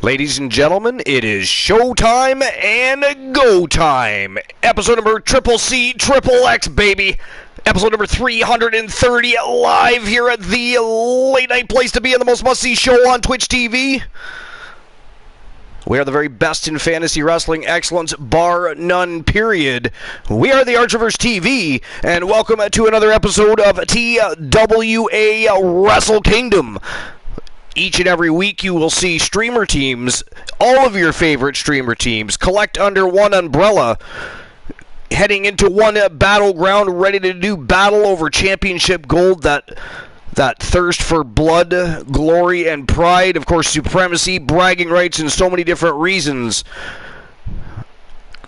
Ladies and gentlemen, it is showtime and go time. Episode number CCCXXX, baby. Episode number 330 live here at the late night place to be and the most must-see show on Twitch TV. We are the very best in fantasy wrestling excellence, bar none, period. We are the Archiverse TV, and welcome to another episode of TWA Wrestle Kingdom. Each and every week you will see streamer teams, all of your favorite streamer teams, collect under one umbrella, heading into one battleground, ready to do battle over championship gold, that thirst for blood, glory, and pride, of course, supremacy, bragging rights, and so many different reasons.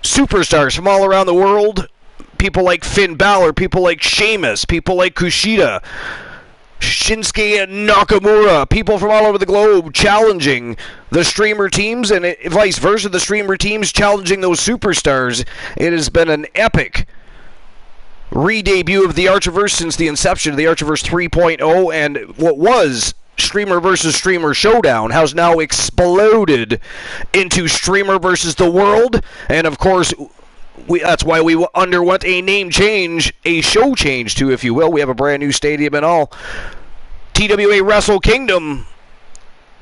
Superstars from all around the world, people like Finn Balor, people like Sheamus, people like Kushida, Shinsuke Nakamura, people from all over the globe challenging the streamer teams, and vice versa, the streamer teams challenging those superstars. It has been an epic re-debut of the Archiverse since the inception of the Archiverse 3.0, and what was Streamer versus Streamer Showdown has now exploded into Streamer versus the World, and of course, that's why we underwent a name change, a show change too, if you will. We have a brand new stadium and all. TWA Wrestle Kingdom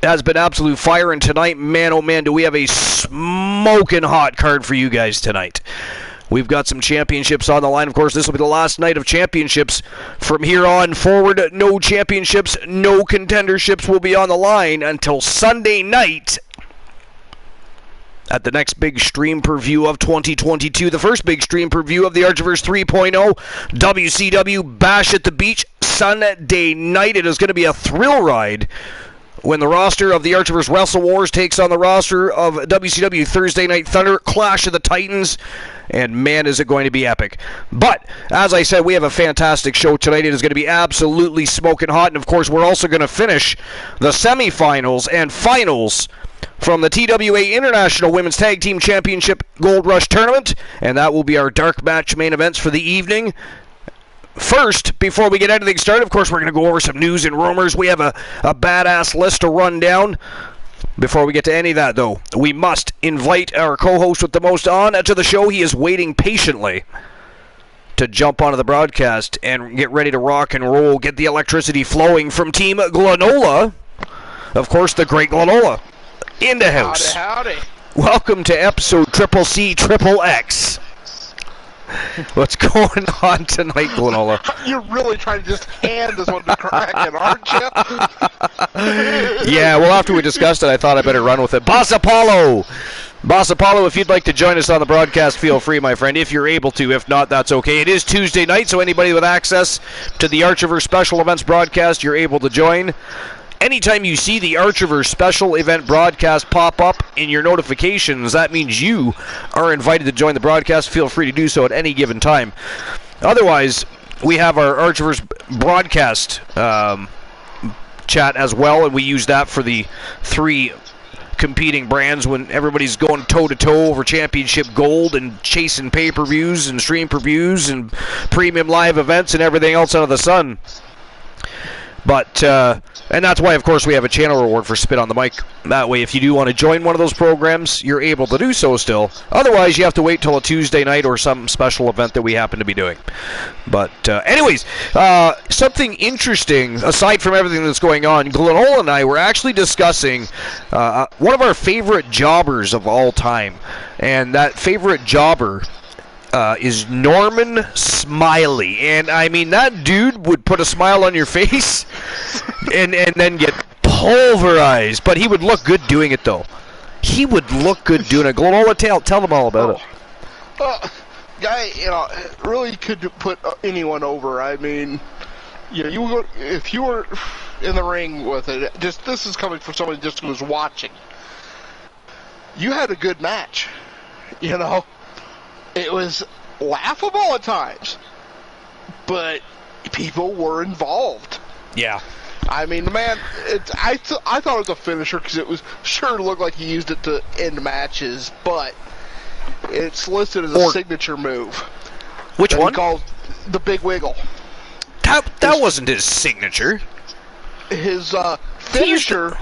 has been absolute fire, and tonight, man oh man, do we have a smoking hot card for you guys tonight. We've got some championships on the line. Of course, this will be the last night of championships. From here on forward, no championships, no contenderships will be on the line until Sunday night at the next big stream preview of 2022, the first big stream preview of the Archiverse 3.0, WCW Bash at the Beach, Sunday night. It is going to be a thrill ride when the roster of the Archiverse Wrestle Wars takes on the roster of WCW Thursday Night Thunder, Clash of the Titans, and man, is it going to be epic. But, as I said, we have a fantastic show tonight. It is going to be absolutely smoking hot, and of course, we're also going to finish the semifinals and finals from the TWA International Women's Tag Team Championship Gold Rush Tournament, and that will be our dark match main events for the evening. First, before we get anything started, of course, we're going to go over some news and rumors. We have a badass list to run down. Before we get to any of that, though, we must invite our co-host with the most on to the show. He is waiting patiently to jump onto the broadcast and get ready to rock and roll, get the electricity flowing from Team Glenola. Of course, the great Glenola in the house. Howdy. Welcome to episode CCCXXX. What's going on tonight, Glenola? You're really trying to just hand this one to Kraken, aren't you? Yeah, well, after we discussed it, I thought I better run with it. Boss Apollo! Boss Apollo, if you'd like to join us on the broadcast, feel free, my friend, if you're able to. If not, that's okay. It is Tuesday night, so anybody with access to the Archiverse Special Events broadcast, you're able to join. Anytime you see the Archiverse Special Event broadcast pop up in your notifications, that means you are invited to join the broadcast. Feel free to do so at any given time. Otherwise, we have our Archiverse broadcast chat as well, and we use that for the three competing brands when everybody's going toe-to-toe over championship gold and chasing pay-per-views and stream previews and premium live events and everything else under the sun. But, and that's why, of course, we have a channel reward for Spit on the Mic. That way, if you do want to join one of those programs, you're able to do so still. Otherwise, you have to wait till a Tuesday night or some special event that we happen to be doing. But, anyways, something interesting, aside from everything that's going on, Glenola and I were actually discussing one of our favorite jobbers of all time. And that favorite jobber is Norman Smiley. And I mean, that dude would put a smile on your face and then get pulverized. But he would look good doing it, though. He would look good doing it. Glenola, tell them all about it. Guy, really could put anyone over. I mean, if you were in the ring with it, this is coming from somebody just who was watching. You had a good match, It was laughable at times, but people were involved. Yeah. I mean, man, I thought it was a finisher because it was sure looked like he used it to end matches, but it's listed as a signature move. Which one? He called the Big Wiggle. That wasn't his signature. His finisher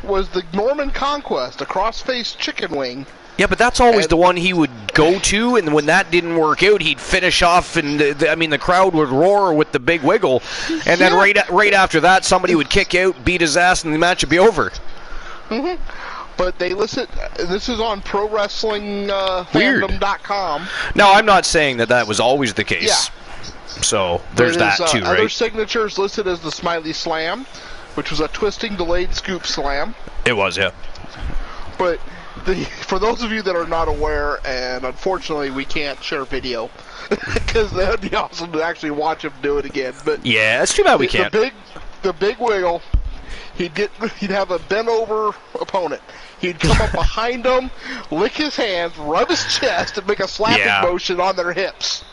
was the Norman Conquest, a cross-faced chicken wing. Yeah, but that's always the one he would go to, and when that didn't work out, he'd finish off, and the crowd would roar with the big wiggle, and then right after that, somebody would kick out, beat his ass, and the match would be over. Mm-hmm. But they listen. This is on ProWrestlingFandom.com. Now, I'm not saying that was always the case. Yeah. So there's that too, right? Other signatures listed as the Smiley Slam, which was a twisting delayed scoop slam. It was, yeah. But for those of you that are not aware, and unfortunately we can't share video, because that would be awesome to actually watch him do it again. But yeah, it's too bad we can't. The big wiggle. He'd have a bent over opponent. He'd come up behind him, lick his hands, rub his chest, and make a slapping motion on their hips.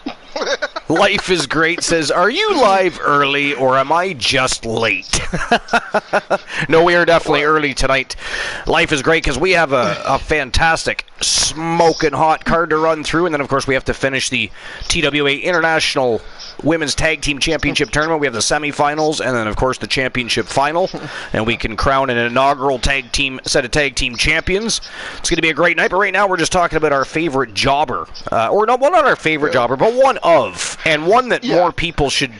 Life is Great says, are you live early or am I just late? No, we are definitely early tonight. Life is great because we have a fantastic smoking hot card to run through, and then of course we have to finish the TWA International Women's Tag Team Championship Tournament. We have the semifinals and then of course the championship final, and we can crown an inaugural set of tag team champions. It's going to be a great night, but right now we're just talking about our favorite jobber, or not our favorite jobber, but one of, and one that more people should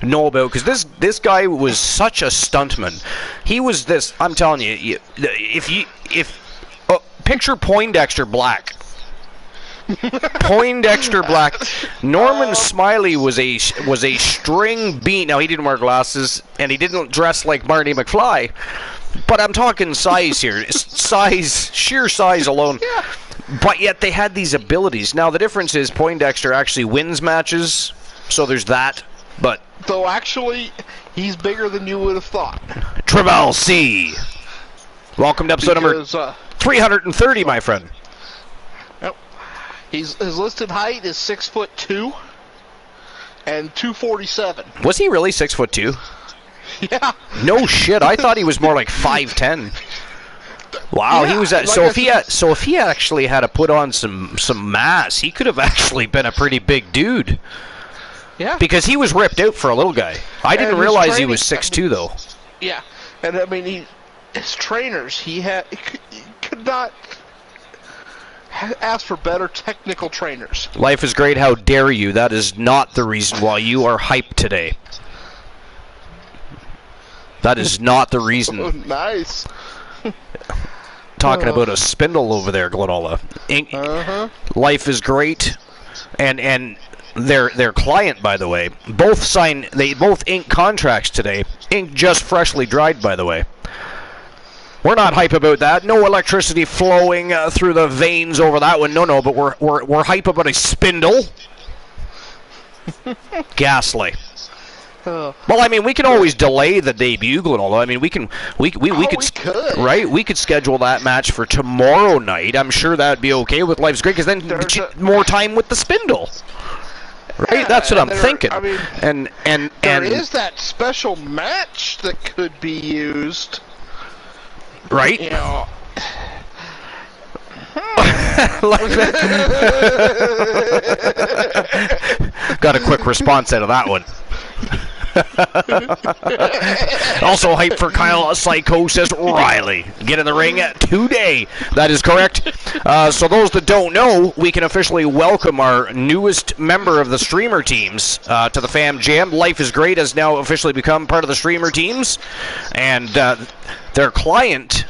know about, because this guy was such a stuntman. He was this, I'm telling you, picture Poindexter Black. Poindexter Black. Norman Smiley was a string bean. Now, he didn't wear glasses, and he didn't dress like Marty McFly, but I'm talking size here. Sheer size alone. Yeah. But yet they had these abilities. Now, the difference is Poindexter actually wins matches, so there's that. But though actually, he's bigger than you would have thought. Travel C. Welcome to episode number 330, my friend. Yep. His listed height is 6'2" and 247. Was he really 6'2"? Yeah. No shit. I thought he was more like 5'10". Wow, yeah, he was at, so if he actually had to put on some mass, he could have actually been a pretty big dude. Yeah. Because he was ripped out for a little guy. I didn't realize he was 6'2", though. Yeah. And I mean, his trainers, he could not ask for better technical trainers. Life is Great, how dare you? That is not the reason why you are hyped today. That is not the reason. Oh, nice. Talking about a spindle over there, Glenola. Life is Great, and their client, by the way, they both inked contracts today. Ink just freshly dried, by the way. We're not hype about that. No electricity flowing through the veins over that one. No, but we're hype about a spindle. Ghastly. Well, I mean, we can always delay the debut, Glenola. I mean, we could, right? We could schedule that match for tomorrow night. I'm sure that'd be okay with Life's Great, because then more time with the spindle, right? Yeah, that's what I'm thinking. I mean, and there is that special match that could be used, right? You know. Got a quick response out of that one. Also hype for Kyle Psychosis Riley. Get in the ring today. That is correct. So those that don't know, we can officially welcome our newest member of the streamer teams to the Fam Jam. Life is Great has now officially become part of the streamer teams, and their client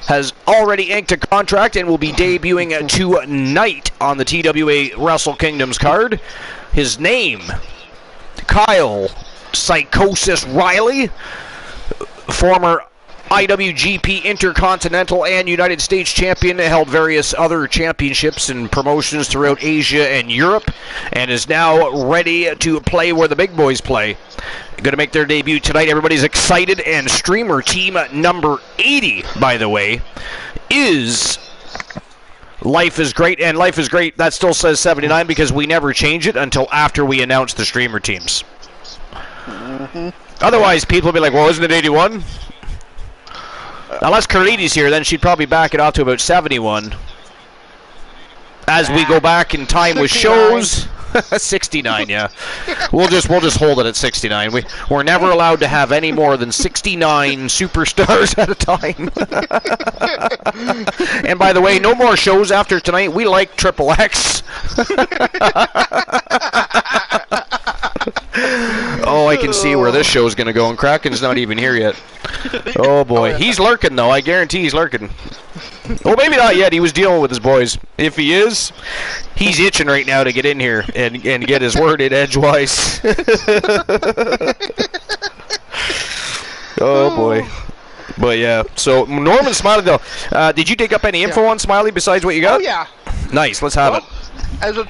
has already inked a contract and will be debuting tonight on the TWA Wrestle Kingdoms card. His name, Kyle Psychosis Riley, former IWGP Intercontinental and United States champion, held various other championships and promotions throughout Asia and Europe, and is now ready to play where the big boys play. Going to make their debut tonight. Everybody's excited, and streamer team number 80, by the way, is Life is Great, and Life is Great, that still says 79 because we never change it until after we announce the streamer teams. Otherwise, people will be like, well, isn't it 81? Unless Carlini's here, then she'd probably back it off to about 71. As we go back in time with shows. 69, yeah. We'll just hold it at 69. We're never allowed to have any more than 69 superstars at a time. And by the way, no more shows after tonight. We like XXX. Oh, I can see where this show's going to go, and Kraken's not even here yet. Oh, boy. He's lurking, though. I guarantee he's lurking. Well, maybe not yet. He was dealing with his boys. If he is, he's itching right now to get in here and get his word in edgewise. Oh, boy. But, yeah. So, Norman Smiley, though. Did you dig up any info on Smiley besides what you got? Oh, yeah. Nice. Let's have it. As a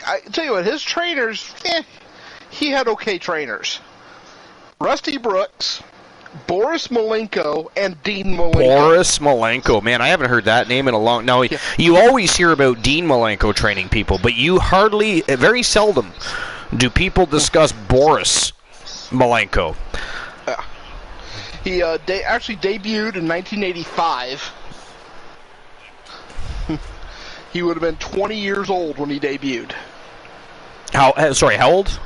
I tell you what, his trainers, he had okay trainers. Rusty Brooks, Boris Malenko, and Dean Malenko. Boris Malenko. Man, I haven't heard that name in a long... Now, you always hear about Dean Malenko training people, but you very seldom do people discuss Boris Malenko. He actually debuted in 1985. He would have been 20 years old when he debuted. How old?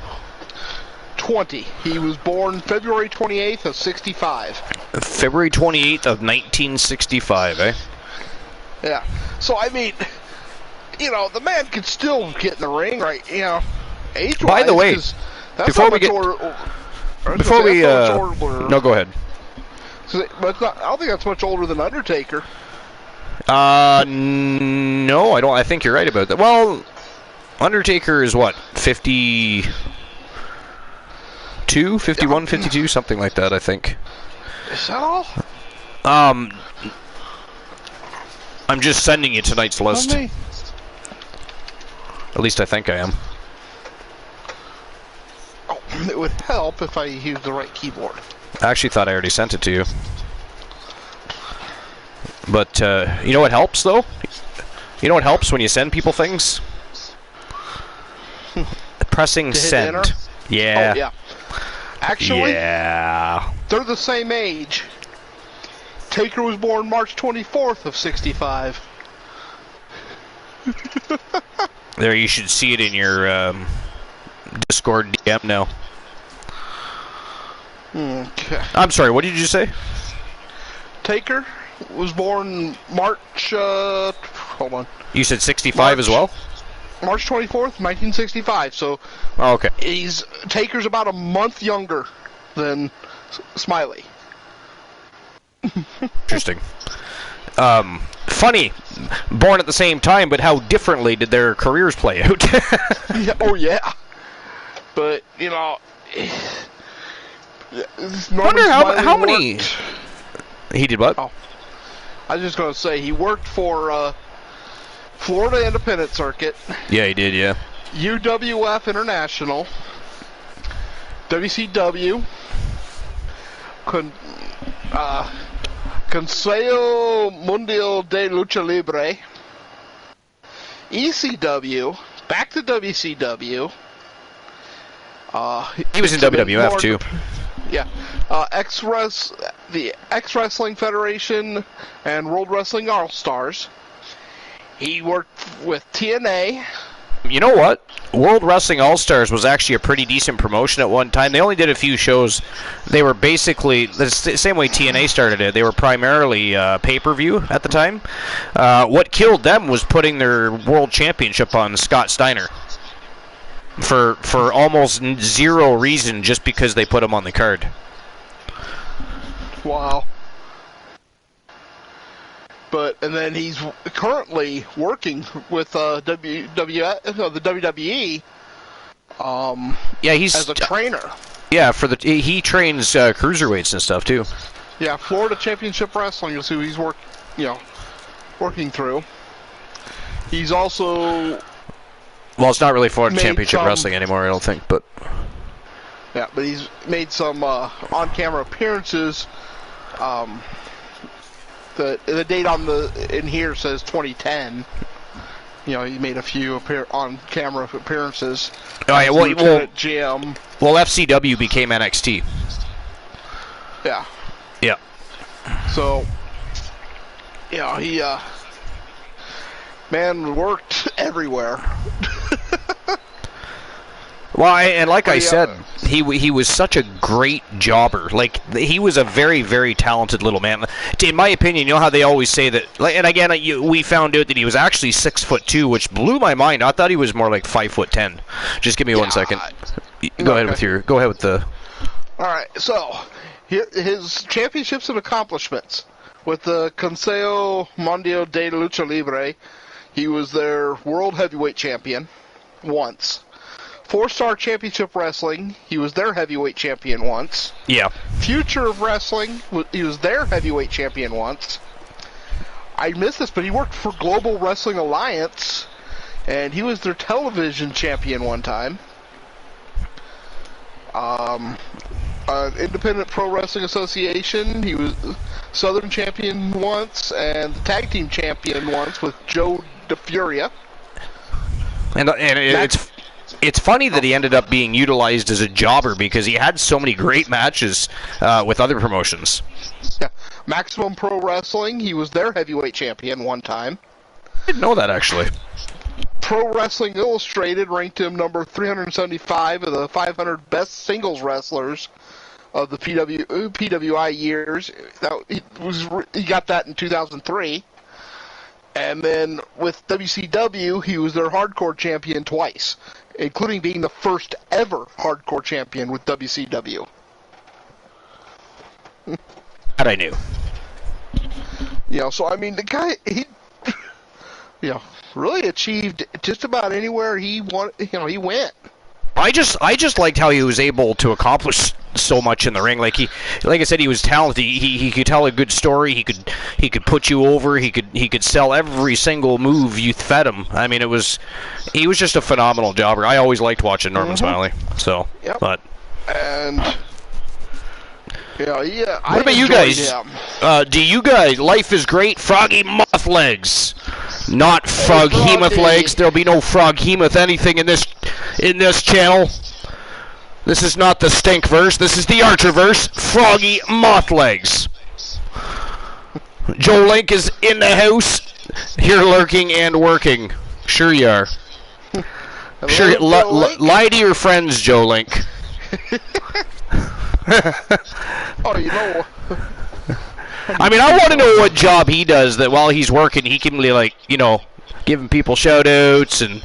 20. He was born February 28th of 65. February 28th of 1965, eh? Yeah. So, I mean, the man could still get in the ring, right? Age-wise. By the way, before we no, go ahead. But I don't think that's much older than Undertaker. No, I don't. I think you're right about that. Well, Undertaker is what, 52, 51, 52, something like that, I think. Is that all? I'm just sending you tonight's list. At least I think I am. Oh, it would help if I used the right keyboard. I actually thought I already sent it to you. But, you know what helps, though? You know what helps when you send people things? Pressing send. Enter? Yeah. Oh, yeah. Actually, yeah. They're the same age. Taker was born March 24th of 65. There, you should see it in your Discord DM now. Okay. I'm sorry, what did you say? Taker was born March, hold on. You said 65 as well? March 24th, 1965, so... Oh, okay. Taker's about a month younger than Smiley. Interesting. Funny, born at the same time, but how differently did their careers play out? Yeah, oh, yeah. But, wonder how many... He did what? Oh. I was just going to say, he worked for Florida Independent Circuit. Yeah, he did, yeah. UWF International. WCW. Consejo Mundial de Lucha Libre. ECW. Back to WCW. He was in WWF, too. Yeah. The X-Wrestling Federation and World Wrestling All-Stars. He worked with TNA. You know what? World Wrestling All-Stars was actually a pretty decent promotion at one time. They only did a few shows. They were basically the same way TNA started it. They were primarily pay-per-view at the time. What killed them was putting their World Championship on Scott Steiner for almost zero reason, just because they put him on the card. Wow. And then he's currently working with the WWE. Yeah, he's as a trainer. Yeah, he trains cruiserweights and stuff too. Yeah, Florida Championship Wrestling is who he's working through. He's also... Well, it's not really Florida Championship Wrestling anymore, I don't think, but... Yeah, but he's made some on-camera appearances. The date in here says 2010. He made a few on-camera appearances. Oh, yeah, well, GM. Well, FCW became NXT. Yeah. Yeah. So, he man worked everywhere. Well, and like I said, he was such a great jobber. Like, he was a very, very talented little man. In my opinion, you know how they always say that. And again, we found out that he was actually 6'2", which blew my mind. I thought he was more like 5'10". Just give me 1 second. Go ahead with the. All right. So, his championships and accomplishments with the Consejo Mundial de Lucha Libre, he was their world heavyweight champion once. 4-Star Championship Wrestling, he was their heavyweight champion once. Yeah. Future of Wrestling, he was their heavyweight champion once. I missed this, but he worked for Global Wrestling Alliance, and he was their television champion one time. Independent Pro Wrestling Association, he was Southern champion once, and the tag team champion once with Joe DeFuria. And it's funny that he ended up being utilized as a jobber because he had so many great matches with other promotions. Yeah. Maximum Pro Wrestling, he was their heavyweight champion one time. I didn't know that, actually. Pro Wrestling Illustrated ranked him number 375 of the 500 best singles wrestlers of the PWI years. He got that in 2003. And then with WCW, he was their hardcore champion twice, including being the first ever hardcore champion with WCW. That I knew. So I mean, the guy, he really achieved just about anywhere he wanted. He went. I just liked how he was able to accomplish so much in the ring. Like I said, he was talented. He could tell a good story. He could put you over. He could sell every single move you fed him. I mean, he was just a phenomenal jobber. I always liked watching Norman Smiley. So, yep. But and yeah. What about you guys? Do you guys? Life is great. Froggy Moth Legs, not Frog Hemoth Legs. There'll be no Frog Hemoth anything in this channel. This is not the Stinkverse. This is the Archerverse. Froggy Moth Legs. Joe Link is in the house, here lurking and working. Sure you are. Sure, lie to your friends, Joe Link. Oh, you know. I mean, I want to know what job he does that while he's working, he can be giving people shout-outs and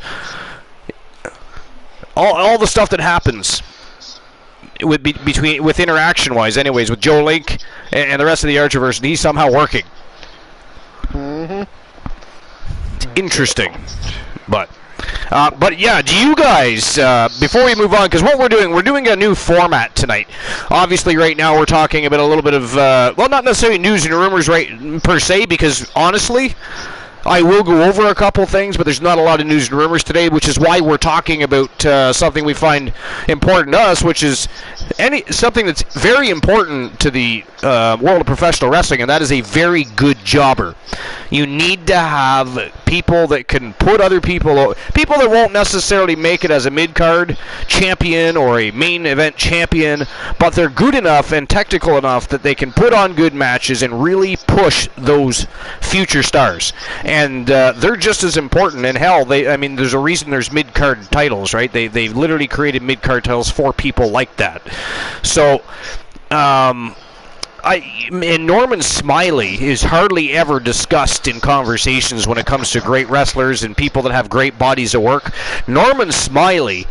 all the stuff that happens with interaction-wise, anyways, with Joe Link and the rest of the Archerverse, and he's somehow working. Mm-hmm. It's interesting, but yeah, do you guys, before we move on, because what we're doing a new format tonight. Obviously, right now we're talking about a little bit of, not necessarily news and rumors per se, because honestly, I will go over a couple things, but there's not a lot of news and rumors today, which is why we're talking about something we find important to us, which is something that's very important to the world of professional wrestling, and that is a very good jobber. You need to have people that can put other people that won't necessarily make it as a mid-card champion or a main event champion, but they're good enough and technical enough that they can put on good matches and really push those future stars. And they're just as important. And hell, there's a reason there's mid-card titles, right? They've literally created mid-card titles for people like that. So, and Norman Smiley is hardly ever discussed in conversations when it comes to great wrestlers and people that have great bodies of work. Norman Smiley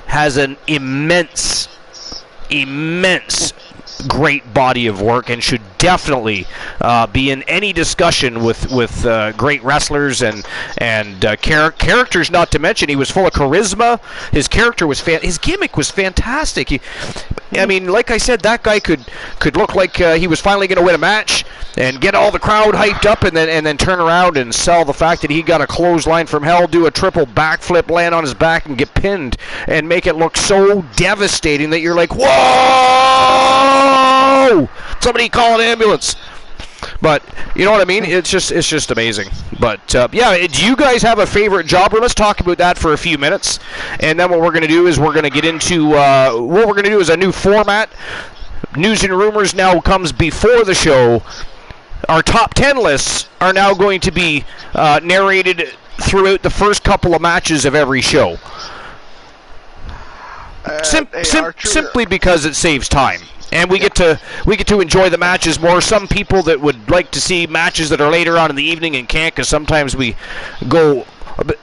has an immense great body of work and should definitely be in any discussion with great wrestlers and characters. Not to mention, he was full of charisma. His character was his gimmick was fantastic. Like I said, that guy could look like he was finally going to win a match and get all the crowd hyped up, and then turn around and sell the fact that he got a clothesline from hell, do a triple backflip, land on his back, and get pinned, and make it look so devastating that you're like, whoa! Somebody call an ambulance. But you know what I mean? It's just amazing. But yeah, do you guys have a favorite jobber? Let's talk about that for a few minutes, and then what we're going to do is we're going to get into what we're going to do is a new format. News and rumors now comes before the show. Our top 10 lists are now going to be narrated throughout the first couple of matches of every show. Simply because it saves time. And we get to enjoy the matches more. Some people that would like to see matches that are later on in the evening and can't, because sometimes we go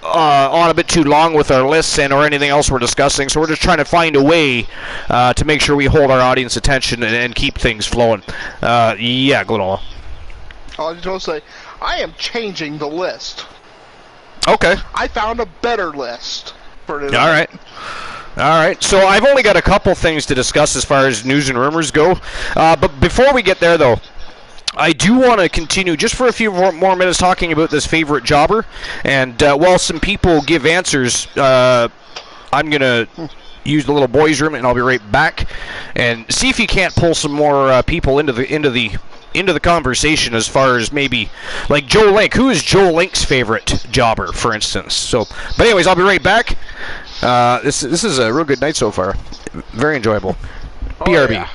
on a bit too long with our lists or anything else we're discussing. So we're just trying to find a way to make sure we hold our audience attention and keep things flowing. Yeah, Glenola. I was just going to say, I am changing the list. Okay. I found a better list for today. All right, so I've only got a couple things to discuss as far as news and rumors go. But before we get there, though, I do want to continue just for a few more minutes talking about this favorite jobber. And while some people give answers, I'm going to use the little boys' room, and I'll be right back. And see if you can't pull some more people into the conversation as far as maybe like Joe Link. Who is Joe Link's favorite jobber, for instance? So, but anyways, I'll be right back. This is a real good night so far. Very enjoyable. BRB. Yeah.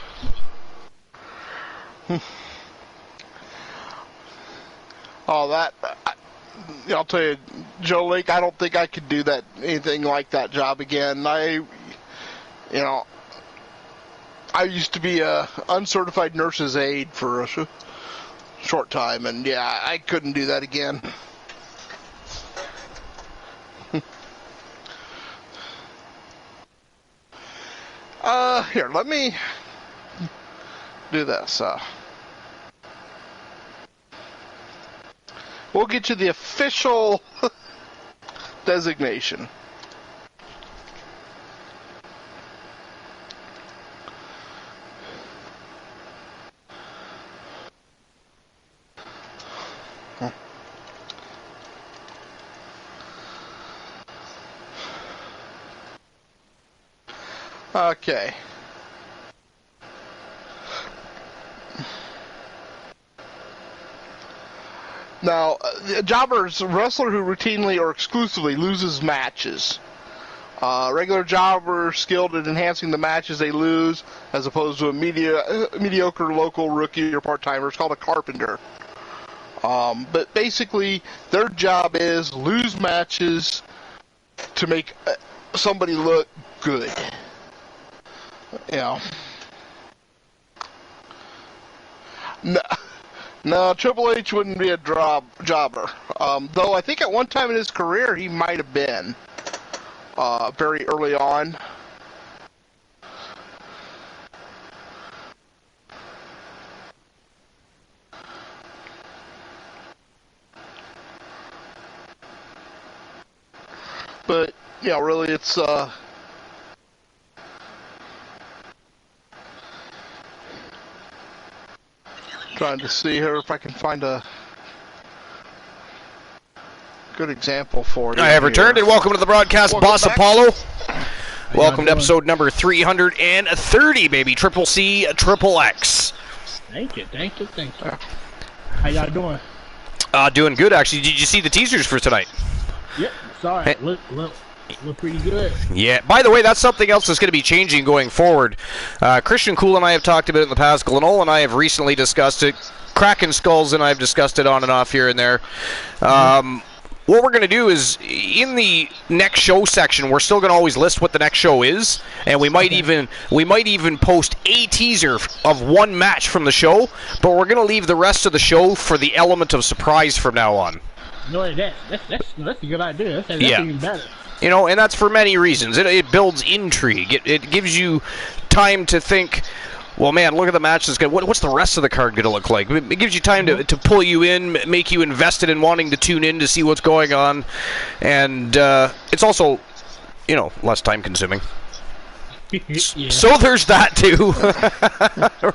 I'll tell you, Joe Link, I don't think I could do anything like that job again. I used to be a uncertified nurse's aide for a short time, and yeah, I couldn't do that again. Here, let me do this. We'll get you the official designation. Okay. Now, the jobber is a wrestler who routinely or exclusively loses matches. Regular jobber skilled at enhancing the matches they lose, as opposed to a mediocre local rookie or part-timer. It's called a carpenter. But basically, their job is lose matches to make somebody look good. No, Triple H wouldn't be a jobber. Though I think at one time in his career he might have been. Very early on. But, really it's... trying to see here if I can find a good example for it. I have returned, and welcome to the broadcast, Boss Apollo. Welcome to episode number 330, baby. Triple C, Triple X. Thank you. How y'all doing? Doing good, actually. Did you see the teasers for tonight? Yep, sorry. Hey. Look pretty good. Yeah. By the way, that's something else that's going to be changing going forward. Christian Cool and I have talked about it in the past. Glenola and I have recently discussed it. Kraken Skulls and I have discussed it on and off here and there. What we're going to do is, in the next show section, we're still going to always list what the next show is, and we might even post a teaser of one match from the show, but we're going to leave the rest of the show for the element of surprise from now on. No, that's a good idea. That's even better. And that's for many reasons. It builds intrigue. It gives you time to think, well, man, look at the match. What's the rest of the card going to look like? It gives you time to pull you in, make you invested in wanting to tune in to see what's going on. And it's also, less time consuming. Yeah. So there's that, too.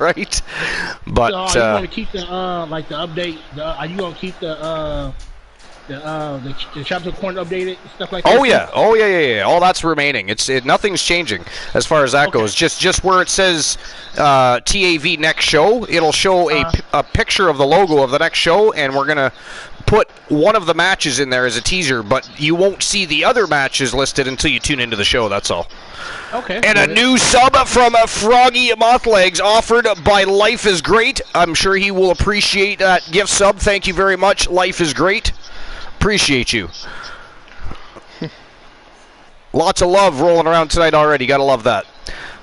Right? But, so are you going to keep the update? Are you going to keep the chapter corner updated, stuff like that? Oh yeah. All that's remaining. Nothing's changing as far as that goes. Just where it says TAV next show, it'll show a picture of the logo of the next show, and we're gonna put one of the matches in there as a teaser, but you won't see the other matches listed until you tune into the show. That's all. Okay. And a new sub from Froggy Mothlegs offered by Life is Great. I'm sure he will appreciate that gift sub. Thank you very much. Life is Great. Appreciate you. Lots of love rolling around tonight already. Gotta love that.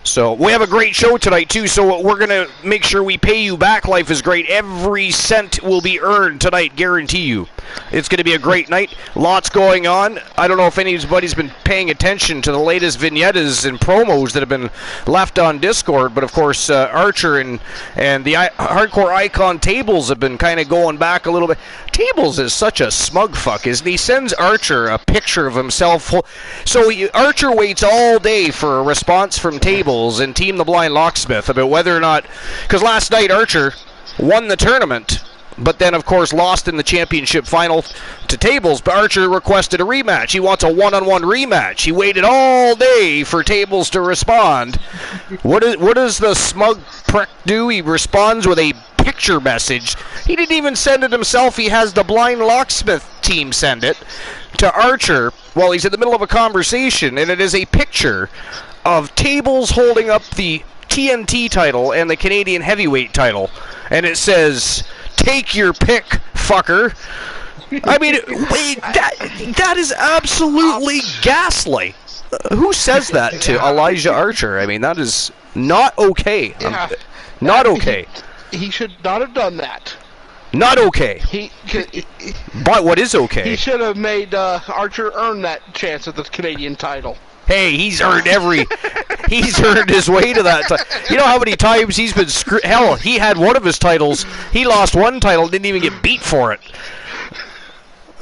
So we have a great show tonight, too, so we're going to make sure we pay you back. Life is great. Every cent will be earned tonight, guarantee you. It's going to be a great night. Lots going on. I don't know if anybody's been paying attention to the latest vignettes and promos that have been left on Discord, but of course Archer and the Hardcore Icon Tables have been kind of going back a little bit. Tables is such a smug fuck, isn't he? Sends Archer a picture of himself. So Archer waits all day for a response from Tables and Team the Blind Locksmith about whether or not, because last night Archer won the tournament, but then of course lost in the championship final to Tables. But Archer requested a rematch. He wants a one-on-one rematch. He waited all day for Tables to respond. What does the smug prick do? He responds with a picture message. He didn't even send it himself. He has the Blind Locksmith team send it to Archer while he's in the middle of a conversation, and it is a picture of Tables holding up the TNT title and the Canadian Heavyweight title, and it says, "Take your pick, fucker." I mean, wait, that is absolutely gaslight. Who says that to Elijah Archer? I mean, that is not okay. Yeah. Not okay. He should not have done that. Not okay. But what is okay? He should have made Archer earn that chance at the Canadian title. Hey, he's earned he's earned his way to that. You know how many times he's been hell, he had one of his titles. He lost one title, didn't even get beat for it.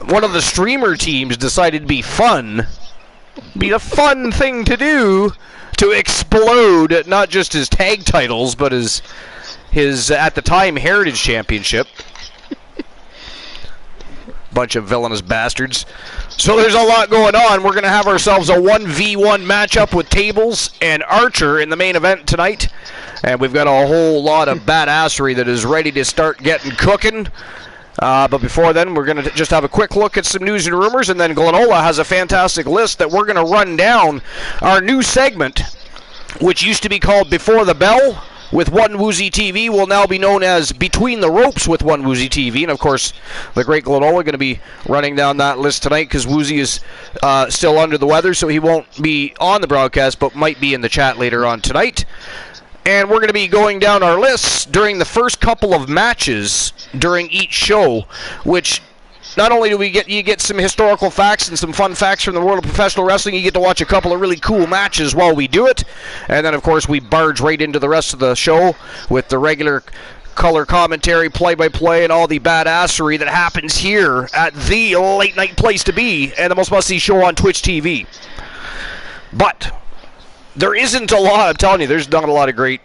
One of the streamer teams decided to be fun. Be a fun thing to do to explode not just his tag titles, but his at the time Heritage Championship. Bunch of villainous bastards. So there's a lot going on. We're going to have ourselves a 1v1 matchup with Tables and Archer in the main event tonight. And we've got a whole lot of badassery that is ready to start getting cooking. But before then, we're going to just have a quick look at some news and rumors. And then Glenola has a fantastic list that we're going to run down. Our new segment, which used to be called Before the Bell with One Woozy TV, will now be known as Between the Ropes with One Woozy TV. And, of course, the great Glenola going to be running down that list tonight because Woozy is still under the weather, so he won't be on the broadcast but might be in the chat later on tonight. And we're going to be going down our lists during the first couple of matches during each show, which not only do you get some historical facts and some fun facts from the world of professional wrestling, you get to watch a couple of really cool matches while we do it. And then, of course, we barge right into the rest of the show with the regular color commentary, play-by-play, and all the badassery that happens here at the late-night place to be and the most must-see show on Twitch TV. But there isn't a lot, I'm telling you, there's not a lot of great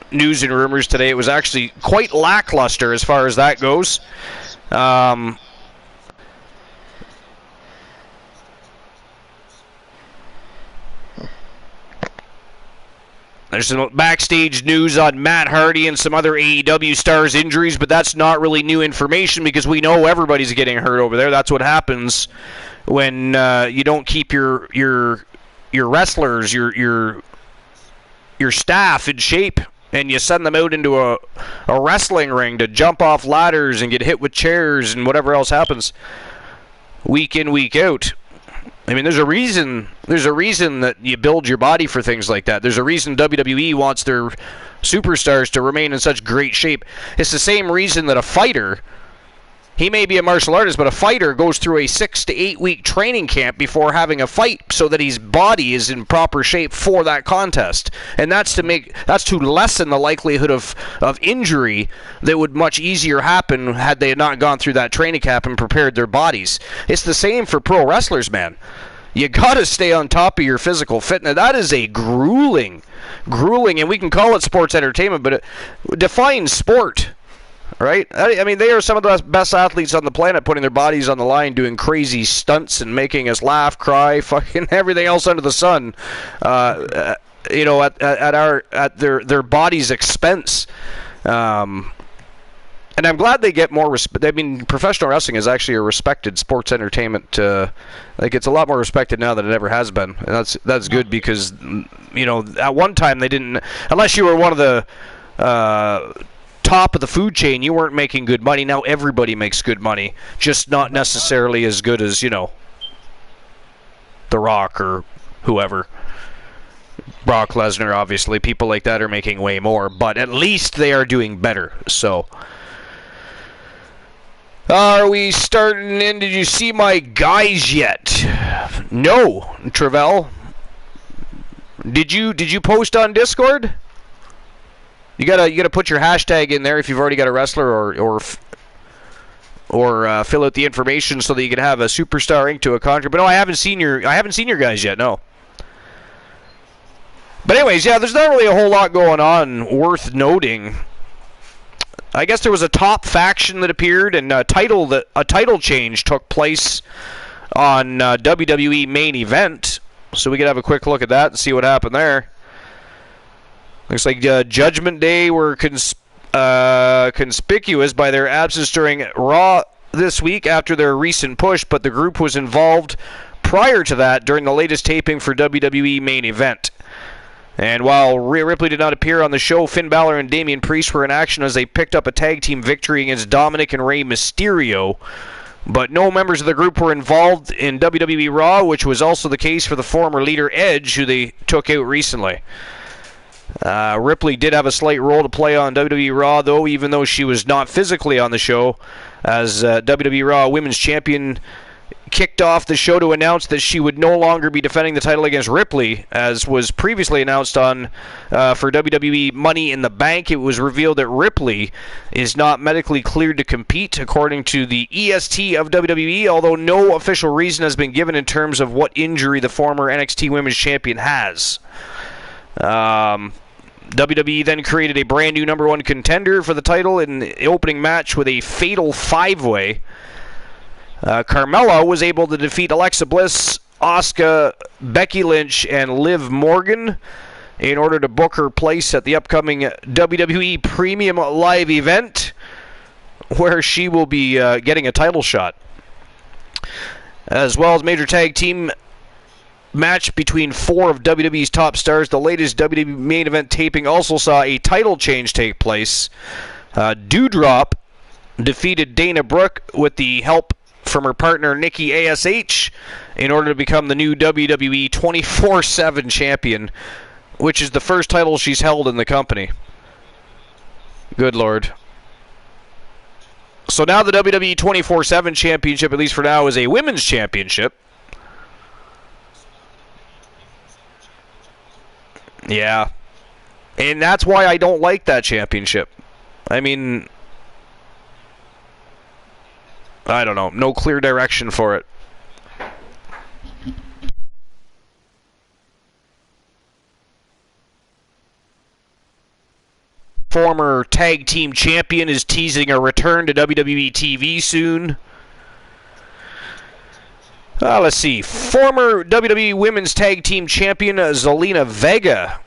news and rumors today. It was actually quite lackluster as far as that goes. There's some backstage news on Matt Hardy and some other AEW stars' injuries, but that's not really new information because we know everybody's getting hurt over there. That's what happens when you don't keep your wrestlers, your staff in shape, and you send them out into a wrestling ring to jump off ladders and get hit with chairs and whatever else happens week in, week out. I mean, there's a reason that you build your body for things like that. There's a reason WWE wants their superstars to remain in such great shape. It's the same reason that a fighter, he may be a martial artist, but a fighter goes through a 6 to 8 week training camp before having a fight so that his body is in proper shape for that contest. And that's to lessen the likelihood of injury that would much easier happen had they not gone through that training camp and prepared their bodies. It's the same for pro wrestlers, man. You got to stay on top of your physical fitness. That is a grueling, and we can call it sports entertainment, but it defines sport. Right? I mean, they are some of the best athletes on the planet, putting their bodies on the line, doing crazy stunts and making us laugh, cry, fucking everything else under the sun. You know, at their body's expense. And I'm glad they get more respect. I mean, professional wrestling is actually a respected sports entertainment. Like, it's a lot more respected now than it ever has been, and that's good because, you know, at one time they didn't. Unless you were one of the top of the food chain, you weren't making good money. Now everybody makes good money, just not necessarily as good as, you know, The Rock or whoever. Brock Lesnar, obviously, people like that are making way more, but at least they are doing better. So, are we starting in? Did you see my guys yet? No, Travell. Did you post on Discord? You gotta put your hashtag in there if you've already got a wrestler, or fill out the information so that you can have a superstar ink to a contract. But no, I haven't seen your guys yet. No. But anyways, yeah, there's not really a whole lot going on worth noting. I guess there was a top faction that appeared, and a title change took place on WWE main event. So we could have a quick look at that and see what happened there. Looks like Judgment Day were conspicuous by their absence during Raw this week after their recent push, but the group was involved prior to that during the latest taping for WWE main event. And while Rhea Ripley did not appear on the show, Finn Balor and Damian Priest were in action as they picked up a tag team victory against Dominic and Rey Mysterio. But no members of the group were involved in WWE Raw, which was also the case for the former leader Edge, who they took out recently. Ripley did have a slight role to play on WWE Raw, though, even though she was not physically on the show, as WWE Raw Women's Champion kicked off the show to announce that she would no longer be defending the title against Ripley, as was previously announced on for WWE Money in the Bank. It was revealed that Ripley is not medically cleared to compete, according to the EST of WWE, although no official reason has been given in terms of what injury the former NXT Women's Champion has. WWE then created a brand new number one contender for the title in the opening match with a fatal five-way. Carmella was able to defeat Alexa Bliss, Asuka, Becky Lynch, and Liv Morgan in order to book her place at the upcoming WWE Premium Live event, where she will be getting a title shot. As well as major tag team match between four of WWE's top stars. The latest WWE main event taping also saw a title change take place. Doudrop defeated Dana Brooke with the help from her partner Nikki ASH in order to become the new WWE 24/7 champion, which is the first title she's held in the company. Good Lord. So now the WWE 24/7 championship, at least for now, is a women's championship. Yeah. And that's why I don't like that championship. I mean, I don't know. No clear direction for it. Former tag team champion is teasing a return to WWE TV soon. Let's see. Former WWE Women's Tag Team Champion Zelena Vega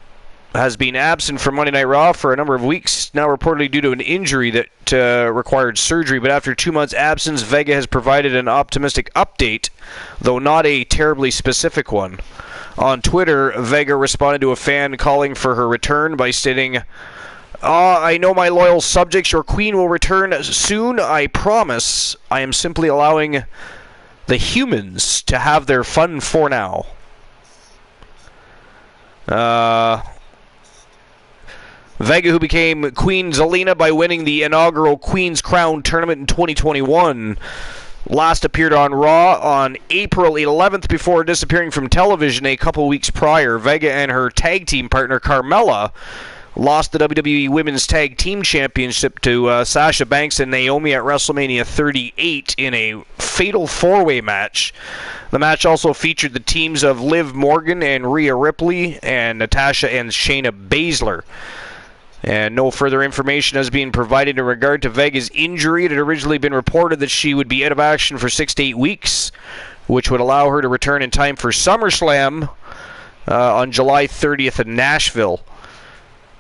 has been absent from Monday Night Raw for a number of weeks, now reportedly due to an injury that required surgery. But after 2 months' absence, Vega has provided an optimistic update, though not a terribly specific one. On Twitter, Vega responded to a fan calling for her return by stating, I know my loyal subjects, your queen will return soon, I promise. I am simply allowing the humans to have their fun for now. Vega, who became Queen Zelena by winning the inaugural Queen's Crown tournament in 2021, last appeared on Raw on April 11th before disappearing from television a couple weeks prior. Vega and her tag team partner Carmella lost the WWE Women's Tag Team Championship to Sasha Banks and Naomi at WrestleMania 38 in a fatal four-way match. The match also featured the teams of Liv Morgan and Rhea Ripley and Natasha and Shayna Baszler. And no further information has been provided in regard to Vega's injury. It had originally been reported that she would be out of action for 6 to 8 weeks, which would allow her to return in time for SummerSlam on July 30th in Nashville.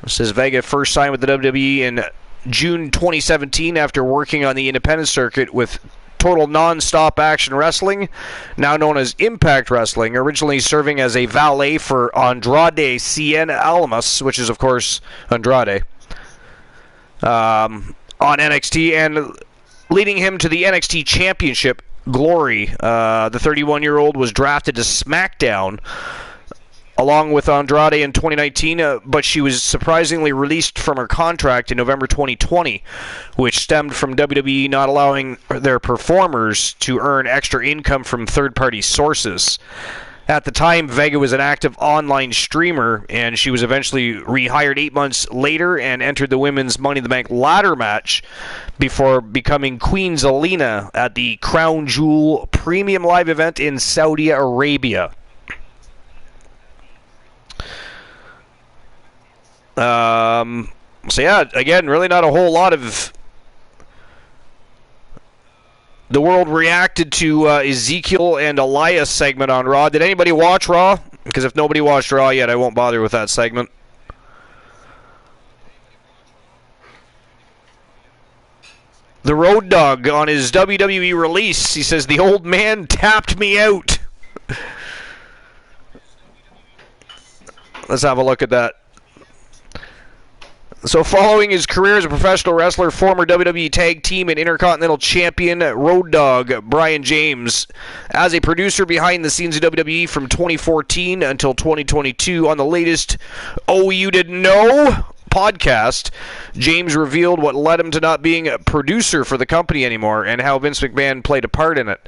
This says Vega first signed with the WWE in June 2017 after working on the independent circuit with Total Non-Stop Action Wrestling, now known as Impact Wrestling, originally serving as a valet for Andrade Cien Almas, which is, of course, Andrade, on NXT, and leading him to the NXT Championship glory. The 31-year-old was drafted to SmackDown along with Andrade in 2019, but she was surprisingly released from her contract in November 2020, which stemmed from WWE not allowing their performers to earn extra income from third-party sources. At the time, Vega was an active online streamer, and she was eventually rehired 8 months later and entered the Women's Money in the Bank ladder match before becoming Queen Zelena at the Crown Jewel Premium Live event in Saudi Arabia. So yeah, again, really not a whole lot of... The world reacted to Ezekiel and Elias segment on Raw. Did anybody watch Raw? Because if nobody watched Raw yet, I won't bother with that segment. The Road Dogg on his WWE release, he says, "The old man tapped me out." Let's have a look at that. So following his career as a professional wrestler, former WWE Tag Team and Intercontinental Champion Road Dogg Brian James, as a producer behind the scenes of WWE from 2014 until 2022, on the latest Oh You Didn't Know podcast, James revealed what led him to not being a producer for the company anymore and how Vince McMahon played a part in it.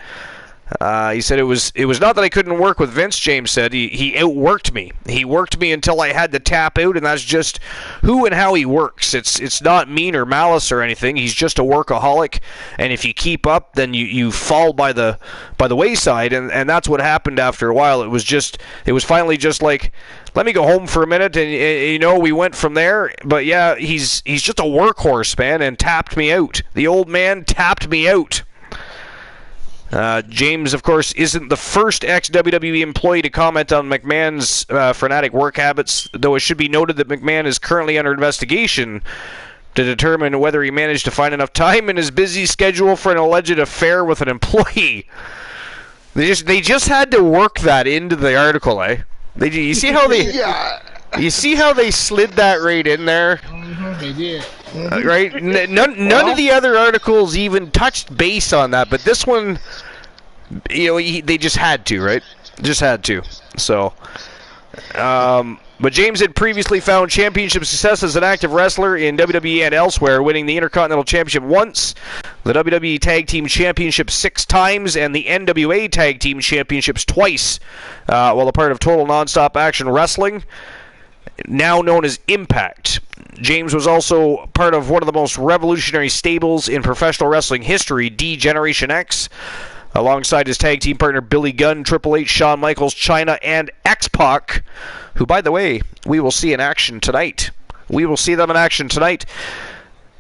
He said it was not that I couldn't work with Vince. James said he outworked me. He worked me until I had to tap out, and that's just who and how he works. It's not mean or malice or anything. He's just a workaholic, and if you keep up, then you fall by the wayside, and that's what happened after a while. It was finally just like, let me go home for a minute, and we went from there. But yeah, he's just a workhorse, man, and tapped me out. The old man tapped me out. James, of course, isn't the first ex-WWE employee to comment on McMahon's frenetic work habits, though it should be noted that McMahon is currently under investigation to determine whether he managed to find enough time in his busy schedule for an alleged affair with an employee. They just had to work that into the article, eh? You see how they... Yeah. You see how they slid that right in there? Mm-hmm, they did. Right? None of the other articles even touched base on that, but this one, they just had to, right? Just had to. So, but James had previously found championship success as an active wrestler in WWE and elsewhere, winning the Intercontinental Championship once, the WWE Tag Team Championship 6 times, and the NWA Tag Team Championships twice, while a part of Total Nonstop Action Wrestling, now known as Impact. James was also part of one of the most revolutionary stables in professional wrestling history, D-Generation X, alongside his tag team partner Billy Gunn, Triple H, Shawn Michaels, Chyna, and X-Pac, who, by the way, we will see in action tonight. We will see them in action tonight.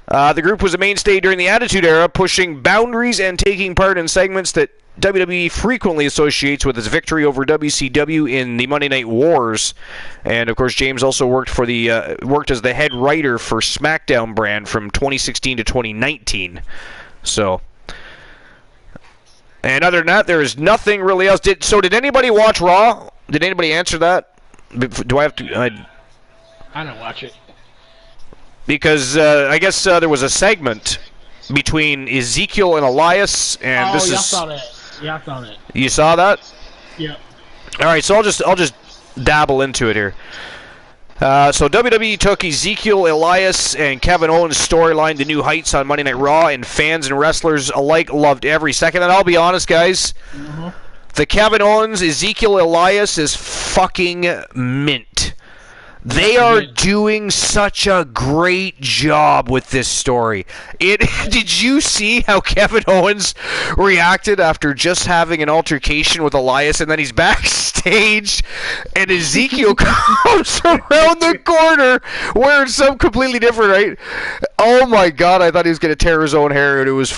The group was a mainstay during the Attitude Era, pushing boundaries and taking part in segments that WWE frequently associates with its victory over WCW in the Monday Night Wars. And of course, James also worked as the head writer for SmackDown brand from 2016 to 2019. So, and other than that, there is nothing really else. Did anybody watch Raw? Did anybody answer that? Do I have to? I didn't watch it. Because I guess there was a segment between Ezekiel and Elias, and this is. Saw that. Yeah, I saw that. You saw that? Yeah. All right, so I'll just dabble into it here. So WWE took Ezekiel, Elias, and Kevin Owens' storyline to new heights on Monday Night Raw, and fans and wrestlers alike loved every second. And I'll be honest, guys, the Kevin Owens, Ezekiel, Elias is fucking mint. They are doing such a great job with this story. Did you see how Kevin Owens reacted after just having an altercation with Elias, and then he's backstage, and Ezekiel comes around the corner wearing something completely different, right? Oh my God, I thought he was going to tear his own hair, and it was...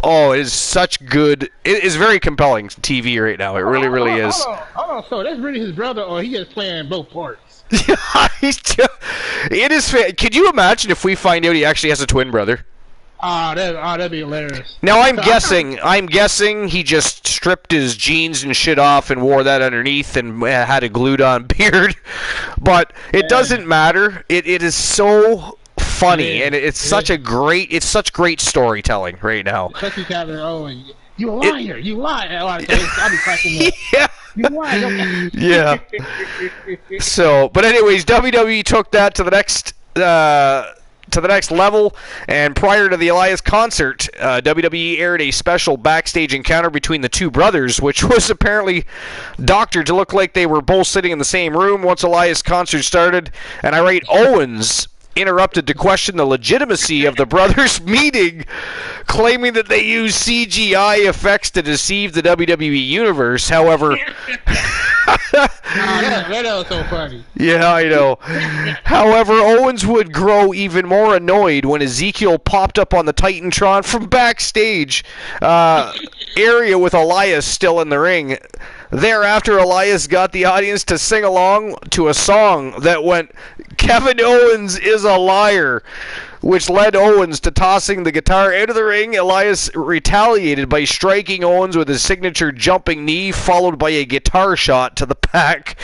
it is such good... It is very compelling TV right now. It really, really is. Hold on. So that's really his brother, or he just playing both parts? It is. Could you imagine if we find out he actually has a twin brother? That'd be hilarious. Now I'm guessing he just stripped his jeans and shit off and wore that underneath and had a glued-on beard. But it doesn't matter. It is so funny, and it's such great storytelling right now. Especially Kevin Owens. You a liar. You lie. I'll be cracking up. Yeah. You liar. Yeah. So, but anyways, WWE took that to the next level, and prior to the Elias concert, WWE aired a special backstage encounter between the two brothers, which was apparently doctored to look like they were both sitting in the same room once Elias' concert started, and I write Owens interrupted to question the legitimacy of the brothers' meeting, claiming that they used CGI effects to deceive the WWE Universe. However... that was so funny. Yeah, I know. However, Owens would grow even more annoyed when Ezekiel popped up on the Titantron from backstage area with Elias still in the ring. Thereafter, Elias got the audience to sing along to a song that went, "Kevin Owens is a liar," which led Owens to tossing the guitar out of the ring. Elias retaliated by striking Owens with his signature jumping knee, followed by a guitar shot to the back.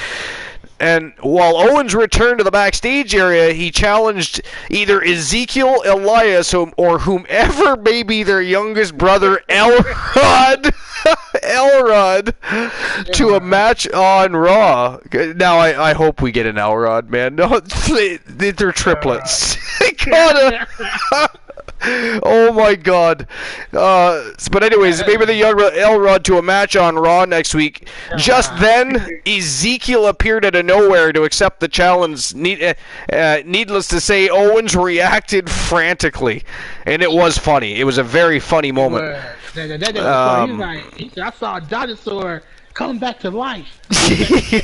And while Owens returned to the backstage area, he challenged either Ezekiel, Elias, or whomever may be their youngest brother, Elrod, to a match on Raw. Now, I hope we get an Elrod, man. No, they're triplets. Oh my God! But anyways, maybe the young Elrod to a match on Raw next week. Just then, Ezekiel appeared out of nowhere to accept the challenge. Needless to say, Owens reacted frantically, and it was funny. It was a very funny moment. He said, "I saw a dinosaur come back to life."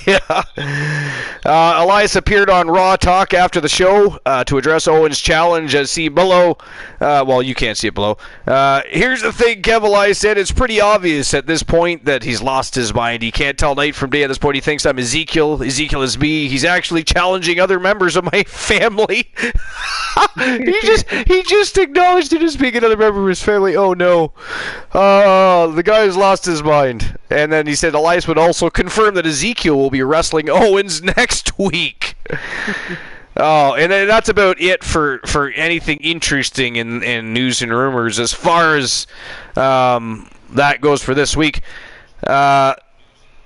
Yeah. Elias appeared on Raw Talk after the show to address Owens' challenge, as seen below. Well, you can't see it below. Here's the thing, Kev, Elias said. It's pretty obvious at this point that he's lost his mind. He can't tell night from day at this point. He thinks I'm Ezekiel. Ezekiel is me. He's actually challenging other members of my family. he just acknowledged it as being another member of his family. Oh, no. The guy has lost his mind. And then he said Elias would also confirm that Ezekiel will be wrestling Owens next week. Oh, and then that's about it for anything interesting in news and rumors as far as that goes for this week.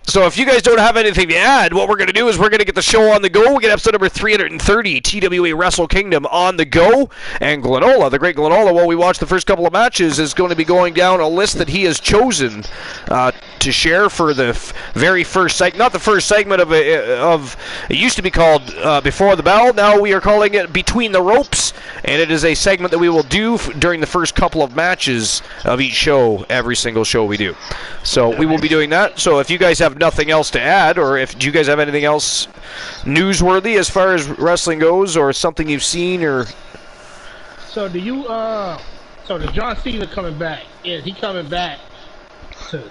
So if you guys don't have anything to add, what we're going to do is we're going to get the show on the go. We get episode number 330, TWA Wrestle Kingdom on the go. And Glenola, the great Glenola, while we watch the first couple of matches, is going to be going down a list that he has chosen to share for the very first segment. Not the first segment of it used to be called Before the Bell. Now we are calling it Between the Ropes. And it is a segment that we will do during the first couple of matches of each show, every single show we do. So we will be doing that. So if you guys have nothing else to add, or if you guys have anything else newsworthy as far as wrestling goes, or something you've seen, or so do you so the John Cena coming back, is he coming back to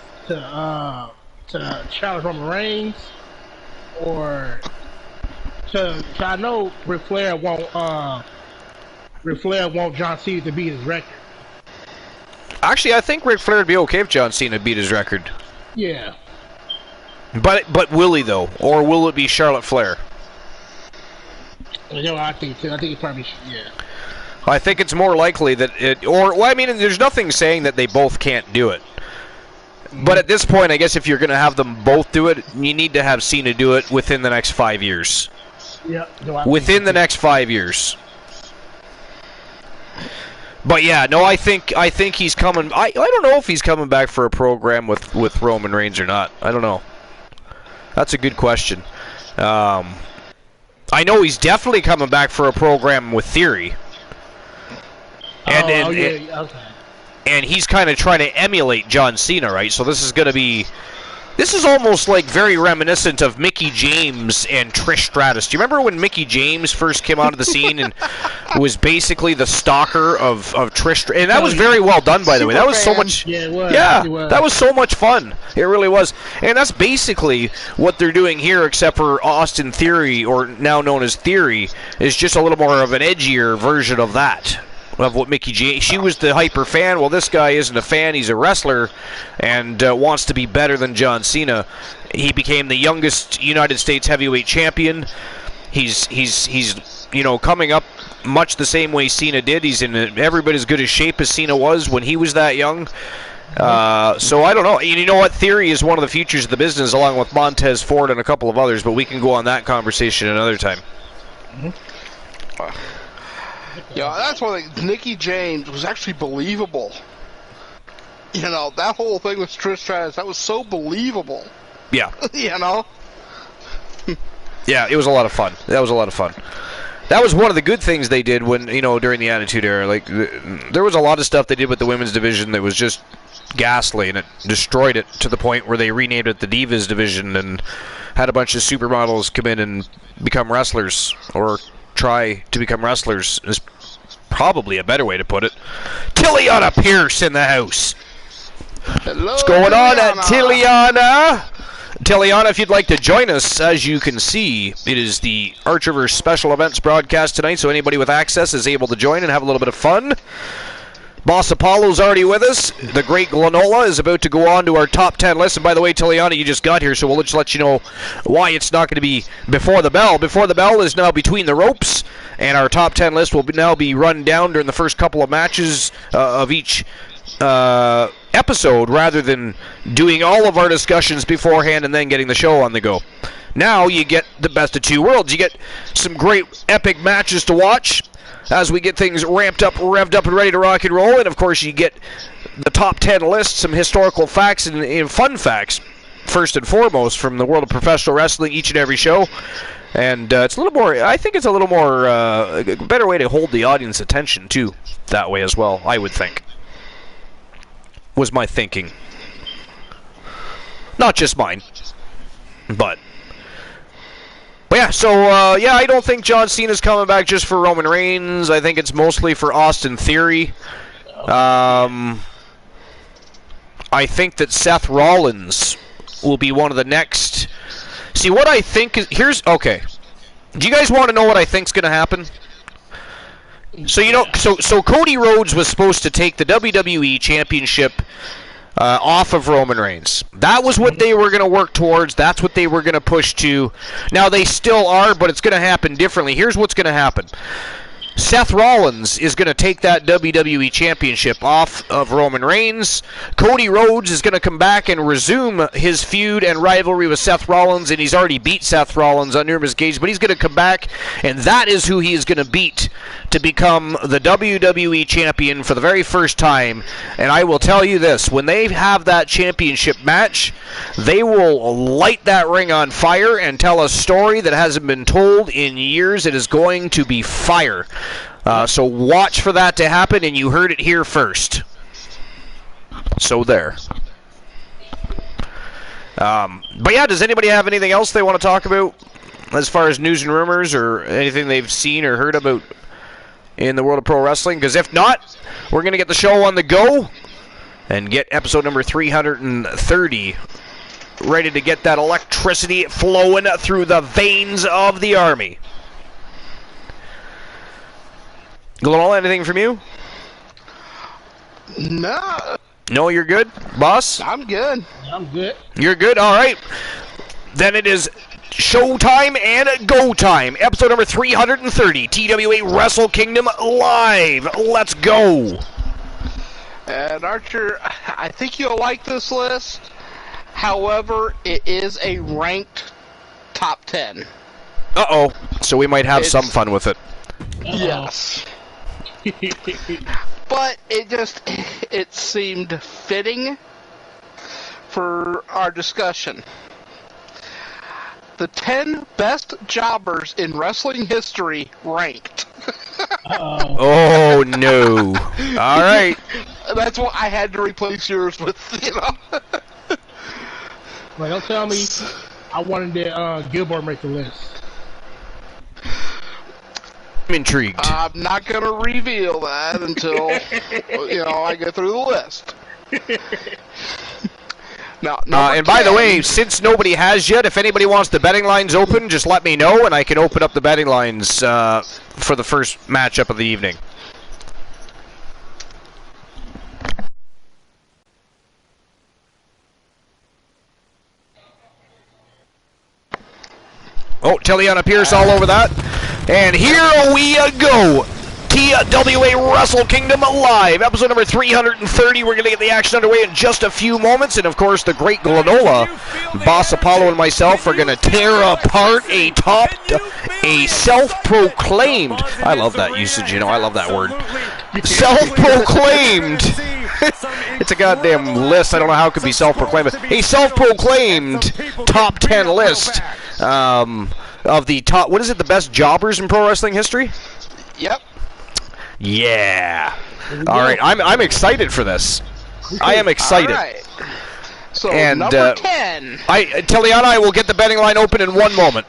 challenge Roman Reigns, or I know Ric Flair won't John Cena to beat his record. Actually, I think Ric Flair would be okay if John Cena beat his record. Yeah. But will he, though? Or will it be Charlotte Flair? No, I think it probably, yeah. I think it's more likely that there's nothing saying that they both can't do it. But at this point, I guess if you're going to have them both do it, you need to have Cena do it within the next 5 years. Yeah. Within the next 5 years. But yeah, no, I think he's coming. I don't know if he's coming back for a program with Roman Reigns or not. I don't know. That's a good question. I know he's definitely coming back for a program with Theory. And he's kind of trying to emulate John Cena, right? So this is almost like very reminiscent of Mickie James and Trish Stratus. Do you remember when Mickie James first came onto the scene and was basically the stalker of Trish? And that was very well done, by the way. That was so much. Yeah, it was. Yeah, it was. That was so much fun. It really was. And that's basically what they're doing here, except for Austin Theory, or now known as Theory, is just a little more of an edgier version of that. Of what Mickie James, she was the hyper fan. Well, this guy isn't a fan; he's a wrestler, and wants to be better than John Cena. He became the youngest United States heavyweight champion. He's coming up much the same way Cena did. He's in every bit as good a shape as Cena was when he was that young. So I don't know. You know what? Theory is one of the futures of the business, along with Montez Ford and a couple of others. But we can go on that conversation another time. Yeah, that's one thing. Nikki James was actually believable. You know, that whole thing with Trish Stratus, that was so believable. Yeah. You know? Yeah, it was a lot of fun. That was a lot of fun. That was one of the good things they did when, during the Attitude Era. Like, there was a lot of stuff they did with the women's division that was just ghastly, and it destroyed it to the point where they renamed it the Divas division and had a bunch of supermodels come in and become wrestlers, or try to become wrestlers is probably a better way to put it. Tiliana Pierce in the house. Hello, What's going on at Tiliana? Tiliana, if you'd like to join us, as you can see, it is the Archiverse Special Events broadcast tonight, so anybody with access is able to join and have a little bit of fun. Boss Apollo's already with us. The great Glenola is about to go on to our top 10 list. And by the way, Tiliana, you just got here, so we'll just let you know why it's not going to be Before the Bell. Before the Bell is now Between the Ropes, and our top 10 list will now be run down during the first couple of matches of each episode, rather than doing all of our discussions beforehand and then getting the show on the go. Now you get the best of two worlds. You get some great epic matches to watch as we get things ramped up, revved up, and ready to rock and roll. And of course you get the top 10 list, some historical facts and fun facts, first and foremost, from the world of professional wrestling each and every show. And it's a little more, I think it's a little more, a better way to hold the audience attention too, that way as well, I would think. Was my thinking. Not just mine, but yeah, so I don't think John Cena's coming back just for Roman Reigns. I think it's mostly for Austin Theory. I think that Seth Rollins will be one of the next. See, what I think is, okay. Do you guys want to know what I think's going to happen? So so Cody Rhodes was supposed to take the WWE Championship off of Roman Reigns. That was what they were going to work towards. That's what they were going to push to. Now they still are, but it's going to happen differently. Here's what's going to happen. Seth Rollins is going to take that WWE Championship off of Roman Reigns. Cody Rhodes is going to come back and resume his feud and rivalry with Seth Rollins, and he's already beat Seth Rollins on numerous occasions, but he's going to come back, and that is who he is going to beat to become the WWE Champion for the very first time. And I will tell you this, when they have that championship match, they will light that ring on fire and tell a story that hasn't been told in years. It is going to be fire. So watch for that to happen, and you heard it here first. So there. But yeah, does anybody have anything else they want to talk about as far as news and rumors or anything they've seen or heard about in the world of pro wrestling? Because if not, we're going to get the show on the go and get episode number 330 ready to get that electricity flowing through the veins of the Army. Glenola, anything from you? No. No, you're good, boss? I'm good. I'm good. You're good? All right. Then it is showtime and go time. Episode number 330, TWA Wrestle Kingdom Live. Let's go. And Archer, I think you'll like this list. However, it is a ranked top 10. Uh-oh. So we might have some fun with it. Yes. But it seemed fitting for our discussion. The 10 best jobbers in wrestling history ranked. Oh, no. All right. That's what I had to replace yours with, Like, don't tell me I wanted to Gilbert make the list. I'm intrigued. I'm not going to reveal that until, I get through the list. Now, and by the way, since nobody has yet, if anybody wants the betting lines open, just let me know, and I can open up the betting lines for the first matchup of the evening. Oh, Tiliana Pierce all over that. And here we go. TWA Wrestle Kingdom Live, episode number 330. We're going to get the action underway in just a few moments. And, of course, the great Glenola, Boss Apollo, and myself are going to tear apart a self-proclaimed, I love that usage, you know, I love that word, self-proclaimed, it's a goddamn list, I don't know how it could be self-proclaimed, a self-proclaimed top 10 list of the top, what is it, the best jobbers in pro wrestling history? Yep. Yeah. All right, I'm excited for this. I am excited. All right. So, and, number 10. Teliana, I will get the betting line open in one moment.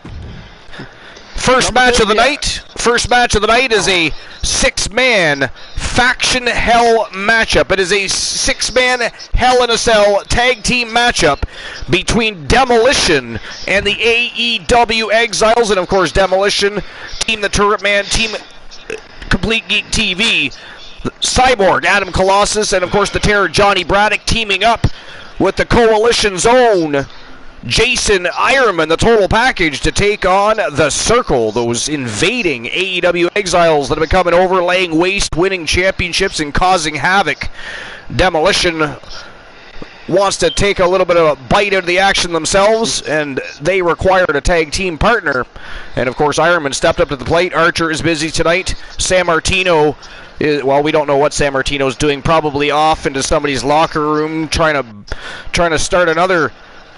First match of the night is a 6-man faction hell matchup. It is a 6-man Hell in a Cell tag team matchup between Demolition and the AEW Exiles, and of course Demolition, Team the Turret Man, Team Complete Geek TV, Cyborg, Adam Colossus, and of course the Terror Johnny Braddock teaming up with the Coalition's own Jason Ironman, the total package, to take on the Circle, those invading AEW Exiles that have been coming over, laying waste, winning championships, and causing havoc. Demolition wants to take a little bit of a bite out of the action themselves, and they required a tag team partner. And, of course, Ironman stepped up to the plate. Archer is busy tonight. San Martino well, we don't know what San Martino's doing. Probably off into somebody's locker room, trying to start another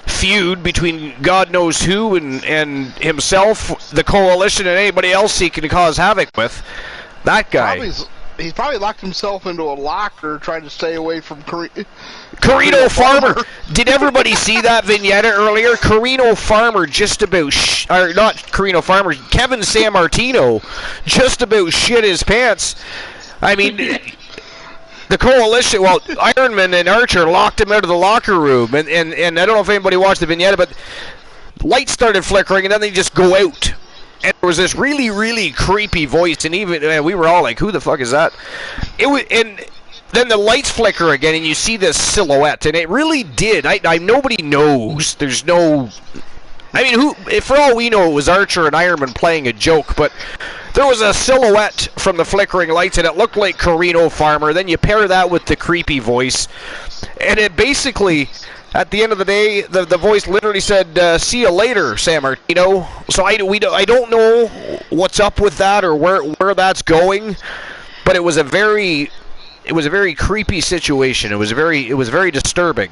feud between God knows who and himself, the Coalition, and anybody else he can cause havoc with. That guy. He's probably locked himself into a locker trying to stay away from Carino Farmer. Did everybody see that vignette earlier? Carino Farmer just about, or not Carino Farmer, Kevin San Martino just about shit his pants. I mean, the Coalition, well, Ironman and Archer locked him out of the locker room, and I don't know if anybody watched the vignette, but lights started flickering, and then they just go out. And there was this really, really creepy voice, and even we were all like, who the fuck is that? And then the lights flicker again, and you see this silhouette, and it really did. Nobody knows. There's no... I mean, for all we know, it was Archer and Ironman playing a joke, but there was a silhouette from the flickering lights, and it looked like Carino Farmer. Then you pair that with the creepy voice, and it basically... At the end of the day, the voice literally said, "See you later, San Martino." So I don't know what's up with that or where that's going, but it was a very creepy situation. It was very disturbing,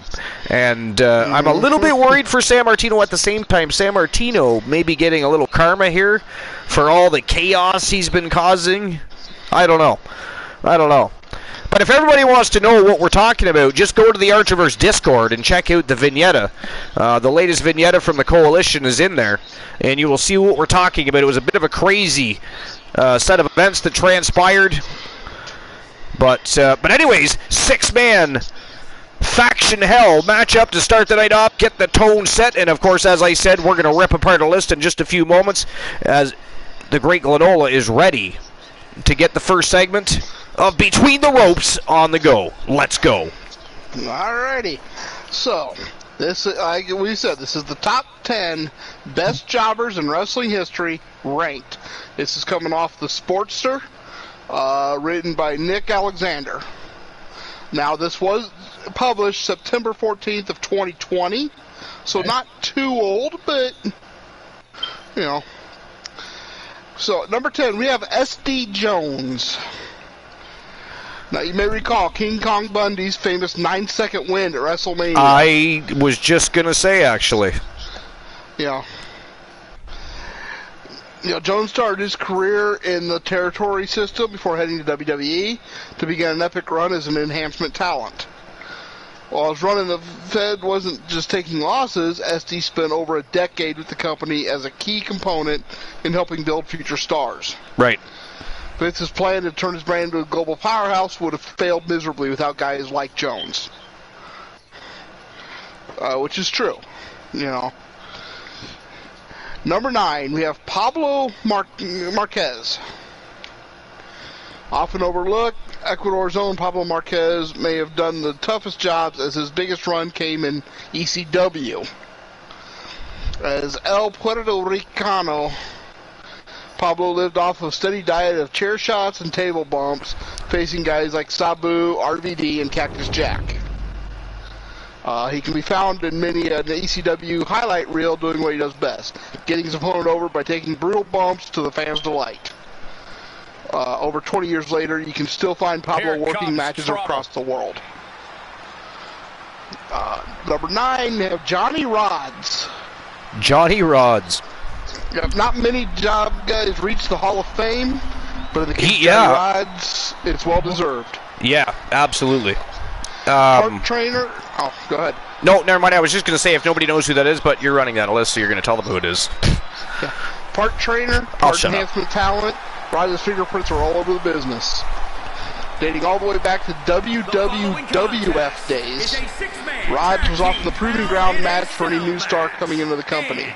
and I'm a little bit worried for San Martino. At the same time, San Martino may be getting a little karma here for all the chaos he's been causing. I don't know. But if everybody wants to know what we're talking about, just go to the Archiverse Discord and check out the vignette. The latest vignette from the Coalition is in there, and you will see what we're talking about. It was a bit of a crazy set of events that transpired. But anyways, 6-man faction hell matchup to start the night off, get the tone set, and of course, as I said, we're going to rip apart a list in just a few moments as the great Glenola is ready to get the first segment of Between the Ropes on the go. Let's go. Alrighty. So, like we said, this is the top 10 best jobbers in wrestling history ranked. This is coming off the Sportster, written by Nick Alexander. Now, this was published September 14th of 2020, so not too old, but, you know. So, number 10, we have S.D. Jones. Now, you may recall King Kong Bundy's famous 9-second win at WrestleMania. I was just going to say, actually. Yeah. Jones started his career in the territory system before heading to WWE to begin an epic run as an enhancement talent. While his run in the Fed wasn't just taking losses, SD spent over a decade with the company as a key component in helping build future stars. Right. Vince's plan to turn his brand into a global powerhouse would have failed miserably without guys like Jones. Which is true, Number 9, we have Pablo Marquez. Often overlooked, Ecuador's own Pablo Marquez may have done the toughest jobs as his biggest run came in ECW. As El Puerto Ricano Pablo lived off a steady diet of chair shots and table bumps, facing guys like Sabu, RVD, and Cactus Jack. He can be found in many an ECW highlight reel doing what he does best, getting his opponent over by taking brutal bumps to the fans' delight. Over 20 years later, you can still find Pablo working matches across the world. Number 9, we have Johnny Rodz. Johnny Rodz. Not many job guys reach the Hall of Fame, but in the case of Johnny Rodz, it's well deserved. Yeah, absolutely. Park trainer. Oh, go ahead. No, never mind. I was just going to say if nobody knows who that is, but you're running that list, so you're going to tell them who it is. Yeah. Park trainer, park enhancement talent. Rod's fingerprints are all over the business. Dating all the way back to WWF days, Rodz was often the proving ground match for any new star coming into the company.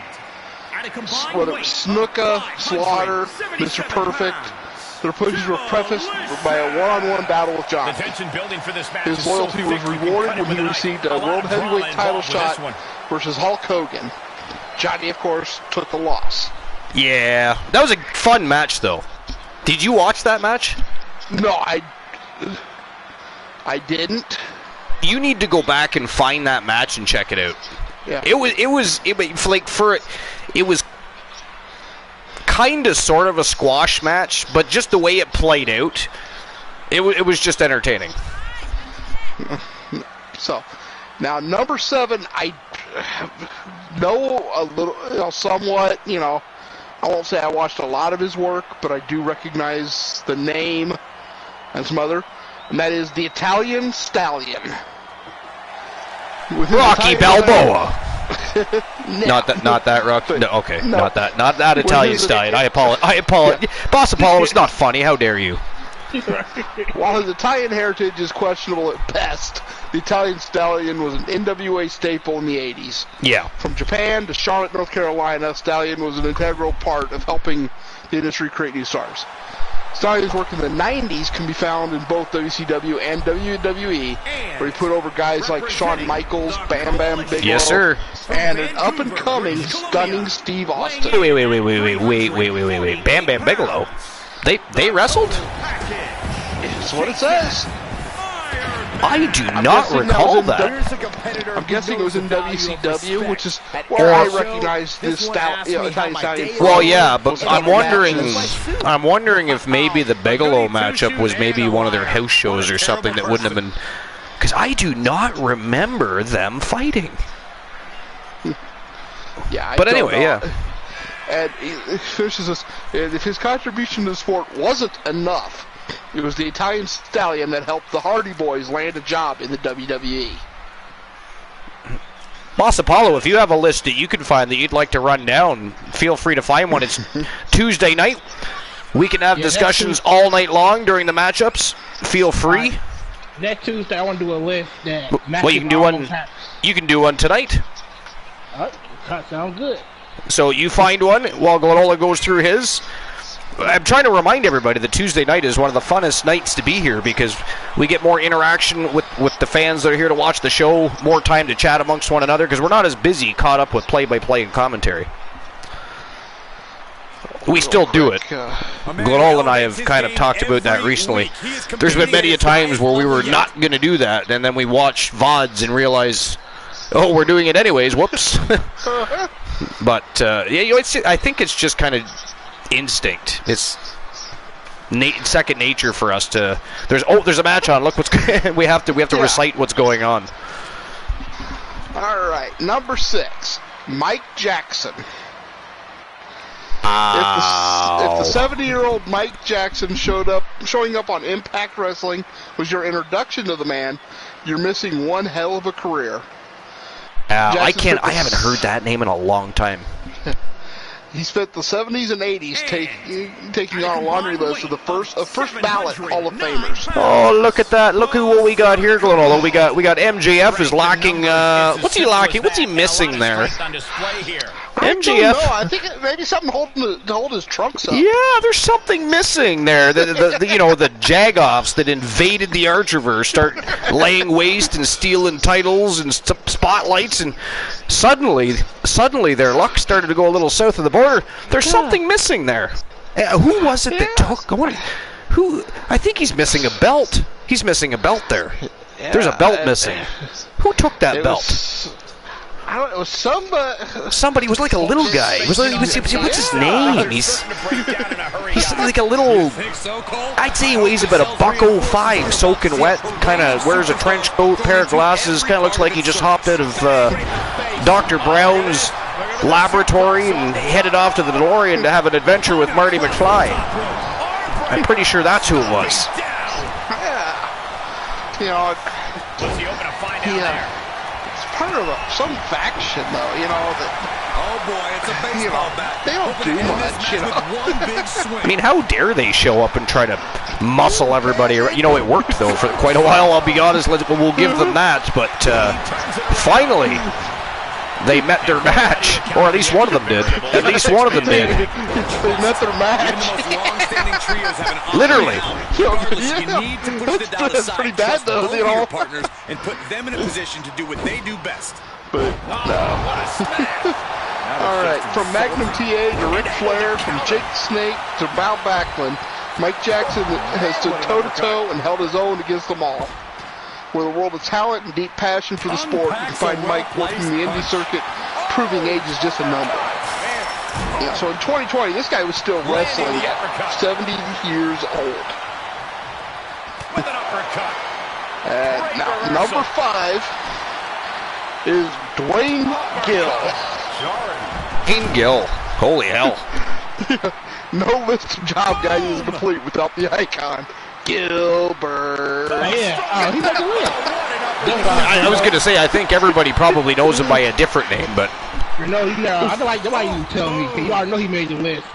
Whether it was Snuka, Slaughter, Mr. Perfect, their pushes were prefaced by a one-on-one battle with Johnny. His loyalty was rewarded when he received a World Heavyweight title shot versus Hulk Hogan. Johnny, of course, took the loss. Yeah, that was a fun match, though. Did you watch that match? No, I didn't. You need to go back and find that match and check it out. Yeah. It was kind of sort of a squash match, but just the way it played out, it was just entertaining. So, now number 7, I know a little, somewhat, I won't say I watched a lot of his work, but I do recognize the name and some other, and that is the Italian Stallion. Rocky Balboa. No. Not that Rocky. No, okay, no. Not that Italian Stallion. I apologize. Boss Apollo, it's not funny. How dare you? While his Italian heritage is questionable at best, the Italian Stallion was an NWA staple in the 80s. Yeah. From Japan to Charlotte, North Carolina, Stallion was an integral part of helping the industry create new stars. Stallion's work in the 90s can be found in both WCW and WWE, where he put over guys like Shawn Michaels, Bam Bam Bigelow, yes, sir, and an up-and-coming, stunning Steve Austin. Wait. Bam Bam Bigelow? They wrestled? That's what it says. I do not recall that. I'm guessing it was in WCW, which is where I recognize this Italian Stallion. Well, yeah, but I'm wondering if maybe the Bigelow matchup was maybe one of their house shows or something that wouldn't have been, because I do not remember them fighting. Yeah, but anyway, yeah. And he finishes this. If his contribution to the sport wasn't enough, it was the Italian Stallion that helped the Hardy Boys land a job in the WWE. Boss Apollo, if you have a list that you can find that you'd like to run down, feel free to find one. It's Tuesday night. We can have discussions all night long during the matchups. Feel free. Next Tuesday, I want to do a list that. Well, you can do one. You can do one tonight. That sounds good. So you find one while Glenola goes through his. I'm trying to remind everybody that Tuesday night is one of the funnest nights to be here because we get more interaction with the fans that are here to watch the show, more time to chat amongst one another because we're not as busy caught up with play-by-play and commentary. We still do it. Glenola and I have kind of talked about that recently. There's been many a times where we were not going to do that, and then we watch VODs and realize, oh, we're doing it anyways. Whoops. But I think it's just kind of instinct. It's second nature for us to. There's a match on. Look what's we have to recite what's going on. All right, number 6, Mike Jackson. If the 70-year-old Mike Jackson showing up on Impact Wrestling was your introduction to the man, you're missing one hell of a career. I haven't heard that name in a long time. He spent the 70s and 80s taking on a laundry list of the first ballot Hall of Famers. Oh, look at that! Look at what we got here, Glenola. We got MJF is lacking. What's he lacking? What's he missing there? MJF. I think maybe something to hold his trunks up. Yeah, there's something missing there. The Jagoffs that invaded the Archerverse start laying waste and stealing titles and spotlights, and suddenly their luck started to go a little south of the border. There's something missing there. Who was it that took? Who? I think he's missing a belt. He's missing a belt there. Yeah, there's a belt missing. Who took that belt? I don't know. It was somebody. Somebody. It was like a little guy. What's his name? He's like a little. I'd say he weighs about $105, soaking wet. Kind of wears a trench coat, pair of glasses. Kind of looks like he just hopped out of Dr. Brown's laboratory and headed off to the DeLorean to have an adventure with Marty McFly. I'm pretty sure that's who it was. Yeah. You know, it's part of some faction, though. You know that. Oh boy, it's a baseball bat. They don't do much. You know. I mean, how dare they show up and try to muscle everybody? You know, it worked though for quite a while. I'll be honest. We'll give them that. But finally, they met their match, or at least one of them did. At least one of them did. They met their match. Literally. That's pretty bad, though. You know. Partners and put them in a position to do what they do best. But no. All right, from Magnum TA to Ric Flair, from Jake the Snake to Bob Backlund, Mike Jackson has stood toe-to-toe and held his own against them all. With a world of talent and deep passion for the sport, you can find Mike working the indie circuit, proving age is just a number. Yeah, so in 2020, this guy was still wrestling at 70 years old. With an uppercut. And now, number 5 is Dwayne Gill. Dwayne Gill. Holy hell. No list of job guys is complete without the icon. Gilbert. Yeah, he got the win. I was going to say, I think everybody probably knows him by a different name, but... No, I don't like nobody even tell me, because you already know he made the list.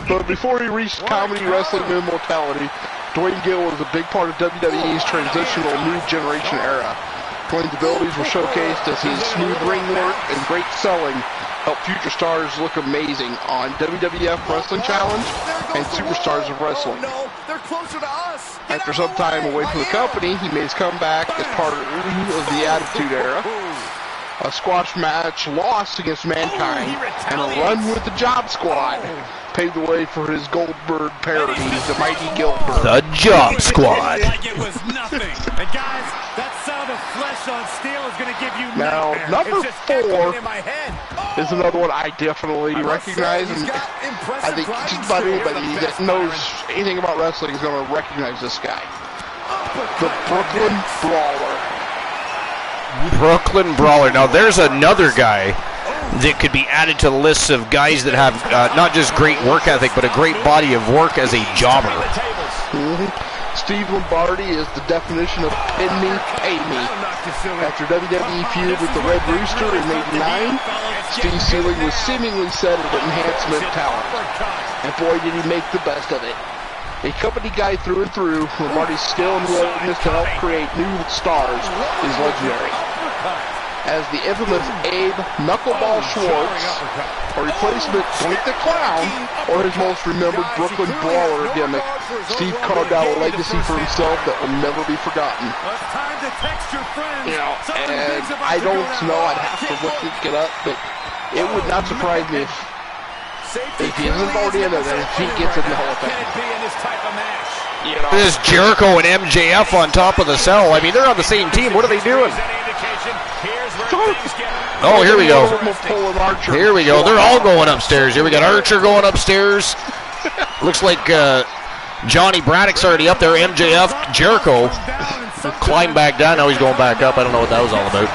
But before he reached comedy, wrestling, and immortality, Dwayne Gill was a big part of WWE's transitional new generation era. Dwayne's abilities were showcased as his smooth ring work and great selling helped future stars look amazing on WWF Wrestling Challenge and Superstars of Wrestling. After some time away from the company, he made his comeback as part of the Attitude Era. A squash match loss against Mankind and a run with the Job Squad paved the way for his Goldberg parody, The Mighty Gilbert. The Job Squad. Like it was nothing. And guys, that sound of flesh on steel is going to give you now, number 4 is another one I definitely recognize, and I think just about anybody that knows anything about wrestling is going to recognize this guy. The Brooklyn Brawler. Brooklyn Brawler. Now, there's another guy that could be added to the list of guys that have not just great work ethic, but a great body of work as a jobber. Steve Lombardi is the definition of pin me, pay me. After WWE feud with the Red Rooster in '89, Steve Sealing was seemingly set at enhancement talent. And boy, did he make the best of it. A company guy through and through, Lombardi's skill and willingness to help create new stars is legendary. As the infamous Abe Knuckleball Schwartz, a replacement Blink the Clown, or his most remembered Brooklyn Brawler gimmick, Steve carved out a legacy for himself that will never be forgotten. You know, and I don't know, I'd have to look it up, but it would not surprise me if he isn't already in there, then if he gets in the Hall of Fame. You know, this is Jericho and MJF on top of the cell. I mean, they're on the same team. What are they doing? Oh, here we go. Here we go. They're all going upstairs. Here we got Archer going upstairs. Looks like Johnny Braddock's already up there. MJF, Jericho climbed back down. Now he's going back up. I don't know what that was all about.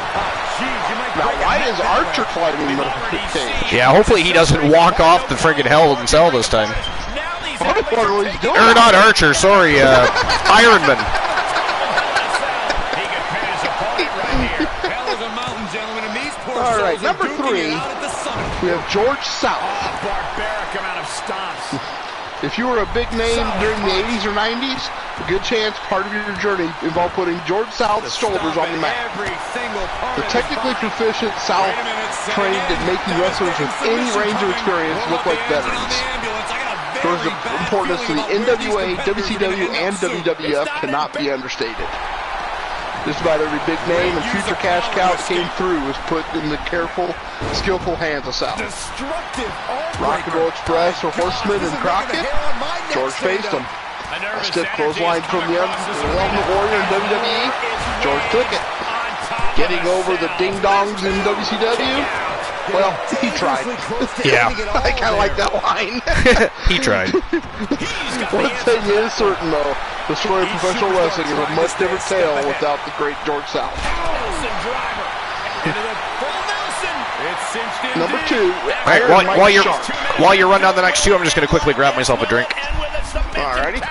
Now, why is Archer climbing the cage? Yeah, hopefully he doesn't walk off the friggin' Hell in Cell this time. Or not Archer, sorry, Ironman. All right, number 3, we have George South. If you were a big name during the 80s or 90s, a good chance part of your journey involved putting George South's shoulders on the map. The technically proficient South trained in making wrestlers with any range of experience look like veterans. George's importance to the NWA, WCW, and WWF cannot be understated. Just about every big name and future cash cow that came through was put in the careful, skillful hands of Sal. Rock and Roll Express or Horseman and Crockett, George faced him. A stiff clothesline from the Ultimate Warrior in WWE, George took it. Getting over the ding-dongs in WCW, well, he tried. Yeah. I kind of like that line. He tried. One thing is certain, though, the story of professional wrestling is a much different tale without the great George South. Number 2, All right, while you're running down the next two, I'm just going to quickly grab myself a drink. Alrighty.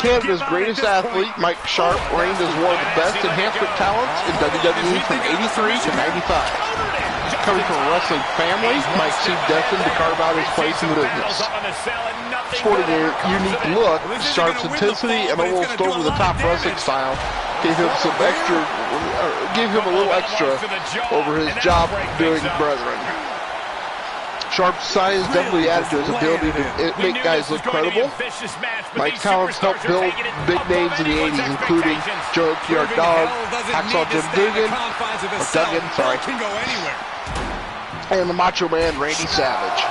Canada's greatest athlete, Mike Sharp, reigned as one of the best enhancement talents in WWE from 83 to 95. Coming from a wrestling family, Mike seemed destined to carve out his place in the business. Sporting a unique look, Sharp's intensity and almost over-the-top wrestling style gave him a little extra over his job-doing brethren. Sharp's size definitely added to his ability to make guys look credible. Mike's talents helped build big names in the 80s, including Joe Dogg, Hacksaw Jim Duggan, and the Macho Man Randy Savage.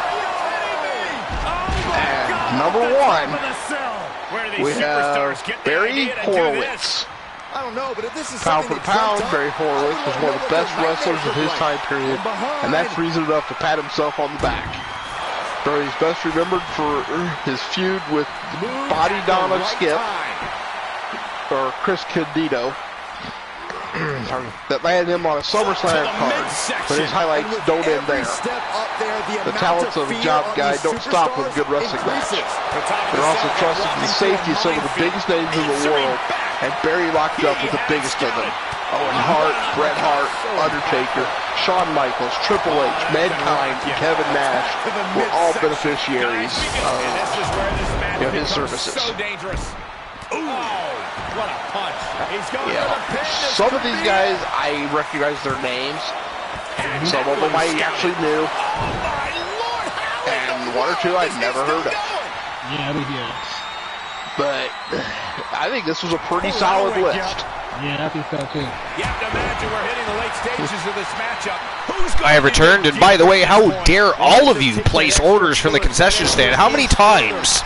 And number 1, we have Barry Horowitz. Pound for pound, Barry Horowitz was one of the best wrestlers of his time period, and that's reason enough to pat himself on the back. Barry's best remembered for his feud with Body Donna Skip, or Chris Candido, that landed him on a SummerSlam card, but his highlights don't end there. The talents of a job guy don't stop with a good wrestling match. They're also trusted in the safety of some of the biggest names in the world, and Barry locked up with the biggest of them. Owen Hart, Bret Hart, Undertaker, Shawn Michaels, Triple H, Mankind, and Kevin Nash were all beneficiaries of his services. What a punch. Some of these guys, I recognize their names. Some of them I actually knew. And 1 or 2 I'd never heard of. Yeah, we did. But I think this was a pretty solid list. Yeah, I think so too. You have to imagine we're hitting the late stages of this matchup. I have returned, and by the way, how dare all of you place orders from the concession stand? How many times?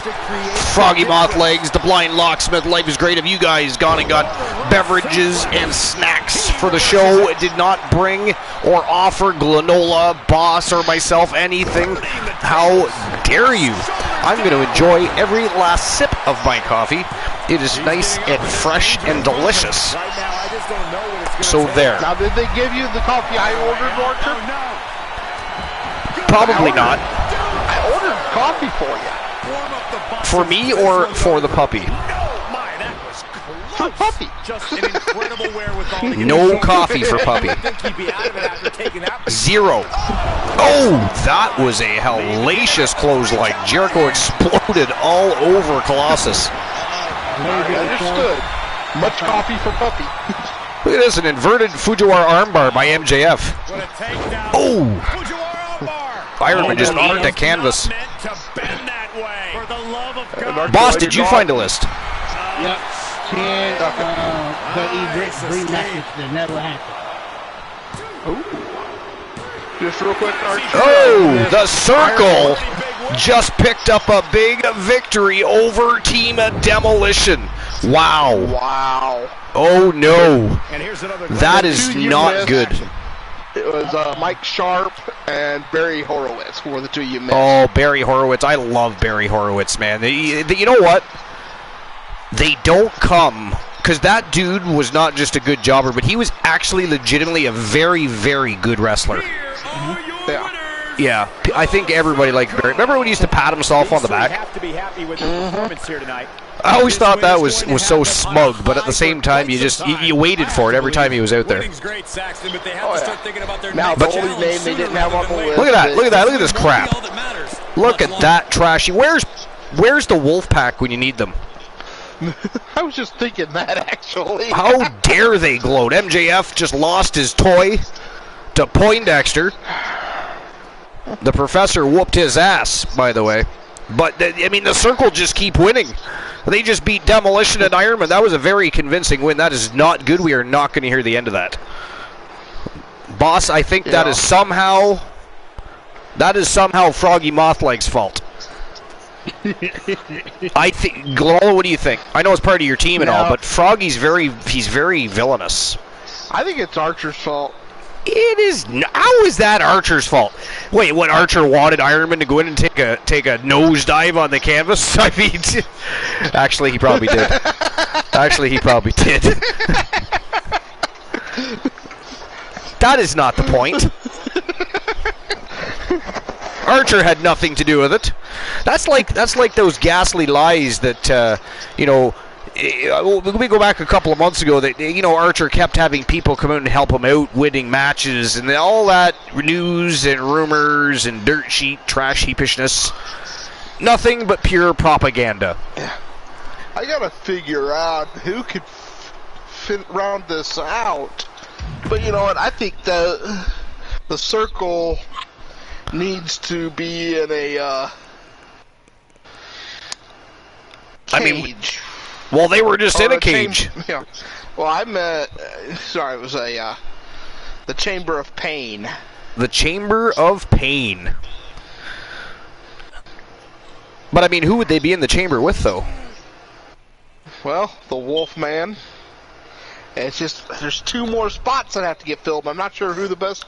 Froggy Moth Legs, The Blind Locksmith, Life is Great. Have you guys gone and got beverages and snacks for the show? Did not bring or offer Glanola, Boss, or myself anything? How dare you? I'm going to enjoy every last sip of my coffee. It is nice and fresh and delicious. So there. Now, did they give you the coffee I ordered, Walter? Probably not. I ordered coffee for you. For me or for the puppy? For puppy. No coffee for puppy. 0. Oh, that was a hellacious clothesline. Jericho exploded all over Colossus. Understood. Much coffee for puppy. Look at this, an inverted Fujiwara armbar by MJF. Oh! Ironman just ate the canvas. Boss, did you find a list? Yep. 10 dream matches that never happened. Just real quick, Archie. Oh, the Circle just picked up a big victory over Team Demolition. Wow. Wow. Oh, no. That is not good. It was Mike Sharp and Barry Horowitz were the 2 you missed. Oh, Barry Horowitz. I love Barry Horowitz, man. You know what? They don't come, because that dude was not just a good jobber, but he was actually legitimately a very, very good wrestler. Yeah, I think everybody liked Barry. Remember when he used to pat himself on the back? I always thought that was so smug, but at the same time, you waited for it every time he was out there. Now, the only name they didn't have on the list. Look at that! Look at that! Look at this crap! Look at that trashy. Where's the Wolfpack when you need them? I was just thinking that, actually. How dare they gloat? MJF just lost his toy to Poindexter. The Professor whooped his ass, by the way. But, I mean, the Circle just keep winning. They just beat Demolition and Iron Man. That was a very convincing win. That is not good. We are not going to hear the end of that. Boss, I think that is somehow Froggy Mothleg's fault. I think, Glola, what do you think? I know it's part of your team and all, but Froggy's very villainous. I think it's Archer's fault. It is. How is that Archer's fault? Wait, what? Archer wanted Iron Man to go in and take a nosedive on the canvas? I mean, actually, he probably did. That is not the point. Archer had nothing to do with it. That's like those ghastly lies that we go back a couple of months ago that Archer kept having people come out and help him out winning matches, and all that news and rumors and dirt sheet trash heapishness. Nothing but pure propaganda. I gotta figure out who could round this out. But you know what? I think the circle needs to be in a cage. Well, they were just in a cage. Yeah. Well, I meant. Sorry, it was the Chamber of Pain. The Chamber of Pain. But I mean, who would they be in the chamber with, though? Well, the Wolfman. It's just there's 2 more spots that have to get filled. I'm not sure who the best.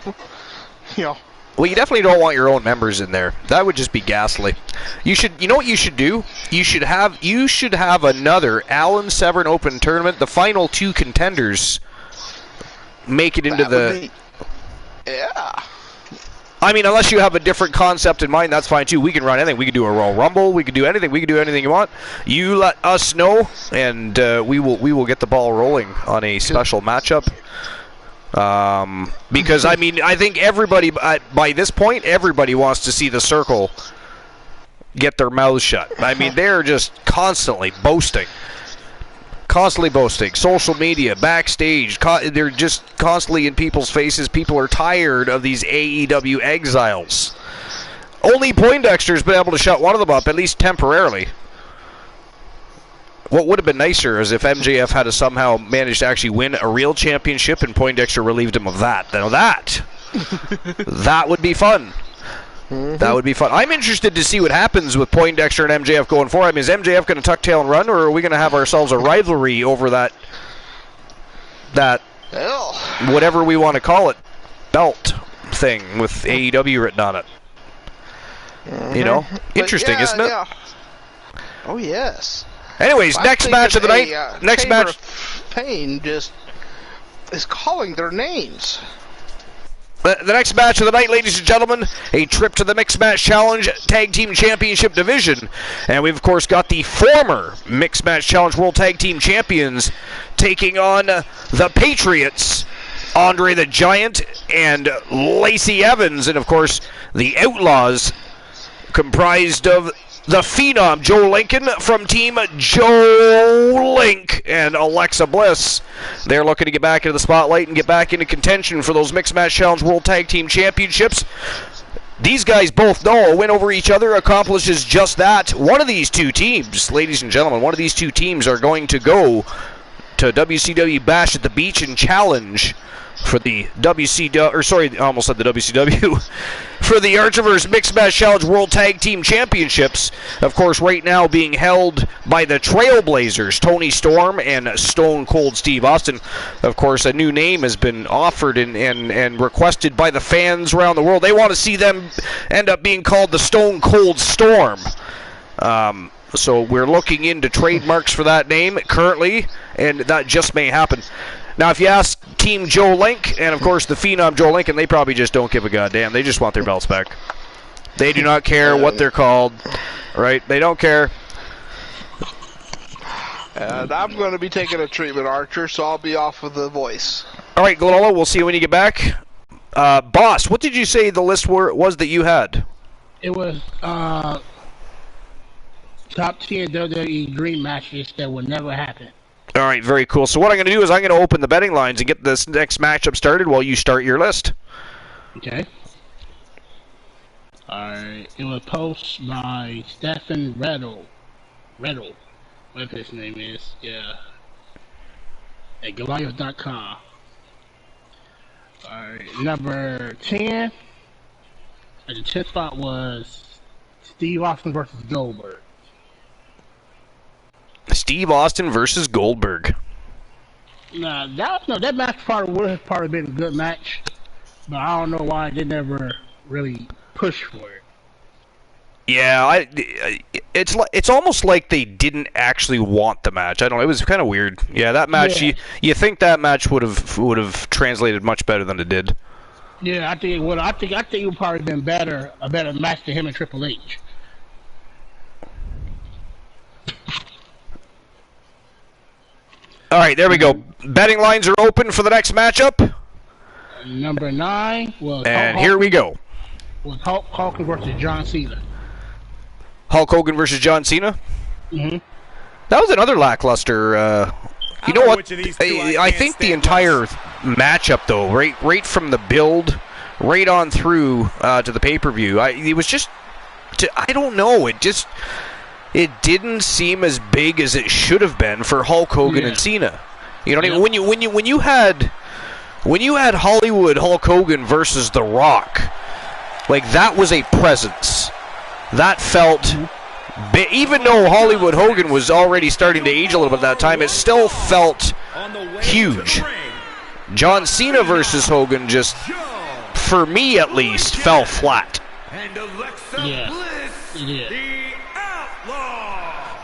Well, you definitely don't want your own members in there. That would just be ghastly. You know what you should do? You should have another Allen Severn Open tournament. The final 2 contenders make it into the. Yeah. I mean, unless you have a different concept in mind, that's fine too. We can run anything. We can do a Royal Rumble. We can do anything. We can do anything you want. You let us know, and we will get the ball rolling on a special matchup. Because I mean, I think everybody by this point, everybody wants to see the circle get their mouths shut. I mean, they're just constantly boasting. Social media, backstage, they're just constantly in people's faces. People are tired of these AEW exiles. Only Poindexter's been able to shut one of them up, at least temporarily. What would have been nicer is if MJF had to somehow managed to actually win a real championship and Poindexter relieved him of that. Now that would be fun. Mm-hmm. That would be fun. I'm interested to see what happens with Poindexter and MJF going forward. I mean, is MJF going to tuck tail and run, or are we going to have ourselves a rivalry over that whatever we want to call it, belt thing with AEW written on it? Mm-hmm. Interesting, isn't it? Yeah. Oh, yes. Anyways, next match of the night. Next match. Pain just is calling their names. The next match of the night, ladies and gentlemen, a trip to the Mixed Match Challenge Tag Team Championship Division. And we've, of course, got the former Mixed Match Challenge World Tag Team Champions taking on the Patriots, Andre the Giant and Lacey Evans. And, of course, the Outlaws, comprised of the Phenom, Joe Lincoln, from Team Joe Link, and Alexa Bliss. They're looking to get back into the spotlight and get back into contention for those Mixed Match Challenge World Tag Team Championships. These guys both know a win over each other accomplishes just that. One of these 2 teams, ladies and gentlemen, one of these 2 teams are going to go to WCW Bash at the Beach and challenge for the WCW, for the Archiverse Mixed Match Challenge World Tag Team Championships. Of course, right now being held by the Trailblazers, Tony Storm and Stone Cold Steve Austin. Of course, a new name has been offered and requested by the fans around the world. They want to see them end up being called the Stone Cold Storm. So we're looking into trademarks for that name currently, and that just may happen. Now, if you ask Team Joe Link, and of course the Phenom Joe Lincoln, they probably just don't give a goddamn. They just want their belts back. They do not care what they're called, right? They don't care. And I'm going to be taking a treatment, Archer, so I'll be off with the voice. All right, Glola, we'll see you when you get back. Boss, what did you say the list was that you had? It was top 10 WWE dream matches that would never happen. All right, very cool. So what I'm going to do is I'm going to open the betting lines and get this next matchup started while you start your list. Okay. All right. It was posted by Stephen Riddle. Wait What his name is? Yeah. At Goliath.com. Alright, number 10. At the 10th spot was Steve Austin versus Goldberg. Steve Austin versus Goldberg. Nah, that match probably would have been a good match, but I don't know why they never really pushed for it. Yeah, it's almost like they didn't actually want the match. I don't know. It was kind of weird. Yeah, that match. Yeah. You think that match would have translated much better than it did. Yeah, I think it would. I think it would probably been a better match than him and Triple H. All right, there we go. Betting lines are open for the next matchup. Number 9 was And here we go. Was Hulk Hogan versus John Cena. Hulk Hogan versus John Cena. Mm-hmm. That was another lackluster. You know what? I think the entire matchup, though, right from the build, right on through to the pay-per-view, it was just, I don't know. It didn't seem as big as it should have been for Hulk Hogan and Cena. You know what I mean? When you had Hollywood Hulk Hogan versus The Rock, like that was a presence. That felt big. Even though Hollywood Hogan was already starting to age a little bit at that time, it still felt huge. John Cena versus Hogan just, for me at least, fell flat. Yeah.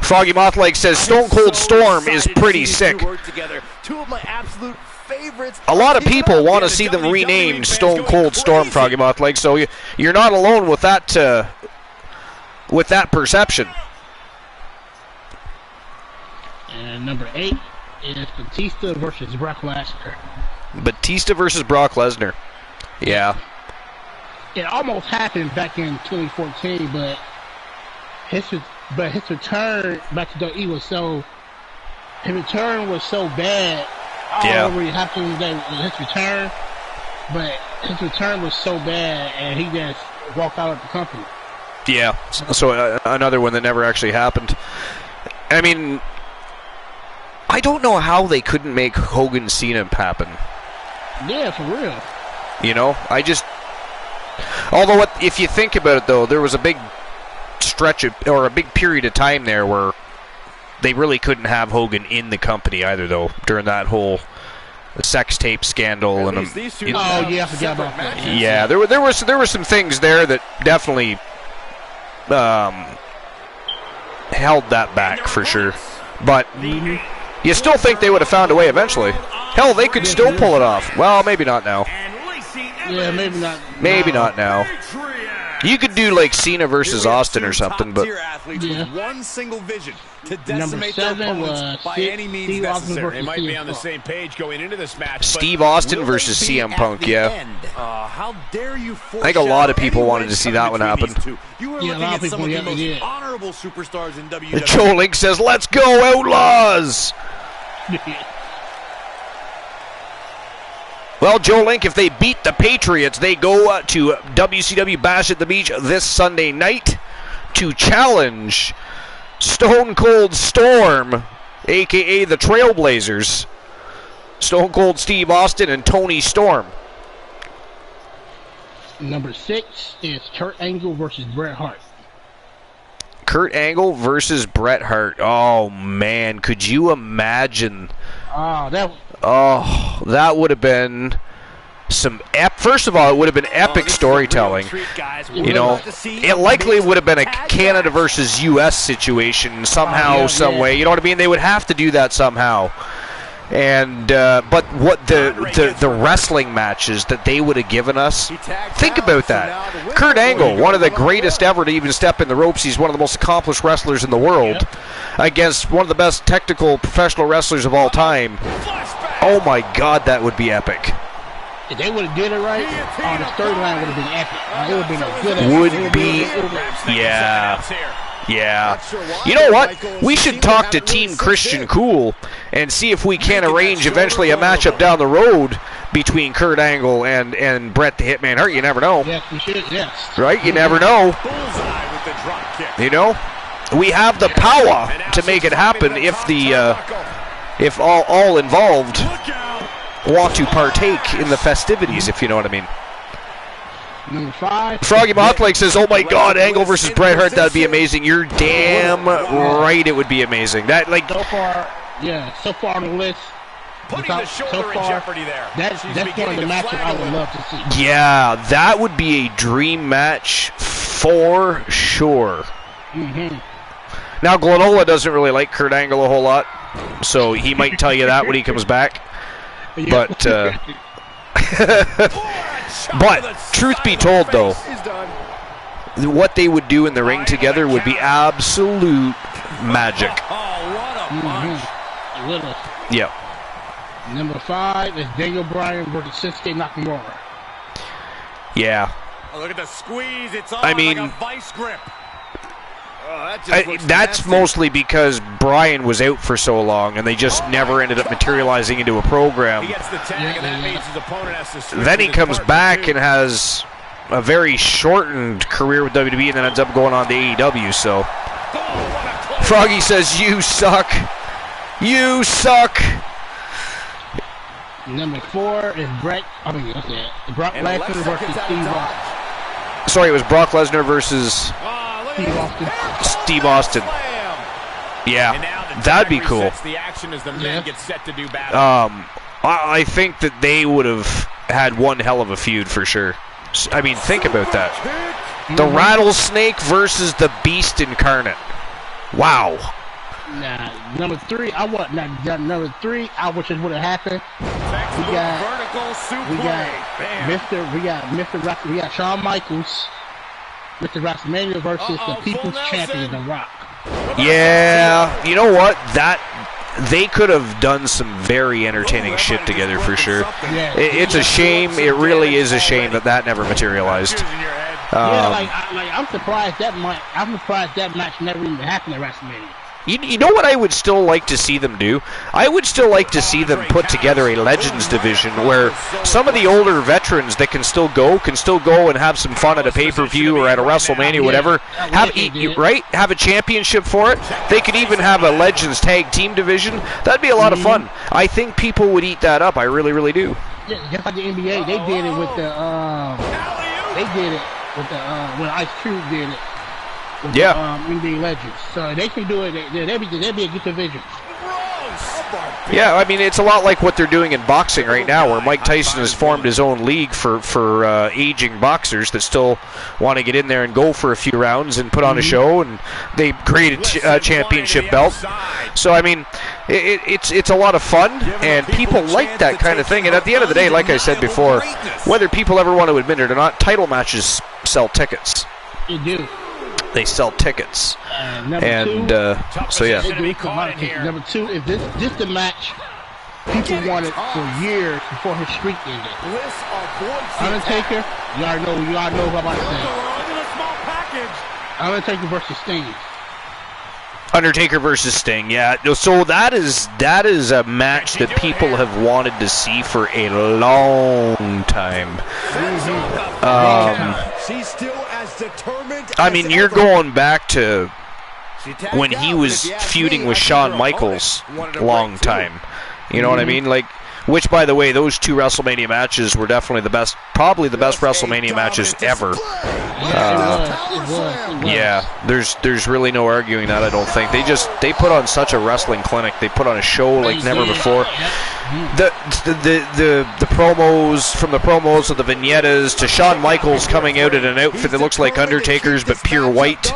Froggy Mothlake says Stone Cold Storm is pretty sick. Two of my absolute favorites. A lot of people want to see them renamed Stone Cold Storm, Froggy Mothlake, so you're not alone with that perception. And number 8 is Batista versus Brock Lesnar. Batista versus Brock Lesnar. Yeah. It almost happened back in 2014, but his return back to WWE was so bad. I don't know what happened with his return, but his return was so bad, and he just walked out of the company. Yeah, so another one that never actually happened. I mean, I don't know how they couldn't make Hogan Cena happen. Yeah, for real. You know, although if you think about it, though, there was a big or a big period of time there where they really couldn't have Hogan in the company either, though, during that whole sex tape scandal. And I forgot about that. Yeah, there were some things there that definitely held that back for sure. But you still think they would have found a way eventually. Hell, they could still pull it off. Well, maybe not now. Yeah, maybe not. Maybe not now. You could do like Cena versus Austin or something, but one single vision to number 7 was by any means Steve Austin necessary. versus They might be on the CM same page going into this match. Steve Austin versus CM Punk, yeah. How dare you? I think a lot of people wanted to see that one happen. You were Yeah, a looking lot at of some of people, the most yeah. honorable superstars in WWE. Joe Link says, "Let's go, Outlaws!" Well, Joe Link, if they beat the Patriots, they go to WCW Bash at the Beach this Sunday night to challenge Stone Cold Storm, a.k.a. the Trailblazers, Stone Cold Steve Austin and Tony Storm. Number 6 is Kurt Angle versus Bret Hart. Kurt Angle versus Bret Hart. Oh, man, could you imagine? That would have been some first of all, it would have been epic storytelling. You know, it likely would have been a Canada versus U.S. situation somehow, some way. You know what I mean? They would have to do that somehow. And but what the wrestling matches that they would have given us, think about that. Kurt Angle, one of the greatest ever to even step in the ropes. He's one of the most accomplished wrestlers in the world, against one of the best technical professional wrestlers of all time. Oh my God, that would be epic. If they would have did it right, the storyline would have been epic. It would have been a good. Yeah. You know what? We should talk to Team Christian Cool and see if we can arrange eventually a matchup down the road between Kurt Angle and Bret the Hitman Hart. You never know. Yes, we should, yes. Right? You never know. You know? we have the power to make it happen if all involved want to partake in the festivities, if you know what I mean. Number 5. Froggy Mothleg says, "Oh my God, Angle versus Bret Hart, that'd be amazing." You're damn right, it would be amazing. That so far on the list. Putting the shoulder in jeopardy there. That's one of the matches I would love to see. Yeah, that would be a dream match for sure. Mm-hmm. Now, Glenola doesn't really like Kurt Angle a whole lot, so he might tell you that when he comes back. Yeah. But truth be told, though, what they would do in the ring together would be absolute magic. Yeah. Number 5 is Daniel Bryan versus Shinsuke Nakamura. Yeah. Oh, look at the squeeze. It's on like a vice grip. That's mostly because Bryan was out for so long, and they just never ended up materializing into a program. He gets the tag, and that means his opponent has to switch. Then he comes back and has a very shortened career with WWE, and then ends up going on to AEW. So, Froggy says, "You suck. You suck." Number 4 is Brock Lesnar versus Steve Austin. Sorry, it was Brock Lesnar versus Steve Austin. Yeah, that'd be cool. I think that they would have had one hell of a feud for sure. I mean, think about that. The Rattlesnake versus the Beast Incarnate. Wow. Nah, number 3, I wish it would have happened. We got Shawn Michaels, Mr. WrestleMania versus the People's Champion, The Rock. Yeah, you know what? They could have done some very entertaining shit together for sure. Yeah, it's a shame. It really is a shame that never materialized. I'm surprised that match never even happened at WrestleMania. You know what I would still like to see them do? I would still like to see them put together a Legends division where some of the older veterans that can still go and have some fun at a pay-per-view or at a WrestleMania, whatever. Have a championship for it. They could even have a Legends tag team division. That'd be a lot of fun. I think people would eat that up. I really, really do. Yeah, just like the NBA, they did it with when Ice Cube did it. NBA Legends. So they can do it. They'd be a good division. Yeah, I mean, it's a lot like what they're doing in boxing right now, where Mike Tyson has formed his own league for aging boxers that still want to get in there and go for a few rounds and put on a show, and they create a championship belt. So, I mean, it's a lot of fun, and people like that kind of thing. And at the end of the day, like I said before, whether people ever want to admit it or not, title matches sell tickets. They do. They sell tickets. So yeah. Number 2 is this the match people wanted for years before his streak ended. Undertaker, you already know what I'm about to say. Undertaker versus Sting. Undertaker versus Sting, yeah. So that is a match that people have wanted to see for a long time. She's still as determined. I mean, you're going back to when he was feuding with Shawn Michaels long time. You know what I mean? Like, which, by the way, those 2 WrestleMania matches were definitely probably the best WrestleMania matches ever. Yeah, there's really no arguing that. I don't think they put on such a wrestling clinic. They put on a show like never before. The promos, from the promos to the vignettes to Shawn Michaels coming out in an outfit that looks like Undertaker's but pure white.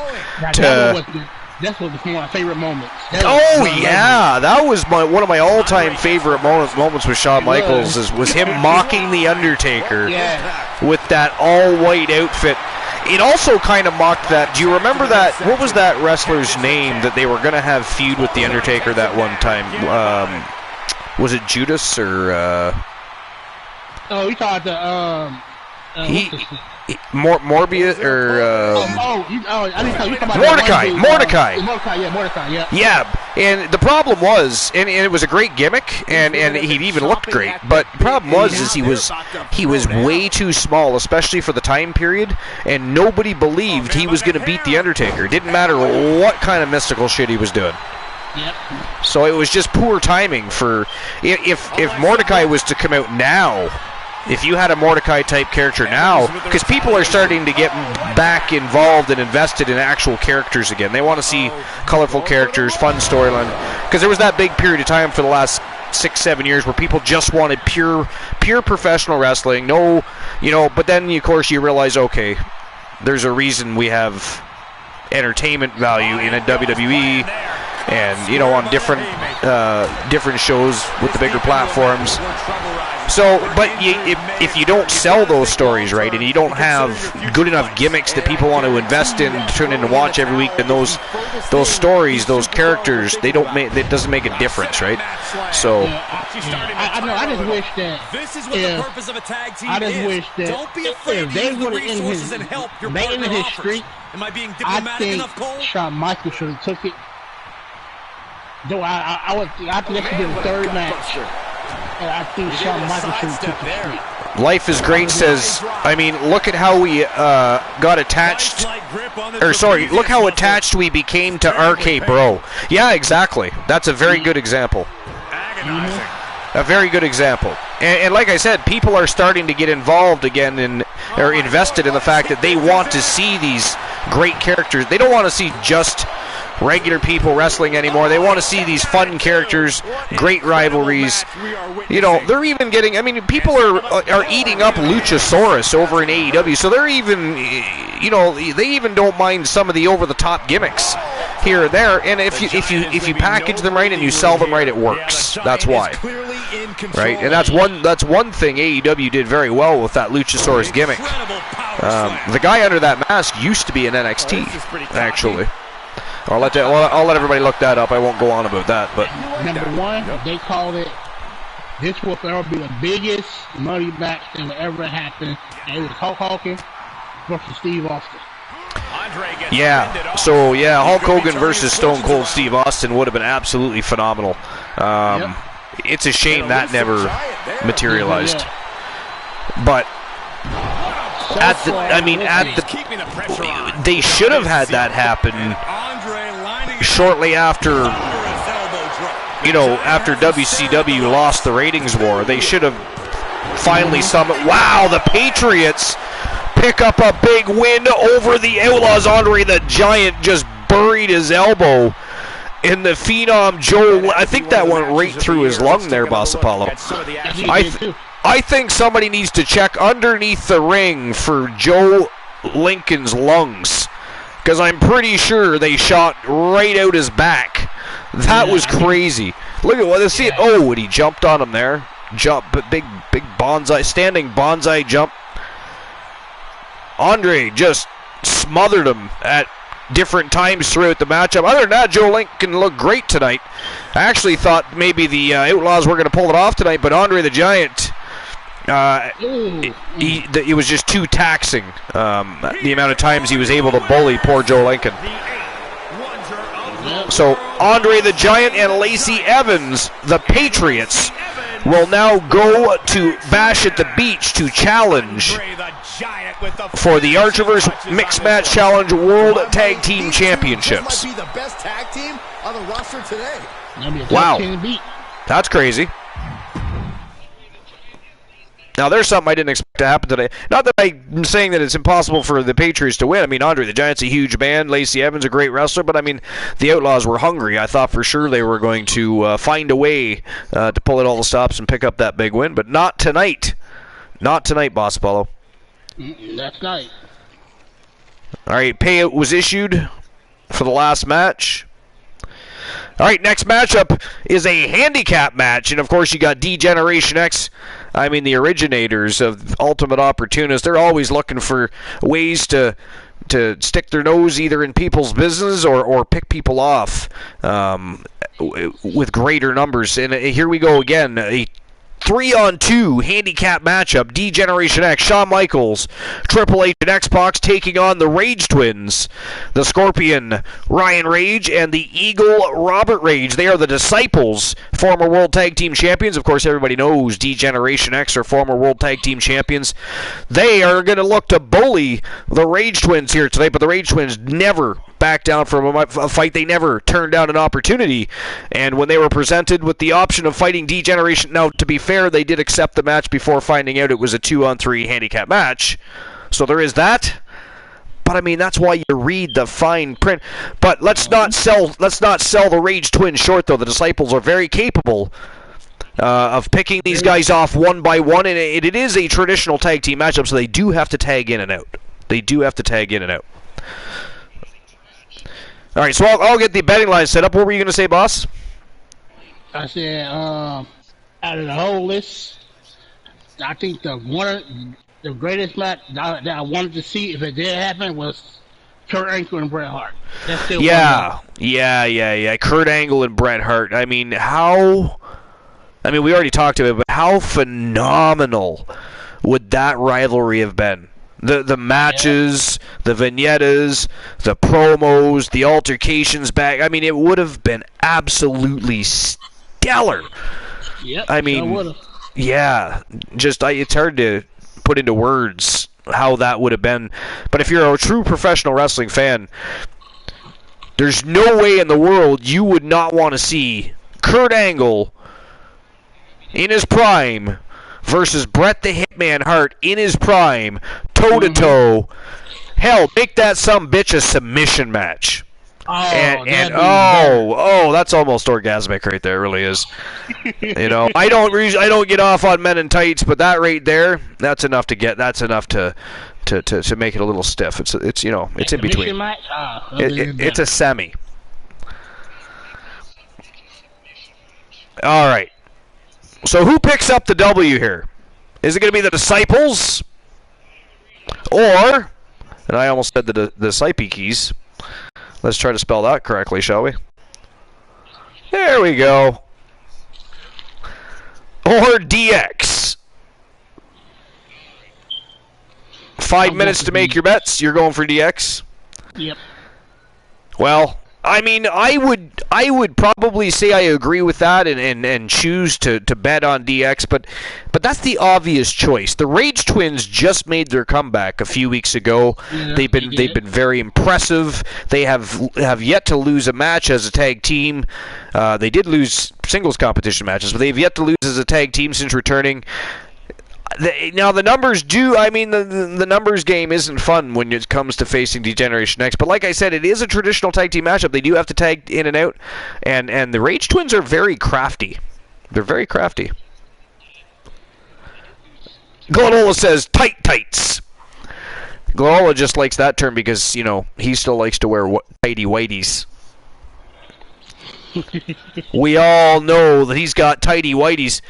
That's one of my favorite moments. That was one of my all-time favorite moments with Shawn Michaels was him mocking the Undertaker with that all-white outfit. It also kind of mocked that. Do you remember that? What was that wrestler's name that they were going to have feud with the Undertaker that one time? Was it Judas or? Oh, you thought the Morbius or I didn't know you talking about Mordecai. Mordecai, yeah. Yeah, and the problem was, and it was a great gimmick, and he even looked great. But the problem was, he was way too small, especially for the time period, and nobody believed he was going to beat the Undertaker. It didn't matter what kind of mystical shit he was doing. Yep. So it was just poor timing for if Mordecai was to come out now. If you had a Mordecai-type character now, because people are starting to get back involved and invested in actual characters again. They want to see colorful characters, fun storyline. Because there was that big period of time for the last 6-7 years where people just wanted pure professional wrestling. No, but then, of course, you realize, okay, there's a reason we have entertainment value in a WWE and, on different shows with the bigger platforms. So, but if you don't sell those stories right, and you don't have good enough gimmicks that people want to invest in, tune in to watch every week, then those stories, those characters, it doesn't make a difference, right? So, I just wish that this is what the purpose of a tag team Don't be afraid if they would have ended his streak, Am I being I diplomatic think enough, Cole? Shawn Michaels should have took it. Though I think that should have been the third match. And I think Shawn Michaels should have took the streak. Life is Great says, look at how we got attached, look how attached we became to RK Bro. Yeah, exactly. That's a very good example. A very good example. And like I said, people are starting to get involved again or invested in the fact that they want to see these great characters. They don't want to see just regular people wrestling anymore. They want to see these fun characters, great rivalries. They're even getting, people are eating up Luchasaurus over in AEW, so they're even, they even don't mind some of the over-the-top gimmicks here and there. And if you package them right and you sell them right, it works. That's why, right? And that's one thing AEW did very well with that Luchasaurus gimmick. The guy under that mask used to be in NXT, actually. I'll let everybody look that up. I won't go on about that. But number one, they called it. This will forever be the biggest money match that will ever happen. And it was Hulk Hogan versus Steve Austin. Yeah. So Hulk Hogan versus Stone Cold Steve Austin would have been absolutely phenomenal. It's a shame that never materialized. But they should have had that happen shortly after, after WCW lost the ratings war. They should have finally summoned. Wow, the Patriots pick up a big win over the Outlaws. Andre the Giant just buried his elbow in the Phenom Joe. I think that went right through his lung there, Boss Apollo. I think somebody needs to check underneath the ring for Joe Lincoln's lungs, because I'm pretty sure they shot right out his back. That was crazy. Look at what they see. Oh, and he jumped on him there. Big bonsai, standing bonsai jump. Andre just smothered him at different times throughout the matchup. Other than that, Joe Lincoln looked great tonight. I actually thought maybe the Outlaws were going to pull it off tonight, but Andre the Giant, it was just too taxing, the amount of times he was able to bully poor Joe Lincoln. So Andre the Giant and Lacey Evans, the Patriots, will now go to Bash at the Beach to challenge for the Archerverse Mixed Match Challenge World Tag Team Championships. Wow, that's crazy. Now, there's something I didn't expect to happen today. Not that I'm saying that it's impossible for the Patriots to win. I mean, Andre the Giant's a huge band. Lacey Evans a great wrestler. But, I mean, the Outlaws were hungry. I thought for sure they were going to find a way to pull at all the stops and pick up that big win. But not tonight. Not tonight, Boss Apollo. That's night. All right, payout was issued for the last match. All right, next matchup is a handicap match. And, of course, you got D-Generation X. I mean, the originators of Ultimate Opportunists. They're always looking for ways to stick their nose either in people's business or pick people off with greater numbers. And here we go again. 3-on-2 handicap matchup. D-Generation X, Shawn Michaels, Triple H, and X-Pac taking on the Rage Twins, the Scorpion, Ryan Rage, and the Eagle, Robert Rage. They are the Disciples, former World Tag Team Champions. Of course, everybody knows D-Generation X are former World Tag Team Champions. They are going to look to bully the Rage Twins here tonight, but the Rage Twins never back down from a fight. They never turned down an opportunity, and when they were presented with the option of fighting D-Generation, now to be fair, they did accept the match before finding out it was a 2-on-3 handicap match, so there is that. But I mean, that's why you read the fine print. But let's not sell the Rage Twins short, though. The Disciples are very capable of picking these guys off one by one, and it is a traditional tag team matchup, so they do have to tag in and out. All right, so I'll get the betting line set up. What were you going to say, boss? I said, out of the whole list, I think the greatest match that I wanted to see, if it did happen, was Kurt Angle and Bret Hart. That's still yeah. Kurt Angle and Bret Hart. I mean, we already talked about it, but how phenomenal would that rivalry have been? The matches, the vignettes, the promos, the altercations back. I mean, it would have been absolutely stellar. Yep, I mean, yeah, it's hard to put into words how that would have been. But if you're a true professional wrestling fan, there's no way in the world you would not want to see Kurt Angle in his prime versus Bret the Hitman Hart in his prime, toe-to-toe. Hell, make that bitch a submission match. That's almost orgasmic right there. It really is. I don't get off on men in tights, but that right there, that's enough to make it a little stiff. It's in between. It's a semi. All right. So who picks up the W here? Is it going to be the Disciples? Or, and I almost said the Disciples. Let's try to spell that correctly, shall we? There we go. Or DX. 5 minutes to make your bets. You're going for DX? Yep. Well, I mean, I would probably say I agree with that and choose to bet on DX, but that's the obvious choice. The Rage Twins just made their comeback a few weeks ago. Yeah, they've been very impressive. They have yet to lose a match as a tag team. They did lose singles competition matches, but they've yet to lose as a tag team since returning. Now the numbers the numbers game isn't fun when it comes to facing D-Generation X, but like I said, it is a traditional tag team matchup. They do have to tag in and out, and the Rage Twins are very crafty. They're very crafty. Glenola says tights. Glenola just likes that term because, he still likes to wear tighty whities. We all know that he's got tighty whities.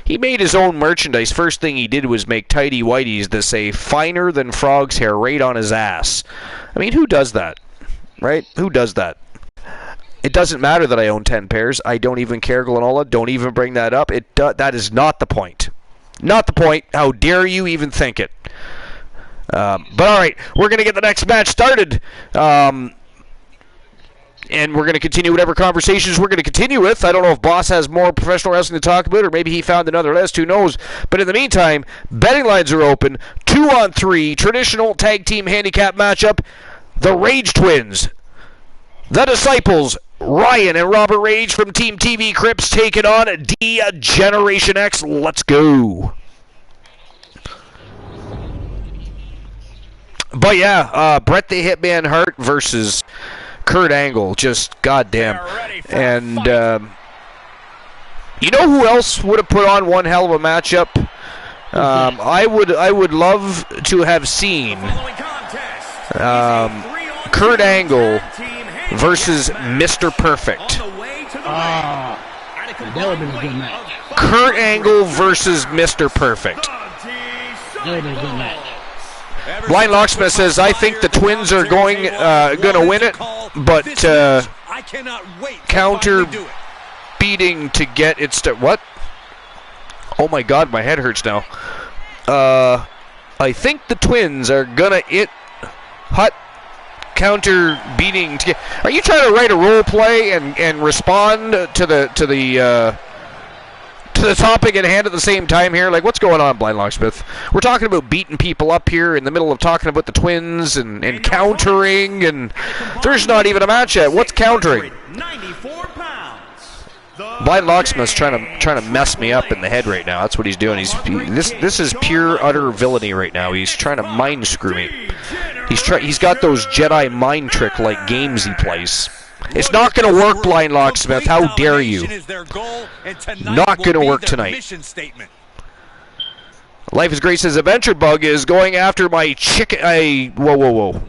He made his own merchandise. First thing he did was make tighty whities that say finer than frog's hair right on his ass. I mean, who does that? Right? Who does that? It doesn't matter that I own 10 pairs. I don't even care, Glenola. Don't even bring that up. That is not the point. Not the point. How dare you even think it? But all right, we're going to get the next match started. And we're going to continue whatever conversations we're going to continue with. I don't know if Boss has more professional wrestling to talk about, or maybe he found another list. Who knows? But in the meantime, betting lines are open. 2-on-3, traditional tag team handicap matchup. The Rage Twins, the Disciples, Ryan and Robert Rage from Team TV Crips taking on D-Generation X. Let's go. But yeah, Bret the Hitman Hart versus Kurt Angle, just goddamn. And you know who else would have put on one hell of a matchup? I would love to have seen Kurt Angle versus Mr. Perfect. That would have been a good match. Kurt Angle versus Mr. Perfect. That would have been a good match. Blind Locksmith says, I think the Twins are going to win it, but counter beating to get it. What? Oh my God, my head hurts now. I think the Twins are gonna hut counter beating. Are you trying to write a role play and respond to the topic at hand at the same time here? Like, what's going on, Blind Locksmith? We're talking about beating people up here in the middle of talking about the Twins and countering, and there's not even a match yet. What's countering? 94 pounds. Blind Locksmith's trying to mess me up in the head right now. That's what he's doing. This is pure utter villainy right now. He's trying to mind screw me. He's got those Jedi mind trick like games he plays. It's not going to work, Blind Locksmith. How dare you? Not going to work tonight. Life is Great says Adventure Bug is going after my chicken. Whoa.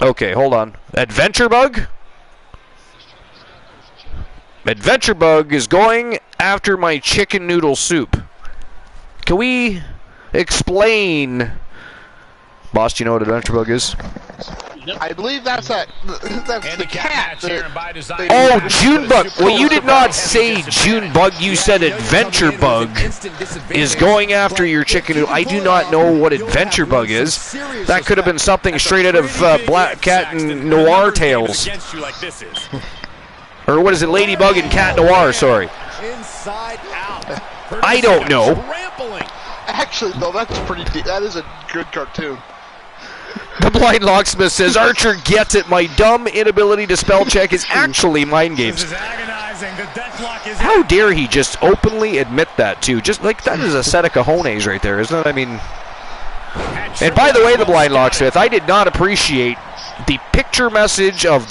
Okay, hold on. Adventure Bug? Adventure Bug is going after my chicken noodle soup. Can we explain? Boss, do you know what Adventure Bug is? I believe that's the cat. Oh, June Bug. Well, you did not say June Bug. You said Adventure Bug is going after your chicken noodle. I do not know what Adventure Bug is. That could have been something straight out of Black Cat and Noir Tales. Or what is it, Ladybug and Cat Noir, sorry. I don't know. Actually, though, that is a good cartoon. The Blind Locksmith says, Archer gets it. My dumb inability to spell check is actually mind games. How dare he just openly admit that, too? Just like, that is a set of cojones right there, isn't it? I mean... And by the way, the Blind Locksmith, I did not appreciate the picture message of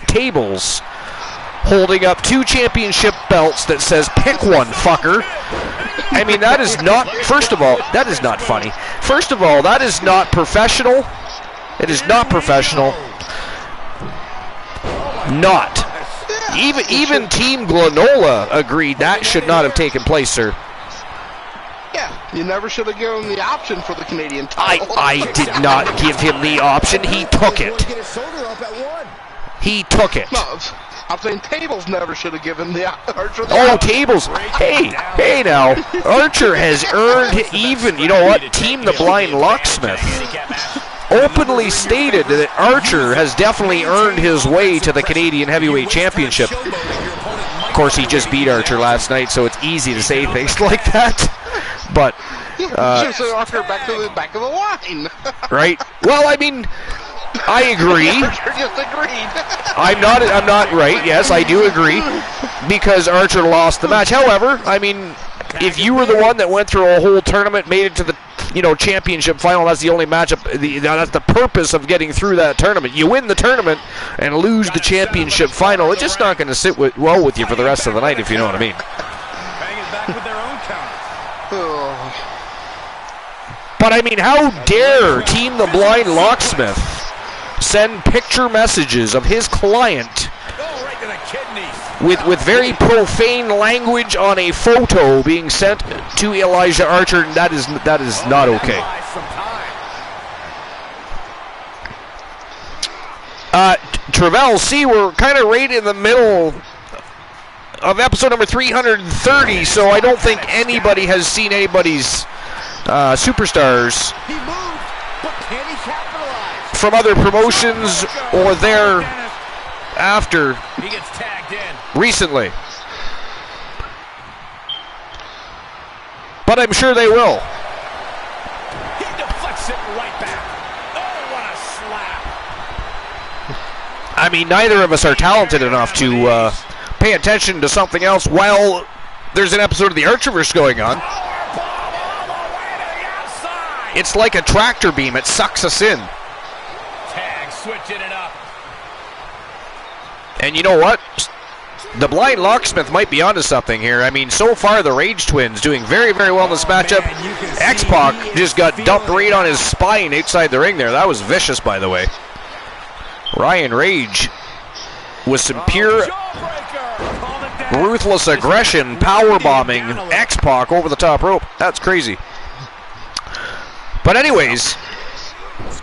Tables holding up 2 championship belts that says, pick one, fucker. I mean, that is not, first of all, that is not funny. First of all, that is not professional. It is not professional. Not. Even Team Glenola agreed that should not have taken place, sir. Yeah, you never should have given him the option for the Canadian title. I did not give him the option. He took it. He took it. No, I'm saying Tables never should have given Archer the option. option. Tables. Hey now. Archer has earned even, you know what, Team the Blind Locksmith openly stated that Archer has definitely earned his way to the Canadian Heavyweight Championship. Of course, he just beat Archer last night, so it's easy to say things like that. But just Archer back of the line. Right? Well, I mean, I agree. Archer just agreed. I'm not right. Yes, I do agree, because Archer lost the match. However, I mean, if you were the one that went through a whole tournament, made it to the championship final, that's the only matchup. That's the purpose of getting through that tournament. You win the tournament and lose the championship final. It's just not going to sit well with you for the rest of the night, if you know what I mean. But I mean, how dare Team the Blind Locksmith send picture messages of his client with very profane language on a photo being sent to Elijah Archer, and that is not okay. Travell, see, we're kind of right in the middle of episode number 330, so I don't think anybody has seen anybody's superstars from other promotions or thereafter recently. But I'm sure they will. He deflects it right back. Oh, what a slap. I mean, neither of us are talented enough to pay attention to something else while there's an episode of the Archerverse going on. It's like a tractor beam. It sucks us in. Tag switching it up. And you know what? The Blind Locksmith might be onto something here. I mean, so far the Rage Twins doing very, very well in this matchup. X-Pac just got dumped right on his spine outside the ring there. That was vicious, by the way. Ryan Rage with some pure ruthless aggression, power bombing X-Pac over the top rope. That's crazy. But anyways,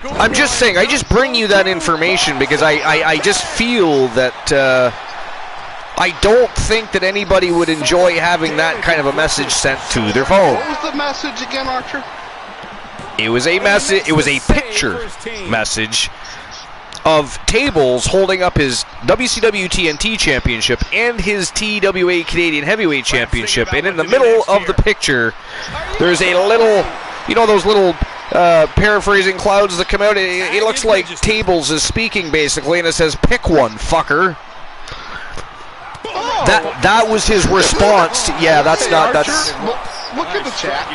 I'm just saying, I just bring you that information because I just feel that I don't think that anybody would enjoy having that kind of a message sent to their phone. What was the message again, Archer? It was a message. It was a picture message of Tables holding up his WCW TNT Championship and his TWA Canadian Heavyweight Championship, and in the middle of the picture, there's a little, you know, those little paraphrasing clouds that come out. It looks like Tables is speaking basically, and it says, "Pick one, fucker." That was his response. Yeah, that's not. That's. Look at the chat.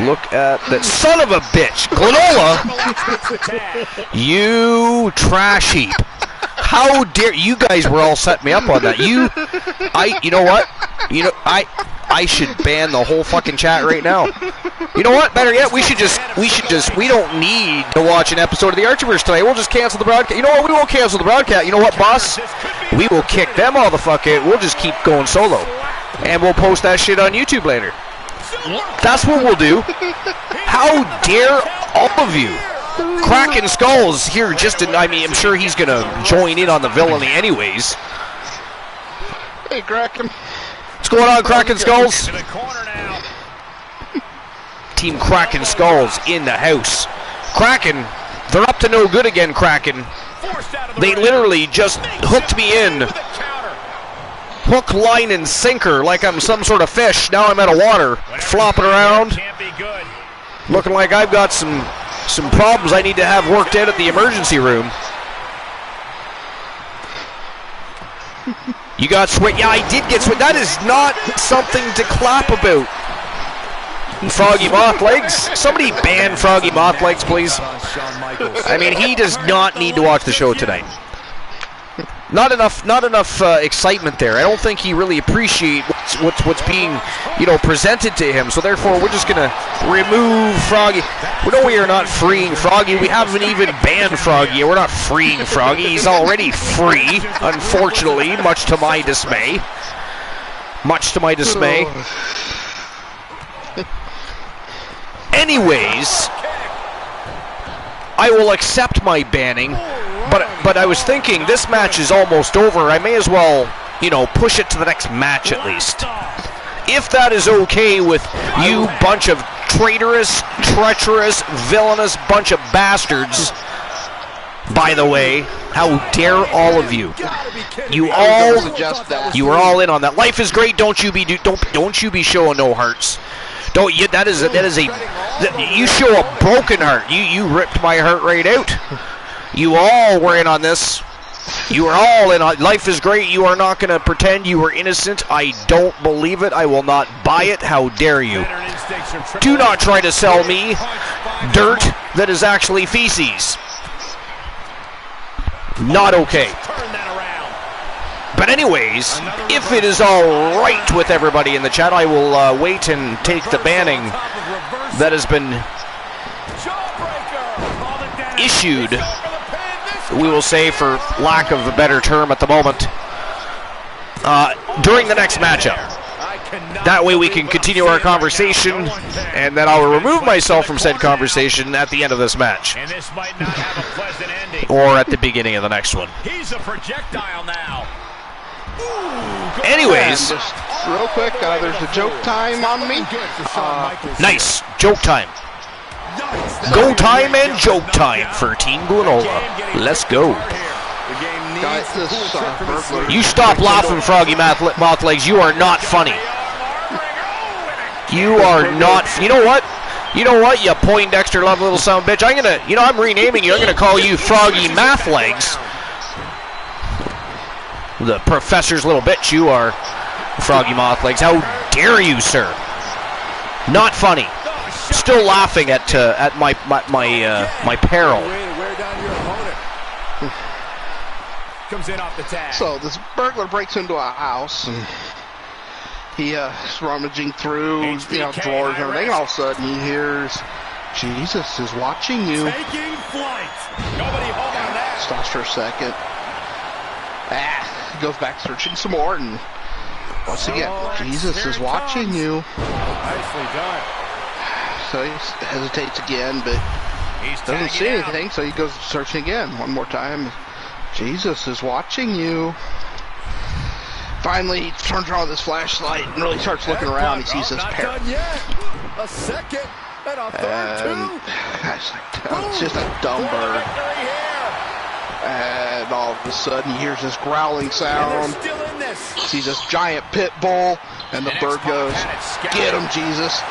Look at that son of a bitch, Glenola! You trash heap! How dare you guys were all setting me up on that? You know what? I should ban the whole fucking chat right now. You know what? Better yet, we don't need to watch an episode of the Archerverse tonight. We'll just cancel the broadcast. You know what? We won't cancel the broadcast. You know what, boss? We will kick them all the fuck out. We'll just keep going solo. And we'll post that shit on YouTube later. That's what we'll do. How dare all of you? Cracking Skulls here I'm sure he's going to join in on the villainy anyways. Hey, Kraken. What's going on, Cracking Skulls? Team Cracking Skulls in the house. Kraken, they're up to no good again, Kraken. They literally just hooked me in. Hook, line, and sinker like I'm some sort of fish. Now I'm out of water, flopping around. Looking like I've got some problems I need to have worked out at the emergency room. You got swing. Yeah, I did get swing. That is not something to clap about. Froggy Moth Legs. Somebody ban Froggy Moth Legs, please. I mean, he does not need to watch the show tonight. Not enough excitement there. I don't think he really appreciates what's being, presented to him. So therefore, we're just gonna remove Froggy. We are not freeing Froggy. We haven't even banned Froggy. We're not freeing Froggy. He's already free, unfortunately, much to my dismay. Much to my dismay. Anyways, I will accept my banning. But I was thinking, this match is almost over. I may as well, push it to the next match at least. If that is okay with you bunch of traitorous, treacherous, villainous bunch of bastards. By the way, how dare all of you? You are all in on that. Life is great. Don't you be showing no hearts. You show a broken heart. You ripped my heart right out. You all were in on this. You are all in on life is great. You are not going to pretend you were innocent. I don't believe it. I will not buy it. How dare you? Do not try to sell me dirt that is actually feces. Not okay. But anyways, if it is all right with everybody in the chat, I will wait and take the banning that has been issued. We will say, for lack of a better term at the moment, during the next matchup. That way we can continue our conversation, and then I will remove myself from said conversation at the end of this match. Or at the beginning of the next one. He's a projectile now. Anyways. Just real quick, there's a joke time on me. Nice. Joke time. Go time and joke time for Team Glenola. Let's go. You stop laughing, Froggy Moth Legs. You are not funny. You are not. You know what? You Poindexter love little son of a bitch. I'm renaming you. I'm gonna call you Froggy Math Legs. The professor's little bitch. You are Froggy Moth Legs. How dare you, sir? Not funny. Still laughing at my peril. Comes in off the tag. So this burglar breaks into a house and he is rummaging through drawers and everything, and all of a sudden he hears, "Jesus is watching you." Taking flight. Nobody home on that. Stops for a second. Goes back searching some more, and once again, Jesus is watching you. Nicely done. So he hesitates again, but Doesn't see anything, so he goes searching again. One more time. Jesus is watching you. Finally, he turns on his flashlight and really starts looking around. He sees this pair. A second and a third, too. It's just a dumb bird. And all of a sudden, he hears this growling sound. Sees this giant pit bull, and the bird goes, "Get him, Jesus!"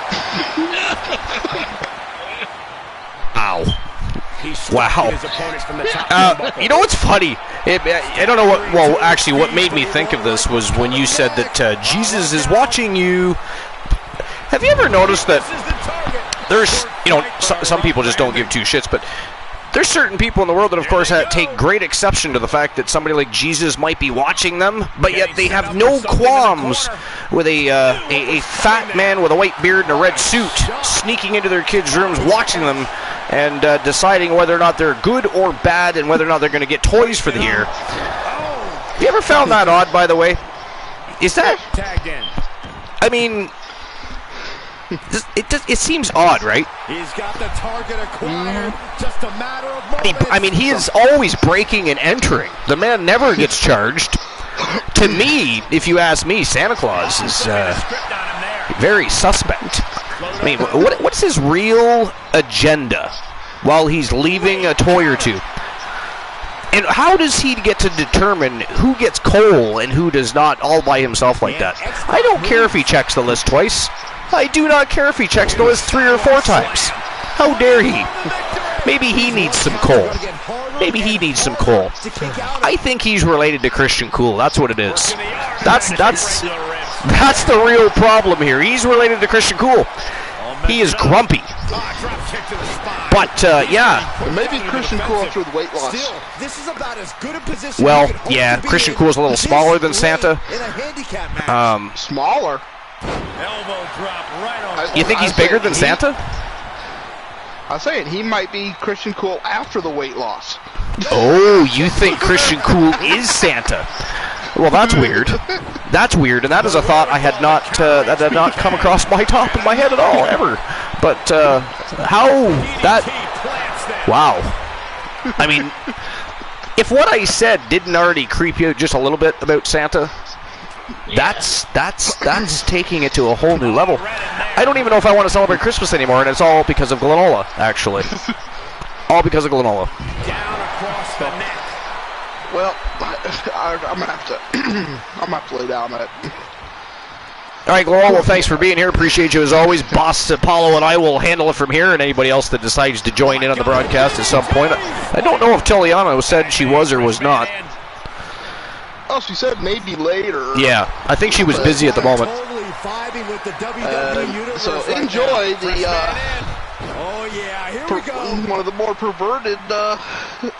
Ow. Wow. You know what's funny? I don't know what. Well, actually, what made me think of this was when you said that Jesus is watching you. Have you ever noticed that there's, some people just don't give two shits, but there's certain people in the world that, of course, take great exception to the fact that somebody like Jesus might be watching them, but yet they have no qualms with a fat man with a white beard and a red suit sneaking into their kids' rooms, watching them, and deciding whether or not they're good or bad and whether or not they're going to get toys for the year. You ever found that odd, by the way? Is that... I mean... It seems odd, right? He's got the target acquired. Just a matter of moments. I mean, he is always breaking and entering. The man never gets charged. To me, if you ask me, Santa Claus is very suspect. I mean, what's his real agenda while he's leaving a toy or two? And how does he get to determine who gets coal and who does not all by himself like that? I don't care if he checks the list twice. I do not care if he checks the list 3 or 4 times. How dare he? Maybe he needs some coal. Maybe he needs some coal. I think he's related to Christian Cool. That's what it is. That's the real problem here. He's related to Christian Cool. He is grumpy. But, yeah. Maybe Christian Cool through the weight loss. Well, yeah, Christian Cool is a little smaller than Santa. Smaller? You think he's bigger than Santa? I'm saying he might be Christian Cool after the weight loss. Oh, you think Christian Cool is Santa? Well, that's weird. That's weird, and that is a thought I had not that had not come across my top of my head at all ever. But how that? Wow. I mean, if what I said didn't already creep you out just a little bit about Santa, that's taking it to a whole new level. I don't even know if I want to celebrate Christmas anymore, and it's all because of granola, actually. All because of granola. Down across the neck. Well, I'm gonna have to lay down that. All right, Granola, thanks for being here. Appreciate you as always. Boss Apollo and I will handle it from here, and anybody else that decides to join in on the broadcast at some point. I don't know if Teliano said she was or was not. Oh, she said maybe later. Yeah, I think she was busy at the moment. So enjoy the here we go. One of the more perverted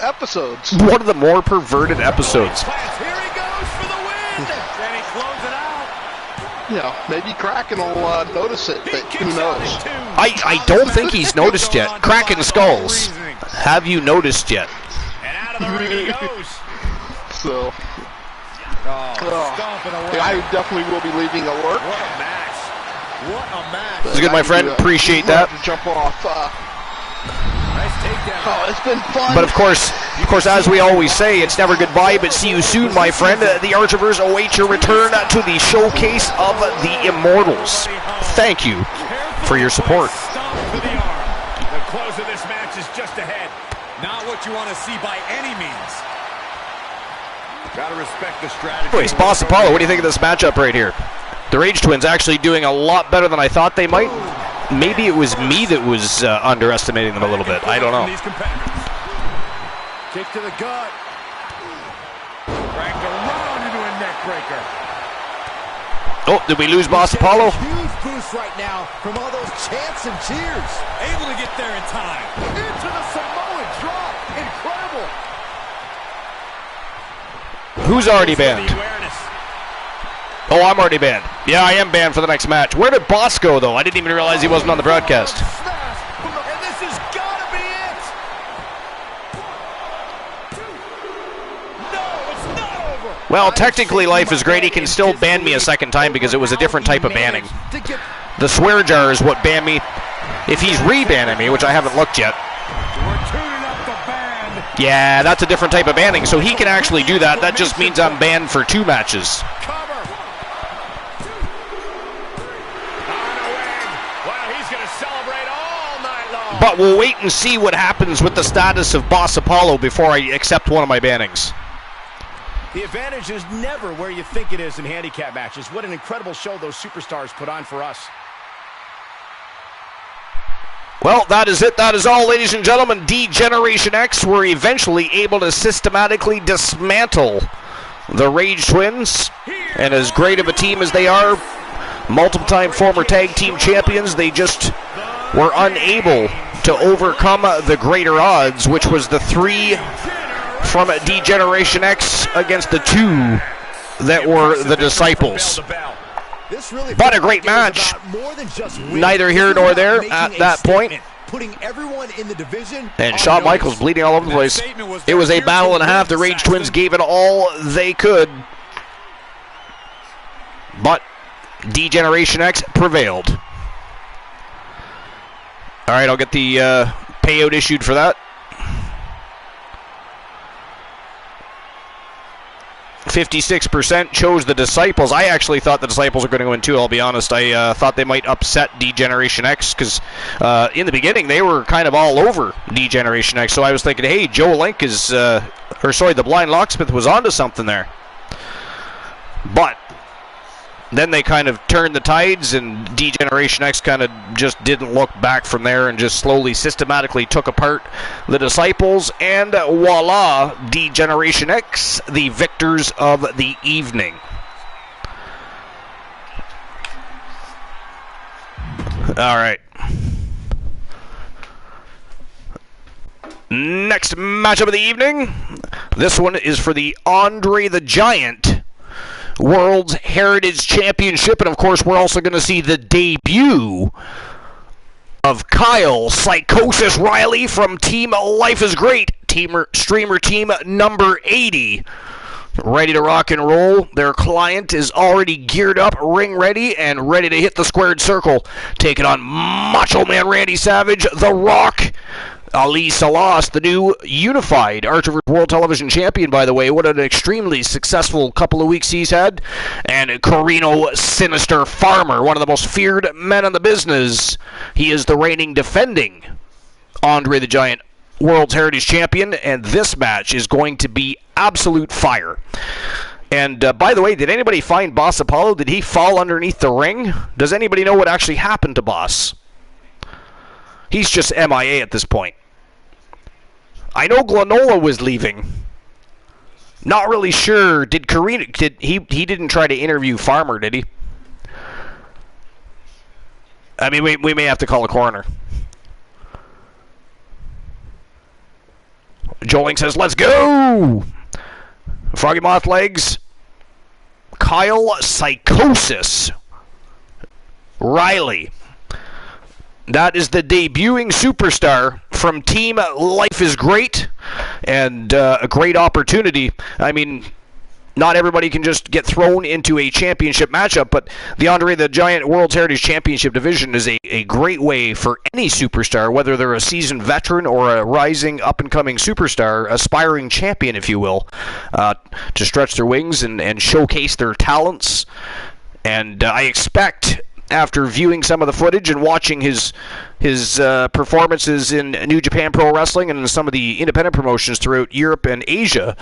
episodes. One of the more perverted episodes. Here he goes for the win. And he closes it out. Yeah, maybe Kraken will notice it, but who knows? I don't think he's noticed yet. Kraken Skulls, have you noticed yet? And out of the ring he goes. So, I definitely will be leaving a work. What a match. What a match. It's good, my friend. Appreciate that. To jump off. Nice takedown. Oh, it's been fun. But of course, as we always say, it's never goodbye, but see you soon, my friend. The Archivers await your return to the showcase of the Immortals. Thank you for your support. The close of this match is just ahead. Not what you want to see by any means. Gotta respect the strategy. Anyways, Boss Apollo, what do you think of this matchup right here? The Rage Twins actually doing a lot better than I thought they might. Maybe it was me that was underestimating them a little bit. I don't know. Kick to the gut. Cranked around into a neck breaker. Oh, did we lose Boss Apollo? Huge boost right now from all those chants and cheers. Able to get there in time. Into the Samoan drop. Incredible. Who's already banned? Oh, I'm already banned. Yeah, I am banned for the next match. Where did Boss go, though? I didn't even realize he wasn't on the broadcast. And this has got to be it. No, it's not over. Well, technically, life is great. He can still ban me a second time because it was a different type of banning. The swear jar is what banned me. If he's re-banning me, which I haven't looked yet, Yeah, that's a different type of banning, so he can actually do that. That just means I'm banned for 2 matches. But we'll wait and see what happens with the status of Boss Apollo before I accept one of my bannings. The advantage is never where you think it is in handicap matches. What an incredible show those superstars put on for us. Well, that is it. That is all, ladies and gentlemen. D-Generation X were eventually able to systematically dismantle the Rage Twins. And as great of a team as they are, multiple-time former tag team champions, they just were unable to overcome the greater odds, which was the 3 from D-Generation X against the 2 that were the Disciples. But a great match. Neither here nor there at that point. And Shawn Michaels bleeding all over the place. It was a battle and a half. The Rage Twins gave it all they could. But D-Generation X prevailed. All right, I'll get the payout issued for that. 56% chose the Disciples. I actually thought the Disciples were going to go in too, I'll be honest. I thought they might upset D-Generation X because in the beginning they were kind of all over D-Generation X. So I was thinking, hey, Joe Link is, the Blind Locksmith was onto something there. But then they kind of turned the tides, and D-Generation X kind of just didn't look back from there and just slowly, systematically took apart the Disciples. And voila, D-Generation X, the victors of the evening. All right. Next matchup of the evening. This one is for the Andre the Giant World's Heritage Championship, and of course we're also going to see the debut of Kyle Psychosis Riley from Team Life is Great, streamer team number 80, ready to rock and roll. Their client is already geared up, ring ready, and ready to hit the squared circle, taking on Macho Man Randy Savage, The Rock, Elias, the new unified Archer World Television Champion, by the way. What an extremely successful couple of weeks he's had. And Carino Sinister Farmer, one of the most feared men in the business. He is the reigning defending Andre the Giant World's Heritage Champion, and this match is going to be absolute fire. And by the way, did anybody find Boss Apollo? Did he fall underneath the ring? Does anybody know what actually happened to Boss? He's just MIA at this point. I know Glenola was leaving. Not really sure. Did Carino... He didn't try to interview Farmer, did he? I mean, we may have to call a coroner. Joling says, let's go! Froggy Moth Legs. Kyle Psychosis Riley. That is the debuting superstar from Team Life is Great, and a great opportunity. I mean, not everybody can just get thrown into a championship matchup, but the Andre the Giant World's Heritage Championship division is a great way for any superstar, whether they're a seasoned veteran or a rising, up-and-coming superstar, aspiring champion, if you will, to stretch their wings and showcase their talents. And I expect, after viewing some of the footage and watching his performances in New Japan Pro Wrestling and in some of the independent promotions throughout Europe and Asia,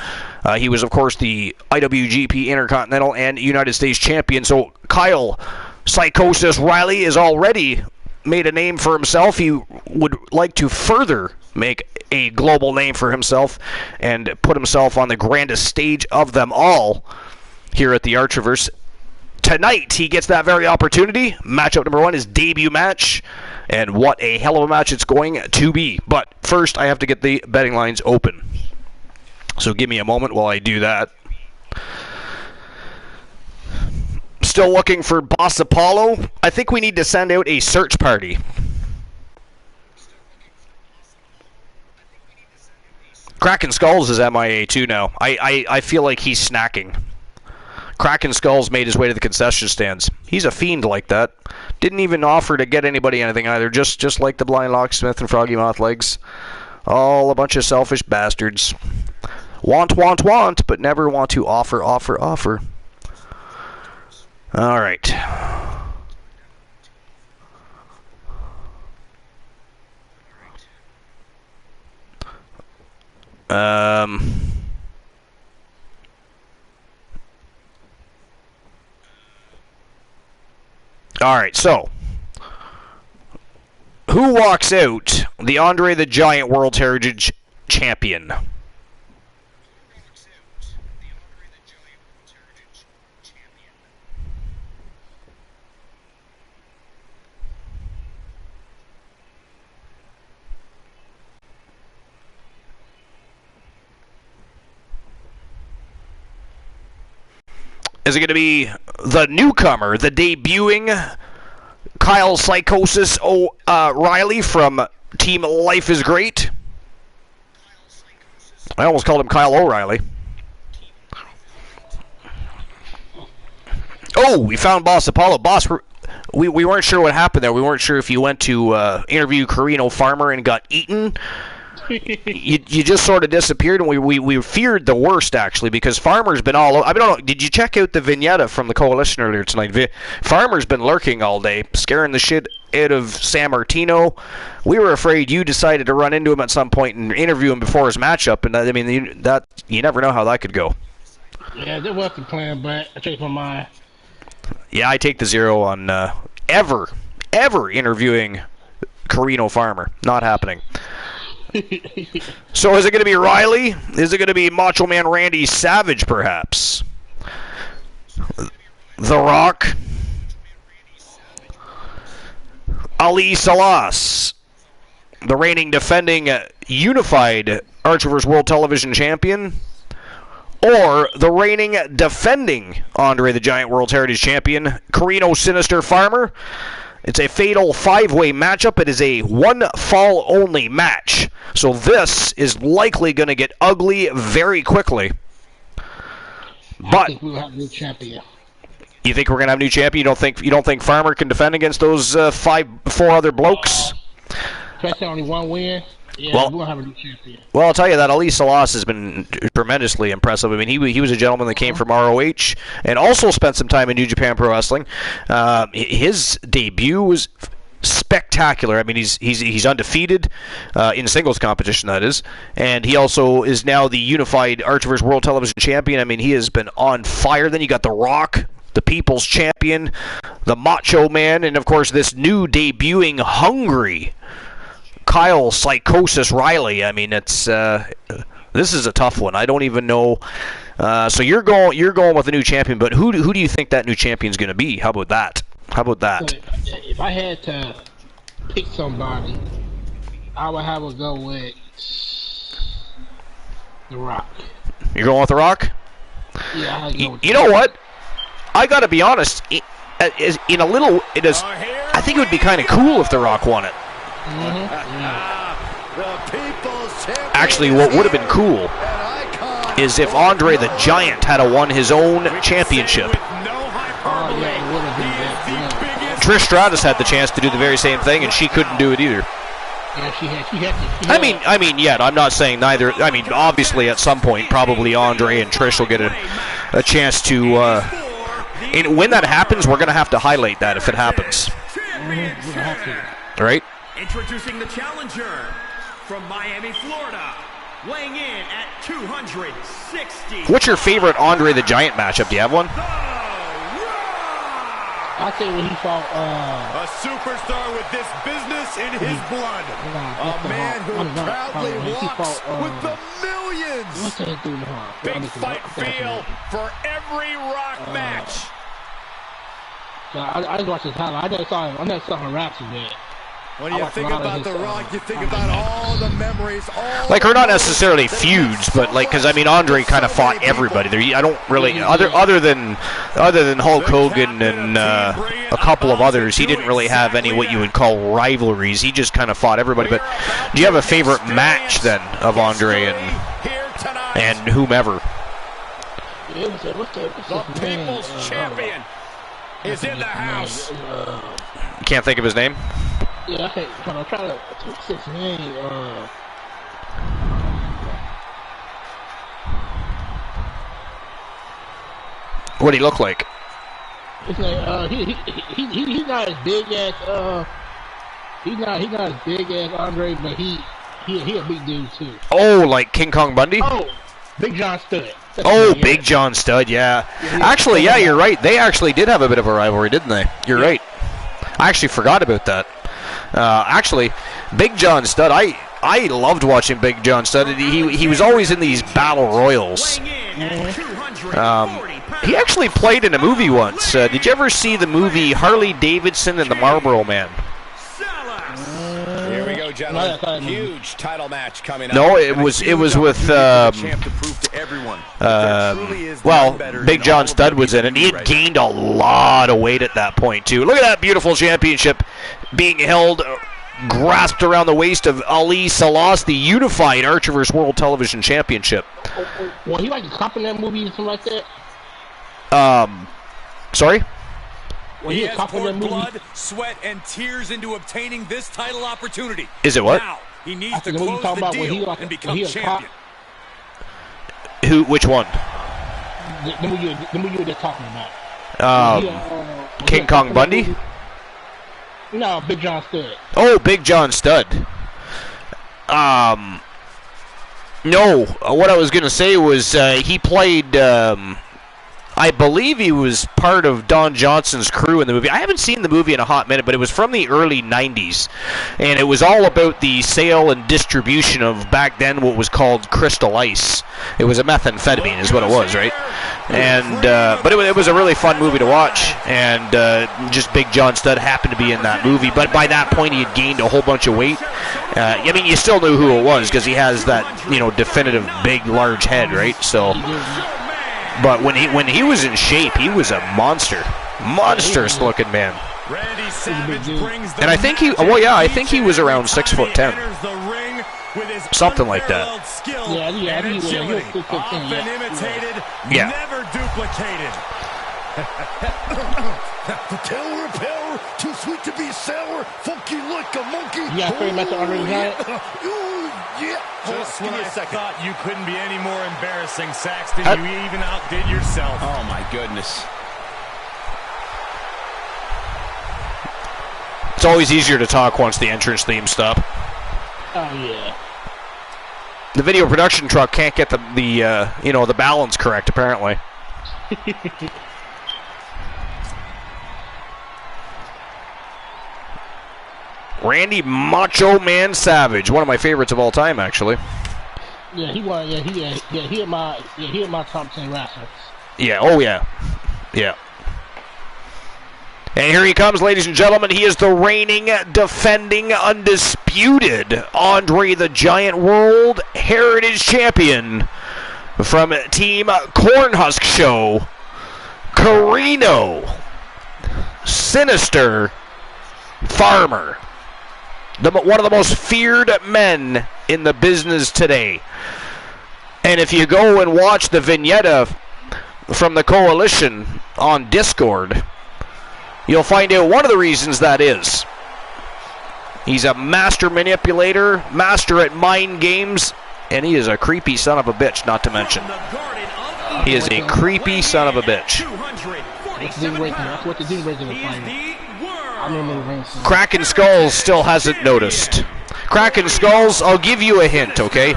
he was, of course, the IWGP Intercontinental and United States Champion. So Kyle Psychosis Riley has already made a name for himself. He would like to further make a global name for himself and put himself on the grandest stage of them all here at the Archiverse. Tonight, he gets that very opportunity. Matchup number 1 is debut match, and what a hell of a match it's going to be. But first, I have to get the betting lines open. So give me a moment while I do that. Still looking for Boss Apollo. I think we need to send out a search party. Kraken Skulls is MIA too now. I feel like he's snacking. Kraken Skulls made his way to the concession stands. He's a fiend like that. Didn't even offer to get anybody anything either, just like the Blind Locksmith and Froggy Moth Legs. All a bunch of selfish bastards. Want, but never want to offer. All right. All right, so who walks out the Andre the Giant World Heritage Champion? Is it going to be the newcomer, the debuting Kyle Psychosis O'Reilly from Team Life is Great? I almost called him Kyle O'Reilly. Oh, we found Boss Apollo. Boss, we weren't sure what happened there. We weren't sure if you went to interview Carino Farmer and got eaten. You just sort of disappeared, and we feared the worst, actually, because Farmer's been all over. I don't know, did you check out the vignette from the Coalition earlier tonight? Farmer's been lurking all day, scaring the shit out of San Martino. We were afraid you decided to run into him at some point and interview him before his matchup, and I mean, that you never know how that could go. Yeah, that was the plan, but I changed my mind. Yeah, I take the 0 on ever interviewing Carino Farmer. Not happening. So is it going to be Riley? Is it going to be Macho Man Randy Savage, perhaps? The Rock? Elias, the reigning, defending, unified Archerverse World Television Champion? Or the reigning, defending Andre the Giant World Heritage Champion, Carino Sinister Farmer? It's a fatal 5-way matchup. It is a one-fall-only match. So this is likely going to get ugly very quickly. But I think we'll have a new champion. You think we're going to have a new champion? You don't think Farmer can defend against those 4 other blokes? Especially only one win. Yeah, well, we'll have a new champion. Well, I'll tell you that Elias has been tremendously impressive. I mean, he was a gentleman that came from ROH and also spent some time in New Japan Pro Wrestling. His debut was spectacular. I mean, he's undefeated in singles competition, that is, and he also is now the unified Archerverse World Television Champion. I mean, he has been on fire. Then you got The Rock, the People's Champion, the Macho Man, and of course this new debuting hungry Kyle Psychosis Riley. I mean, it's this is a tough one. I don't even know. So you're going with a new champion, but who do you think that new champion's going to be? How about that? If I had to pick somebody, I would have to go with The Rock. You're going with The Rock? Yeah, I go with you know what? I got to be honest. I think it would be kind of cool if The Rock won it. Actually, what would have been cool is if Andre the Giant had won his own championship. Trish Stratus had the chance to do the very same thing, and she couldn't do it either. Yeah, she had I mean, yet I'm not saying neither. I mean, obviously, at some point, probably Andre and Trish will get a chance to. And when that happens, we're going to have to highlight that if it happens. All right. Introducing the challenger from Miami, Florida, weighing in at 260. What's your favorite Andre the Giant matchup? Do you have one? I think when he fought a superstar with this business in his blood. A man who proudly walks with the millions. Big fight feel for every Rock match. I didn't watch his highlight. I never saw him raps in there. When you think about The Rock, you think about all the memories, like, or not necessarily feuds, but like, because I mean, Andre kind of fought everybody there. I don't really, other than Hulk Hogan and a couple of others, he didn't really have any what you would call rivalries. He just kind of fought everybody. But do you have a favorite match then of Andre and whomever? The People's Champion is in the house. You can't think of his name? Yeah, I'm trying to fix his name. What'd he look like? It's like he's not as big as he's not as big as Andre, but he a big dude too. Oh, like King Kong Bundy? Oh, Big John Studd. Big John Studd, yeah. Actually, yeah, you're right. They actually did have a bit of a rivalry, didn't they? You're right. I actually forgot about that. Actually, Big John Studd, I loved watching Big John Studd. He was always in these battle royals. He actually played in a movie once. Did you ever see the movie Harley Davidson and the Marlboro Man? Here we go, gentlemen. Huge title match coming up. No, it was with Big John Studd was in it. He had gained a lot of weight at that point too. Look at that beautiful championship being held, grasped around the waist of Ali Salas, the unified Archerverse World Television Championship. Well, he like a cop in that movie or something like that. Sorry? Well, he has poured blood, sweat, and tears into obtaining this title opportunity. Is it what? Now, he needs to close the deal and become champion. Which one? The movie you were just talking about. King Kong Bundy? No, Big John Studd. Oh, Big John Studd. No, what I was going to say was he played, I believe he was part of Don Johnson's crew in the movie. I haven't seen the movie in a hot minute, but it was from the early 90s. And it was all about the sale and distribution of, back then, what was called Crystal Ice. It was a methamphetamine is what it was, right? And but it was a really fun movie to watch. And just Big John Studd happened to be in that movie. But by that point, he had gained a whole bunch of weight. I mean, you still knew who it was because he has that, definitive big, large head, right? So... But when he was in shape, he was a monstrous looking man. And I think I think he was around 6'10", something like that. Yeah, he was 6'10". Often imitated, never duplicated. The tail repair, too sweet to be sour, funky like a monkey. Yeah, pretty much already got it. Just when I thought you couldn't be any more embarrassing, Saxton, you even outdid yourself. Oh, my goodness. It's always easier to talk once the entrance theme stops. Oh, yeah. The video production truck can't get the balance correct, apparently. Randy Macho Man Savage, one of my favorites of all time, actually. Yeah, he was. He in my top 10 wrestlers. Yeah. Oh yeah. Yeah. And here he comes, ladies and gentlemen. He is the reigning, defending, undisputed Andre the Giant World Heritage Champion from Team Cornhusk Show, Carino Sinister Farmer. One of the most feared men in the business today. And if you go and watch the vignette from the Coalition on Discord, you'll find out one of the reasons that is. He's a master manipulator, master at mind games, and he is a creepy son of a bitch, not to mention. He is a creepy son of a bitch. That's what the deal breaker was fighting. Kraken Skulls still hasn't noticed. Kraken Skulls, I'll give you a hint, okay?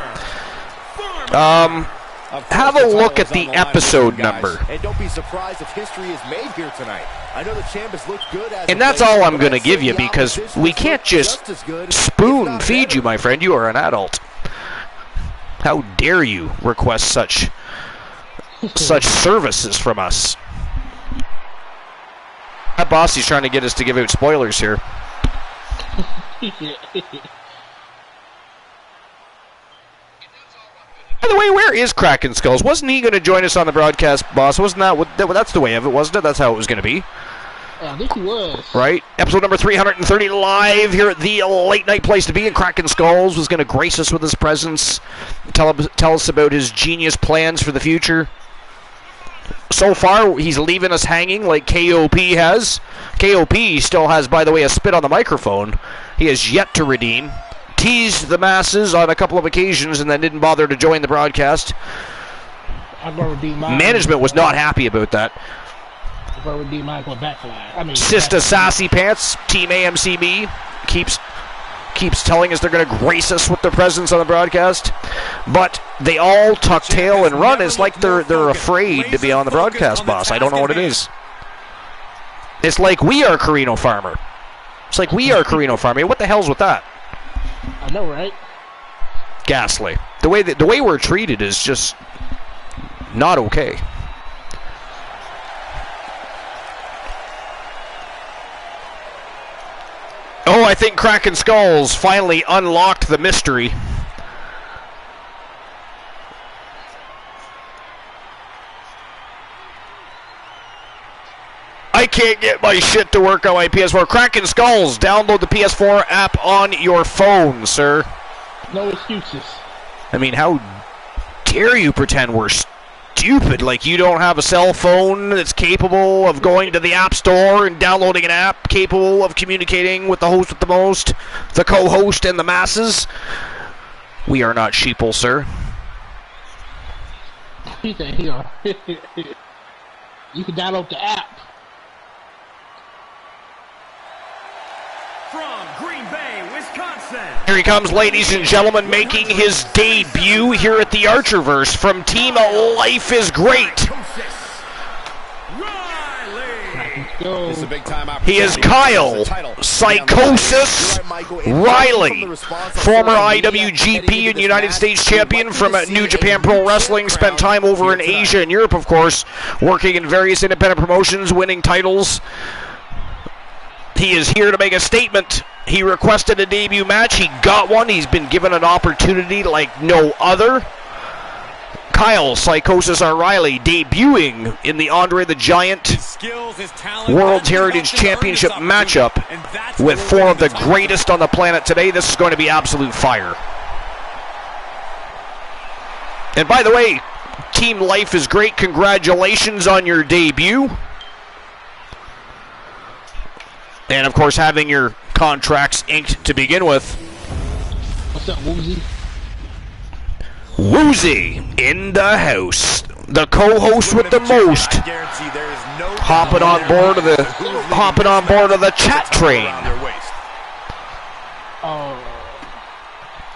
Have a look at the episode number. And don't be surprised if history is made here tonight. I know the champ has looked good as, and that's all I'm going to give you, because we can't just spoon feed you, my friend. You are an adult. How dare you request such services from us? That Bossy's trying to get us to give out spoilers here. By the way, where is Kraken Skulls? Wasn't he going to join us on the broadcast, boss? Wasn't that's the way of it, wasn't it? That's how it was going to be. I think he was. Right? Episode number 330 live here at the late night place to be, and Kraken Skulls was going to grace us with his presence, tell us about his genius plans for the future. So far, he's leaving us hanging like KOP has. KOP still has, by the way, a spit on the microphone. He has yet to redeem. teased the masses on a couple of occasions and then didn't bother to join the broadcast. Management was not happy about that. Sista Sassy Pants, Team AMCB, keeps telling us they're going to grace us with their presence on the broadcast, but they all tuck tail and run. It's like they're afraid to be on the broadcast, boss. I don't know what it is. It's like we are Carino Farmer. It's like we are Carino Farmer. What the hell's with that? I know, right? Ghastly. The way we're treated is just not okay. Oh, I think Crackin' Skulls finally unlocked the mystery. I can't get my shit to work on my PS4. Crackin' Skulls, download the PS4 app on your phone, sir. No excuses. I mean, how dare you pretend we're stupid, like you don't have a cell phone that's capable of going to the App Store and downloading an app capable of communicating with the host with the most, the co-host, and the masses. We are not sheeple, sir. You can download the app. From Green Bay, Wisconsin. Here he comes, ladies and gentlemen, making his debut here at the Archerverse from Team Life is Great. He is Kyle Psychosis Riley, former IWGP and United States champion from New Japan Pro Wrestling, spent time over in Asia and Europe, of course, working in various independent promotions, winning titles. He is here to make a statement. He requested a debut match. He got one. He's been given an opportunity like no other. Kyle Psychosis O'Reilly debuting in the Andre the Giant World Heritage Championship matchup with four of the greatest on the planet today. This is going to be absolute fire. And by the way, Team Life is Great. Congratulations on your debut. And, of course, having your contracts inked to begin with. What's up, Woozy? Woozy in the house. The co-host with the most. Hopping on board of the chat train.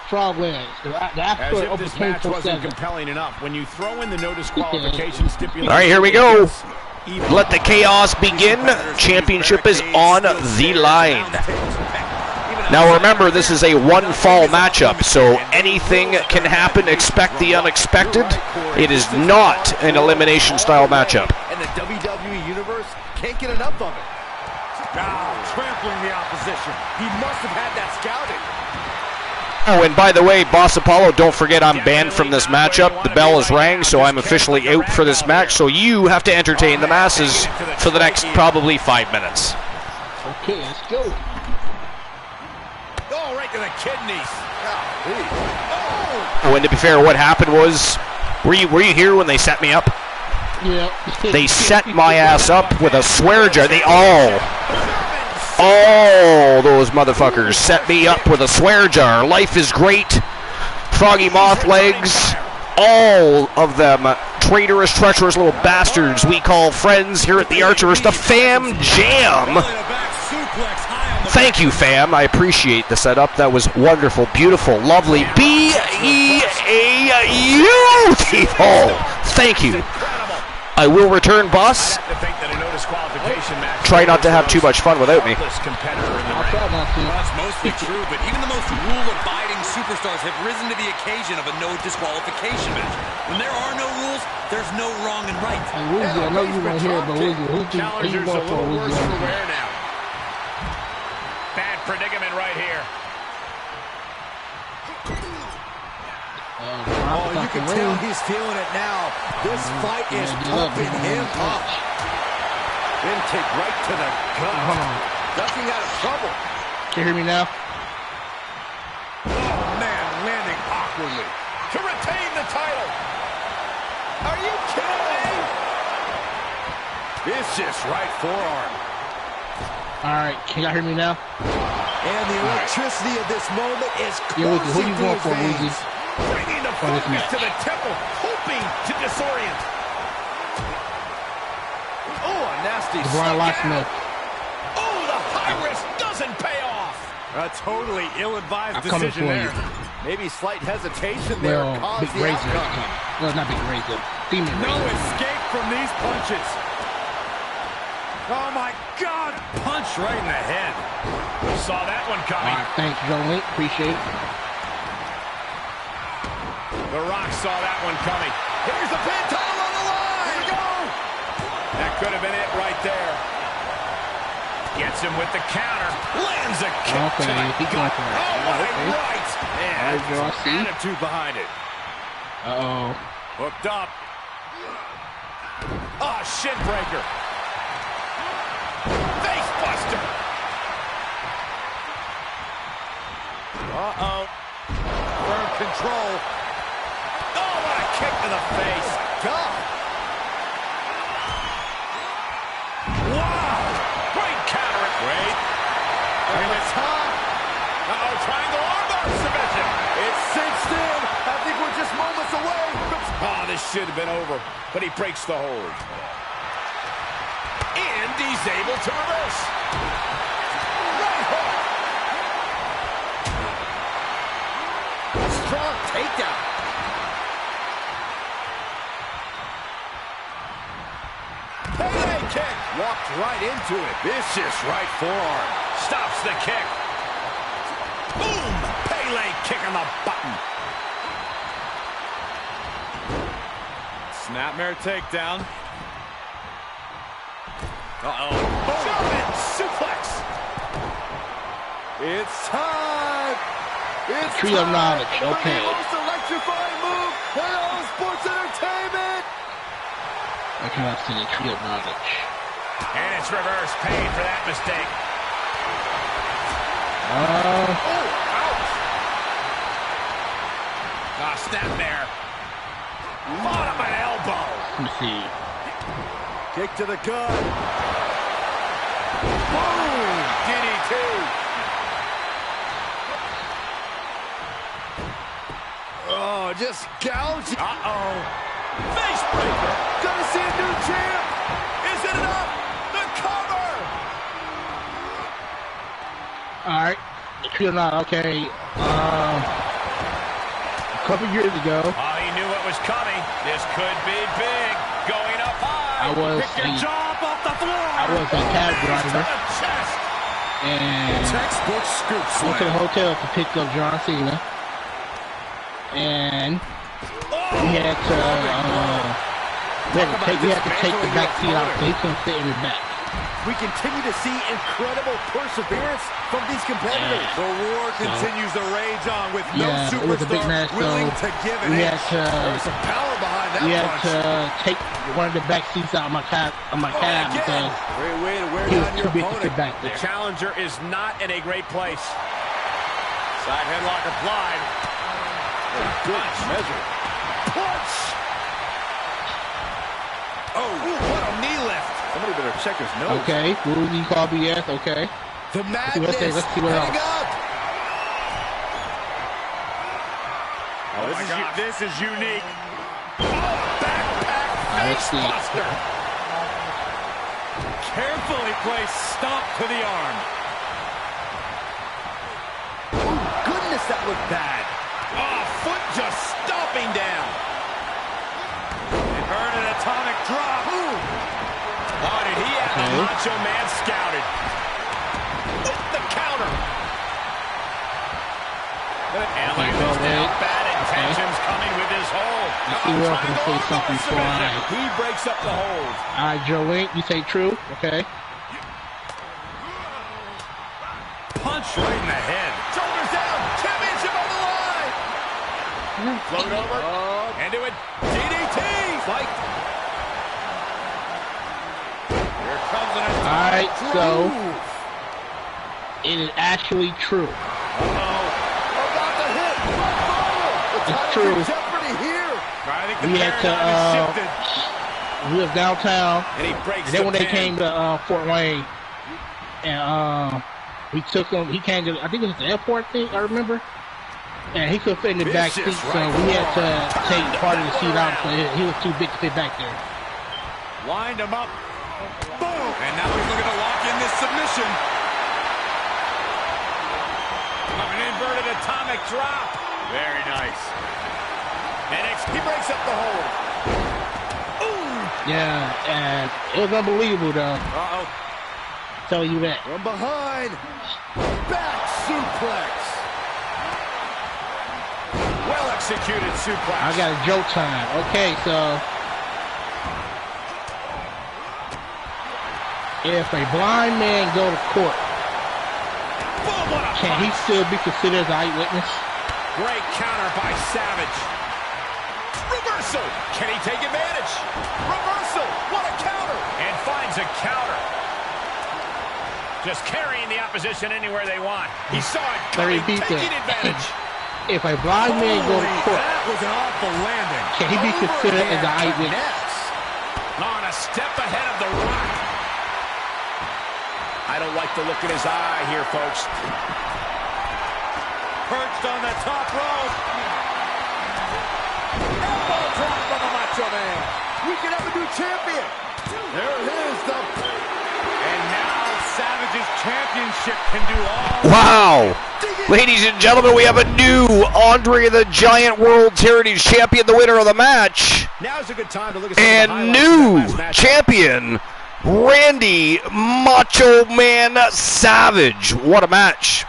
Strong legs. As if this match wasn't compelling enough, when you throw in the no disqualification stipulation. All right, here we go. Let the chaos begin. Championship is on the line. Now remember, this is a one-fall matchup, so anything can happen. Expect the unexpected. It is not an elimination-style matchup. And the WWE Universe can't get enough of it. Now, trampling the opposition. He must have had that scouted. Oh, and by the way, Boss Apollo, don't forget I'm banned from this matchup. The bell is rang, so I'm officially out for this match. So you have to entertain the masses for the next probably 5 minutes. Okay, let's go. Oh, right to the kidneys. Oh, and to be fair, what happened was, were you here when they set me up? Yeah. They set my ass up with a swear jar. They all those motherfuckers set me up with a swear jar. Life is Great, Froggy Moth Legs, all of them traitorous, treacherous little bastards we call friends here at the Archerverse. The Fam Jam. Thank you, Fam. I appreciate the setup. That was wonderful, beautiful, lovely, beautiful. Thank you. I will return, boss. Try not to have too much fun without me. That's mostly true, but even the most rule-abiding superstars have risen to the occasion of a no disqualification match. When there are no rules, there's no wrong and right. Hey, Woozy, I know you want to hear it, but Woozy, who do you want for Woozy? Bad predicament right here. Oh, you can tell he's feeling it now. This fight is pumping him up. Intake right to the gut. Ducking out of trouble. Can you hear me now? Oh, man, landing awkwardly. To retain the title. Are you kidding me? Vicious right forearm. Alright, can y'all hear me now? And the electricity of this moment is who coursing you through going his for, veins. Luigi? Bringing the focus to the temple, hoping to disorient. Oh, a nasty Brian Locksmith. Oh, the high risk doesn't pay off. A totally ill-advised decision there. Maybe slight hesitation there caused Big the Razor. outcome. Well, not Big Razor. Demon No Razor. escape from these punches. Oh, my God. Punch right in the head. Saw that one coming. Alright, thanks, Joe Link. Appreciate it. The Rock saw that one coming. Here's the pin, title on the line. Here we go. That could have been it right there. Gets him with the counter. Lands a kick to the gut. Oh, what a right. And attitude behind it. Uh-oh. Hooked up. Oh, shin breaker. Face buster. Uh-oh. Firm control. Oh, what a kick to the face. God. Wow. Great counter. Great. And it's hot. Uh-oh, triangle armbar submission. It's cinched in. I think we're just moments away. Oh, this should have been over, but he breaks the hold. And he's able to reverse. Right hook. Strong takedown. Pele kick. Walked right into it. Vicious right forearm. Stops the kick. Boom! Pele kick on the button. Snapmare takedown. Uh-oh. German suplex. It's time. It's Tree of knowledge. Okay. The most electrifying move in all sports entertainment. I cannot see the tree of knowledge. And it's reverse pain for that mistake. Oh, ouch. Ah, snapmare. Fought him an elbow. let me see. Kick to the gut. Boom! DDT. Oh, just gouging. Uh-oh. Face breaker. Gonna see a new champ. Is it enough? The cover. Alright. The tree of knowledge. Okay. A couple years ago. Oh, he knew what was coming. This could be big. Going up high. I was Pick your jaw up off the floor. I was a cab driver. And Textbook scoop I went to the hotel to pick up John Cena. And we had to take the back seat out so he couldn't sit in the back. We continue to see incredible perseverance from these competitors. The war continues to rage on with no it was a big superstar match, willing so to give an we inch. There's some power behind that We had punch. to take one of the back seats out of my cab because Great way to wear he was down too your big to opponent. sit back The there. challenger is not in a great place. Side headlock applied. Good measure. Punch! Oh, what a knee lift. Somebody better check his nose. Okay, Rudy call BS, okay. The madness. Let's see what else. Oh, this is unique. Oh, backpack face see. buster. Carefully placed stomp to the arm. Oh, goodness, that looked bad. Oh, foot just stomping down. Inverted atomic drop. Ooh. Oh, did he have the Macho Man scouted? With the counter. And Elias now bad intentions coming with his hold. Let's see what I can say something before He breaks up the hold. Alright, Joe Link, you say true, okay. Punch right in the head. Shoulders down. Championship on the line. Float over. Into it. DDT. Fight. Here comes an attack. Alright, so it is actually true. About to hit. It's true. Jeopardy here. I think the We had to paradigm is shifted. we was downtown, And he breaks and then when the they pin. came to Fort Wayne, and we took him. He came to, I think it was the airport thing, I remember. And he couldn't fit in the back seat, so we had to take part of the seat out. So he was too big to fit back there. Lined him up. Boom! And now he's looking to lock in this submission. Oh, an inverted atomic drop. Very nice. And he breaks up the hold. Ooh! Yeah, and it was unbelievable, though. Uh-oh. Tell you that. From behind. Back suplex. Well executed suplex. I got a joke time. Okay, so if a blind man go to court, can he still be considered as an eyewitness? Great counter by Savage. Reversal. Can he take advantage? Reversal. What a counter. And finds a counter. Just carrying the opposition anywhere they want. He saw it coming, taking advantage. If a blind man go to court, that was an awful landing. Can he be considered as an eyewitness? On a step ahead of the Rock. I don't like the look in his eye here, folks. Perched on the top rope. Elbow drop from the Macho Man. We can have a new champion. There it is. And now Savage's championship can do all. Wow. Ladies and gentlemen, we have a new Andre the Giant World Heritage Champion, the winner of the match. Now's a good time to look at some of and the new of that champion, Randy Macho Man Savage. What a match.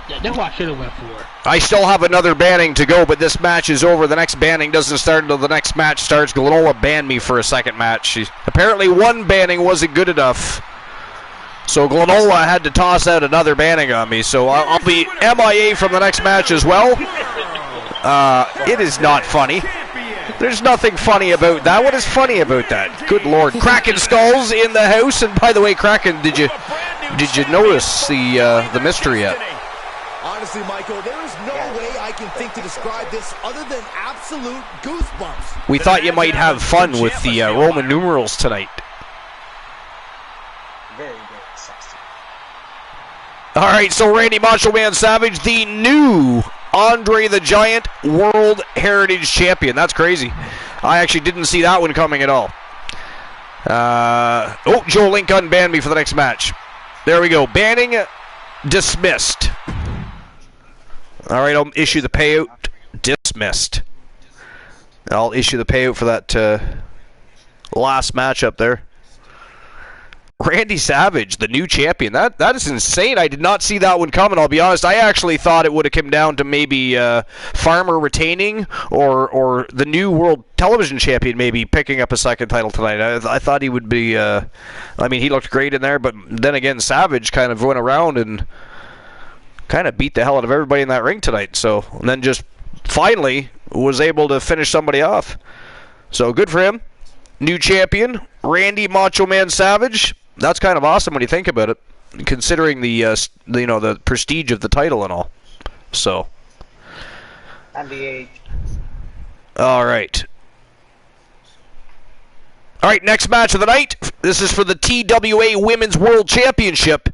Yeah, that's what I should have went for. I still have another banning to go, but this match is over. The next banning doesn't start until the next match starts. Glenola banned me for a second match. Apparently one banning wasn't good enough. So Glenola had to toss out another banning on me. So I'll be MIA from the next match as well. It is not funny. There's nothing funny about that. What is funny about that? Good Lord. Kraken Skulls in the house. And by the way, Kraken, did you notice the mystery yet? Honestly, Michael, there is no way I can think to describe this other than absolute goosebumps. We thought you might have fun with the Roman numerals tonight. Very, very sexy. All right, so Randy Macho Man Savage, the new Andre the Giant World Heritage Champion. That's crazy. I actually didn't see that one coming at all. Joe Link unbanned me for the next match. There we go. Banning dismissed. All right, I'll issue the payout. Dismissed. I'll issue the payout for that last match up there. Randy Savage, the new champion. That is insane. I did not see that one coming, I'll be honest. I actually thought it would have come down to maybe Farmer retaining or the new World Television Champion maybe picking up a second title tonight. I thought he would be... he looked great in there, but then again, Savage kind of went around and kind of beat the hell out of everybody in that ring tonight. So, and then just finally was able to finish somebody off. So, good for him. New champion, Randy Macho Man Savage. That's kind of awesome when you think about it, considering the the prestige of the title and all. So. And the age. All right. All right, next match of the night. This is for the TWA Women's World Championship.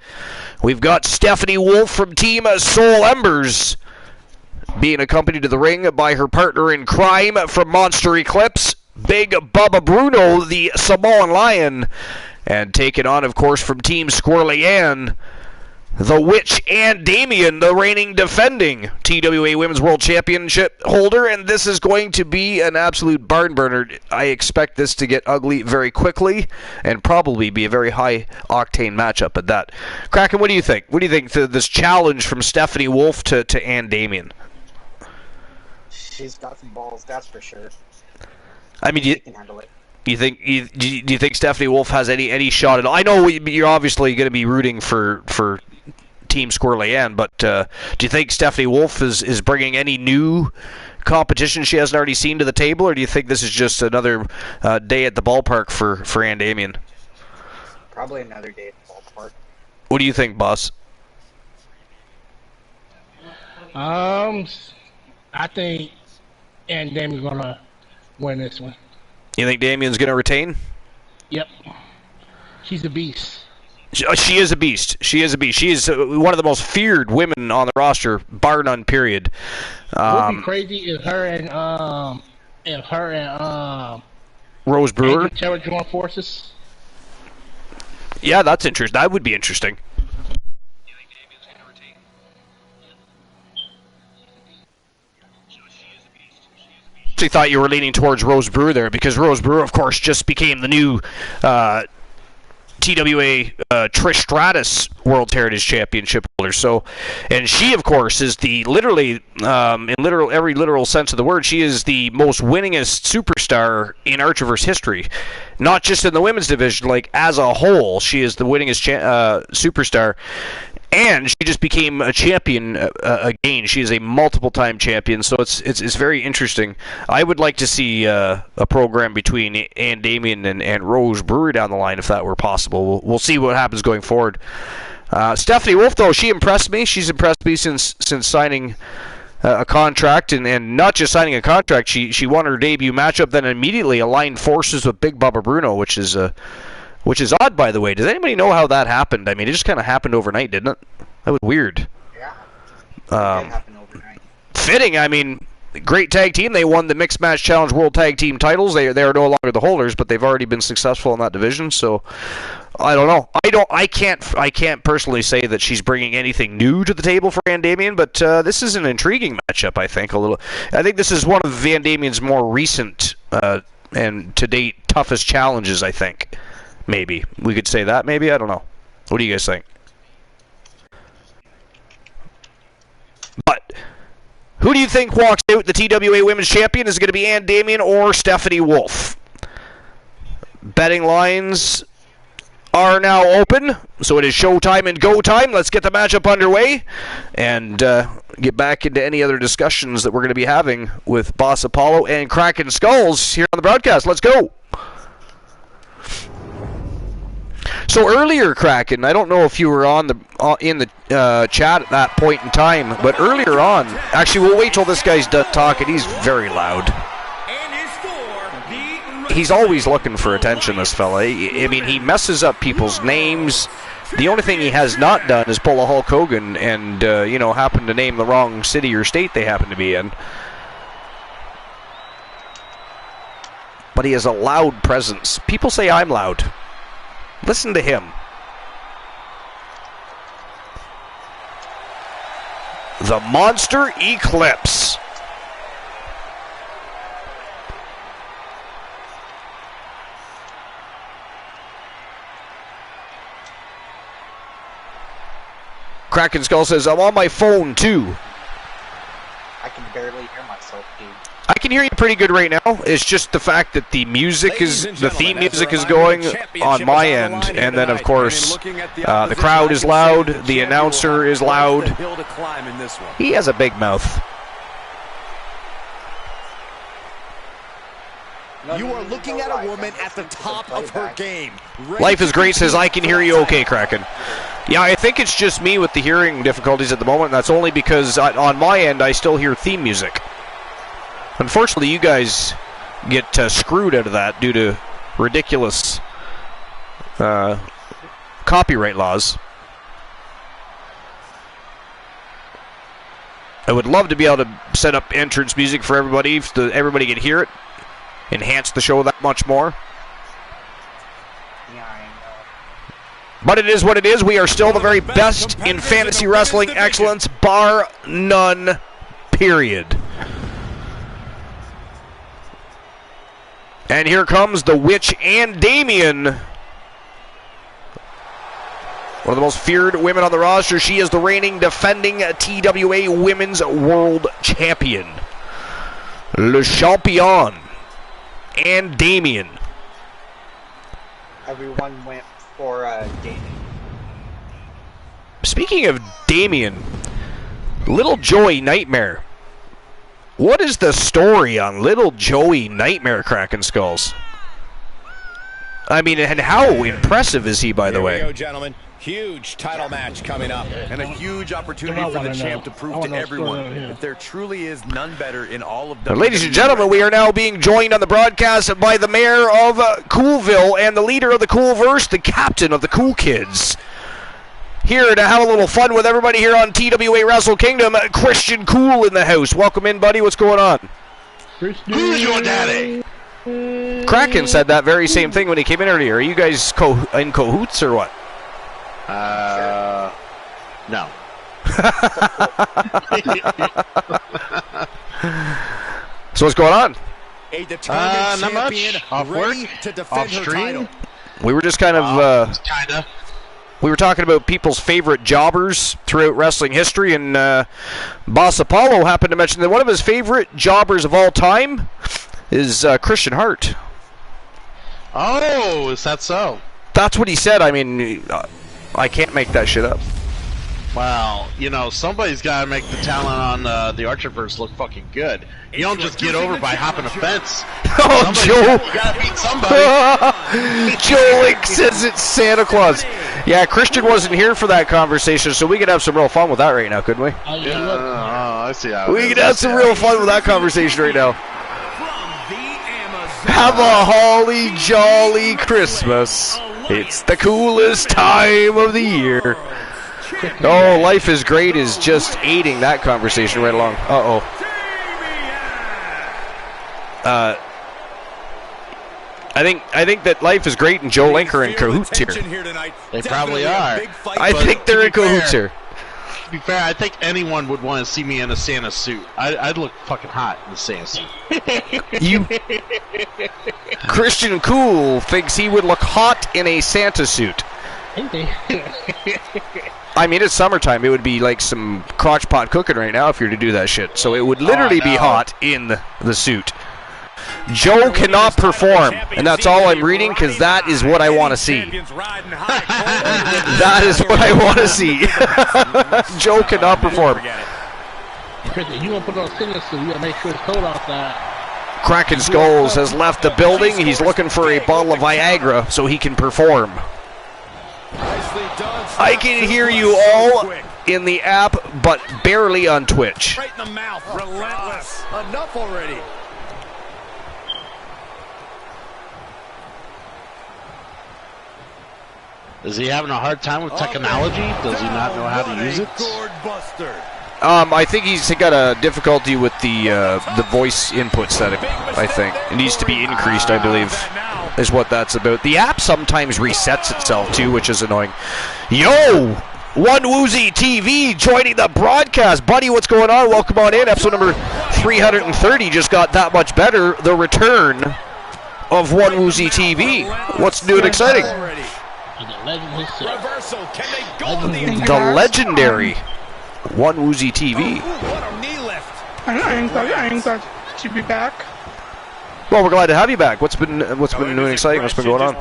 We've got Stephanie Wolf from Team Soul Embers being accompanied to the ring by her partner in crime from Monster Eclipse, Big Bubba Bruno, the Samoan Lion, and taken on, of course, from Team Squirrely Ann, the Witch and Damien, the reigning defending TWA Women's World Championship holder, and this is going to be an absolute barn burner. I expect this to get ugly very quickly and probably be a very high-octane matchup at that. Kraken, what do you think? What do you think this challenge from Stephanie Wolf to Ann Damien? She's got some balls, that's for sure. I mean, she can handle it. Do you think Stephanie Wolf has any shot at all? I know you're obviously going to be rooting for Team Squirrely Ann, but do you think Stephanie Wolf is bringing any new competition she hasn't already seen to the table, or do you think this is just another day at the ballpark for Ann Damien? Probably another day at the ballpark. What do you think, boss? I think Ann Damien's gonna win this one. You think Damien's gonna retain? Yep. She's a beast. She is a beast. She is a beast. She is one of the most feared women on the roster, bar none. Period. Would be crazy if her and Rose Brewer Terra join forces. Yeah, that's interesting. That would be interesting. I thought you were leaning towards Rose Brewer there, because Rose Brewer, of course, just became the new TWA Trish Stratus World Heritage Championship holder. So, and she, of course, is the literally, in every literal sense of the word, she is the most winningest superstar in Archerverse history. Not just in the women's division, like as a whole, she is the winningest superstar. And she just became a champion again. She is a multiple-time champion, so it's very interesting. I would like to see a program between Ann Damien and Rose Brewer down the line, if that were possible. We'll see what happens going forward. Stephanie Wolf, though, she impressed me. She's impressed me since signing a contract, and not just signing a contract. She won her debut matchup, then immediately aligned forces with Big Bubba Bruno, which is odd, by the way. Does anybody know how that happened? I mean, it just kind of happened overnight, didn't it? That was weird. Yeah. It happened overnight. Fitting. I mean, great tag team. They won the Mixed Match Challenge World Tag Team titles. They are no longer the holders, but they've already been successful in that division. So, I don't know. I can't personally say that she's bringing anything new to the table for Van Damian, but this is an intriguing matchup. I think I think this is one of Van Damian's more recent and to date toughest challenges. I think. Maybe. We could say that, maybe? I don't know. What do you guys think? But, who do you think walks out the TWA Women's Champion? Is it going to be Ann Damien or Stephanie Wolf? Betting lines are now open, so it is showtime and go time. Let's get the matchup underway and get back into any other discussions that we're going to be having with Boss Apollo and Kraken Skulls here on the broadcast. Let's go! So earlier, Kraken, I don't know if you were in the chat at that point in time, but earlier on, actually, we'll wait till this guy's done talking. He's very loud. He's always looking for attention, this fella. I mean, he messes up people's names. The only thing he has not done is pull a Hulk Hogan and, happen to name the wrong city or state they happen to be in. But he has a loud presence. People say I'm loud. Listen to him. The Monster Eclipse. Kraken Skull says, I'm on my phone too. I can barely hear myself, dude. I can hear you pretty good right now. It's just the fact that the theme music is going on my end, and then of course the crowd is loud, the announcer is loud. He has a big mouth. You are looking at a woman at the top of her game. Life is Great says, I can hear you okay, Kraken. Yeah, I think it's just me with the hearing difficulties at the moment, and that's only because on my end I still hear theme music. Unfortunately, you guys get screwed out of that due to ridiculous copyright laws. I would love to be able to set up entrance music for everybody so that everybody can hear it. Enhance the show that much more. Yeah, I know. But it is what it is. We are still the very best in fantasy wrestling excellence, bar none, period. And here comes the Witch Ann Damien. One of the most feared women on the roster. She is the reigning, defending TWA Women's World Champion. Le Champion. Ann Damien. Everyone went for Damien. Speaking of Damien, Little Joey Nightmare. What is the story on Little Joey Nightmare, Kraken Skulls? I mean, and how impressive is he, by the way? Here we go, gentlemen. Huge title match coming up. And a huge opportunity for the champ to prove to everyone that there truly is none better in all of WWE. Ladies and gentlemen, we are now being joined on the broadcast by the mayor of Coolville and the leader of the Coolverse, the captain of the Cool Kids. Here to have a little fun with everybody here on TWA Wrestle Kingdom, Christian Cool in the house. Welcome in, buddy. What's going on? Who's your daddy? Kraken said that very same thing when he came in earlier. Are you guys in cahoots or what? No. So what's going on? A determined not much. champion Off ready work, to defend off her stream. title. We were just kind of Kinda. we were talking about people's favorite jobbers throughout wrestling history, and Boss Apollo happened to mention that one of his favorite jobbers of all time is Christian Hart. Oh, is that so? That's what he said. I mean, I can't make that shit up. Well, you know, somebody's got to make the talent on the Archerverse look fucking good. You don't just get over by hopping a fence. Oh, Joe! You gotta beat somebody. Joe Link says it's Santa Claus. Yeah, Christian wasn't here for that conversation, so we could have some real fun with that right now, couldn't we? I see how We could have some real fun with that conversation right now. Have a holly jolly Christmas. It's the coolest time of the year. Oh, Life is Great is just aiding that conversation right along. I think that Life is Great and Joe Link are in cahoots here. They probably are. I think they're in cahoots here. To be fair, I think anyone would want to see me in a Santa suit. I'd look fucking hot in a Santa suit. Christian Cool thinks he would look hot in a Santa suit. I mean, it's summertime. It would be like some crotch pot cooking right now if you were to do that shit. So it would literally be hot in the suit. Joe cannot perform, and that's all I'm reading because that is what I want to see. That is what I want to see. Joe cannot perform. You want to put on a Santa suit, you got to make sure it's cold outside. Kraken Skulls has left the building. He's looking for a bottle of Viagra so he can perform. I can hear you all in the app, but barely on Twitch. Right in the mouth, relentless. Enough already. Is he having a hard time with technology? Does he not know how to use it? I think he's got a difficulty with the voice input setting. I think it needs to be increased. I believe is what that's about. The app sometimes resets itself too, which is annoying. Yo, One Woozy TV joining the broadcast, buddy. What's going on? Welcome on in. Episode number 330 just got that much better. The return of One Woozy TV. What's new and exciting? The legendary One Woozy TV. I ain't got to be back. Well, we're glad to have you back. What's been new and exciting? What's been going on?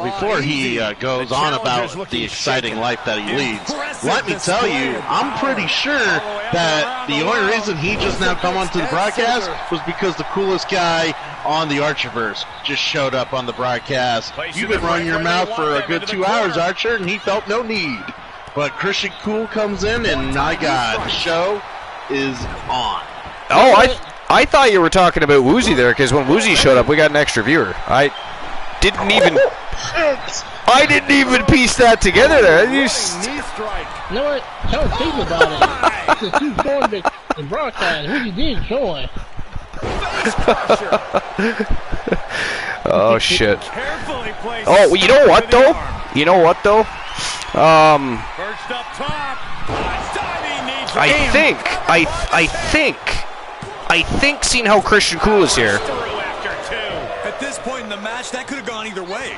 Before he goes on about the exciting life that he leads, let me tell you, I'm pretty sure that the only reason he just now come onto the broadcast was because the coolest guy on the Archerverse just showed up on the broadcast. You've been running your mouth for a good 2 hours, Archer, and he felt no need. But Christian Cool comes in, and my God, the show is on. Oh, I thought you were talking about Woozy there, because when Woozy showed up, we got an extra viewer. I didn't even piece that together there. You know what? Tell Steve about it. Since you joined the broadcast, Woozy did join. Oh shit. Oh, well, you know what though? I think seeing how Christian Cool is here. At this point in the match, that could have gone either way.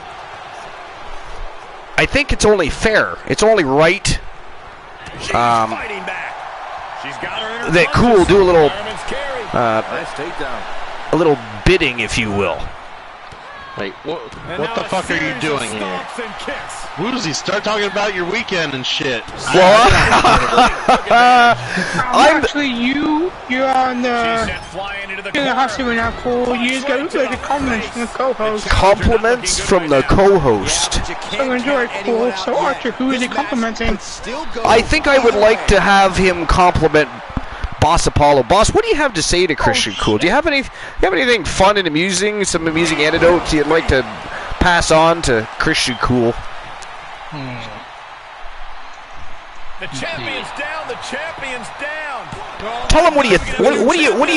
I think it's only fair. It's only right. That Cool do a little bidding, if you will. Wait, what the fuck are you doing here? Woozy, start talking about your weekend and shit. Well, actually, you're on the hot seat right now, cool. You just got like compliments from the co-host. Compliments from the co-host. So enjoy, cool. So Archer, who is he complimenting? I think I would like to have him compliment Boss Apollo. Boss, what do you have to say to Christian Cool? Do you have anything fun and amusing, some amusing anecdotes you'd like to pass on to Christian Cool? The champion's down. The champion's down. Tell him what do you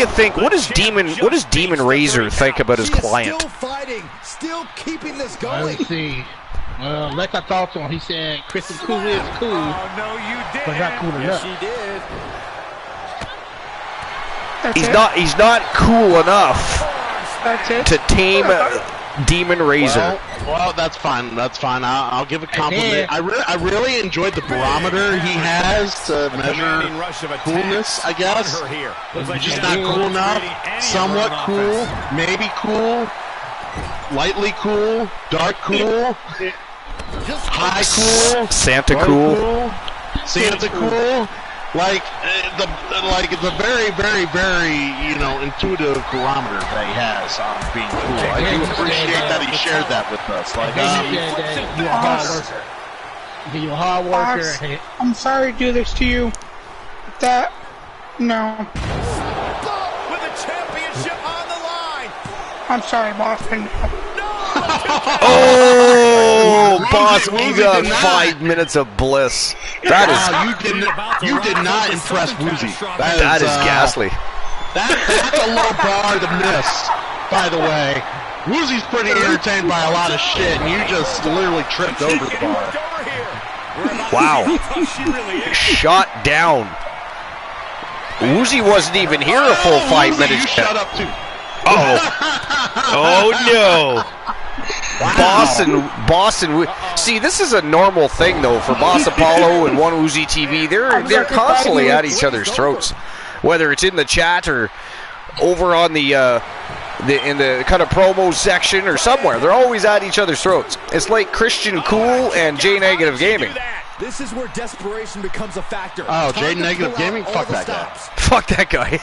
think? What does Demon Razor think about his client? Still fighting, still keeping this going. Let's see. Well, like I thought so. He said Christian Cool is cool, Oh, no, you did. but not cool enough. She did. He's not cool enough That's it. to tame Demon Razor. Well, that's fine. That's fine. I'll give a compliment. I really enjoyed the barometer he has to measure coolness, I guess. He's just not cool enough. Somewhat cool. Maybe cool. Lightly cool. Dark cool. High cool. Santa cool. Santa cool. Like the very, very, very, intuitive barometer that he has on being cool. I do appreciate that he shared that with us. Like, you're a hard worker. I'm sorry to do this to you. No. With the championship on the line. I'm sorry, Boston. Oh, Boss, you got 5 minutes of bliss. That is you did not impress Woozy. That is ghastly. That's a low bar to miss, by the way. Woozy's pretty entertained by a lot of shit, and you just literally tripped over the bar. Wow. Shot down. Woozy wasn't even here a full 5 minutes. You shut up, too. Oh no. Boston. See, this is a normal thing though for Boss Apollo and One Woozy TV. They're constantly at each other's throats, whether it's in the chat or over on the in the kind of promo section or somewhere. They're always at each other's throats. It's like Christian Cool and J Negative Gaming. This is where desperation becomes a factor. Oh, J Negative Gaming? Fuck that guy. Fuck that guy.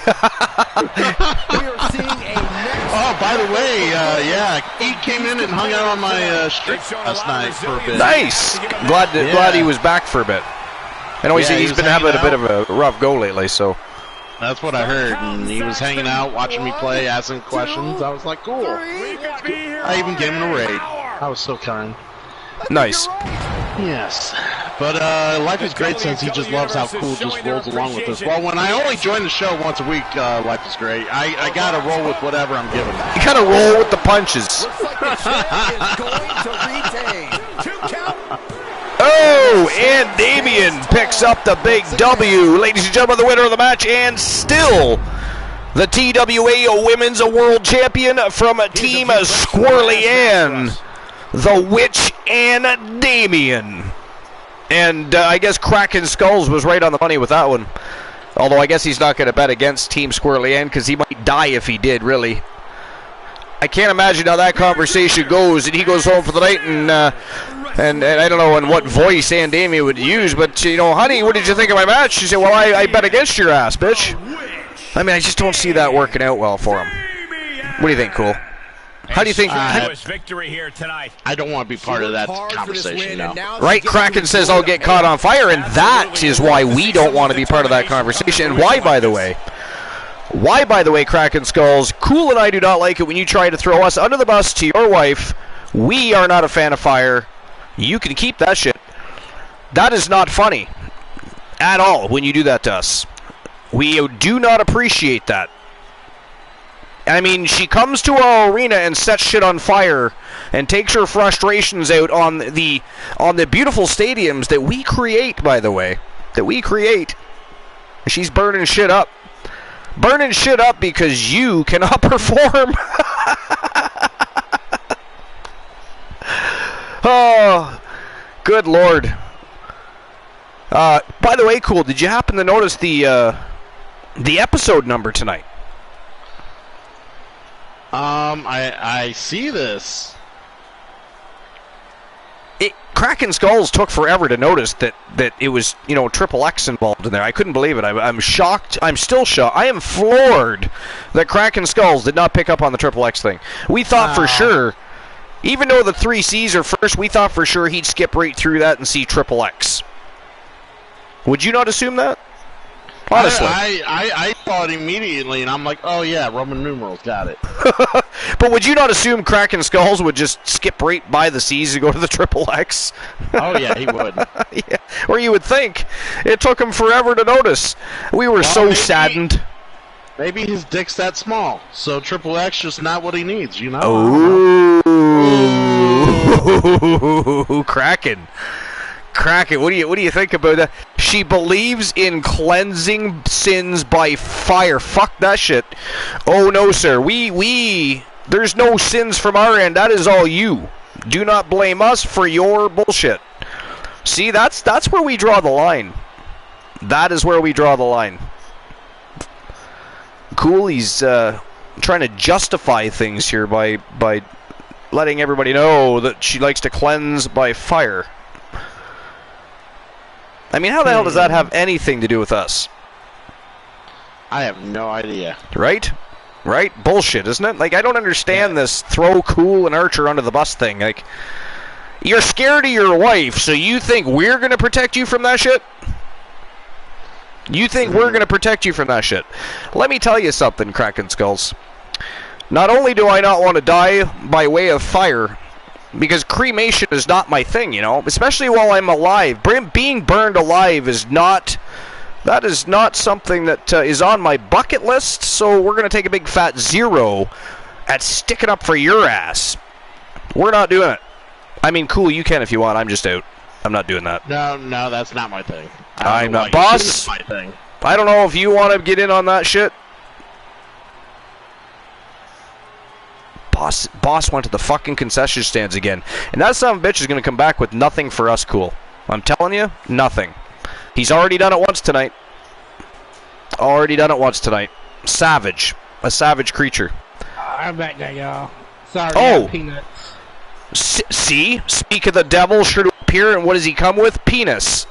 We are seeing a Oh, by the way, he came in and hung out on my street last night for a bit. Nice. Glad he was back for a bit. I know he's been having a bit of a rough go lately, so. That's what I heard, and he was hanging out, watching me play, asking questions. I was like, cool. I even gave him a raid. I was so kind. Nice. Yes. But life is great since he just loves how cool just rolls along with us. Well, when I only join the show once a week, life is great. I gotta roll with whatever I'm given. You gotta roll with the punches. Oh, and Damien picks up the big W. Ladies and gentlemen, the winner of the match, and still the TWA Women's World Champion from Team Squirrely Ann, the Witch and Damien. And I guess Kraken Skulls was right on the money with that one. Although I guess he's not going to bet against Team Squirrely Ann because he might die if he did, really. I can't imagine how that conversation goes, and he goes home for the night, and I don't know in what voice Ann Damien would use, but, honey, what did you think of my match? She said, well, I bet against your ass, bitch. I mean, I just don't see that working out well for him. What do you think, Cool? How do you think? Victory here tonight. I don't want to be part of that conversation now. Right? Kraken says I'll get caught on fire, and that is why we don't want to be part of that conversation. And why, by the way? Why, by the way, Kraken Skulls? Cool and I do not like it when you try to throw us under the bus to your wife. We are not a fan of fire. You can keep that shit. That is not funny at all when you do that to us. We do not appreciate that. I mean, she comes to our arena and sets shit on fire and takes her frustrations out on the beautiful stadiums that we create, by the way. That we create. She's burning shit up. Burning shit up because you cannot perform. Oh, good Lord. By the way, Cool, did you happen to notice the episode number tonight? I see this. Cracking Skulls took forever to notice that it was, Triple X involved in there. I couldn't believe it. I'm shocked. I'm still shocked. I am floored that Cracking Skulls did not pick up on the Triple X thing. We thought for sure, even though the 3 C's are first, we thought for sure he'd skip right through that and see Triple X. Would you not assume that? Honestly. I thought immediately, and I'm like, oh yeah, Roman numerals, got it. But would you not assume Cracking Skulls would just skip right by the C's and go to the Triple X? Oh yeah, he would. Yeah. Or you would think. It took him forever to notice. We were saddened. Maybe his dick's that small, so Triple X just not what he needs, Ooh, Kraken. What do you think about that? She believes in cleansing sins by fire. Fuck that shit. Oh no, sir. There's no sins from our end. That is all you. Do not blame us for your bullshit. See, that's where we draw the line. That is where we draw the line. Cool, he's trying to justify things here by letting everybody know that she likes to cleanse by fire. I mean, how the hell does that have anything to do with us? I have no idea. Right? Bullshit, isn't it? Like, I don't understand this throw Cool and Archer under the bus thing. Like, you're scared of your wife, so you think we're going to protect you from that shit? You think we're going to protect you from that shit? Let me tell you something, Cracking Skulls. Not only do I not want to die by way of fire, because cremation is not my thing, especially while I'm alive. Being burned alive is not something that is on my bucket list, so we're going to take a big fat 0 at sticking up for your ass. We're not doing it. I mean, cool, you can if you want. I'm just out. I'm not doing that. No, that's not my thing. I'm not. Boss, my thing. I don't know if you want to get in on that shit. Boss went to the fucking concession stands again. And that son of a bitch is going to come back with nothing for us, Cool. I'm telling you, nothing. He's already done it once tonight. Savage. A savage creature. I'm back there, y'all. Sorry, peanuts. See? Speak of the devil, sure to appear, and what does he come with? Penis.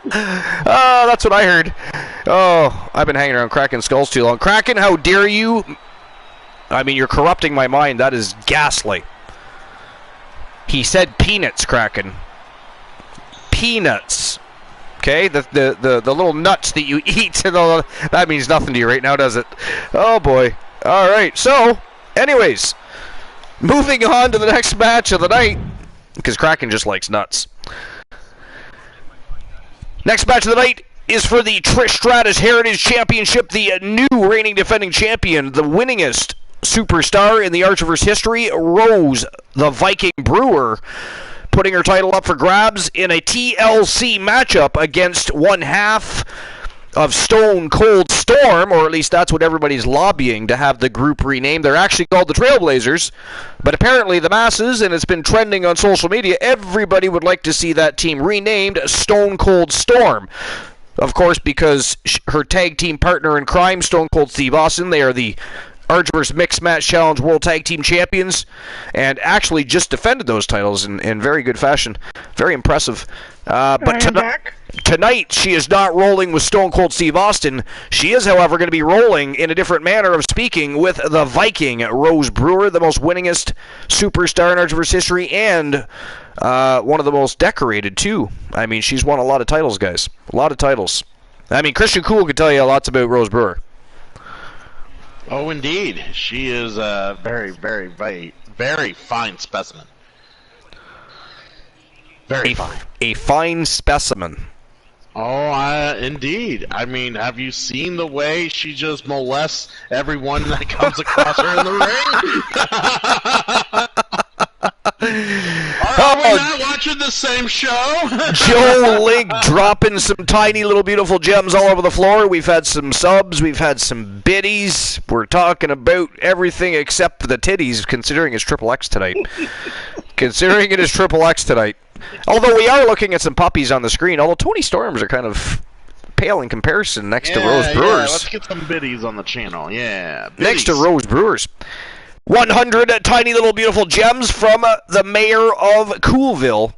Oh, that's what I heard. Oh, I've been hanging around Cracking Skulls too long. Kraken, how dare you? I mean, you're corrupting my mind. That is ghastly. He said peanuts, Kraken. Peanuts. Okay? The little nuts that you eat. That means nothing to you right now, does it? Oh, boy. All right. So, anyways, moving on to the next match of the night, because Kraken just likes nuts. Next match of the night is for the Trish Stratus Heritage Championship, the new reigning defending champion, the winningest superstar in the Archerverse history, Rose the Viking Brewer, putting her title up for grabs in a TLC matchup against one half of Stone Cold Storm, or at least that's what everybody's lobbying to have the group renamed. They're actually called the Trailblazers, but apparently the masses, and it's been trending on social media, everybody would like to see that team renamed Stone Cold Storm. Of course, because her tag team partner in crime, Stone Cold Steve Austin, they are the Archerverse Mixed Match Challenge World Tag Team Champions, and actually just defended those titles in very good fashion. Very impressive. But tonight, she is not rolling with Stone Cold Steve Austin. She is, however, going to be rolling, in a different manner of speaking, with the Viking, Rose Brewer, the most winningest superstar in Archerverse history, and one of the most decorated, too. I mean, she's won a lot of titles, guys. A lot of titles. I mean, Christian Cool could tell you lots about Rose Brewer. Oh, indeed. She is a very, very, very, very fine specimen. Very fine. A fine specimen. Oh, indeed. I mean, have you seen the way she just molests everyone that comes across her in the ring? Are we not watching the same show? Joe Link dropping some tiny little beautiful gems all over the floor. We've had some subs. We've had some biddies. We're talking about everything except the titties, considering it's Triple X tonight. Considering it is Triple X tonight. Although we are looking at some puppies on the screen, although Tony Storms are kind of pale in comparison next to Rose Brewers. Yeah, let's get some biddies on the channel. Yeah, biddies. Next to Rose Brewers. 100 tiny little beautiful gems from the mayor of Coolville.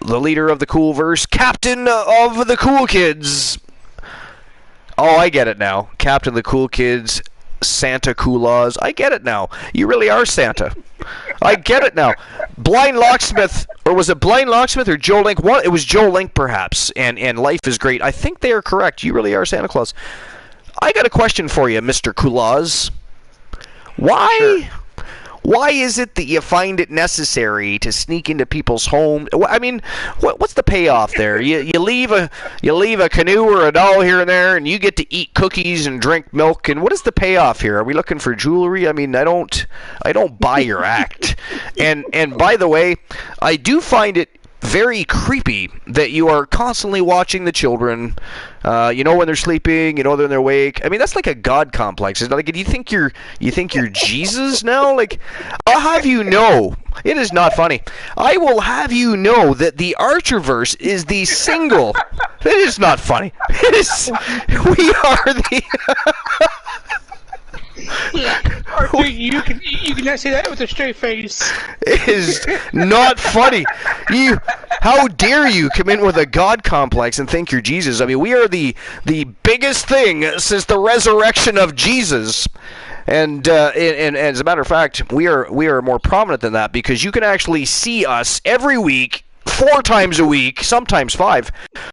The leader of the Coolverse, captain of the Cool Kids. Oh, I get it now. Captain of the Cool Kids, Santa Claus. I get it now. You really are Santa. I get it now. Blind Locksmith, or was it Blind Locksmith or Joe Link? It was Joe Link, perhaps, and Life is Great. I think they are correct. You really are Santa Claus. I got a question for you, Mr. Claus. Why is it that you find it necessary to sneak into people's homes? I mean, what's the payoff there? You leave a canoe or a doll here and there, and you get to eat cookies and drink milk. And what is the payoff here? Are we looking for jewelry? I mean, I don't buy your act. And by the way, I do find it very creepy that you are constantly watching the children. You know when they're sleeping, you know when they're awake. I mean, that's like a god complex. It's like, do you think you're Jesus now? Like, I'll have you know, it is not funny. I will have you know that the Archerverse is the single. It is not funny. It is. We are the. You cannot say that with a straight face. It is not funny. How dare you come in with a god complex and think you're Jesus? I mean, we are the biggest thing since the resurrection of Jesus. And as a matter of fact, we are more prominent than that, because you can actually see us every week, 4 times a week, sometimes 5,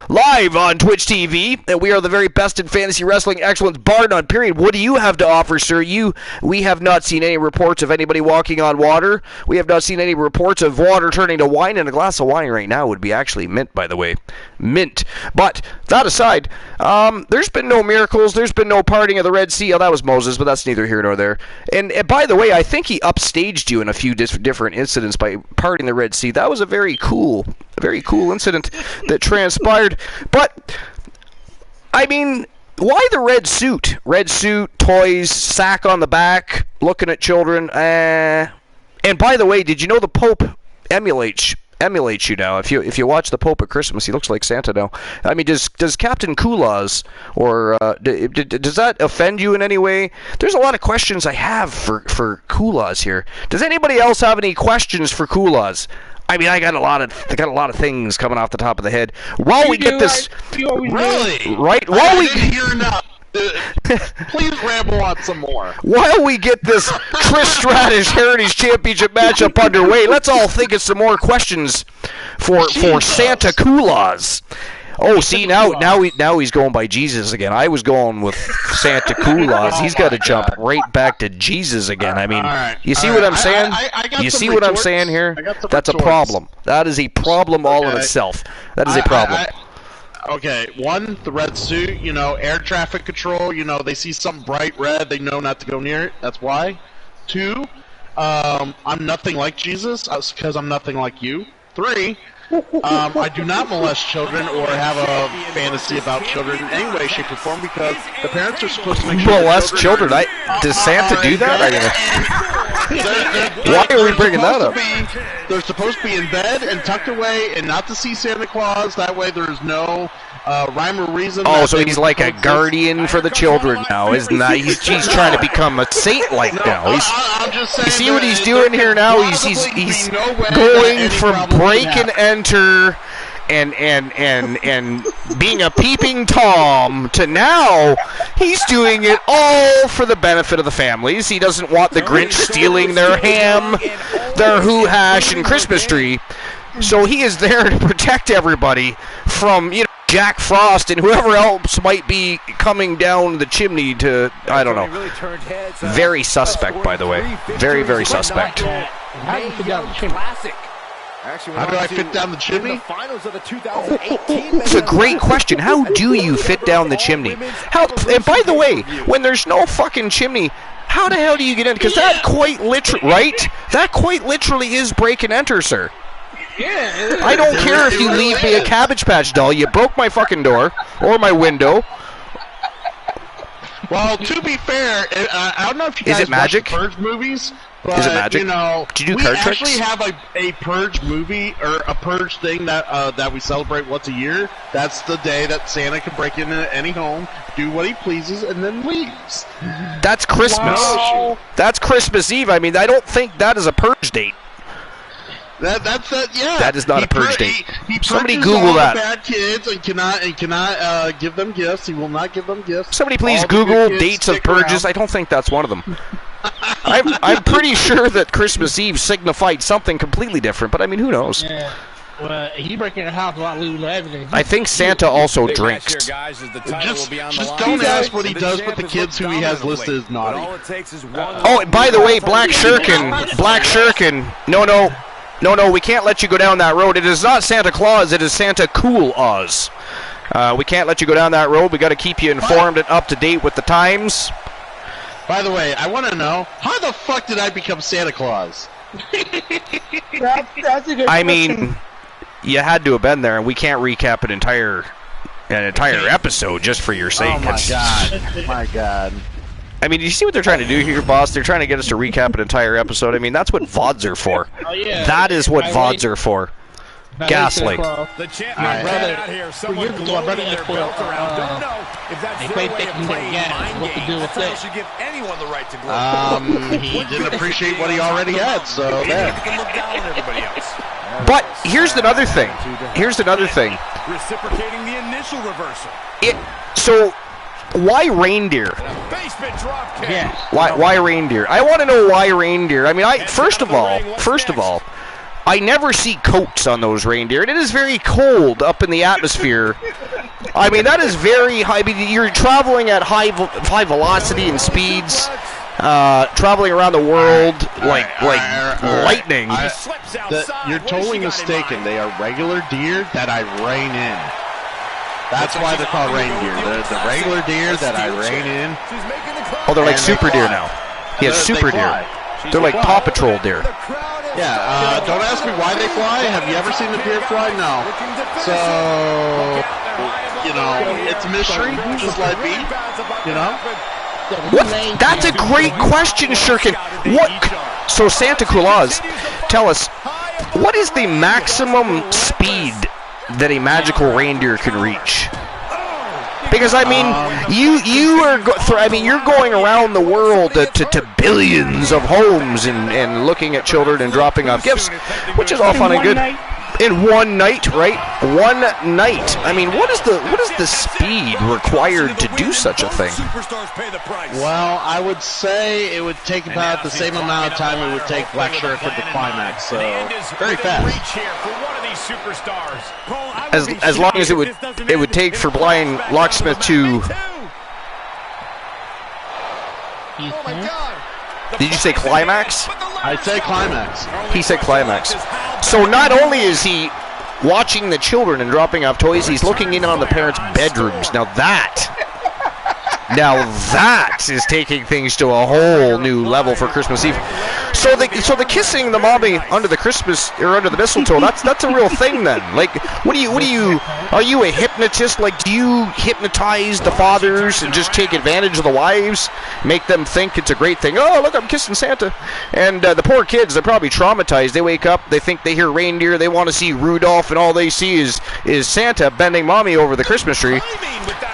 live on Twitch TV, and we are the very best in fantasy wrestling excellence, bar none, period. What do you have to offer, sir? We have not seen any reports of anybody walking on water. We have not seen any reports of water turning to wine, and a glass of wine right now would be actually mint, by the way. Mint. But, that aside, there's been no miracles, there's been no parting of the Red Sea. Oh, that was Moses, but that's neither here nor there. And by the way, I think he upstaged you in a few different incidents by parting the Red Sea. That was a very cool incident that transpired. But, I mean, why the red suit? Red suit, toys, sack on the back, looking at children. And by the way, did you know the Pope emulates you now? If you watch the Pope at Christmas, he looks like Santa now. I mean, does Captain Claus, or does that offend you in any way? There's a lot of questions I have for Claus here. Does anybody else have any questions for Claus? I mean, I got a lot of things coming off the top of the head. While we get this, really, right? While we hear enough. Please ramble on some more. While we get this Trish Stratus Heritage Championship matchup underway, let's all think of some more questions for Santa Claus. Oh, see, now he's going by Jesus again. I was going with Santa Claus. He's got to jump right back to Jesus again. I mean, you see what I'm saying? You see what I'm saying here? That's a problem. That is a problem all in itself. That is a problem. Okay, 1, the red suit, air traffic control, they see something bright red, they know not to go near it, that's why. 2, I'm nothing like Jesus, because I'm nothing like you. 3, I do not molest children or have a fantasy about children in any way, shape, or form, because the parents are supposed to make sure molest children. Does Santa do that? Why are we bringing that up? They're supposed to be in bed and tucked away and not to see Santa Claus. That way there's no rhyme or reason. Oh, so he's like a guardian for the children now, isn't that? He's trying to become a saint-like now. I'm just saying, you see what he's doing here now? He's going from break and enter and being a peeping Tom to now he's doing it all for the benefit of the families. He doesn't want the Grinch stealing their ham, their hoo hash, and Christmas tree. So he is there to protect everybody from, Jack Frost and whoever else might be coming down the chimney to, I don't know. Very suspect, by the way. Very, very suspect. How do I fit down the chimney? It's a great question. How do you fit down the chimney? And by the way, when there's no fucking chimney, how the hell do you get in? Because that quite literally, right? That quite literally is break and enter, sir. Yeah. I don't care if you leave me a Cabbage Patch doll. You broke my fucking door or my window. Well, to be fair, I don't know if you guys watch the Purge movies, But, is it magic? You know, do you do we card actually tricks? have a Purge movie or a Purge thing that we celebrate once a year. That's the day that Santa can break into any home, do what he pleases, and then leaves. That's Christmas. Wow. That's Christmas Eve. I mean, I don't think that is a purge date. Yeah. That is not a purge date. He Somebody purges Google all that. The bad kids and cannot give them gifts. He will not give them gifts. Somebody please All the Google good kids dates of stick purges. around. I don't think that's one of them. I'm pretty sure that Christmas Eve signified something completely different, but I mean, who knows? Yeah. Well, he break in the house without losing everything. I think Santa also drinks. Just don't ask what he does with the kids who he has listed as naughty. Oh, and by the way, Black Shirkin. No, we can't let you go down that road. It is not Santa Claus, it is Santa Cool Oz. We can't let you go down that road. We got to keep you informed and up to date with the times. By the way, I want to know, how the fuck did I become Santa Claus? That's a good I question. mean, you had to have been there, and we can't recap an entire episode just for your sake. Oh my god. My god. I mean, do you see what they're trying to do here, boss? They're trying to get us to recap an entire episode. I mean, that's what VODs are for. Oh, yeah. That is what VODs are for. Gaslight. The champion out here, someone gloating their belt around. Don't know if that's They their play way of thinking playing they're mind what to games. do with That's that. should give anyone the right to gloat. He didn't appreciate what he already had, so there. He can look down on everybody else. But here's another thing. Reciprocating the initial reversal. So, why reindeer? Basement drop kick. Yes. Why reindeer? I want to know why reindeer. I mean, first of all, I never see coats on those reindeer, and it is very cold up in the atmosphere. I mean, that is very high. I mean, you're traveling at high velocity and speeds, traveling around the world like lightning. You're totally mistaken. They are regular deer that I rein in. That's why they're called reindeer. They're the regular deer that I rein in. Oh, they're like super deer now. He has super deer. They're like Paw Patrol deer. Yeah, don't ask me why they fly. Have you ever seen a deer fly? No. So, you know, it's a mystery, just let me, you know? That's a great question, Shirkin. So Santa Claus, tell us, what is the maximum speed that a magical reindeer can reach? Because I mean, you're going around the world to billions of homes and looking at children and dropping off gifts, which is all fun and good. In one night, right? One night. I mean, what is the speed required to do such a thing? Well, I would say it would take about the same amount of time it would take Black Shirk at the climax. So very fast. As long as it would take for Blind Locksmith to. Did you say climax? I said climax. He said climax. So not only is he watching the children and dropping off toys, he's looking in on the parents' bedrooms. Now that is taking things to a whole new level for Christmas Eve. So the kissing the mommy under the Christmas or under the mistletoe, that's a real thing then. Like, what do you are you a hypnotist? Like, do you hypnotize the fathers and just take advantage of the wives, make them think it's a great thing? Oh, look, I'm kissing Santa. And the poor kids, they're probably traumatized. They wake up, they think they hear reindeer, they want to see Rudolph, and all they see is Santa bending mommy over the Christmas tree.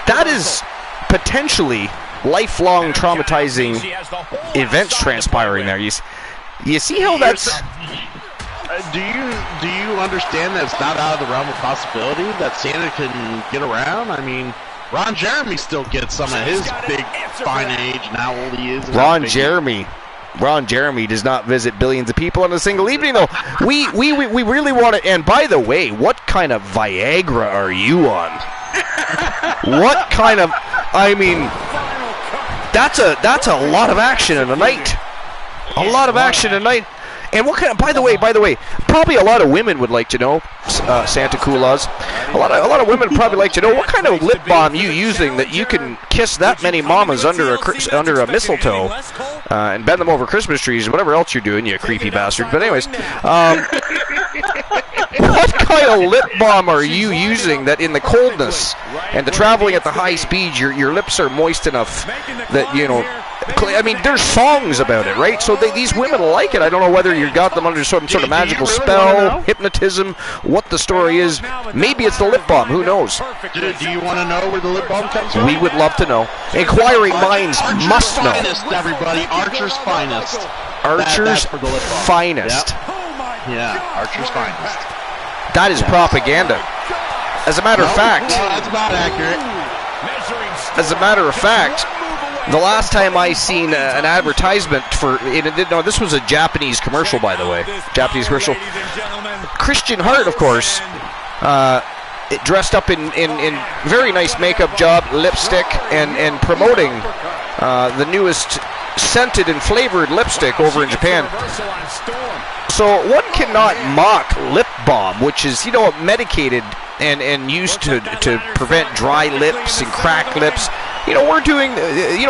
That is potentially lifelong traumatizing events transpiring there. You see how that's... Do you understand that it's not out of the realm of possibility that Santa can get around? I mean, Ron Jeremy still gets some of his big fine age and how old he is. Ron Jeremy does not visit billions of people in a single evening, though. We really want to... And by the way, what kind of Viagra are you on? What kind of... I mean, that's a lot of action in a night. A lot of action in a night. And what kind of... By the way, probably a lot of women would like to know, Santa Claus. A lot of women probably like to know what kind of lip balm you using that you can kiss that many mamas under a mistletoe and bend them over Christmas trees and whatever else you're doing, you creepy bastard. But anyways, what kind of lip balm are you using that in the coldness and the traveling at the high speeds, your lips are moist enough that, you know, I mean, there's songs about it, right? So these women like it. I don't know whether you got them under some sort of magical spell, hypnotism, what the story is. Maybe it's the lip balm. Who knows? Do you want to know where the lip balm comes from? We would love to know. Inquiring minds must know. Finest, everybody. Archer's finest. Archer's finest. Yep. Yeah, Archer's finest. That is propaganda. As a matter of fact, that's about accurate. As a matter of fact, the last time I seen an advertisement for this was a Japanese commercial, by the way. Japanese commercial. Christian Hart, of course, dressed up in very nice makeup job, lipstick, and promoting the newest scented and flavored lipstick over in Japan. So one cannot mock lip balm, which is, medicated and used to prevent dry lips and cracked lips. We're doing, the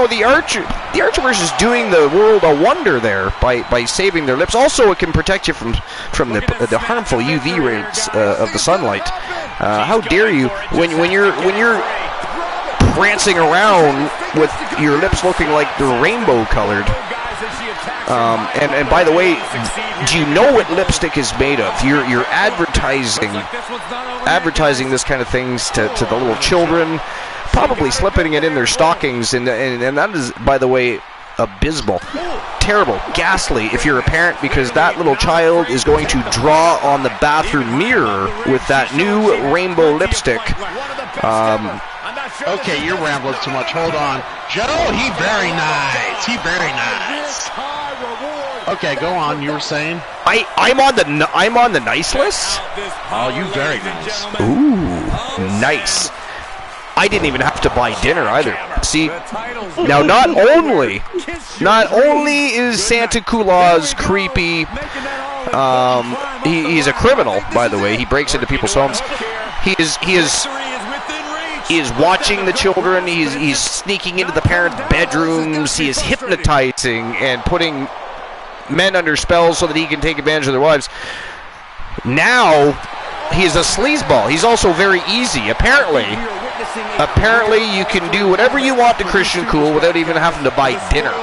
Archerverse is doing the world a wonder there by saving their lips. Also, it can protect you from the harmful UV rays of the sunlight. How dare you, when you're prancing around with your lips looking like they're rainbow colored. And by the way, do you know what lipstick is made of? You're advertising this kind of things to the little children, probably slipping it in their stockings, and that is, by the way, abysmal, terrible, ghastly if you're a parent, because that little child is going to draw on the bathroom mirror with that new rainbow lipstick. Okay, you're rambling too much. Hold on. Joe, he very nice. Okay, go on. You were saying? I'm on the nice list? Oh, you very nice. Ooh, nice. I didn't even have to buy dinner either. See, now not only is Santa Claus creepy, he's a criminal, by the way. He breaks into people's homes. He is watching the children. He's sneaking into the parents' bedrooms. He is hypnotizing and putting men under spells so that he can take advantage of their wives. Now he's a sleazeball. He's also very easy. Apparently you can do whatever you want to Christian Cool without even having to buy dinner.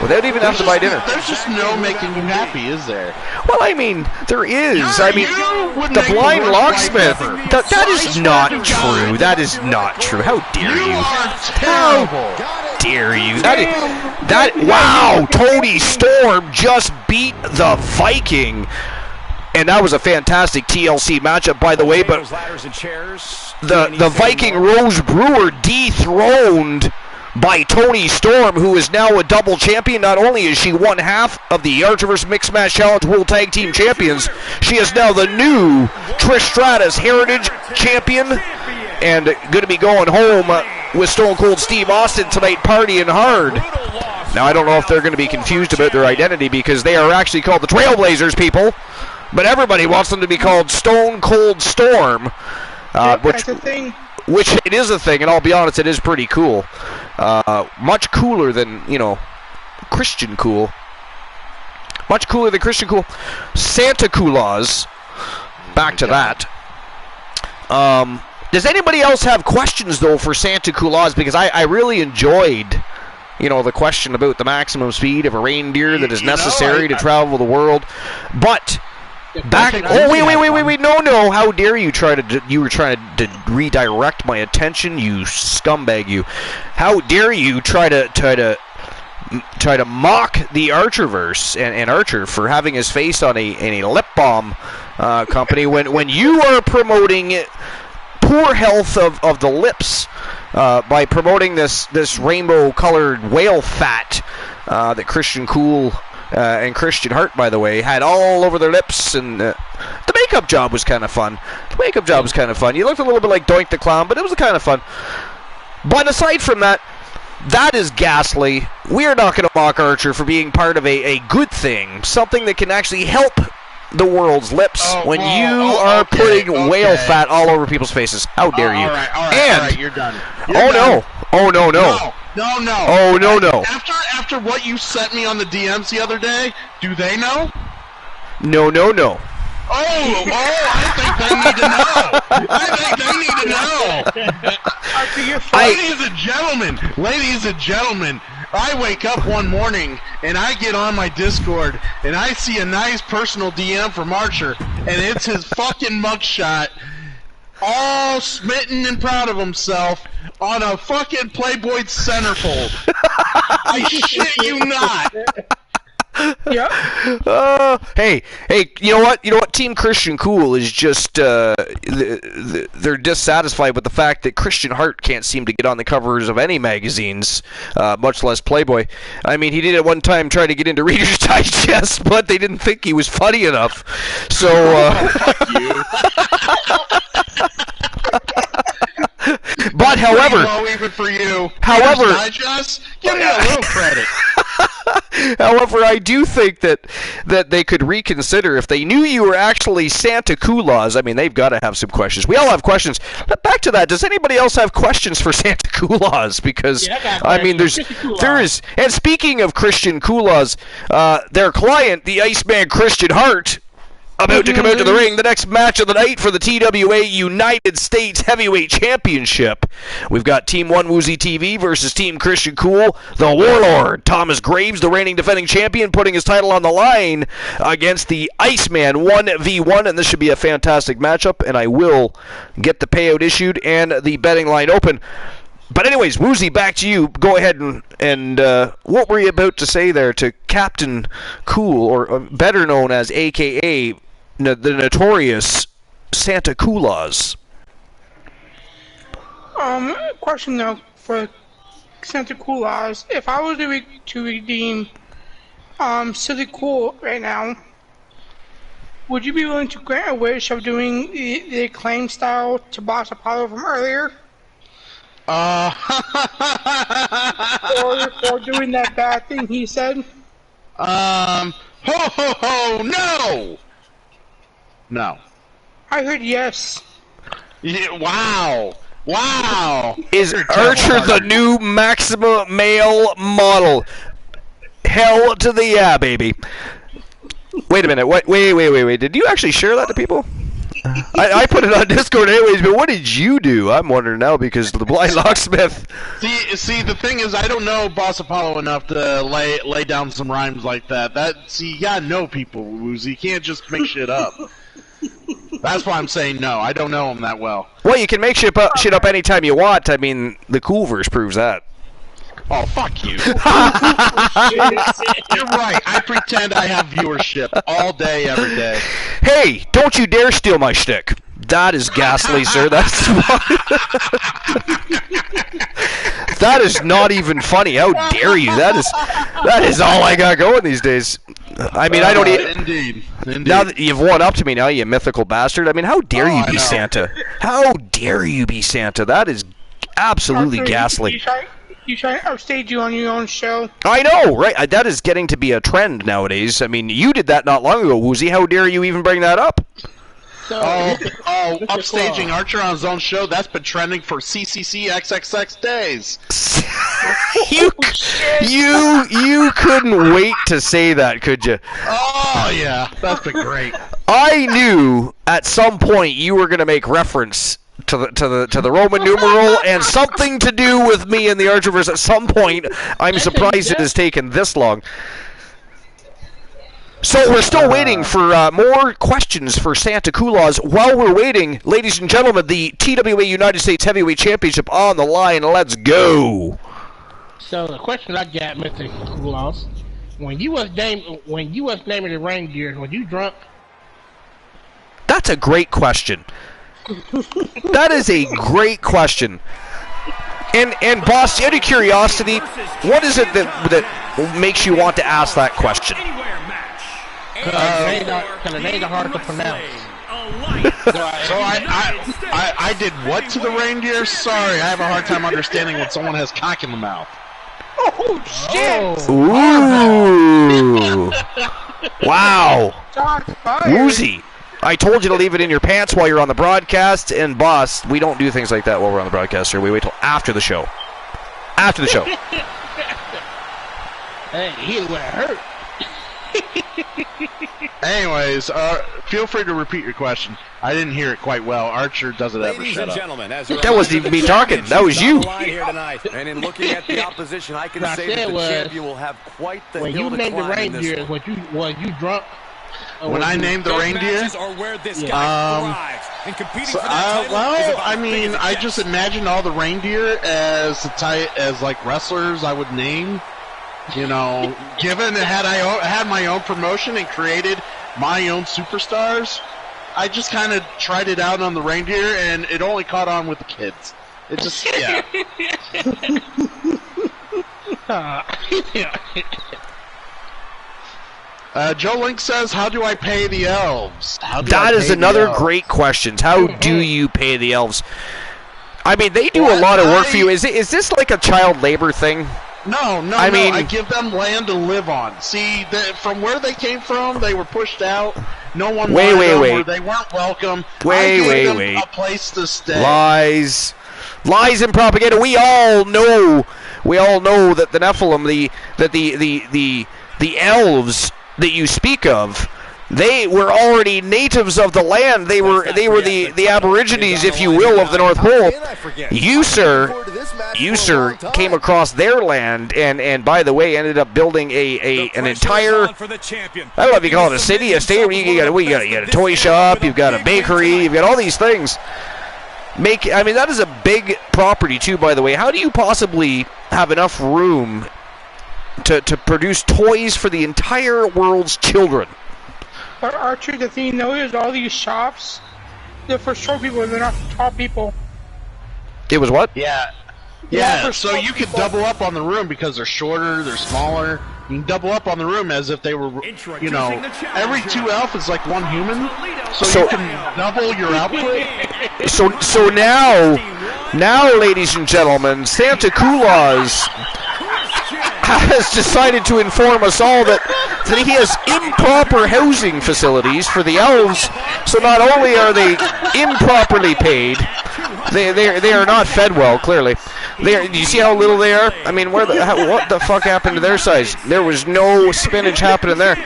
There's just no making you happy, is there? Well, I mean, there is. The blind locksmith. That is not true. That is not true. How dare you? How dare you? Wow! Tony Storm just beat the Viking. And that was a fantastic TLC matchup, by the way, but the Viking Rose Brewer dethroned by Tony Storm, who is now a double champion. Not only is she one half of the Archerverse Mixed Match Challenge World Tag Team Champions, she is now the new Trish Stratus Heritage Champion, and going to be going home with Stone Cold Steve Austin tonight, partying hard. Now, I don't know if they're going to be confused about their identity, because they are actually called the Trailblazers, people. But everybody wants them to be called Stone Cold Storm, which it is a thing, and I'll be honest, it is pretty cool. Much cooler than, Christian Cool. Much cooler than Christian Cool. Santa Claus, back to that. Does anybody else have questions, though, for Santa Claus? Because I really enjoyed, the question about the maximum speed of a reindeer that is necessary to travel the world. But back. Oh, wait! No! How dare you you were trying to redirect my attention, you scumbag! You! How dare you try to mock the Archerverse and Archer for having his face on a lip balm company when you are promoting poor health of the lips by promoting this rainbow colored whale fat that Christian Cool and Christian Hart, by the way, had all over their lips, and the makeup job was kind of fun. You looked a little bit like Doink the Clown, but it was kind of fun. But aside from that, that is ghastly. We are not going to mock Archer for being part of a good thing, something that can actually help the world's lips when you are putting whale fat all over people's faces. How dare you? All right, you're done. No. No. Oh, no. After what you sent me on the DMs the other day, do they know? No. I think they need to know. Ladies and gentlemen, I wake up one morning and I get on my Discord and I see a nice personal DM from Archer, and it's his fucking mugshot, all smitten and proud of himself, on a fucking Playboy centerfold. I shit you not. Yeah. Hey, you know what? Team Christian Cool is just they're dissatisfied with the fact that Christian Hart can't seem to get on the covers of any magazines, much less Playboy. I mean, he did at one time try to get into Reader's Digest, but they didn't think he was funny enough. So, Fuck you. But however, low even for you. However, Digest, give me a little credit. However, I do think that they could reconsider if they knew you were actually Santa Claus. I mean, they've got to have some questions. We all have questions. But back to that, does anybody else have questions for Santa Claus? Because I mean, there is. And speaking of Christian Claus, their client, the Iceman Christian Hart, about to come out to the ring. The next match of the night for the TWA United States Heavyweight Championship. We've got Team 1 Woozy TV versus Team Christian Cool. The Warlord, Thomas Graves, the reigning defending champion, putting his title on the line against the Iceman 1v1. And this should be a fantastic matchup. And I will get the payout issued and the betting line open. But anyways, Woozy, back to you. Go ahead and what were you about to say there to Captain Cool, or better known as AKA the notorious Santa Claus? Question though for Santa Claus: if I was to redeem Silly Cool right now, would you be willing to grant a wish of doing the acclaim style to Boss Apollo from earlier? Or doing that bad thing he said? Ho ho ho, no! No. I heard yes. Yeah, wow. Wow. Is Archer the new Maxima male model? Hell to the yeah, baby. Wait a minute. Wait. Did you actually share that to people? I put it on Discord anyways, but what did you do? I'm wondering now because the Blind Locksmith. See, the thing is, I don't know Boss Apollo enough to lay down some rhymes like that. You gotta know people, Woozy. You can't just make shit up. That's why I'm saying no. I don't know him that well. Well, you can make shit up anytime you want. I mean, the Coolverse proves that. Oh, fuck you. You're right. I pretend I have viewership all day, every day. Hey, don't you dare steal my shtick. That is ghastly, sir. That is not even funny. How dare you? That is all I got going these days. I mean, I don't even... Indeed. Now that you've won up to me now, you mythical bastard. I mean, how dare you be Santa? How dare you be Santa? That is absolutely ghastly. You try to upstage you on your own show. I know, right? That is getting to be a trend nowadays. I mean, you did that not long ago, Woozy. How dare you even bring that up? Upstaging Archer on his own show, that's been trending for CCCXXX days. You couldn't wait to say that, could you? Oh, yeah. That's been great. I knew at some point you were going to make reference to the Roman numeral and something to do with me and the Archerverse at some point. I'm surprised it has taken this long. So we're still waiting for more questions for Santa Claus. While we're waiting, ladies and gentlemen, the TWA United States Heavyweight Championship on the line. Let's go. So the question I got, Mr. Claus, when you was naming the reindeer, were you drunk? That's a great question. That is a great question. And boss, out of curiosity, what is it that makes you want to ask that question? Because it ain't hard to pronounce. So I did what to the reindeer? Sorry, I have a hard time understanding when someone has cock in the mouth. Oh, shit! Ooh! Wow! Woozy! I told you to leave it in your pants while you're on the broadcast, and boss, we don't do things like that while we're on the broadcast here. We wait till after the show. After the show. Hey, he went hurt. Anyways, feel free to repeat your question. I didn't hear it quite well. Archer doesn't ever shut up. That wasn't even me talking. That was you. And in looking at the opposition, I can say that the champion will have quite the when hill you to named the climb in this reindeer, one. was you drunk? When I named the reindeer, well, I mean, I just imagined all the reindeer as tight as like wrestlers I would name. You know, given had I had my own promotion and created my own superstars, I just kind of tried it out on the reindeer, and it only caught on with the kids. It just, yeah. Joe Link says, how do I pay the elves? That is another great question. How do you pay the elves? I mean, they do a lot of work for you. Is this like a child labor thing? No, I mean, I give them land to live on. See, from where they came from, they were pushed out. No one wanted them, or they weren't welcome. I gave them a place to stay. Lies and propaganda. We all know that the Nephilim, the elves that you speak of, they were already natives of the land. They were the Aborigines, if you will, of the North Pole. You, sir, came across their land and by the way, ended up building an entire, I don't know if you call it a city, a state. You got a toy shop, you've got a bakery, you've got all these things. I mean, that is a big property too, by the way. How do you possibly have enough room to produce toys for the entire world's children? But Archer, the thing though is all these shops, they're for short people, they're not for tall people. It was what? Yeah, so you could double up on the room because they're shorter, they're smaller. You can double up on the room as if they were, you know, every 2 elf is like 1 human, so you can double your output. So now, ladies and gentlemen, Santa Claus has decided to inform us all that he has improper housing facilities for the elves. So not only are they improperly paid, they are not fed well. Clearly, do you see how little they are? I mean, what the fuck happened to their size? There was no spinach happening there.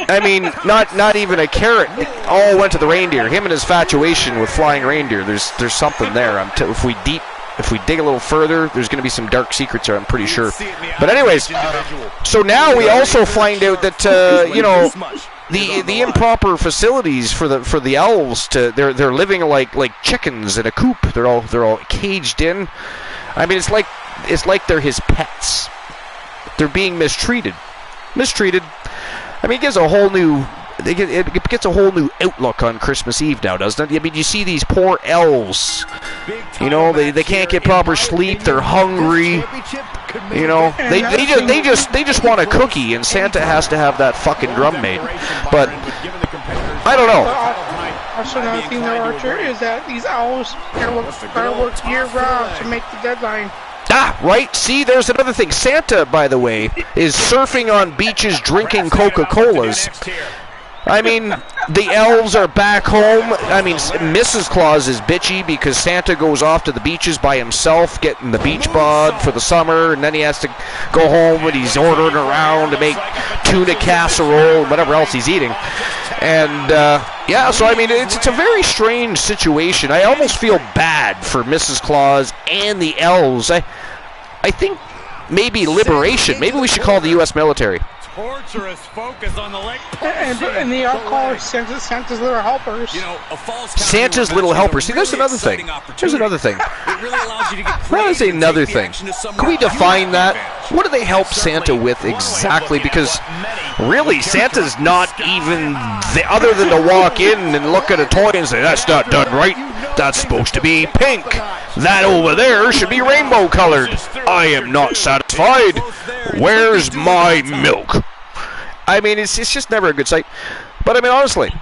I mean, not even a carrot. All went to the reindeer. Him and his infatuation with flying reindeer. There's something there. If we dig a little further, there's going to be some dark secrets there, I'm pretty sure. But anyways, so now we also find out that the improper facilities for the elves, they're living like chickens in a coop. They're all caged in. I mean, it's like they're his pets. They're being mistreated. I mean, it gets a whole new outlook on Christmas Eve now, doesn't it? I mean, you see these poor elves. You know, they can't get proper sleep. They're hungry. You know, they just want a cookie, and Santa has to have that fucking drum made. But I don't know. Also, another thing, though, Archer, is that these owls gotta work year-round to make the deadline. Ah, right. See, there's another thing. Santa, by the way, is surfing on beaches drinking Coca-Colas. I mean, the elves are back home. I mean, Mrs. Claus is bitchy because Santa goes off to the beaches by himself, getting the beach bod for the summer, and then he has to go home and he's ordering around to make tuna casserole and whatever else he's eating. And, yeah, so I mean, it's a very strange situation. I almost feel bad for Mrs. Claus and the elves. I think maybe liberation. Maybe we should call the U.S. military. Torturous focus on the leg. And they all call her Santa's little helpers. You know, a false Santa's little helpers. See, there's another thing. There's another thing. It really allows you to get That is another thing. Can we define that? What do they help Santa with exactly? Because really, Santa's not even other than to walk in and look at a toy and say, that's not done right. That's supposed to be pink. That over there should be rainbow colored. I am not satisfied. Where's my milk? I mean, it's just never a good sight. But I mean, honestly,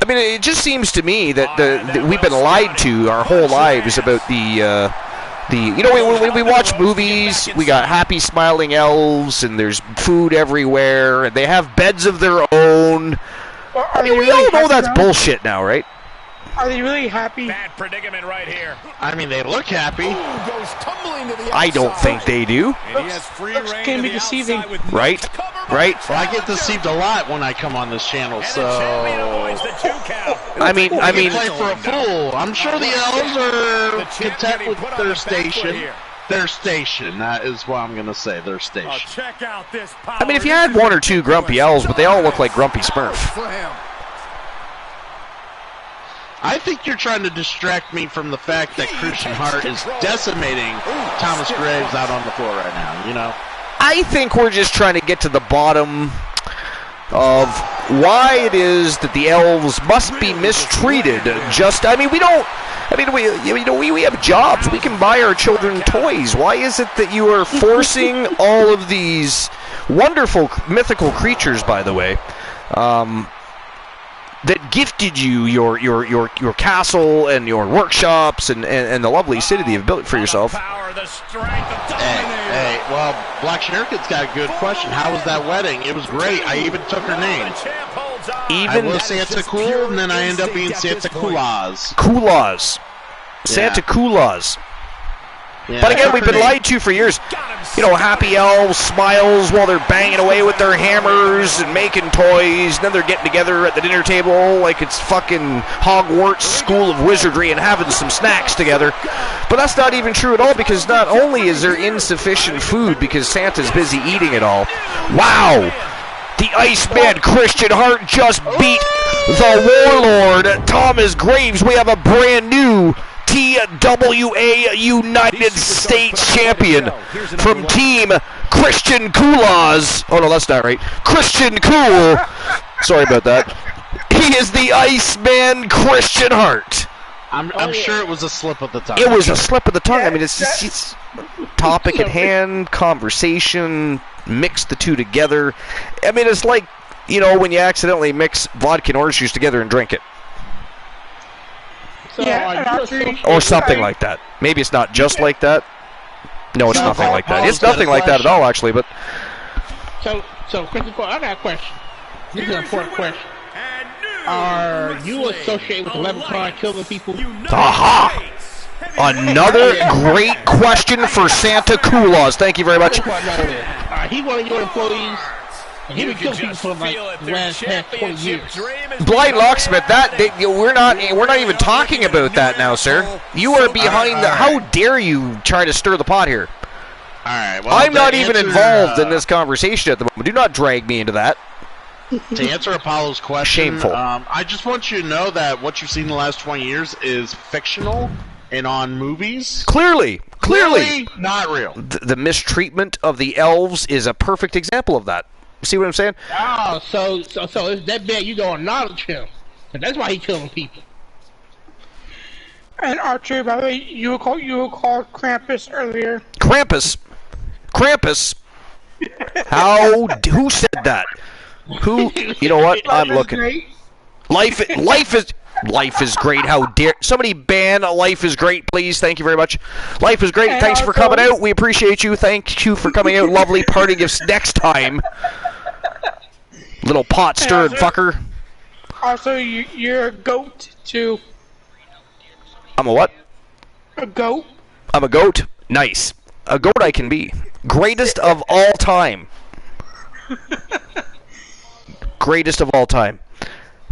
I mean, it just seems to me that we've been lied to our whole lives about the you know, when we watch movies, we got happy smiling elves and there's food everywhere and they have beds of their own. I mean, we all know that's bullshit now, right? Are they really happy? Bad predicament right here. I mean, they look happy. Goes tumbling to the I don't think they do. And he has free reign can to be the deceiving. outside with Right? Right? Well, I get deceived a lot when I come on this channel, so I mean, play for a fool. I'm sure the elves are content with their station. Their station. That is what I'm gonna say. Their station. Check out this power. I mean, if you had one or two grumpy elves, but they all look like Grumpy Smurf. I think you're trying to distract me from the fact that Christian Hart is decimating Thomas Graves out on the floor right now, you know? I think we're just trying to get to the bottom of why it is that the elves must be mistreated. We have jobs. We can buy our children toys. Why is it that you are forcing all of these wonderful mythical creatures, by the way, that gifted you your castle and your workshops and the lovely city that you've built for yourself? Hey, well, Black Shinnerkin's got a good question. How was that wedding? It was great. I even took her name. I was Santa Cool, and then I end up being Santa Coolaz. Coolaz. Santa Coolaz. Yeah, but again, we've been lied to for years. You know, happy elves, smiles while they're banging away with their hammers and making toys, and then they're getting together at the dinner table like it's fucking Hogwarts School of Wizardry and having some snacks together. But that's not even true at all, because not only is there insufficient food because Santa's busy eating it all. Wow! The Iceman Christian Hart just beat the Warlord Thomas Graves. We have a brand new TWA United States champion from Team Christian Coolaz. Oh no, that's not right. Christian Cool. Sorry about that. He is the Iceman Christian Hart. I'm sure it was a slip of the tongue. It was a slip of the tongue. I mean, it's topic at hand, conversation, mix the two together. I mean, it's like, you know, when you accidentally mix vodka and orange juice together and drink it. Or something like that. Maybe it's not just like that. No, it's nothing like that. It's nothing like that at all, actually. But so, Christopher, I got a question. This is an important question. Are you associated with the Leprechaun killing people? Aha! Another great question for Santa Coolaz. Thank you very much. He one of your employees. He been killing people for like the last past 20 years. Blind Locksmith, we're not even talking about that now, sir. You are behind the. How dare you try to stir the pot here? All right. Well, I'm not even involved in this conversation at the moment. Do not drag me into that. To answer Apollo's question, shameful. I just want you to know that what you've seen in the last 20 years is fictional and on movies. Clearly not real. The mistreatment of the elves is a perfect example of that. See what I'm saying? Oh, so it's that bad you don't acknowledge him. And that's why he's killing people. And Archer, by the way, you were called Krampus earlier. Krampus? Who said that? Who? You know what? I'm looking. Life is great. How dare somebody ban Life is Great, please? Thank you very much. Life is great. And thanks for coming out. We appreciate you. Thank you for coming out. Lovely party gifts next time. Little pot stirred fucker. Also, you're a goat too. I'm a what? A goat. I'm a goat. Nice. A goat I can be. Greatest of all time. Greatest of all time.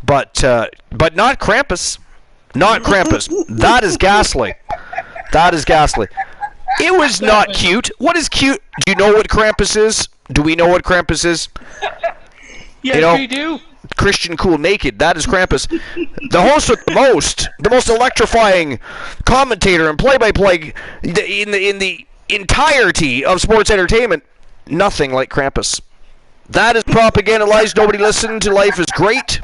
But not Krampus. Not Krampus. That is ghastly. That is ghastly. It was not cute. What is cute? Do you know what Krampus is? Do we know what Krampus is? Yes, we do. Christian Cool Naked. That is Krampus. The host with the most electrifying commentator and play-by-play in the entirety of sports entertainment. Nothing like Krampus. That is propaganda lies. Nobody listened to Life is Great.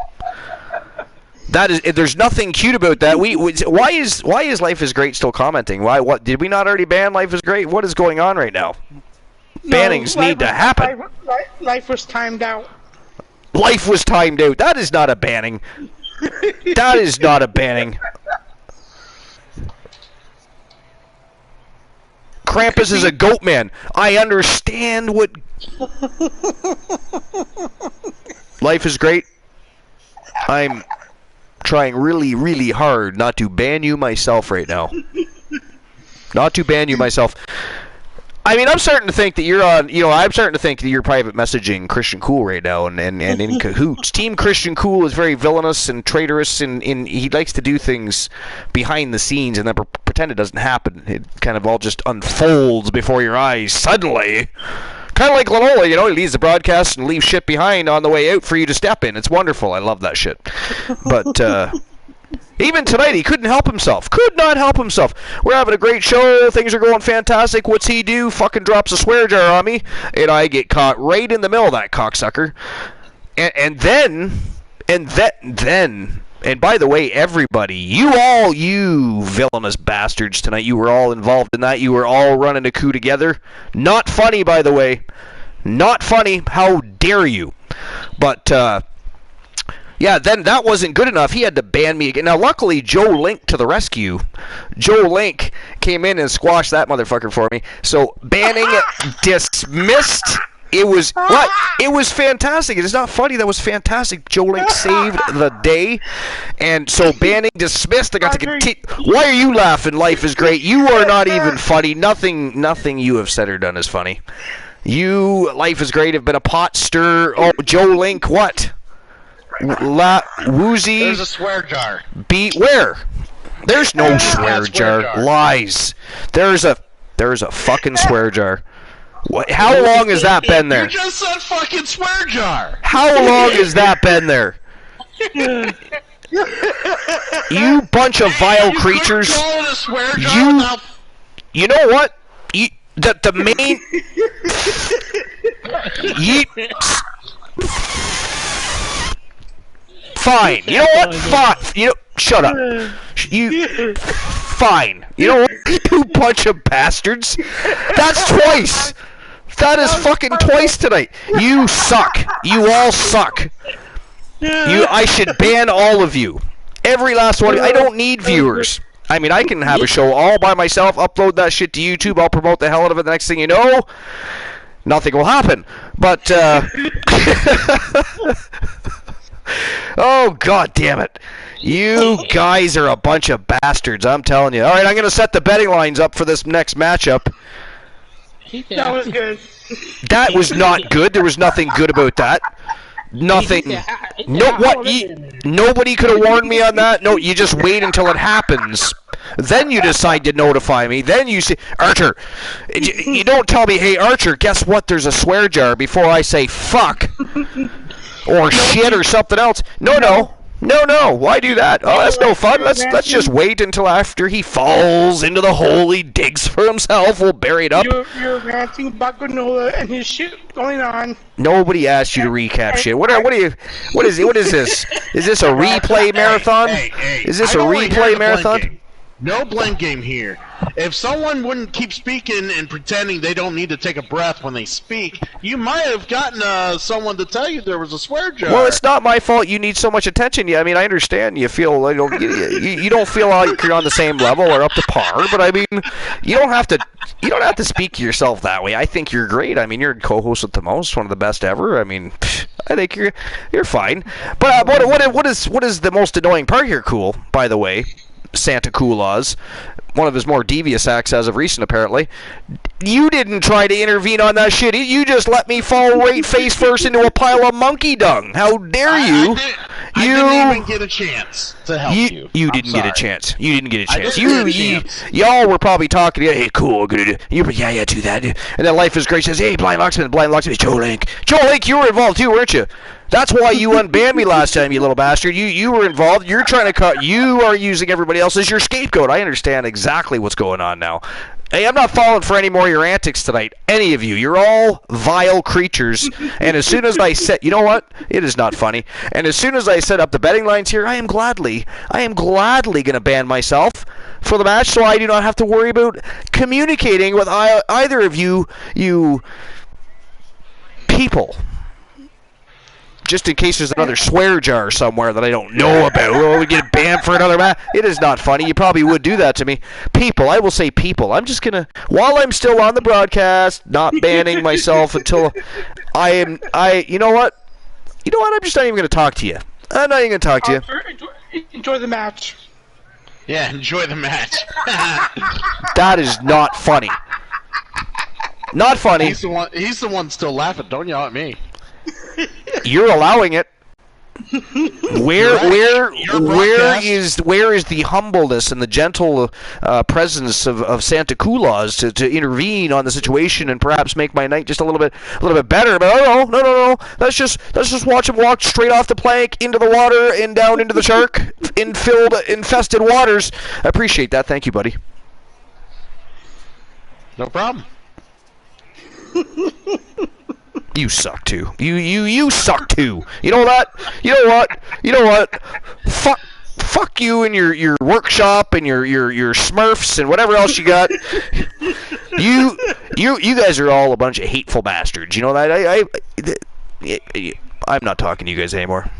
That is. There's nothing cute about that. Why is Life is Great still commenting? Why? What did we not already ban Life is Great? What is going on right now? Bannings need to happen. Life was timed out. Life was timed out. That is not a banning. That is not a banning. Krampus is a goat man. I understand what. Life is Great. I'm trying really, really hard not to ban you myself right now. Not to ban you myself. I mean, I'm starting to think that you're on, I'm starting to think that you're private messaging Christian Cool right now and in cahoots. Team Christian Cool is very villainous and traitorous, and he likes to do things behind the scenes and then pretend it doesn't happen. It kind of all just unfolds before your eyes suddenly. Kind of like Lanola, he leaves the broadcast and leaves shit behind on the way out for you to step in. It's wonderful. I love that shit. But, even tonight, he couldn't help himself. Could not help himself. We're having a great show. Things are going fantastic. What's he do? Fucking drops a swear jar on me. And I get caught right in the middle of that cocksucker. And then, by the way, everybody, you villainous bastards tonight, you were all involved in that. You were all running a coup together. Not funny, by the way. Not funny. How dare you? But, yeah, then that wasn't good enough. He had to ban me again. Now, luckily, Joe Link to the rescue. Joe Link came in and squashed that motherfucker for me. So, banning dismissed. It was what? It was fantastic. It is not funny. That was fantastic. Joe Link saved the day. And so, banning dismissed. I got to continue. Why are you laughing? Life is great. You are not even funny. Nothing you have said or done is funny. Life is great, have been a pot stir. Oh, Joe Link, what? Woozy. There's a swear jar. Where? There's no swear jar. Lies. There's a fucking swear jar. What? How long has that been there? You just said fucking swear jar. How long has that been there? You bunch of vile creatures. Call it a swear jar you know what? The main. Fine. You know what? Fine. Shut up. Fine. You know what? You bunch of bastards. That's twice. That is fucking twice tonight. You suck. You all suck. I should ban all of you. Every last one. I don't need viewers. I mean, I can have a show all by myself, upload that shit to YouTube, I'll promote the hell out of it. The next thing you know, nothing will happen. But, oh, god damn it. You guys are a bunch of bastards, I'm telling you. Alright, I'm going to set the betting lines up for this next matchup. That was good. That was not good. There was nothing good about that. Nothing. No, what? Nobody could have warned me on that? No, you just wait until it happens. Then you decide to notify me. Then you say, Archer, you don't tell me, hey, Archer, guess what? There's a swear jar before I say fuck. Or shit or something else. No. Why do that? Oh, that's no fun. Let's just wait until after he falls into the hole he digs for himself. We'll bury it up. You're ranting about Granola and his shit going on. Nobody asked you to recap shit. What is this? Is this a replay marathon? Is this a replay marathon? No blame game here. If someone wouldn't keep speaking and pretending they don't need to take a breath when they speak, you might have gotten someone to tell you there was a swear jar. Well, it's not my fault you need so much attention. I mean, I understand you feel you don't feel like you're on the same level or up to par, but I mean, you don't have to speak to yourself that way. I think you're great. I mean, you're co-host with the most, one of the best ever. I mean, I think you're fine. But what is the most annoying part here? Cool, by the way. Santa Claus, one of his more devious acts as of recent, apparently. You didn't try to intervene on that shit. You just let me fall right face first into a pile of monkey dung. How dare you? I didn't even get a chance to help you. You didn't get a chance. You didn't get a chance. Y'all were probably talking. Hey, cool, good. Yeah, do that. And then Life is Great says, hey, Blind Locksmith, Joe Link, you were involved too, weren't you? That's why you unbanned me last time, you little bastard. You were involved. You're trying to cut. You are using everybody else as your scapegoat. I understand exactly what's going on now. Hey, I'm not falling for any more of your antics tonight. Any of you. You're all vile creatures. And as soon as I set... You know what? It is not funny. And as soon as I set up the betting lines here, I am gladly going to ban myself for the match so I do not have to worry about communicating with either of you people. Just in case there's another swear jar somewhere that I don't know about. Oh, we get banned for another match. It is not funny. You probably would do that to me. People. I will say people. I'm just going to, while I'm still on the broadcast, not banning myself until you know what? I'm just not even going to talk to you. I'm not even going to talk to you. enjoy the match. Yeah, enjoy the match. That is not funny. Not funny. He's the one still laughing. Don't yell at me. You're allowing it. Where is the humbleness and the gentle presence of Santa Claus to intervene on the situation and perhaps make my night just a little bit better? But no. Let's just watch him walk straight off the plank into the water and down into the shark infested waters. I appreciate that. Thank you, buddy. No problem. You suck too. You suck too. You know that? You know what? Fuck you and your workshop and your Smurfs and whatever else you got. You guys are all a bunch of hateful bastards. You know that? I'm not talking to you guys anymore.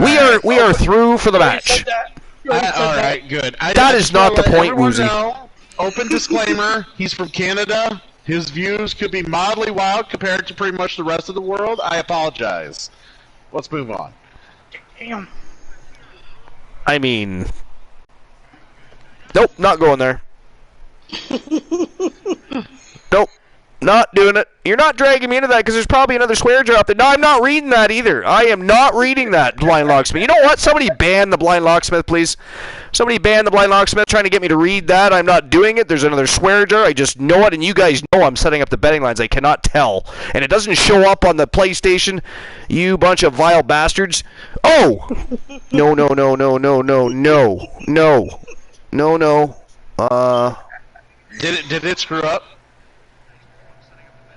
We are through for the match. All right, good. That is not the point, Woozy. Open disclaimer: he's from Canada. His views could be mildly wild compared to pretty much the rest of the world. I apologize. Let's move on. Damn. I mean, nope, not going there. Nope, not doing it. You're not dragging me into that because there's probably another swear jar out there. No, I'm not reading that either. I am not reading that, Blind Locksmith. You know what? Somebody ban the Blind Locksmith, please. Somebody ban the Blind Locksmith trying to get me to read that. I'm not doing it. There's another swear jar. I just know it, and you guys know I'm setting up the betting lines. I cannot tell. And it doesn't show up on the PlayStation, you bunch of vile bastards. Oh! No. Did it screw up?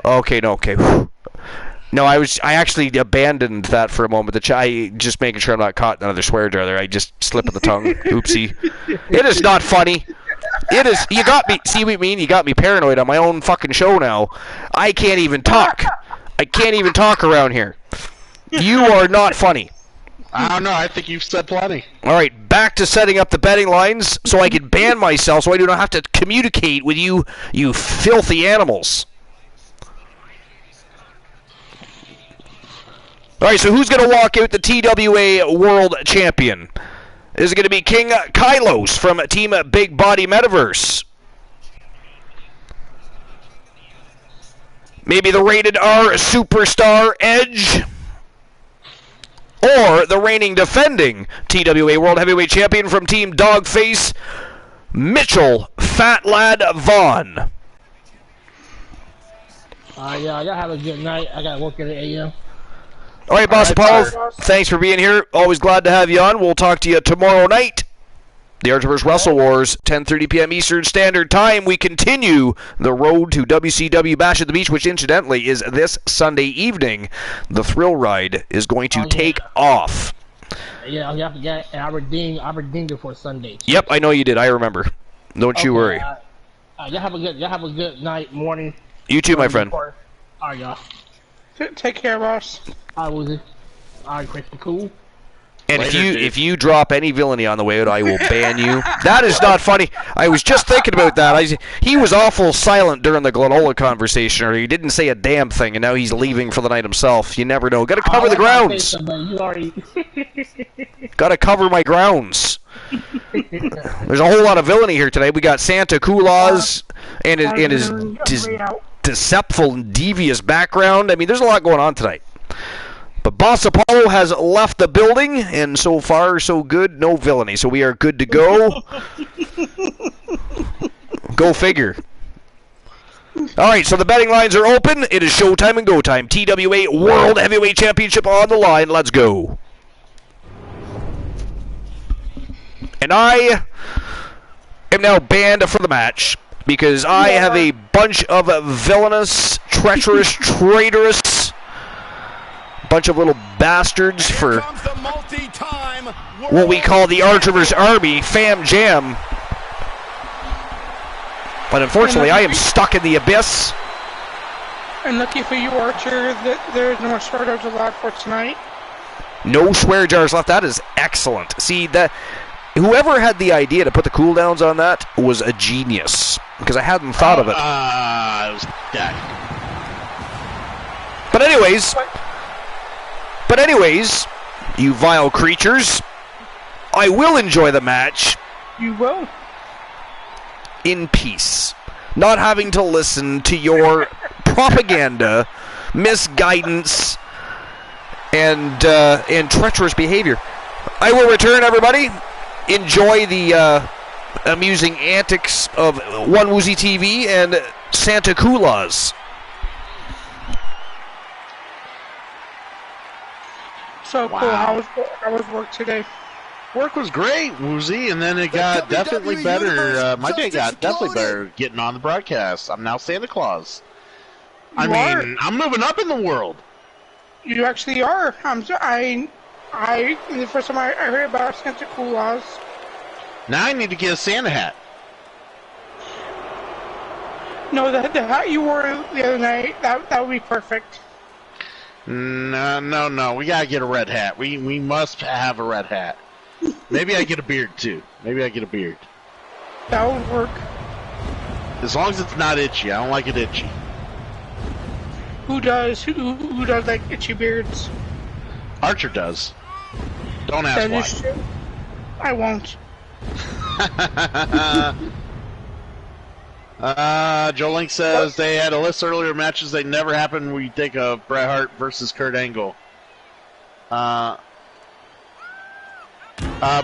Okay. No, I actually abandoned that for a moment. Just making sure I'm not caught in another swear jar there. I just slipped of the tongue. Oopsie. It is not funny. It is. You got me. See what I mean? You got me paranoid on my own fucking show now. I can't even talk. I can't even talk around here. You are not funny. I don't know. I think you've said plenty. All right, back to setting up the betting lines so I can ban myself so I do not have to communicate with you filthy animals. All right, so who's going to walk out the TWA World Champion? Is it going to be King Kylos from Team Big Body Metaverse? Maybe the Rated R Superstar Edge? Or the reigning defending TWA World Heavyweight Champion from Team Dogface, Mitchell Fat Lad Vaughn? Yeah, y'all have a good night. I got to work at 8 a.m. All right, Boss Apollo, thanks for being here. Always glad to have you on. We'll talk to you tomorrow night. The Archivers Wrestle Wars, 10:30 p.m. Eastern Standard Time. We continue the road to WCW Bash at the Beach, which incidentally is this Sunday evening. The Thrill Ride is going to take off. Yeah, you have to get. I redeemed it for Sunday. Yep, I know you did. I remember. Don't you worry. Y'all have a good night, morning. You too, my friend. All right, y'all. Take care, boss. I was it. All right, Chris, cool. And if you drop any villainy on the way out, I will ban you. That is not funny. I was just thinking about that. He was awful silent during the Glenola conversation, or he didn't say a damn thing, and now he's leaving for the night himself. You never know. Got to cover the grounds. Got to cover my grounds. There's a whole lot of villainy here today. We got Santa Claus and his deceptive and devious background. I mean, there's a lot going on tonight. But Boss Apollo has left the building, and so far, so good, no villainy. So we are good to go. Go figure. All right, so the betting lines are open. It is showtime and go time. TWA World Heavyweight Championship on the line. Let's go. And I am now banned for the match because I have a bunch of villainous, treacherous, traitorous, bunch of little bastards for what we call the Archivers Army, Fam Jam. But unfortunately, I am stuck in the abyss. And lucky for you, Archer, that there's no more swear jars allowed for tonight. No swear jars left. That is excellent. See, that whoever had the idea to put the cooldowns on that was a genius, because I hadn't thought of it. It was dead. But anyways, you vile creatures, I will enjoy the match. You will. In peace. Not having to listen to your propaganda, misguidance, and treacherous behavior. I will return, everybody. Enjoy the amusing antics of One Woozy TV and Santa Claus. So cool. Wow. How was work today? Work was great, Woozy, and then it got definitely better. My day got definitely better getting on the broadcast. I'm now Santa Claus. I mean, I'm moving up in the world. You actually are. The first time I heard about Santa Claus. Now I need to get a Santa hat. No, the hat you wore the other night, that would be perfect. No. We gotta get a red hat. We must have a red hat. Maybe I get a beard too. Maybe I get a beard. That would work. As long as it's not itchy. I don't like it itchy. Who does? Who does like itchy beards? Archer does. Don't ask That why. is true. I won't. Joe Link says they had a list earlier matches they never happened. We think of Bret Hart versus Kurt Angle.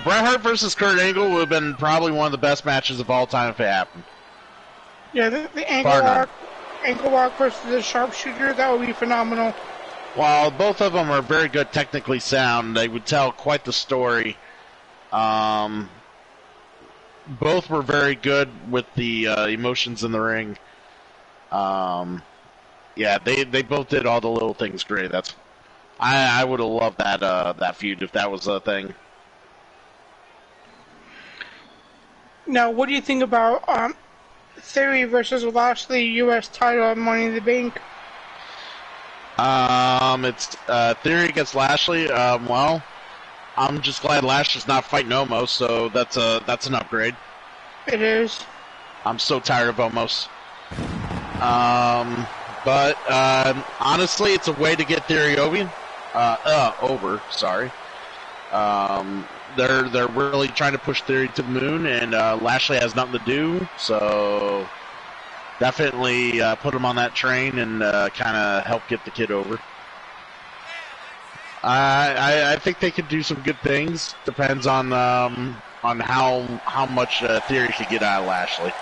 Bret Hart versus Kurt Angle would have been probably one of the best matches of all time if it happened. Yeah, the ankle lock versus the sharpshooter, that would be phenomenal. While both of them are very good, technically sound, they would tell quite the story. Both were very good with the emotions in the ring. Yeah, they both did all the little things great. I would have loved that feud if that was a thing. Now, what do you think about Theory versus Lashley U.S. title on Money in the Bank? It's Theory against Lashley. Well, I'm just glad Lashley's not fighting Omos, so that's an upgrade. It is. I'm so tired of Omos. But honestly, it's a way to get Theory over. Sorry. They're really trying to push Theory to the moon, and Lashley has nothing to do, so definitely put him on that train and kind of help get the kid over. I think they could do some good things. Depends on how much Theory could get out of Lashley.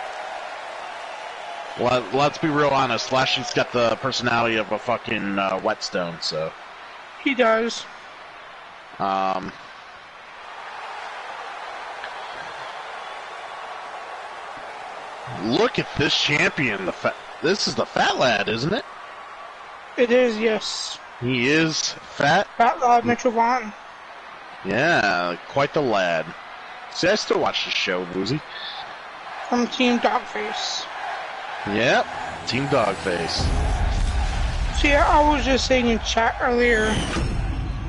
Let's be real honest. Lashley's got the personality of a fucking whetstone, so he does. Look at this champion. This is the fat lad, isn't it? It is, yes. He is fat. Fat lad Mitchell Vaughn. Yeah, quite the lad. See, I still watch the show, Woozy. From Team Dogface. Yep, Team Dogface. See, I was just saying in chat earlier,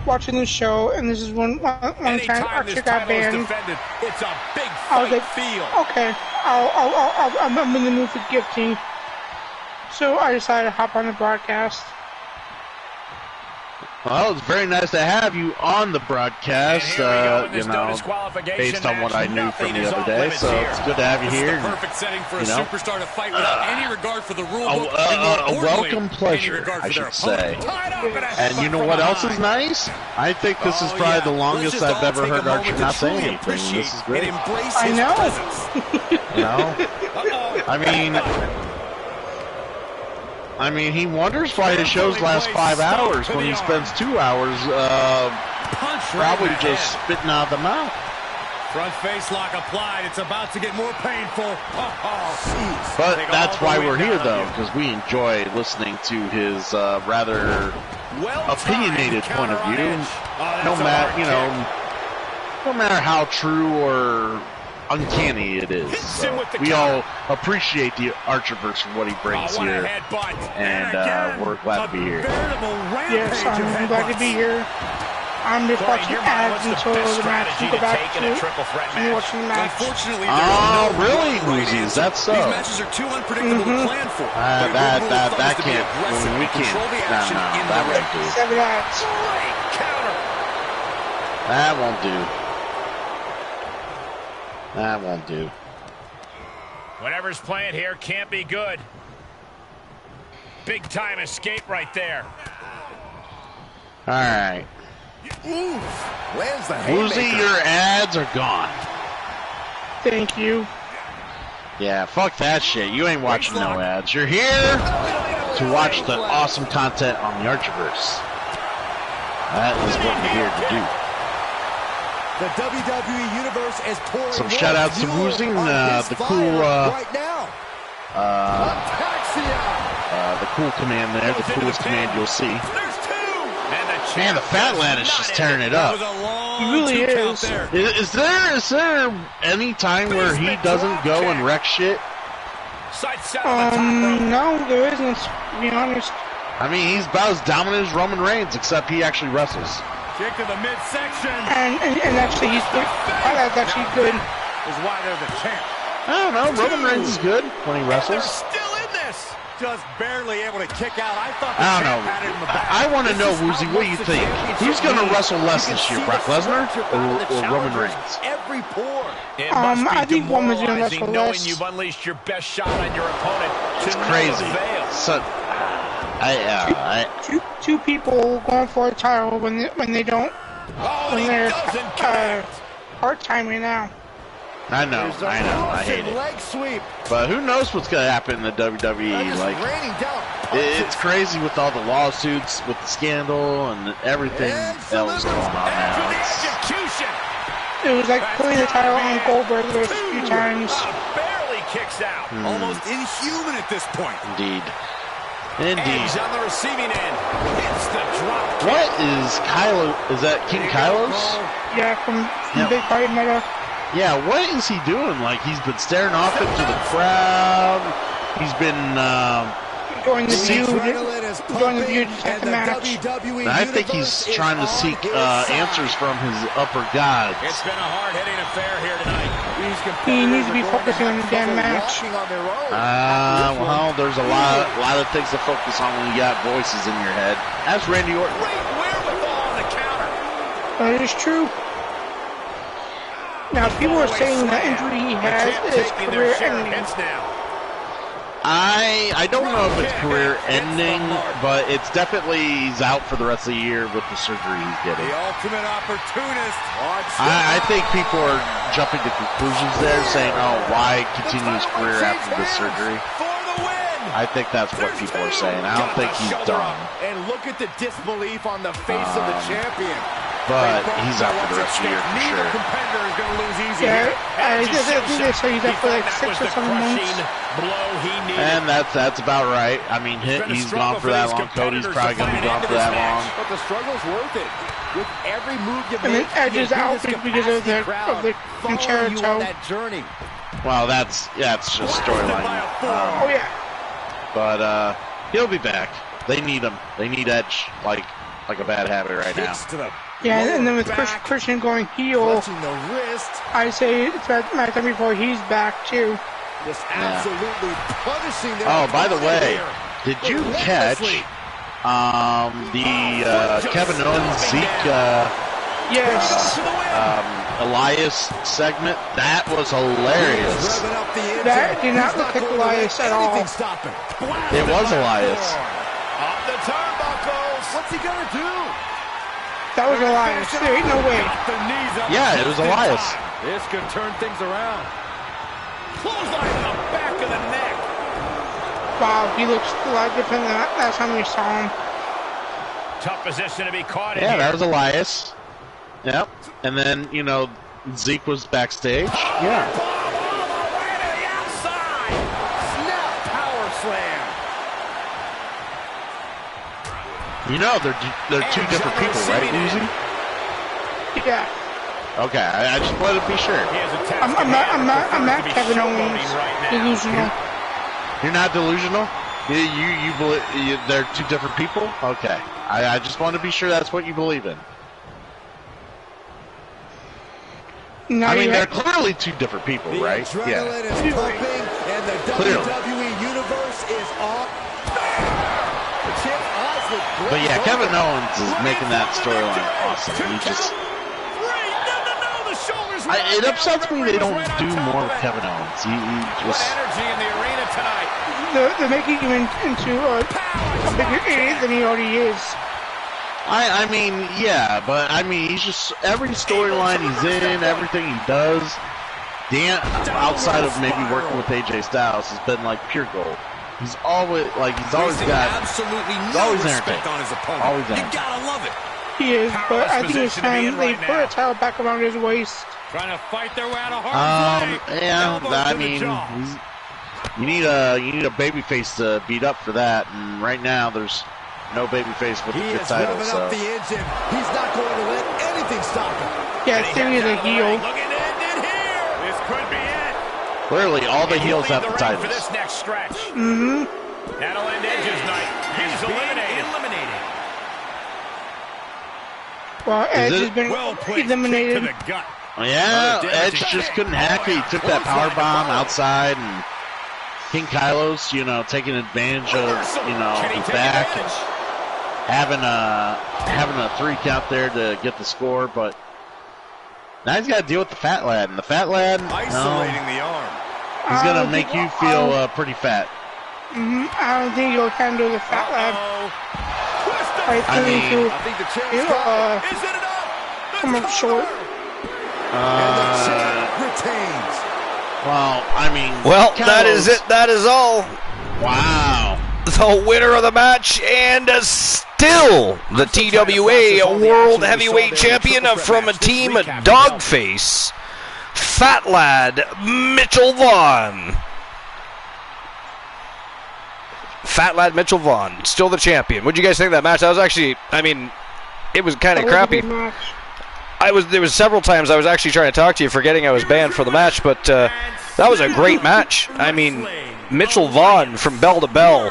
watching the show, and this is one time Archer got banned. It's a big I was like, field. Okay, I'm in the mood for gifting. So I decided to hop on the broadcast. Well, it's very nice to have you on the broadcast, based on what I knew from the other day, so it's good to have you here. The perfect setting for a superstar to fight without any regard for the rule book. A welcome pleasure, I should say. And you know what else is nice? I think this is probably the longest I've ever heard Archer not say anything. This is great. I know. I mean, he wonders why his shows last 5 hours when he spends 2 hours probably just spitting out the mouth. Front face lock applied. It's about to get more painful. But that's why we're here, though, because we enjoy listening to his rather opinionated point of view. No matter how true or uncanny it is. So we all appreciate the Archerverse for what he brings here, and we're glad to be here. Yes, I'm glad to be here. I'm just watching ads until the match and go back to watching the match. Unfortunately, oh, really, Woozy? Is that so? These matches are too unpredictable to plan for. That can't. We can't. No, that won't do. 7 ads. That won't do. That won't do. Whatever's playing here can't be good. Big time escape right there. All right. Lands the Woozy, your ads are gone. Thank you. Yeah, fuck that shit. You ain't watching no ads. You're here to watch the awesome content on the Archiverse. That is what we're here to do. The WWE Universe is pouring. Some shout outs to Woozy, the cool, right now. the cool command there, the coolest command you'll see. Man, the Fat Lad is just tearing it up. He really is. Is there any time where he doesn't go and wreck shit? No, there isn't, to be honest. I mean, he's about as dominant as Roman Reigns, except he actually wrestles. Kick to the midsection. And actually, he's good. That's actually good. Is why they're the champ. I don't know. Roman Reigns is good when he wrestles. Still in this. Just barely able to kick out. I thought. I don't know. I want to know, Woozy, what do you think? Who's going to wrestle less this year, Brock Lesnar or Roman Reigns? Every pore. I think Roman's going to wrestle less. You've unleashed your best shot on your opponent. It's crazy. So, two people going for a title when they don't, when they're part-timing now. I know, I hate it. Leg sweep. But who knows what's going to happen in the WWE? Like, it's crazy with all the lawsuits, with the scandal, and everything else going on now. It was like putting the title on Goldberg a few times. Barely kicks out. Almost inhuman at this point. Indeed. Indeed. He's on the receiving end. Hits the drop. What is Kylo? Is that King Kylos? Yeah, from Big Fight Mega. Yeah, what is he doing? Like, he's been staring off into the crowd. He's been going the view to check the match. I think he's trying to seek answers from his upper gods. It's been a hard-hitting affair here tonight. He needs to be focusing on the damn match. Well, there's a lot of things to focus on when you got voices in your head. That's Randy Orton. Great wherewithal on the counter. That is true. Now, people are saying the injury he has is career-ending. I don't know if it's career-ending, but it's definitely he's out for the rest of the year with the surgery he's getting. The ultimate opportunist. I think people are jumping to conclusions there, saying, "Oh, why continue his career after this surgery?" I think that's what people are saying. I don't think he's done. And look at the disbelief on the face of the champion. But he's out for the rest of the year for sure. Neither competitor is going to lose easy. Yeah, I think they say he's out for like 6 or 7 months. And that's about right. I mean, he's gone for that long. Cody's probably going to be gone for that long. But the struggle's worth it. With every move you make, and then Edge's out because of the concerto. Well, that's just storyline. Oh yeah. But he'll be back. They need him. They need Edge like a bad habit right now. Yeah, and then with Christian going heel, I say it's about my time before he's back too. Just absolutely punishing them. Oh, by the way, did you catch the Kevin Owens Zeke Elias segment? That was hilarious. That did not look like Elias at all. It was Elias. Off the turnbuckles. What's he gonna do? That was Elias. There ain't no way. Yeah, it was Elias. This could turn things around. Clothesline to the back of the neck. Wow, he looks a lot different than last time we saw him. Tough position to be caught in. Yeah, here. that was Elias. Yep. And then, Zeke was backstage. Yeah. They're two different people, right, Uzi? Yeah. Okay, I just wanted to be sure. I'm not Kevin Owens delusional. You're not delusional? You believe they're two different people? Okay. I just want to be sure that's what you believe in. No, they're clearly two different people, right? Yeah. Is pumping, and the WWE Universe is off. But yeah, Kevin Owens is making that storyline awesome. He just... No, the shoulders It upsets me they don't do more with Kevin Owens. He just energy in the arena tonight. They're making him into a bigger idiot than he already is. I mean, yeah, but I mean, he's just every storyline he's in, everything he does. Outside of maybe working with AJ Styles, has been like pure gold. He's always got absolutely always respect on his opponent. Always you gotta love it. He is, but I think it's time they put a towel back around his waist. Trying to fight their way out of hard play. Yeah, I mean, you need a babyface to beat up for that, and right now there's no babyface with the good title. He is revving up the engine. He's not going to let anything stop him. Yeah, Theory is a heel. This could be it. Clearly, all the heels have the titles. For this next stretch. Mm-hmm. That'll end Edge's night. He's eliminated. Well, Edge has been eliminated. To the gut. Yeah, Edge just couldn't hack it. He took that power bomb outside, and King Kylos, taking advantage of, his back, and having a 3 count there to get the score, but now he's got to deal with the fat lad, and the fat lad, isolating the arm. He's gonna make you feel pretty fat. I don't think he'll handle the fat lad. I think the chair come up short. Retains. Well, I mean... Well, that is it. That is all. Wow. The winner of the match and still the TWA World Heavyweight Champion from a team Dogface, Fat Lad Mitchell Vaughn. Fat Lad Mitchell Vaughn, still the champion. What did you guys think of that match? That was actually, it was kind of crappy. There was several times I was actually trying to talk to you, forgetting I was banned for the match, but that was a great match. Mitchell Vaughn from bell to bell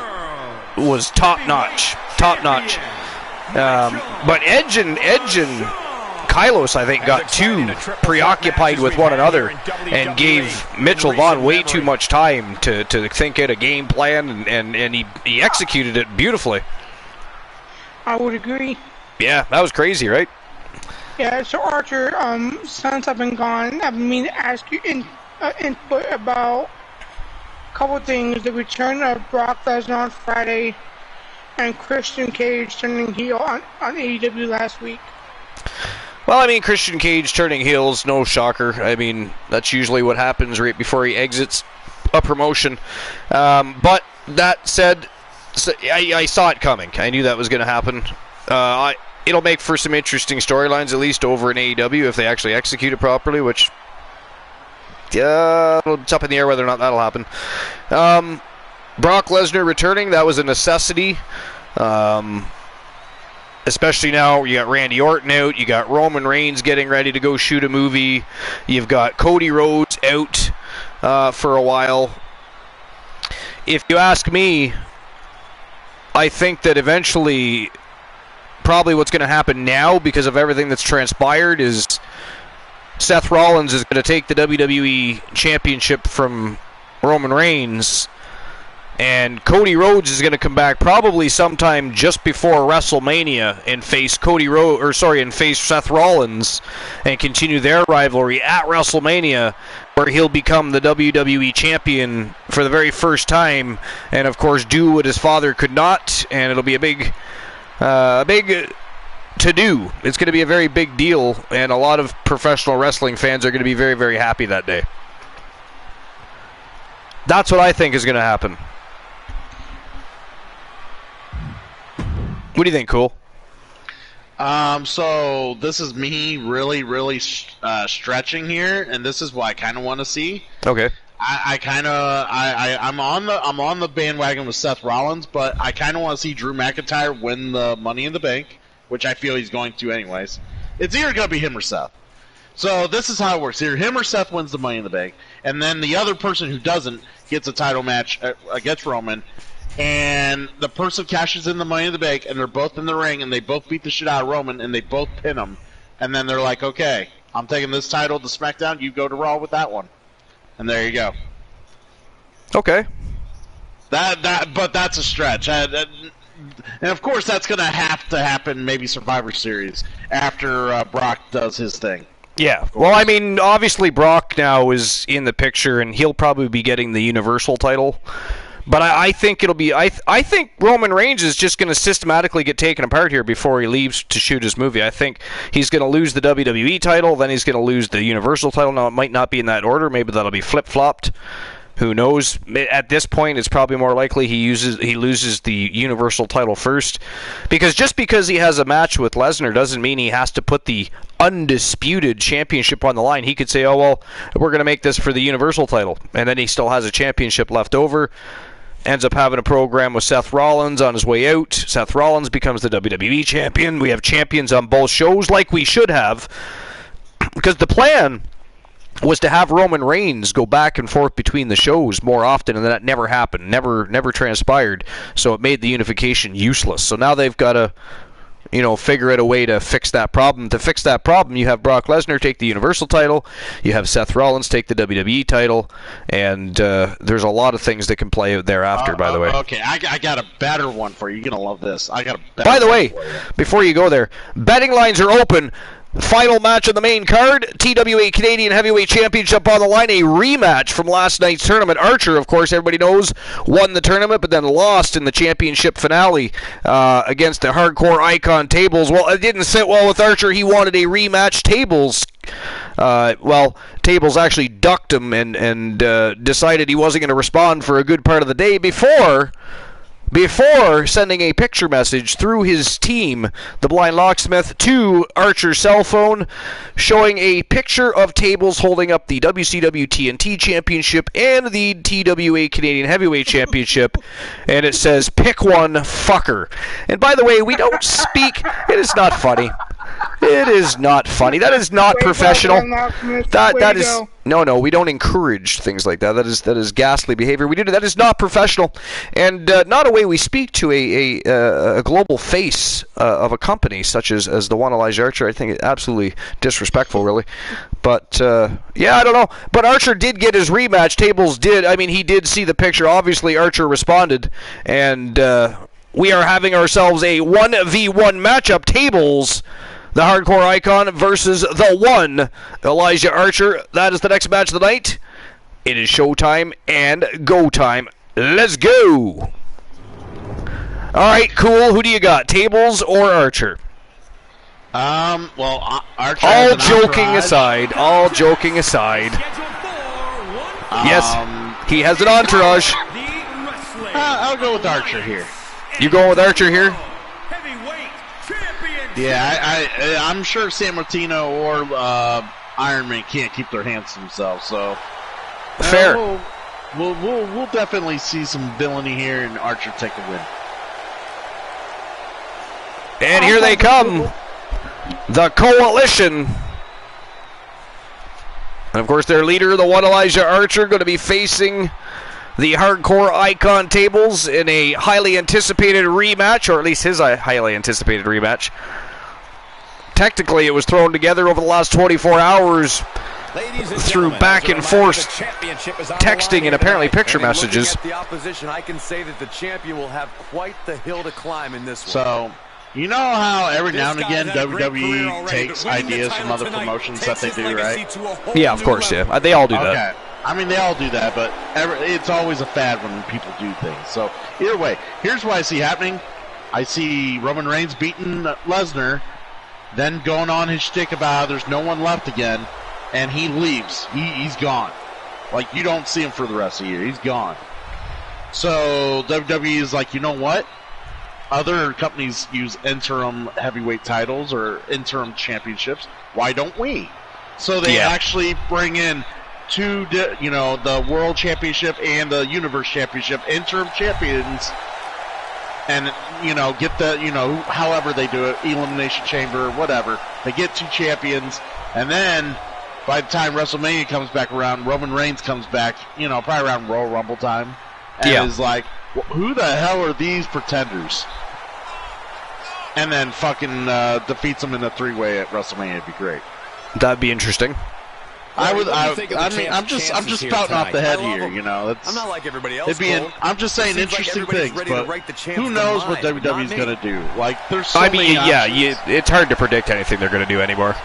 was top notch. But Edge and Kylos, I think, got too preoccupied with one another and gave Mitchell Vaughn way too much time to think out a game plan, and he executed it beautifully. I would agree. Yeah, that was crazy, right? Yeah, so Archer, since I've been gone, I've been meaning to ask you input about a couple things. The return of Brock Lesnar on Friday and Christian Cage turning heel on AEW last week. Well, Christian Cage turning heels, no shocker. That's usually what happens right before he exits a promotion. But that said, I saw it coming. I knew that was going to happen. It'll make for some interesting storylines, at least over in AEW, if they actually execute it properly, which, it's up in the air whether or not that'll happen. Brock Lesnar returning, that was a necessity. Especially now, you got Randy Orton out, you got Roman Reigns getting ready to go shoot a movie, you've got Cody Rhodes out for a while. If you ask me, I think that eventually, probably what's going to happen now, because of everything that's transpired, is Seth Rollins is going to take the WWE Championship from Roman Reigns, and Cody Rhodes is going to come back probably sometime just before WrestleMania and face face Seth Rollins and continue their rivalry at WrestleMania, where he'll become the WWE champion for the very first time, and of course do what his father could not, and it'll be a big to-do. It's going to be a very big deal, and a lot of professional wrestling fans are going to be very, very happy that day. That's what I think is going to happen. What do you think, Cool? So this is me really stretching here, and this is what I kind of want to see. Okay. I'm on the bandwagon with Seth Rollins, but I kind of want to see Drew McIntyre win the Money in the Bank, which I feel he's going to anyways. It's either going to be him or Seth. So this is how it works. Either him or Seth wins the Money in the Bank, and then the other person who doesn't gets a title match against Roman, and the person cashes in the Money in the Bank, and they're both in the ring, and they both beat the shit out of Roman, and they both pin him, and then they're like, okay, I'm taking this title to SmackDown, you go to Raw with that one. And there you go. Okay. But that's a stretch. And of course, that's going to have to happen maybe Survivor Series after Brock does his thing. Yeah. Well, I mean, obviously Brock now is in the picture, and he'll probably be getting the Universal title. But I think it'll be. I think Roman Reigns is just going to systematically get taken apart here before he leaves to shoot his movie. I think he's going to lose the WWE title, then he's going to lose the Universal title. Now, it might not be in that order. Maybe that'll be flip-flopped. Who knows? At this point, it's probably more likely he loses the Universal title first, because just because he has a match with Lesnar doesn't mean he has to put the undisputed championship on the line. He could say, "Oh well, we're going to make this for the Universal title," and then he still has a championship left over. Ends up having a program with Seth Rollins on his way out. Seth Rollins becomes the WWE champion. We have champions on both shows, like we should have, because the plan was to have Roman Reigns go back and forth between the shows more often, and that never happened, never transpired. So it made the unification useless. So now they've got to, figure out a way to fix that problem. To fix that problem, you have Brock Lesnar take the Universal title, you have Seth Rollins take the WWE title, and there's a lot of things that can play out thereafter, by the way. Okay, I got a better one for you. You're going to love this. I got a better By the way, before you go there, betting lines are open. Final match on the main card, TWA Canadian Heavyweight Championship on the line, a rematch from last night's tournament. Archer, of course, everybody knows, won the tournament, but then lost in the championship finale against the Hardcore Icon Tables. Well, it didn't sit well with Archer. He wanted a rematch. Tables actually ducked him and decided he wasn't going to respond for a good part of the day before sending a picture message through his team, the Blind Locksmith, to Archer's cell phone, showing a picture of Tables holding up the WCW TNT Championship and the TWA Canadian Heavyweight Championship, and it says, "Pick one, fucker." And by the way, we don't speak. It is not funny. It is not funny. That is not professional. That is no. We don't encourage things like that. That is ghastly behavior. That is not professional, and not a way we speak to a global face of a company such as the one Elijah Archer. I think it's absolutely disrespectful, really. But I don't know. But Archer did get his rematch. Tables did. I mean, he did see the picture. Obviously, Archer responded, and we are having ourselves a 1v1 matchup. Tables, the Hardcore Icon, versus the one Elijah Archer. That is the next match of the night. It is showtime and go time. Let's go. All right, cool. Who do you got, Tables or Archer? Archer. All joking aside. Yes, he has an entourage. I'll go with Archer here. You going with Archer here? Yeah, I'm sure San Martino or Iron Man can't keep their hands to themselves. So fair. We'll definitely see some villainy here, and Archer take the win. And here they come, the Coalition. And of course, their leader, the one Elijah Archer, going to be facing the Hardcore Icon Tables in a highly anticipated rematch, or at least his highly anticipated rematch. Technically, it was thrown together over the last 24 hours through back and forth texting and apparently picture messages. The opposition, I can say that the champion will have quite the hill to climb in this one. So, you know how every now and again WWE takes ideas from other promotions that they do, right? Yeah, of course, yeah. They all do that. Okay. I mean, they all do that, but it's always a fad when people do things. So, either way, here's what I see happening. I see Roman Reigns beating Lesnar, then going on his shtick about how there's no one left again, and he leaves. He's gone. Like, you don't see him for the rest of the year. He's gone. So, WWE is like, you know what? Other companies use interim heavyweight titles or interim championships. Why don't we? So they actually bring in the World Championship and the Universe Championship interim champions, and get the however they do it, Elimination Chamber, whatever. They get two champions, and then by the time WrestleMania comes back around, Roman Reigns comes back, probably around Royal Rumble time, and is like, who the hell are these pretenders? And then fucking defeats them in a three-way at WrestleMania. It'd be great. That'd be interesting. I'm just spouting off the head here, I'm not like everybody else. I'm just saying interesting things, but who knows what WWE's going to do? Like, there's so many it's hard to predict anything they're going to do anymore.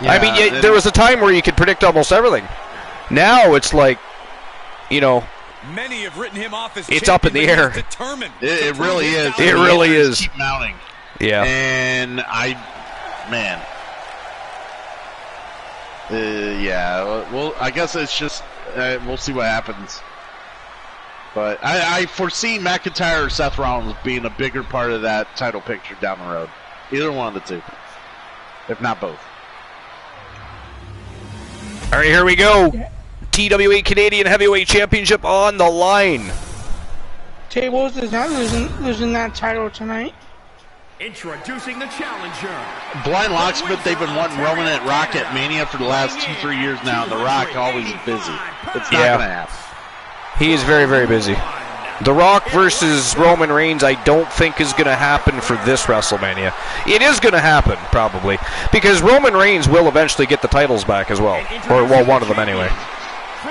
Yeah, I mean, there was a time where you could predict almost everything. Now it's like, you know, many have written him off as it's up in the air. It really is. It really is. Keep mounting. Yeah. And yeah. Well, I guess it's just we'll see what happens. But I foresee McIntyre or Seth Rollins being a bigger part of that title picture down the road. Either one of the two, if not both. All right, here we go. TWA Canadian Heavyweight Championship on the line. Tables is not losing that title tonight. Introducing the challenger. Blind Locksmith, they've been wanting Roman at Rock at Mania for the last 2-3 years now, and The Rock always is busy. It's not going to happen. He is very, very busy. The Rock versus Roman Reigns, I don't think is going to happen for this WrestleMania. It is going to happen, probably, because Roman Reigns will eventually get the titles back as well. Or, well, one of them anyway.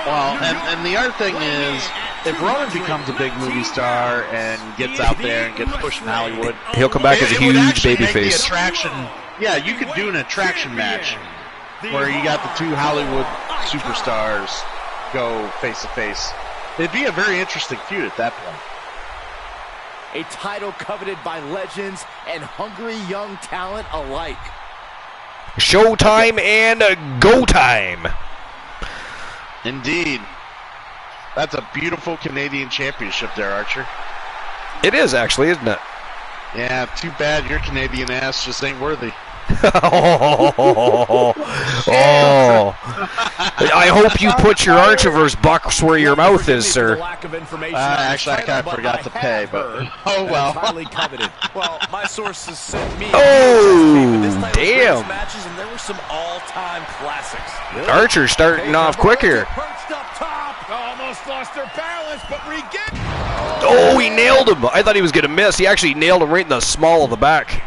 Well, and the other thing is, if Roman becomes a big movie star and gets out there and gets pushed in Hollywood, he'll come back as a huge babyface. Yeah, you could do an attraction match where you got the two Hollywood superstars go face to face. It'd be a very interesting feud at that point. A title coveted by legends and hungry young talent alike. Showtime and go time. Indeed. That's a beautiful Canadian championship there, Archer. It is, actually, isn't it? Yeah, too bad your Canadian ass just ain't worthy. Oh. I hope you put your Archiverse bucks where your mouth is, sir. Actually, I kind of forgot to pay, but oh well. Well, my sources sent me. Oh, damn! Matches, and there were some all-time classics. Archer starting off quick here. Almost lost their balance, but regained. Oh, he nailed him! I thought he was gonna miss. He actually nailed him right in the small of the back.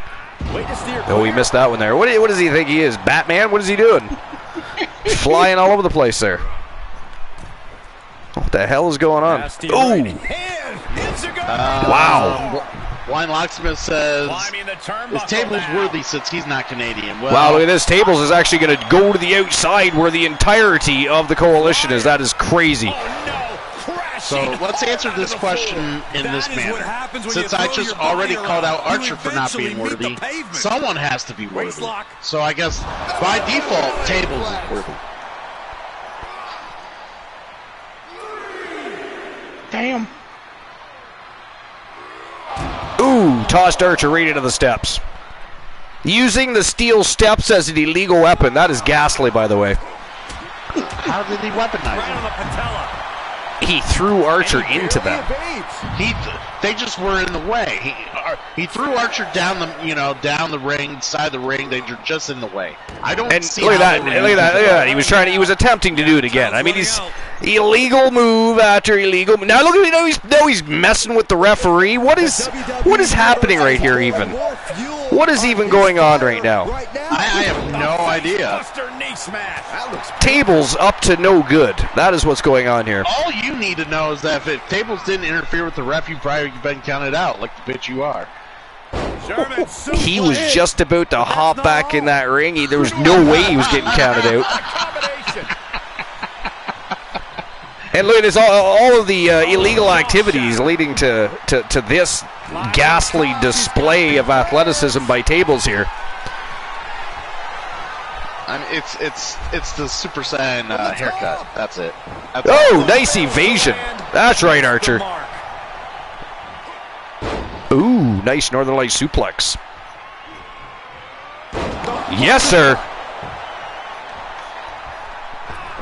Oh, he missed that one there. What does he think he is? Batman? What is he doing? Flying all over the place there. What the hell is going on? Ooh! Wow. Blind Locksmith says, is Tables worthy since he's not Canadian? Well, wow, look at this. Tables is actually going to go to the outside where the entirety of the coalition is. That is crazy. So let's answer this question in this manner. Since I just already called out Archer for not being worthy, someone has to be worthy. So I guess by default, Tables is worthy. Damn. Ooh, tossed Archer right into the steps. Using the steel steps as an illegal weapon. That is ghastly, by the way. How did he weaponize it? He threw Archer into them. They just were in the way. He threw Archer down the ring, side of the ring. They were just in the way. I don't see. Look at that! He was attempting to do it again. I mean, he's illegal move after illegal. Now look at he's messing with the referee. What is happening right here? Even what is even going on right now? I have no idea. Tables up to no good. That is what's going on here. All you need to know is that if Tables didn't interfere with the ref, you've probably been counted out, like the bitch you are. He was just about to hop back in that ring. There was no way he was getting counted out. And look at this, all of the illegal activities leading to this ghastly display of athleticism by Tables here. I mean, it's the Super Saiyan haircut. That's it. Nice evasion. That's right, Archer. Ooh, nice Northern Light suplex. Yes, sir.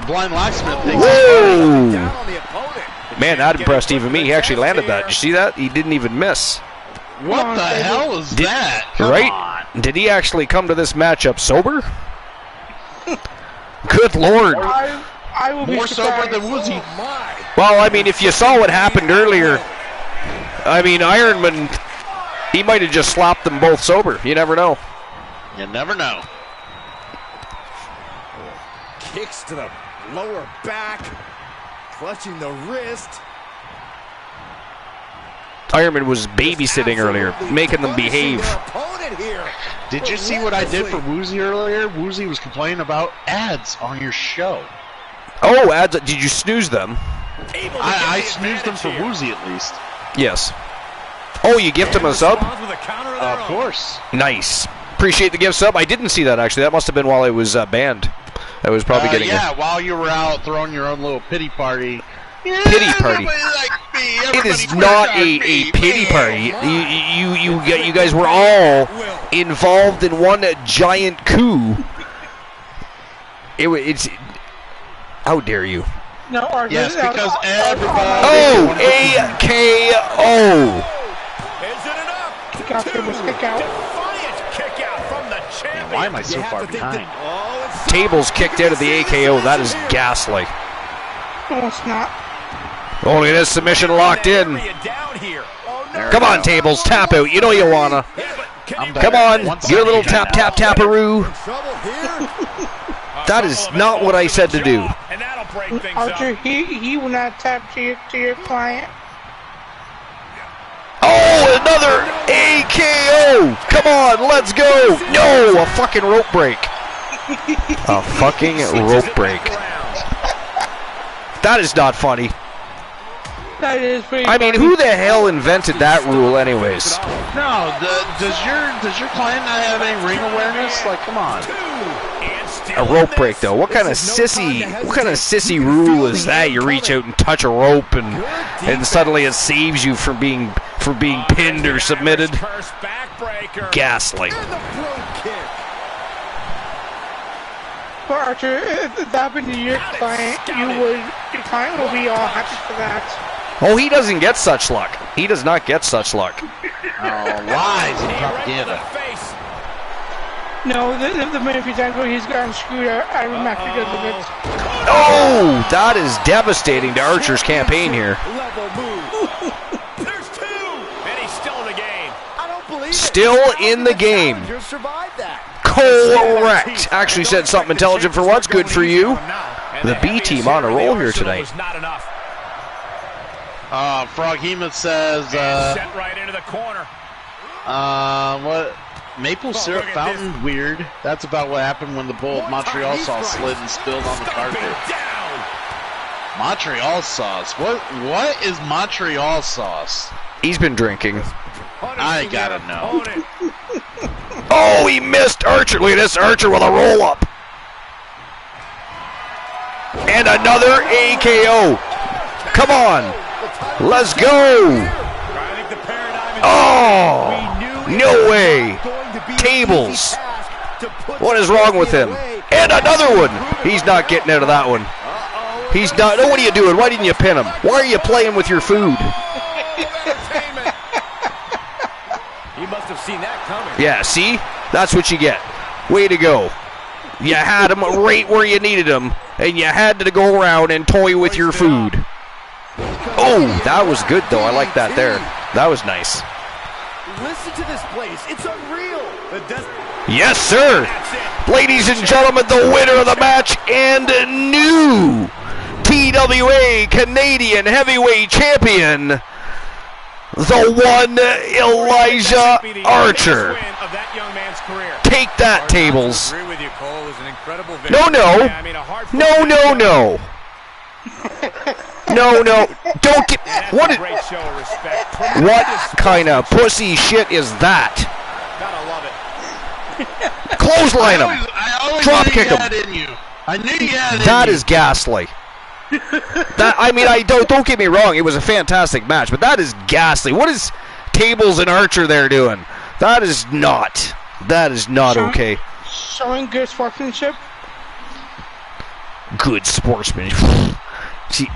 Blind Locksmith. Whoa! Man, that impressed even me. He actually landed that. Did you see that? He didn't even miss. What the hell is that? Right? Did he actually come to this matchup sober? Good Lord. I will be more sober than Woozy. Well, I mean, if you saw what happened earlier, I mean, Ironman, he might have just slapped them both sober. You never know. You never know. Kicks to the lower back, clutching the wrist. Ironman was babysitting earlier, making them behave. Did you see what I did for Woozy earlier? Woozy was complaining about ads on your show. Oh, ads! Did you snooze them? I snoozed them for Woozy at least. Yes. Oh, you gift him a sub? Of course. Nice. Appreciate the gift sub. I didn't see that actually. That must have been while I was banned. I was probably getting. Yeah, while you were out throwing your own little pity party. Yeah, pity party. It is not a pity party. You guys were all involved in one giant coup. It's. How dare you? No, yes, because everybody. Oh, AKO. Is it enough? Kick out, Tables, kick out. Kick out from the champion. Why am I so far behind? Tables kicked out of the AKO. That is ghastly. No, it's not. Oh, look at this submission locked in. Come on, Tables, tap out. You know you wanna. Come on, your little taparoo. That is not what I said to do. Archer, he will not tap to your client. Oh, another AKO! Come on, let's go! No, a fucking rope break. A fucking rope break. That is not funny. That is pretty I mean, who the hell invented that rule, anyways? No, does your client not have any ring awareness? Like, come on. A rope break, though. What kind of sissy rule is that? You reach out and touch a rope, and suddenly it saves you from being pinned or submitted. Ghastly. Well, Archer, if that happened to your client, your client will be all happy for that. Oh, he doesn't get such luck. He does not get such luck. Oh, lies and propaganda. No, the main example, he's gotten screwed out of a match because of it. Oh, that is devastating to Archer's campaign here. There's two, and he's still in the game. I don't believe Still in the game. Correct. Actually said something intelligent for once. Good for you. The B team on a roll here tonight. Frog Hemoth says, set right into the corner. What? Maple syrup fountain? Weird. That's about what happened when the bowl of Montreal sauce slid and spilled on the carpet. Montreal sauce? What is Montreal sauce? He's been drinking. I gotta know. Oh, he missed Archer. Look at this, Archer with a roll-up. And another AKO. Come on. Let's go. Oh, no way. Tables. What is wrong with him? And another one. He's not getting out of that one. He's not. No, what are you doing? Why didn't you pin him? Why are you playing with your food? He must have seen that coming. Yeah, see? That's what you get. Way to go. You had him right where you needed him, and you had to go around and toy with your food. Oh, that was good, though. I like that there. That was nice. Listen to this place. It's unreal. Yes, sir. Ladies and gentlemen, the winner of the match and new TWA Canadian Heavyweight Champion, the one Elijah Archer. Take that, Tables. No. No. Don't get. What kind of pussy shit is that? Clothesline him. Drop kick him. I knew you had it. That is ghastly. Don't get me wrong. It was a fantastic match, but that is ghastly. What is Tables and Archer there doing? That is not okay. Showing good sportsmanship. Good sportsmanship. See.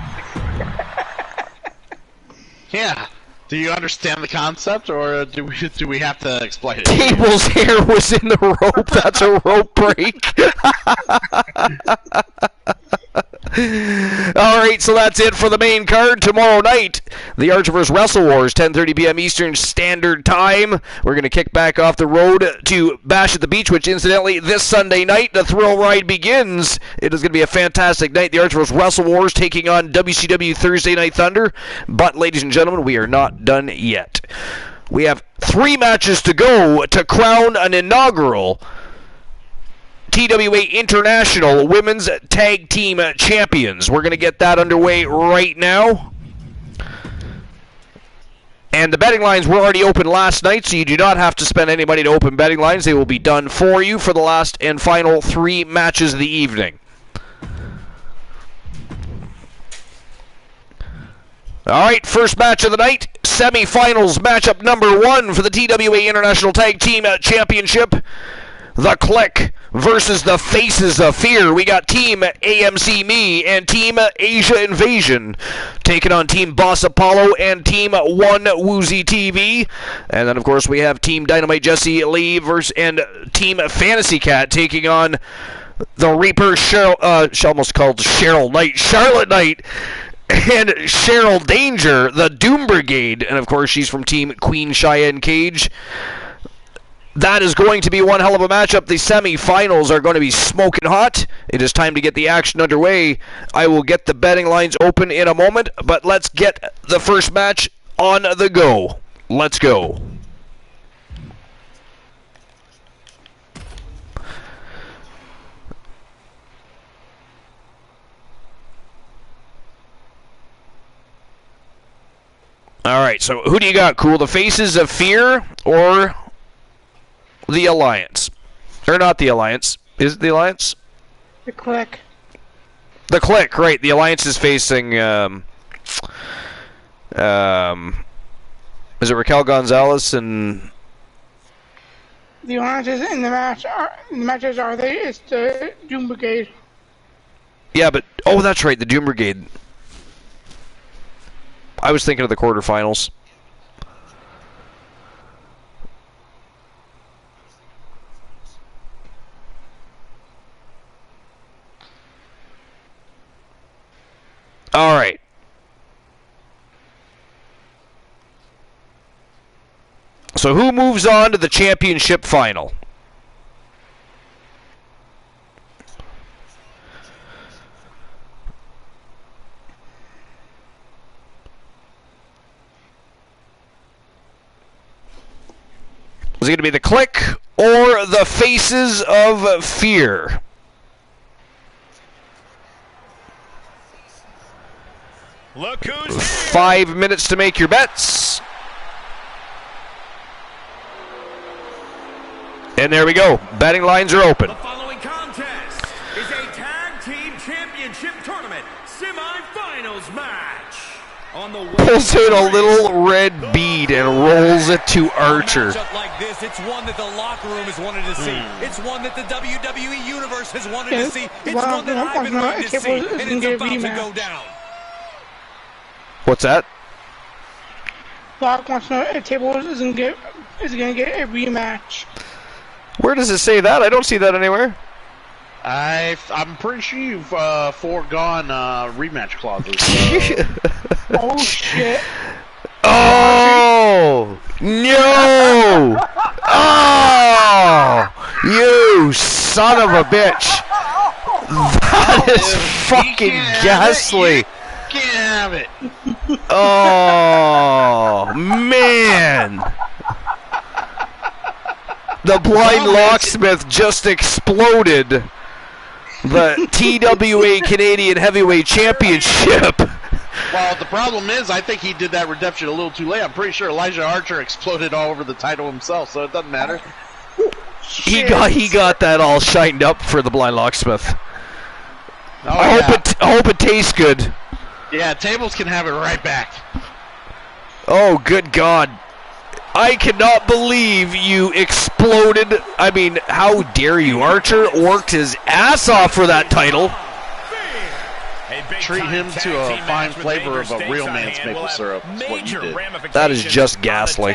Yeah. Do you understand the concept, or do we have to explain it? Tables' hair was in the rope. That's a rope break. All right, so that's it for the main card. Tomorrow night, the Archer vs. Wrestle Wars, 10:30 p.m. Eastern Standard Time. We're going to kick back off the road to Bash at the Beach, which, incidentally, this Sunday night, the thrill ride begins. It is going to be a fantastic night. The Archer vs. Wrestle Wars taking on WCW Thursday Night Thunder. But, ladies and gentlemen, we are not done yet. We have 3 matches to go to crown an inaugural TWA International Women's Tag Team Champions. We're going to get that underway right now. And the betting lines were already open last night, so you do not have to spend any money to open betting lines. They will be done for you for the last and final 3 matches of the evening. All right, first match of the night, semifinals matchup number 1 for the TWA International Tag Team Championship. The Click versus the Faces of Fear. We got Team AMC Me and Team Asia Invasion taking on Team Boss Apollo and Team One Woozy TV. And then, of course, we have Team Dynamite Jesse Lee versus and Team Fantasy Cat taking on the Reaper she almost called Cheryl Knight, Charlotte Knight, and Cheryl Danger, the Doom Brigade. And, of course, she's from Team Queen Cheyenne Cage. That is going to be one hell of a matchup. The semifinals are going to be smoking hot. It is time to get the action underway. I will get the betting lines open in a moment, but let's get the first match on the go. Let's go. All right, so who do you got, Cool? The Faces of Fear or the Alliance? Or not the Alliance. Is it the Alliance? The Click. The Click, right. The Alliance is facing, is it Raquel Gonzalez and... The Alliances in the matches are they? It's the Doom Brigade. Yeah, but... Oh, that's right, the Doom Brigade. I was thinking of the quarterfinals. All right. So who moves on to the championship final? Is it going to be the Click or the Faces of Fear? Look who's here. 5 minutes to make your bets. And there we go. Betting lines are open. The following contest is a tag team championship tournament semifinals match. On the pulls out a little red bead and rolls it to Archer. A matchup like this, it's one that the locker room has wanted to see. It's one that the WWE Universe has wanted to see. It's one that I've been wanting to see, and it's about to go down. What's that? Dogg wants to know if Tables is going to get a rematch. Where does it say that? I don't see that anywhere. I'm pretty sure you've foregone rematch clauses. Oh, shit. Oh! No! Oh! You son of a bitch! That is fucking ghastly. Can't have it. Oh, man. The blind locksmith just exploded the TWA Canadian Heavyweight Championship. Well, the problem is, I think he did that redemption a little too late. I'm pretty sure Elijah Archer exploded all over the title himself, so it doesn't matter. He got that all shined up for the blind locksmith. Oh, I hope it tastes good. Yeah, Tables can have it right back. Oh, good God. I cannot believe you exploded. I mean, how dare you? Archer worked his ass off for that title. Treat him to a fine flavor of a real man's maple syrup. That's what you did. That is just ghastly.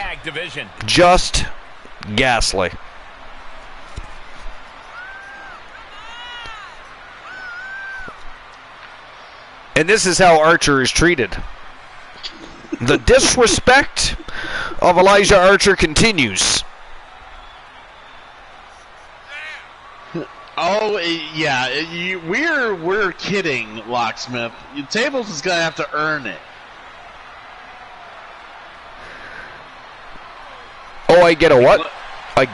Just ghastly. And this is how Archer is treated. The disrespect of Elijah Archer continues. Oh, yeah, we're kidding, Locksmith. Tables is going to have to earn it. Oh, I get a what? I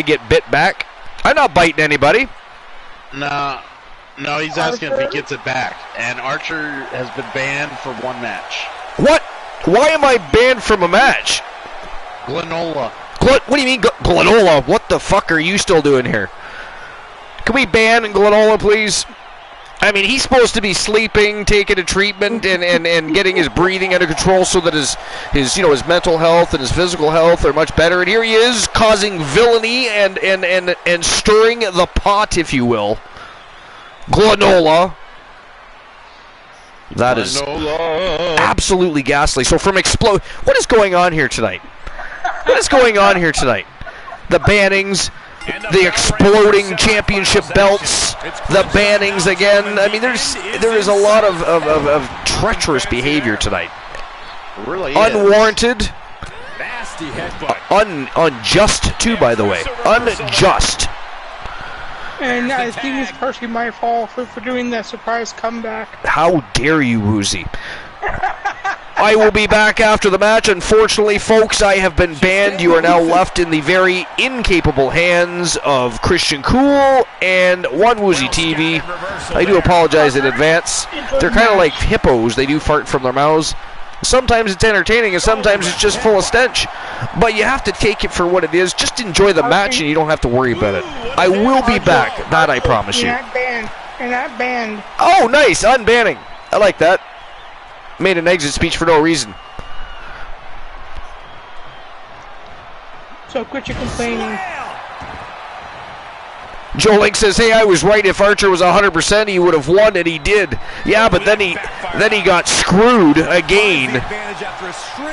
get bit back. I'm not biting anybody. No, he's asking if he gets it back. And Archer has been banned for one match. What? Why am I banned from a match? Glenola. What do you mean, Glenola? What the fuck are you still doing here? Can we ban Glenola, please? I mean, he's supposed to be sleeping, taking a treatment, and getting his breathing under control so that his mental health and his physical health are much better. And here he is, causing villainy and stirring the pot, if you will. Glenola. That is absolutely ghastly. So from Explode, what is going on here tonight? What is going on here tonight? The bannings, the exploding championship belts, the bannings again. I mean, there is a lot of treacherous behavior tonight. It really unwarranted, nasty headbutt. Unjust too, by the way. Unjust. And I think it's partially my fault for doing that surprise comeback. How dare you, Woozy? I will be back after the match. Unfortunately, folks, I have been banned. You are now left in the very incapable hands of Christian Cool and One Woozy TV. I do apologize in advance. They're kind of like hippos. They do fart from their mouths. Sometimes it's entertaining, and sometimes it's just full of stench. But you have to take it for what it is. Just enjoy the match, and you don't have to worry about it. I will be back. That I promise you. You're not banned. You're not banned. Oh, nice. Unbanning. I like that. Made an exit speech for no reason. So quit your complaining. Joe Link says, hey, I was right. If Archer was 100%, he would have won, and he did. Yeah, but then he got screwed again.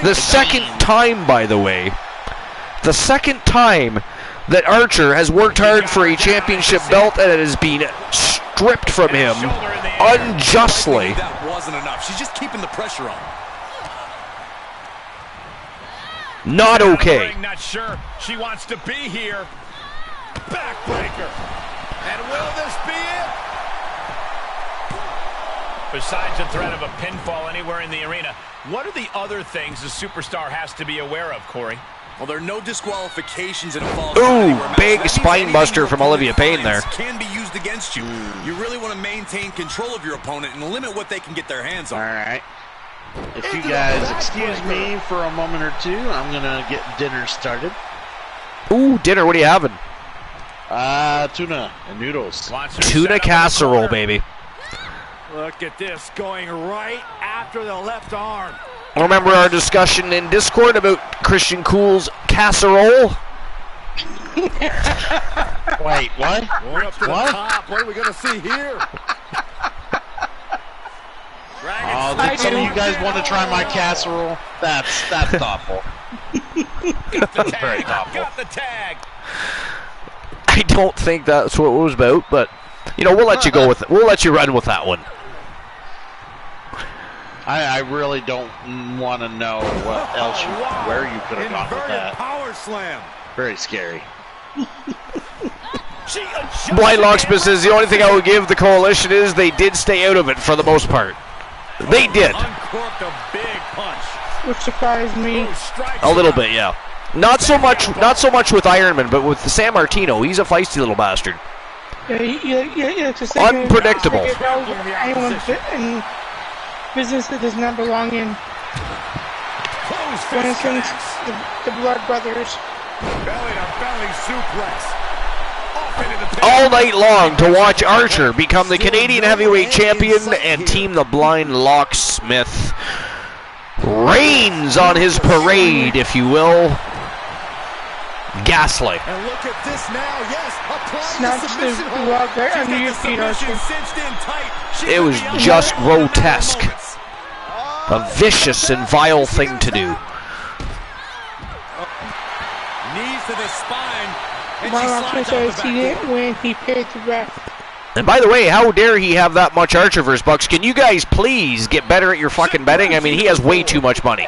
The second time, by the way. The second time that Archer has worked hard for a championship belt and it has been stripped from him unjustly. That wasn't enough. She's just keeping the pressure on. Not okay. Not sure she wants to be here. Backbreaker. And will this be it? Besides the threat of a pinfall anywhere in the arena, what are the other things the superstar has to be aware of, Corey? Well, there are no disqualifications in a falls. Ooh, big spine buster from Olivia Payne there. Can be used against you. You really want to maintain control of your opponent and limit what they can get their hands on. All right. If you guys excuse me for a moment or two, I'm going to get dinner started. Ooh, dinner. What are you having? Tuna and noodles. Tuna casserole, baby. Look at this, going right after the left arm. Remember our discussion in Discord about Christian Cool's casserole? Wait, what? Going up to the top. What are we going to see here? Did some of you guys want to try my casserole? That's thoughtful. That's very thoughtful. Got the tag. I don't think that's what it was about, but we'll let you go with it. We'll let you run with that one. I really don't want to know what else where you could have gone with that. Power slam. Very scary. Blind Locksmith says the only thing I would give the Coalition is they did stay out of it for the most part. They did. Uncorked a big punch. Which surprised me. A little bit, yeah. Not so much with Ironman, but with San Martino. He's a feisty little bastard. Yeah, unpredictable. Anyone in business that does not belong in. For instance, the Blood Brothers. Belly to belly suplex. All night long to watch Archer become the Canadian Heavyweight Champion and Team the Blind Locksmith reigns on his parade, if you will. Ghastly. And look at this now, yes. Snatch the rug right under your feet, Archer. It was just grotesque. A vicious and vile thing to do. Knees to the spine. My Archer says he didn't win, he paid the ref. And by the way, how dare he have that much Archerverse bucks? Can you guys please get better at your fucking betting? I mean, he has way too much money.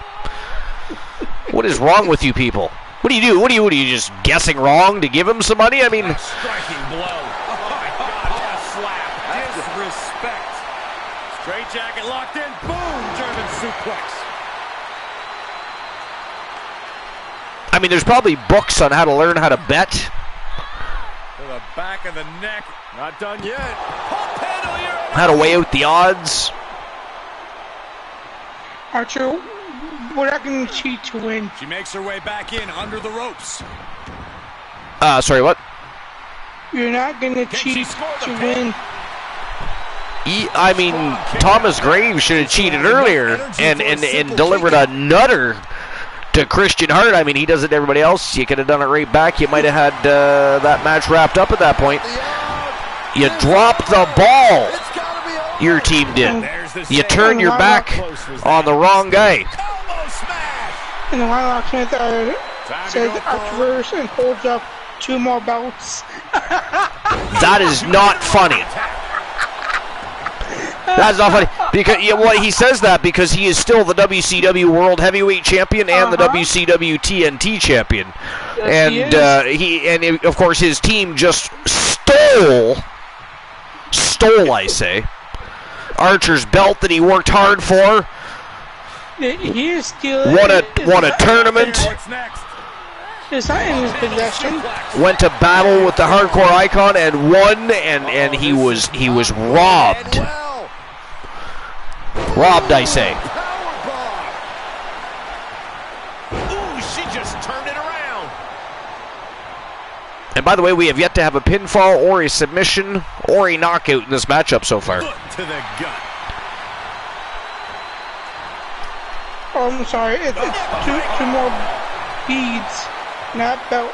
What is wrong with you people? What do you do? What are you just guessing wrong to give him some money? I mean, striking blow. Oh my God, what a slap. Disrespect. Straight jacket locked in. Boom, German suplex. I mean, there's probably books on how to learn how to bet. To the back of the neck. Not done yet. How to weigh out the odds. Archer, we're not going to cheat to win. She makes her way back in under the ropes. Sorry, what? You're not going to cheat to win. I mean, Thomas Graves should have cheated earlier and delivered a nutter to Christian Hart. I mean, he does it to everybody else. You could have done it right back. You might have had that match wrapped up at that point. You dropped the ball. Your team did. You turned your back on the wrong guy. And the Wild Smith says afterwards and holds up 2 more belts. That is not funny. That's not funny. Because he says that because he is still the WCW World Heavyweight Champion and the WCW TNT Champion, and he of course his team just stole, I say, Archer's belt that he worked hard for. He is still won a tournament. It's not in his possession. Went to battle with the Hardcore Icon and won, and he was robbed. Robbed, I say. Ooh, she just turned it around. And by the way, we have yet to have a pinfall or a submission or a knockout in this matchup so far. Foot to the gut. Oh, I'm sorry. It's two more beads, not belts.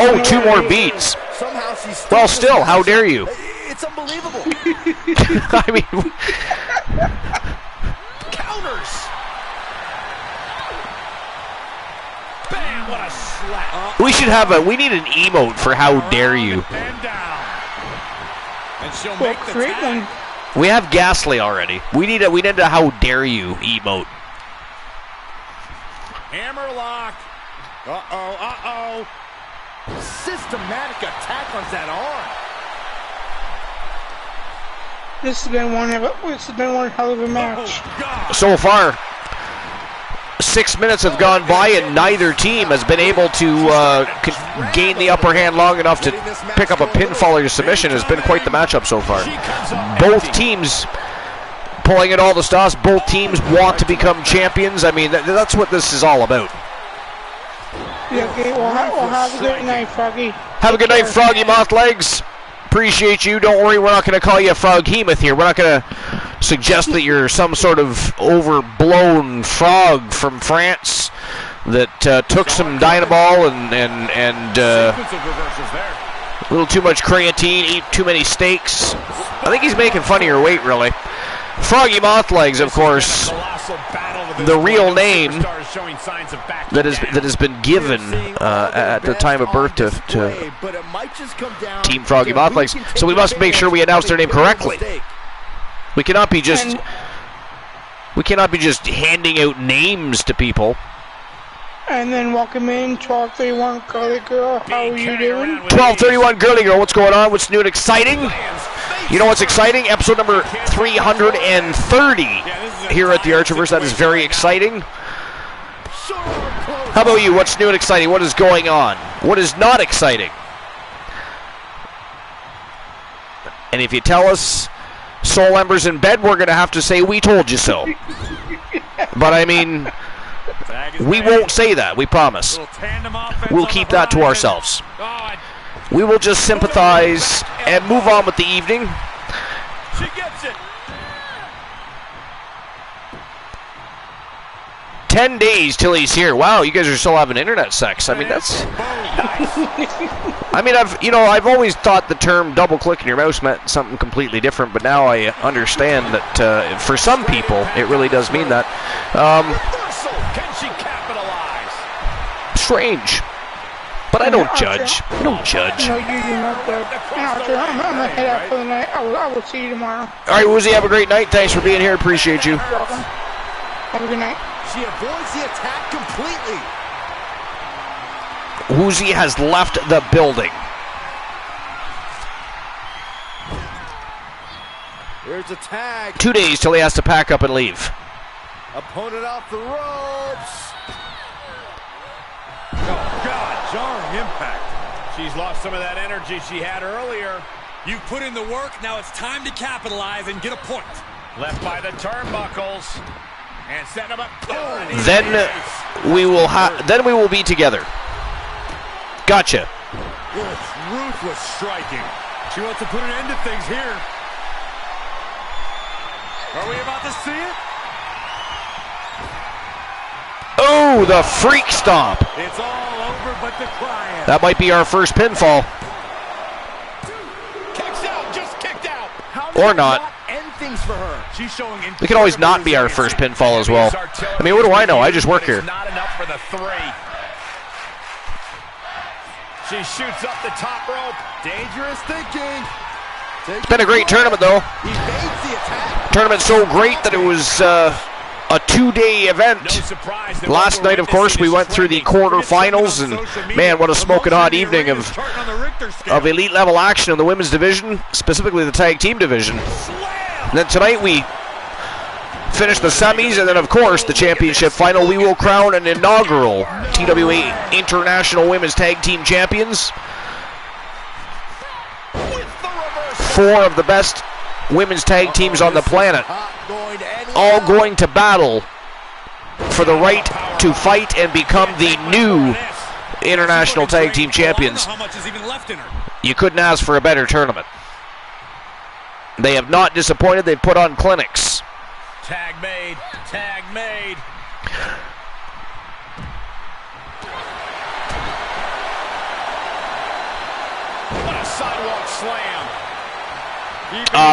Oh, 2 more beads. Well, still, how dare you? It's unbelievable. I mean, counters. Bam! What a slap. we need an emote for how dare you. And she'll make the tag. We have Ghastly already. We need a how dare you emote. Hammerlock. Uh-oh. Systematic attack on that arm. This has been one hell of a match. So far, 6 minutes have gone by and neither team has been able to gain the upper hand long enough to pick up a pinfall or submission. Has been quite the matchup so far. Both teams pulling at all the stops. Both teams want to become champions. I mean, that's what this is all about. Yeah, okay, well, have a good night, Froggy. Have a good night, Froggy Moth Legs. Appreciate you. Don't worry, we're not going to call you a Froghemoth here. We're not going to suggest that you're some sort of overblown frog from France that took some Dynaball and a little too much creatine, ate too many steaks. I think he's making fun of your weight, really. Froggy Moth Legs, of course, the real name that has been given at the time of birth to Team Froggy Moth Legs. So we must make sure we announce their name correctly. We cannot be just handing out names to people. And then welcome in 1231 Girly Girl. How are you doing? 1231 Girly Girl, what's going on? What's new and exciting? You know what's exciting? Episode number 330 here at the Archerverse. That is very exciting. How about you? What's new and exciting? What is going on? What is not exciting? And if you tell us Soul Ember's in bed, we're going to have to say we told you so. But I mean, we won't say that, we promise. We'll keep that to ourselves. We will just sympathize and move on with the evening. She gets it. 10 days till he's here. Wow, you guys are still having internet sex. I mean, that's. I mean, I've always thought the term double click in your mouse meant something completely different, but now I understand that for some people it really does mean that. Can she capitalize? Strange. But I don't judge. I don't judge. No, you're not good. Archer, I'm going to head out for the night. I will see you tomorrow. All right, Woozy, have a great night. Thanks for being here. Appreciate you. Have a good night. She avoids the attack completely. Woozy has left the building. There's a tag. 2 days till he has to pack up and leave. Opponent off the ropes. jarring impact. She's lost some of that energy she had earlier. You've put in the work, now it's time to capitalize and get a point. Left by the turnbuckles. And setting him up. Then we will be together. Gotcha. With ruthless striking. She wants to put an end to things here. Are we about to see it? Oh, the freak stomp. It's all over but the crying. That might be our first pinfall. Kicks out, just kicked out. Or not. End things for her. She's showing It can always not be our first pinfall as well. I mean, what do I know? I just work here. Not enough for the 3. She shoots up the top rope. Dangerous thinking. It's been a great tournament, though. He evades the attack. Tournament so great that it was a 2-day event. No surprise that Last night, of course, we went through the quarterfinals, and man, what a smoking hot evening of elite level action in the women's division, specifically the tag team division. And then tonight we finish the semis, and then of course the championship final. We will crown an inaugural TWA International Women's Tag Team Champions. 4 of the best women's tag teams on the planet, all going to battle for the right to fight and become the new International Tag Team Champions. You couldn't ask for a better tournament. They have not disappointed. They've put on clinics. Tag made. Tag made. What a sidewalk slam.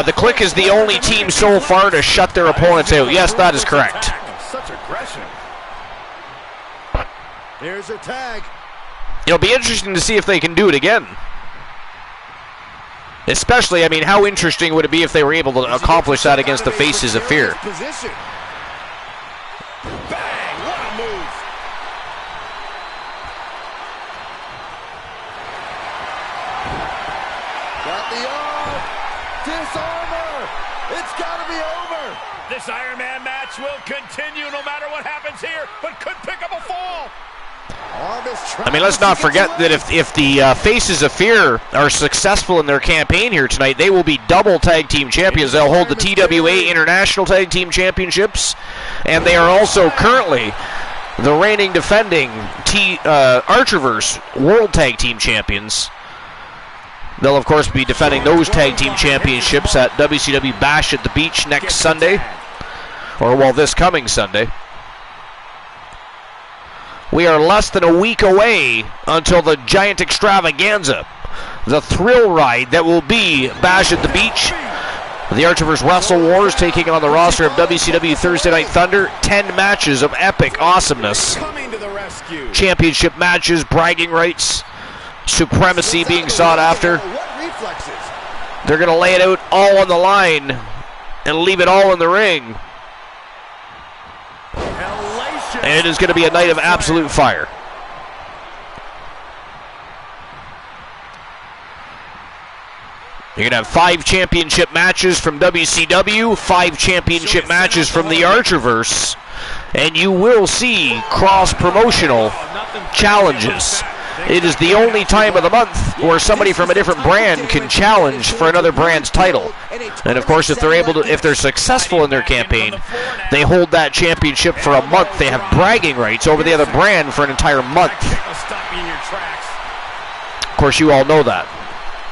The Click is the only team so far to shut their opponents out. Yes, that is correct. Such aggression. Here's her tag. It'll be interesting to see if they can do it again. Especially, I mean, how interesting would it be if they were able to accomplish that against the Faces of Fear? Bang! What a move! Got the arm! Disarm her! It's got to be over! This Iron Man match will continue no matter what happens here, but could pick up a fall. I mean, let's not forget that if the Faces of Fear are successful in their campaign here tonight, they will be double tag team champions. They'll hold the TWA International Tag Team Championships, and they are also currently the reigning defending Archerverse World Tag Team Champions. They'll, of course, be defending those tag team championships at WCW Bash at the Beach next Sunday, or, well, this coming Sunday. We are less than a week away until the giant extravaganza, the thrill ride that will be Bash at the Beach. The Archerverse Wrestle Wars taking on the roster of WCW Thursday Night Thunder. 10 matches of epic awesomeness. Championship matches, bragging rights, supremacy being sought after. They're going to lay it out all on the line and leave it all in the ring. And it is going to be a night of absolute fire. You're going to have 5 championship matches from WCW, 5 championship matches from the Archerverse, and you will see cross-promotional challenges. It is the only time of the month where somebody from a different brand can challenge for another brand's title. And of course, if they're successful in their campaign, they hold that championship for a month. They have bragging rights over the other brand for an entire month. Of course, you all know that.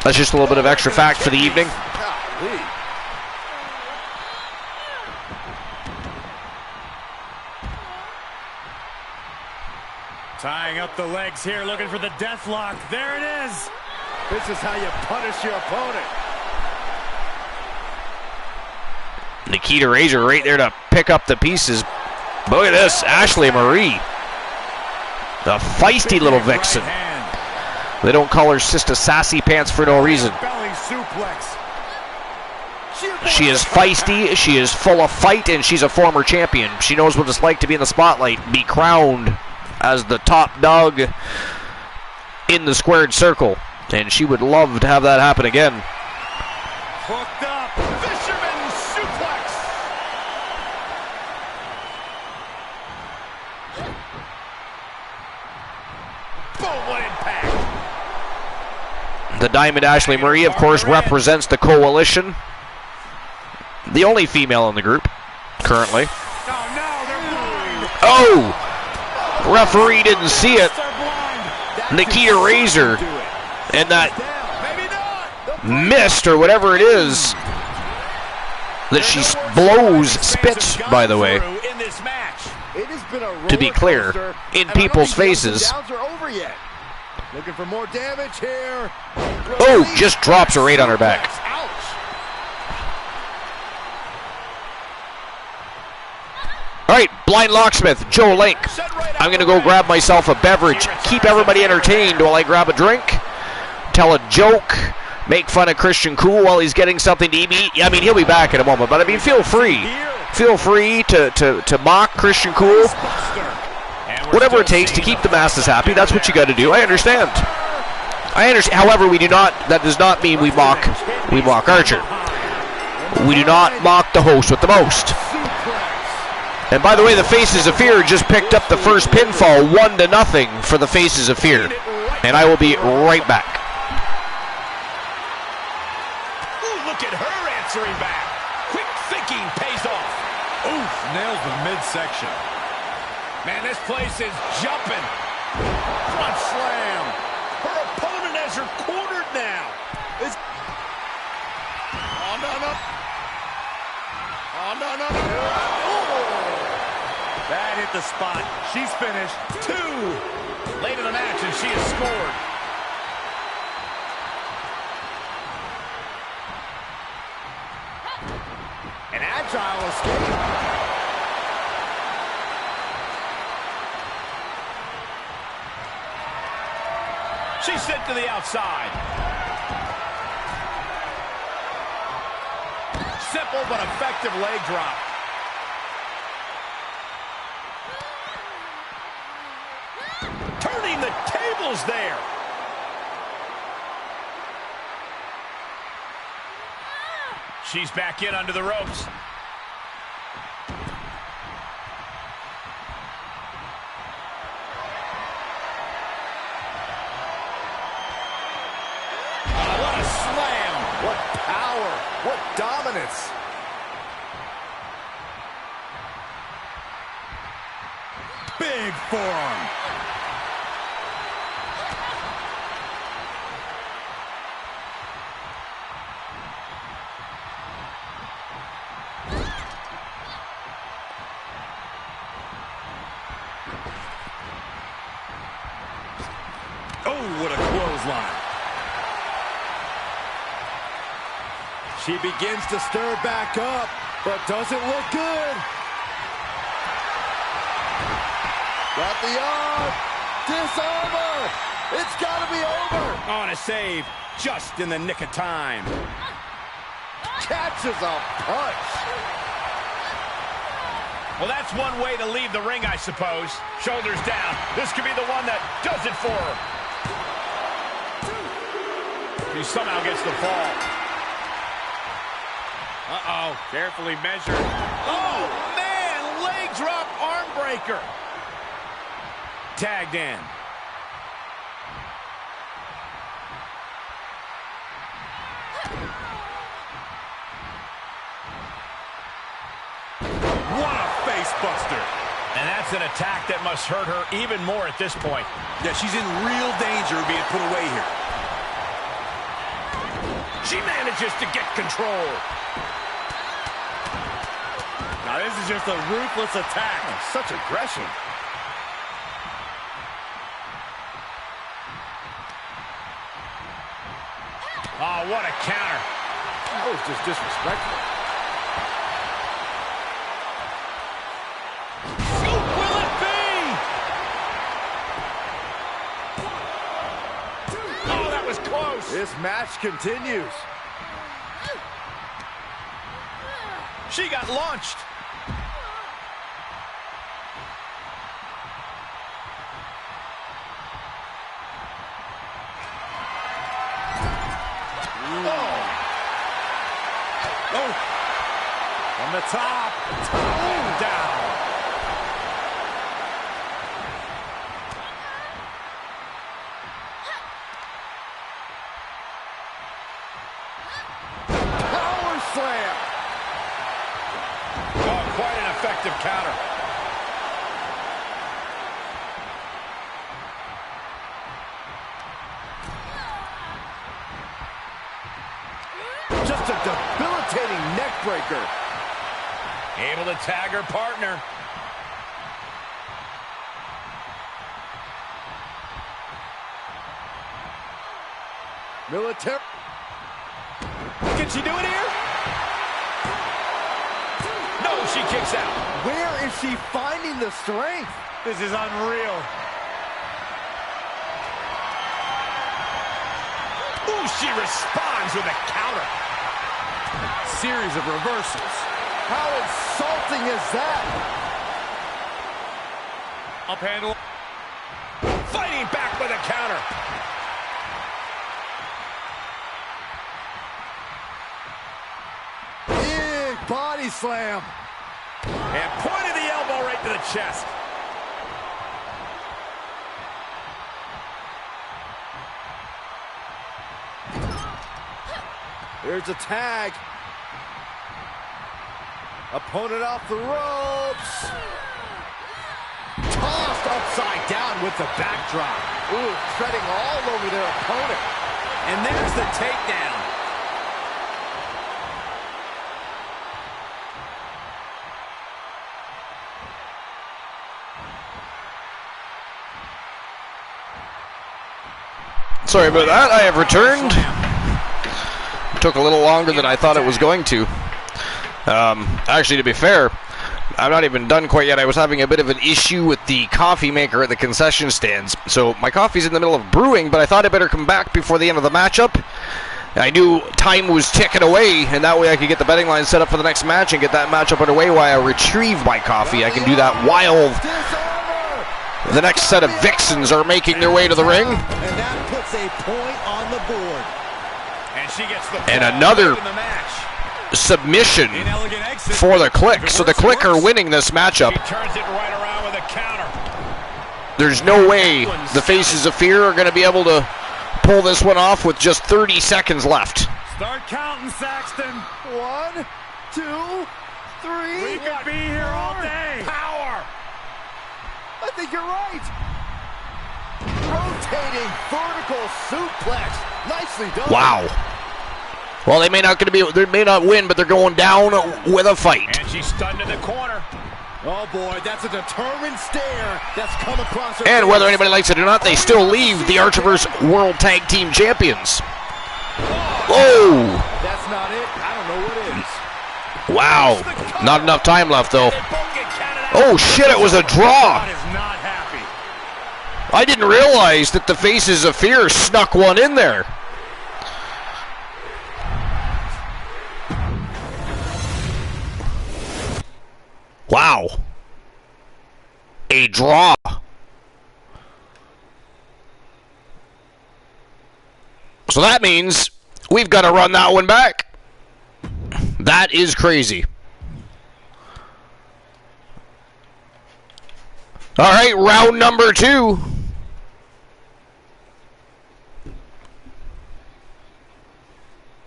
That's just a little bit of extra fact for the evening. Tying up the legs here, looking for the death lock. There it is. This is how you punish your opponent. Nikita Razor right there to pick up the pieces. Look at this, Ashley Marie. The feisty little vixen. They don't call her Sister Sassy Pants for no reason. She is feisty, she is full of fight, and she's a former champion. She knows what it's like to be in the spotlight, be crowned as the top dog in the squared circle. And she would love to have that happen again. Hooked up. Fisherman suplex. Oh, what impact. The Diamond Ashley Marie, of course, represents the Coalition. The only female in the group, currently. Oh! Referee didn't see it. Nikita Razor. And that mist, or whatever it is, that she blows, spits, by the way, to be clear, in people's faces. Looking for more damage here. Oh, just drops her right on her back. All right, Blind Locksmith, Joe Link. I'm going to go grab myself a beverage. Keep everybody entertained while I grab a drink. Tell a joke. Make fun of Christian Cool while he's getting something to eat. I mean, he'll be back in a moment, but I mean, feel free. Feel free to mock Christian Cool. Whatever it takes to keep the masses happy, that's what you got to do. I understand. However, we do not. That does not mean we mock Archer. We do not mock the host with the most. And by the way, the Faces of Fear just picked up the first pinfall, 1-0 for the Faces of Fear. And I will be right back. Ooh, look at her answering back. Quick thinking pays off. Oof, nails the midsection. Man, this place is jumping. Front slam. Her opponent has her cornered now. Oh, no. Oh, no. That hit the spot. She's finished. 2. Late in the match, and she has scored. An agile escape. She's sent to the outside. Simple but effective leg drop. Turning the tables there. She's back in under the ropes. What a slam. What power. What dominance. Big forearm. Oh, what a clothesline. She begins to stir back up, but doesn't look good. Got the arm. Disarmer. It's got to be over. On a save, just in the nick of time. Catches a punch. Well, that's one way to leave the ring, I suppose. Shoulders down. This could be the one that does it for her. He somehow gets the fall. Uh-oh. Carefully measured. Oh, man! Leg drop arm breaker. Tagged in. What a face buster. And that's an attack that must hurt her even more at this point. Yeah, she's in real danger of being put away here. She manages to get control. Now this is just a ruthless attack. Such aggression. Oh, what a counter. That was just disrespectful. Will it be? Oh, that was close. This match continues. She got launched. Oh. From the top. And down. effective counter. Just a debilitating neck breaker. Able to tag her partner. Military. Can she do it here? No, she kicks out. Where is she finding the strength? This is unreal. Ooh, she responds with a counter. Series of reversals. How insulting is that? Up handle. Fighting back with a counter. Big body slam. And pointed the elbow right to the chest. Here's a tag. Opponent off the ropes. Tossed upside down with the backdrop. Ooh, treading all over their opponent. And there's the takedown. Sorry about that. I have returned. Took a little longer than I thought it was going to. Actually, to be fair, I'm not even done quite yet. I was having a bit of an issue with the coffee maker at the concession stands. So my coffee's in the middle of brewing, but I thought I'd better come back before the end of the matchup. I knew time was ticking away, and that way I could get the betting line set up for the next match and get that matchup underway while I retrieve my coffee. I can do that while the next set of vixens are making their way to the ring. And that puts a point on the board. And she gets the and another submission for the Click. So the Click are winning this matchup. She turns it right around with a counter. There's no way the Faces of Fear are going to be able to pull this one off with just 30 seconds left. Start counting, Saxton. 1, 2, 3. We could be here all day. Power. I think you're right. Rotating vertical suplex. Nicely done. Wow. Well, they may not win, but they're going down with a fight. And she's stunned in the corner. Oh boy, that's a determined stare that's come across her. And whether anybody likes it or not, they still leave the Archiverse World Tag Team Champions. Whoa! That's not it. I don't know what is. Wow. Not enough time left, though. Oh, shit, it was a draw. I didn't realize that the Faces of Fear snuck one in there. Wow. A draw. So that means we've got to run that one back. That is crazy. All right, round number 2.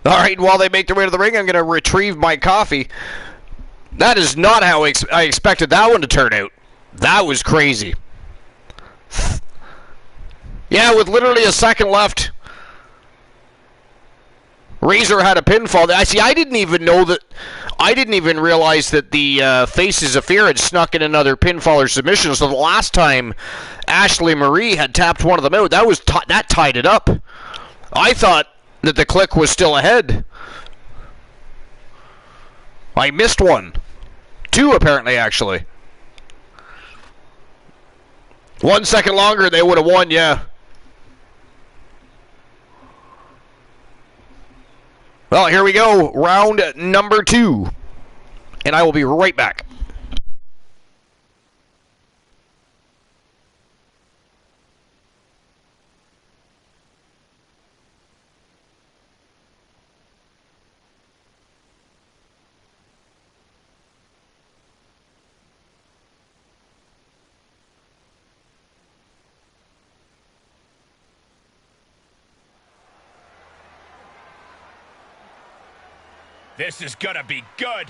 All right, while they make their way to the ring, I'm going to retrieve my coffee. That is not how I expected that one to turn out. That was crazy. Yeah, with literally a second left, Razor had a pinfall. I didn't even realize that the Faces of Fear had snuck in another pinfall or submission. So the last time Ashley Marie had tapped one of them out, that tied it up. I thought that the Click was still ahead. I missed one. 2, apparently, actually. 1 second longer, they would have won, yeah. Well, here we go. Round number 2. And I will be right back. This is gonna be good.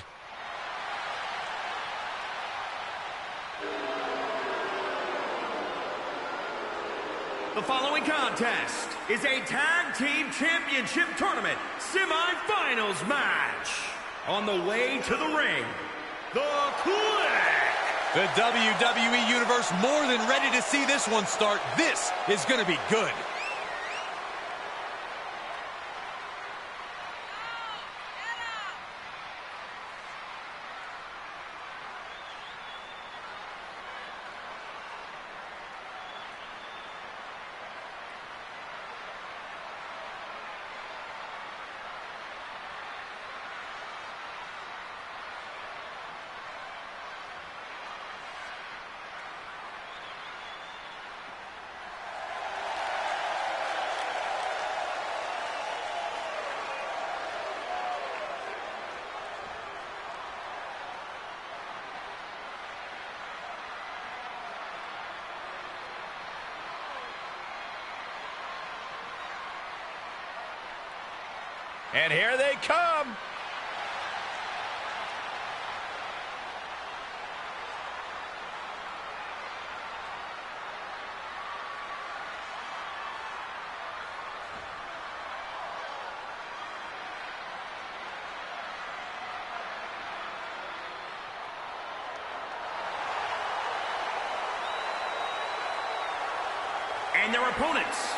The following contest is a Tag Team Championship Tournament semi-finals match. On the way to the ring, the Click. The WWE Universe more than ready to see this one start. This is going to be good. And here they come. And their opponents,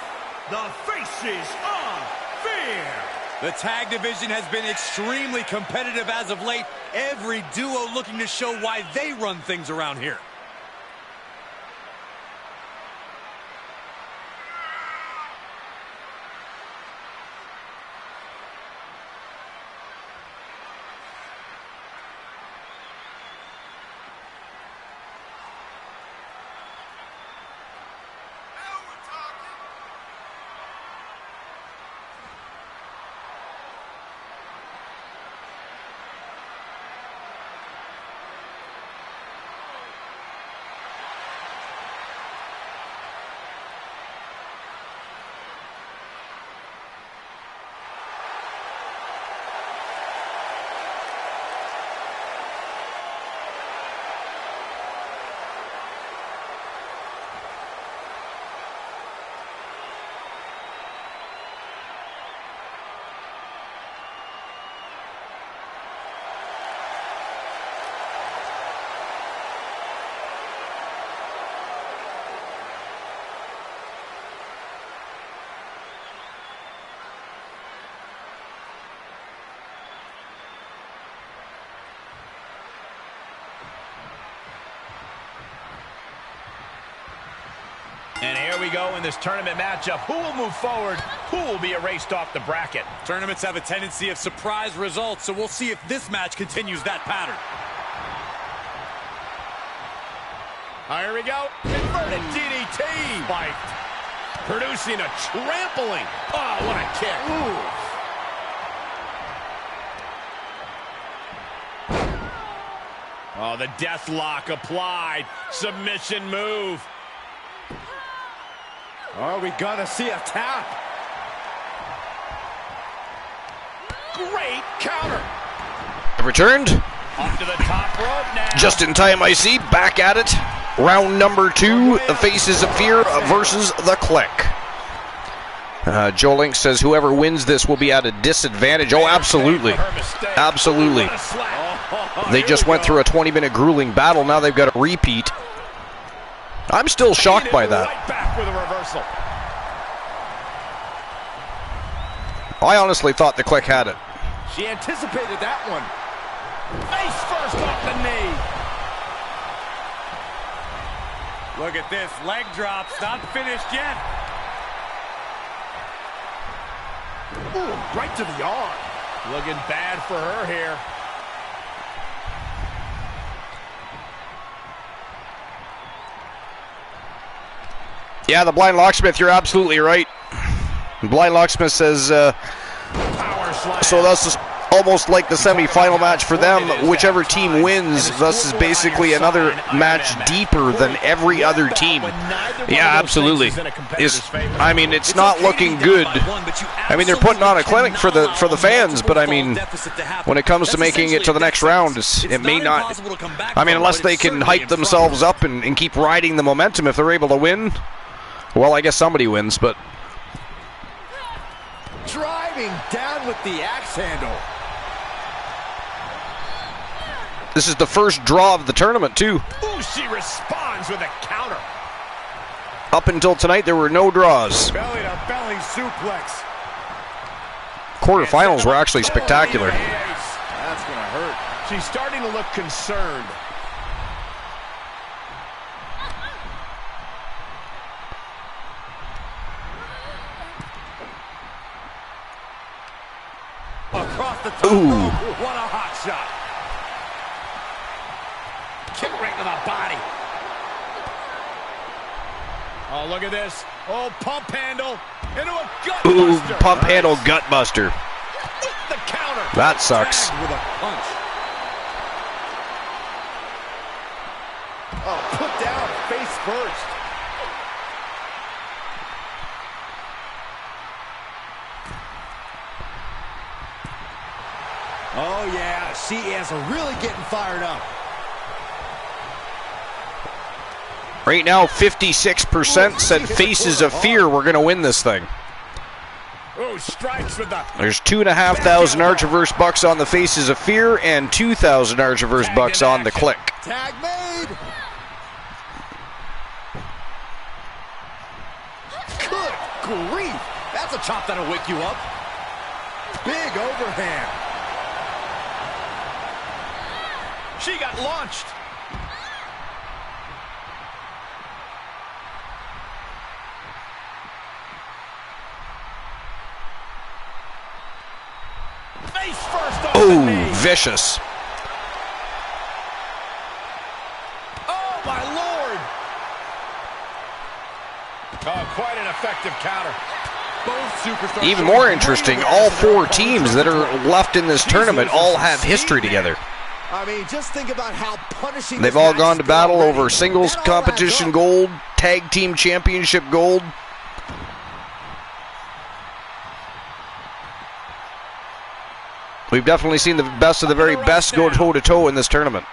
the Faces of Fear. The tag division has been extremely competitive as of late. Every duo looking to show why they run things around here. And here we go in this tournament matchup. Who will move forward? Who will be erased off the bracket? Tournaments have a tendency of surprise results, so we'll see if this match continues that pattern. Here we go. Inverted DDT. Spiked. Producing a trampling. Oh, what a kick. Ooh. Oh, the death lock applied. Submission move. Are we gonna see a tap? Great counter. Returned. Up to the top rope now. Just in time, I see. Back at it. Round number 2. The Faces of Fear versus the Click. Joe Link says whoever wins this will be at a disadvantage. Oh, absolutely. Absolutely. They just went through a 20-minute grueling battle. Now they've got a repeat. I'm still shocked by that. Right back with a reversal. I honestly thought the Click had it. She anticipated that one. Face first off the knee. Look at this. Leg drops. Not finished yet. Ooh, right to the arm. Looking bad for her here. Yeah, the Blind Locksmith, you're absolutely right. Blind Locksmith says, so that's almost like the semi-final match for them. Whichever team wins, thus is basically another match deeper than every other team. Yeah, absolutely. I mean, it's not looking good. I mean, they're putting on a clinic for the fans, but I mean, when it comes to making it to the next round, it may not. I mean, unless they can hype themselves up and keep riding the momentum, if they're able to win. Well, I guess somebody wins, but... Driving down with the axe handle. This is the first draw of the tournament, too. Ooh, she responds with a counter. Up until tonight, there were no draws. Belly-to-belly suplex. Quarterfinals were actually spectacular. That's going to hurt. She's starting to look concerned. Across the top. Ooh. What a hot shot. Kick right to the body. Oh, look at this. Oh, pump handle into a gut Ooh, buster. pump handle gut buster. The counter. That sucks. With a punch. Oh, put down face first. Oh, yeah, she is really getting fired up. Right now, 56% said Faces of Fear we're going to win this thing. Oh, strikes with the... There's 2,500 Archiverse bucks on the Faces of Fear and 2,000 Archiverse bucks on the Click. Tag made. Good grief. That's a chop that'll wake you up. Big overhand. She got launched. Face first off the knee. Ooh, vicious. Oh, my Lord. Oh, quite an effective counter. Both superstars. Even more interesting, all four teams that are left in this tournament all have history together. I mean, just think about how punishing. They've all gone to battle over singles competition gold, tag team championship gold. We've definitely seen the best of the very best go toe-to-toe in this tournament.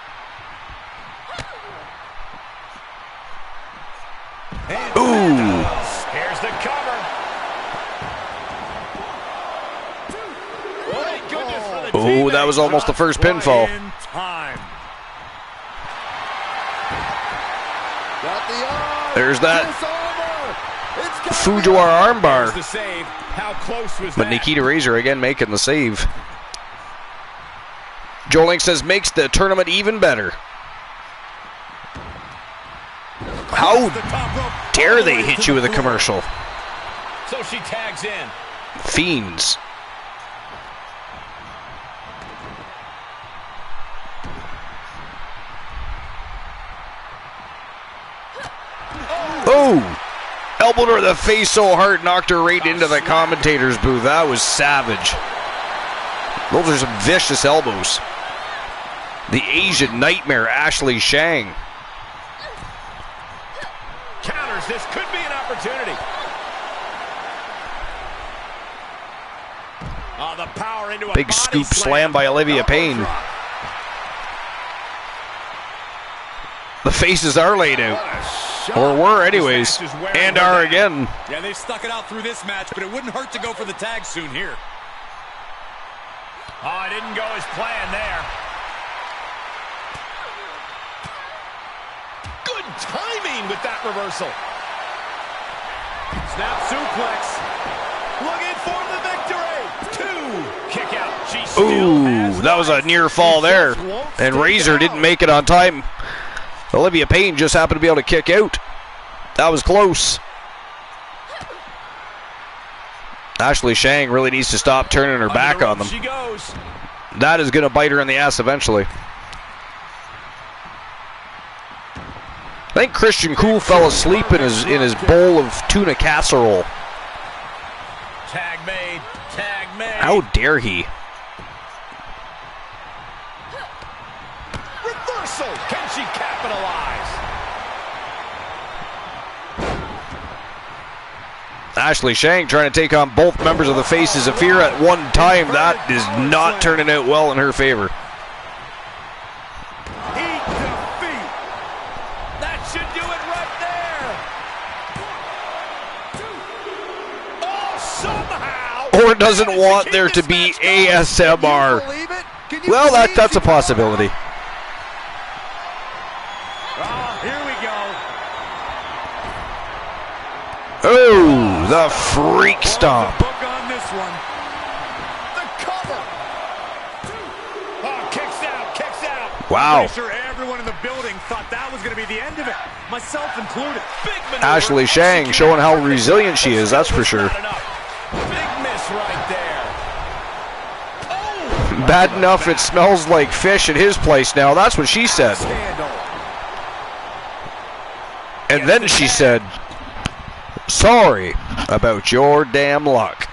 Ooh. Here's the cover. Oh, that was almost the first pinfall. There's that Fujiwara armbar. But Nikita Razor again making the save. Joe Link says makes the tournament even better. How dare they hit you with a commercial? So she tags in. Fiends. Oh! Elbowed her in the face so hard, knocked her right into the commentator's booth. That was savage. Those are some vicious elbows. The Asian Nightmare, Ashley Shang. Counters, this could be an opportunity. Oh, the power into a big scoop slam by Olivia Payne. The faces are laid out. Or were anyways. And are again. Yeah, they've stuck it out through this match, but it wouldn't hurt to go for the tag soon here. Oh, it didn't go as planned there. Good timing with that reversal. Snap suplex. Looking for the victory. 2. Kick out. She Ooh, that was a near fall there. And Razor didn't make it on time. Olivia Payne just happened to be able to kick out. That was close. Ashley Shang really needs to stop turning her back on them. She goes. That is going to bite her in the ass eventually. I think Christian Cool fell asleep in his bowl of tuna casserole. Tag made. Tag made. How dare he? Reversal. Can she capitalize? Ashley Shang trying to take on both members of the Faces of Fear at one time. That is not turning out well in her favor. Eat defeat. That should do it right there. or doesn't want there to be ASMR. Well, that's a possibility. Oh, here we go. Oh, the freak stomp. Book on this one. The cover. Oh, kicks out. Wow. I'm sure everyone in the building thought that was going to be the end of it, myself included. Big maneuver. Ashley Shang showing how resilient she is, that's for sure. Big miss right there. Oh. Bad enough it smells like fish at his place now. That's what she said. And then she said, sorry about your damn luck.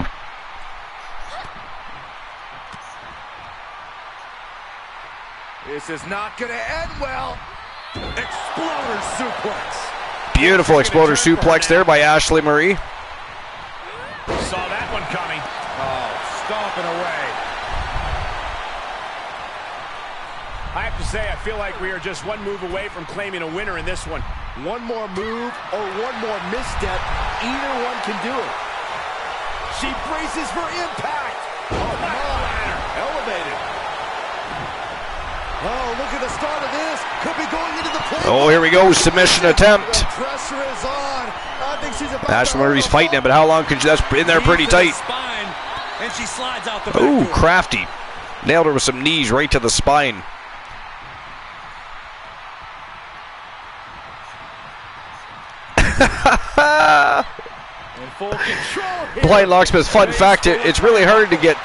This is not going to end well. Exploder suplex. Beautiful exploder suplex there by Ashley Marie. Saw that one coming. Oh, stomping away. I have to say, I feel like we are just one move away from claiming a winner in this one. One more move or one more misstep, either one can do it. She braces for impact. Oh, my. Elevated. Oh, look at the start of this. Could be going into the play. Oh, here we go. Submission attempt. The pressure is on. I think she's about Ashley Marie's fighting it, but how long can she? That's in there pretty tight. Spine, and she slides out the back Ooh, door. crafty. Nailed her with some knees right to the spine. Blind Locksmith, fun fact, it's really hard to get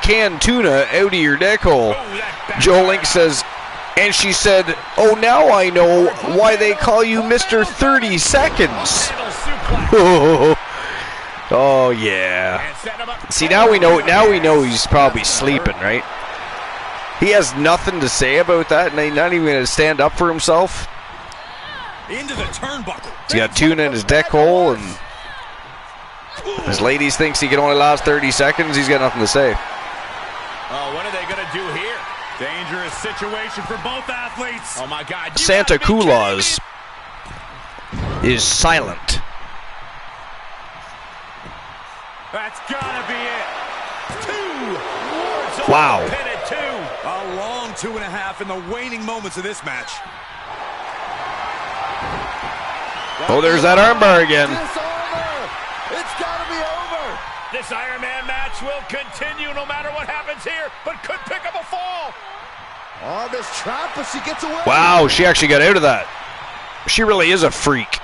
canned tuna out of your dick hole. Joe Link says, and she said, oh, now I know why they call you Mr. 30 Seconds. Oh, yeah. See, now we know he's probably sleeping, right? He has nothing to say about that, and he's not even going to stand up for himself. Into the turnbuckle. He's got tuna in his deck hole, and his ladies thinks he can only last 30 seconds. He's got nothing to say. Oh, what are they going to do here? Dangerous situation for both athletes. Oh, my God. Santa Claus is silent. That's got to be it. 2. Wow. Pin at 2. A long 2.5 in the waning moments of this match. Oh, there's that armbar again. It's over. It's got to be over. This Iron Man match will continue no matter what happens here, but could pick up a fall. Oh, this trap, but she gets away. Wow, she actually got out of that. She really is a freak.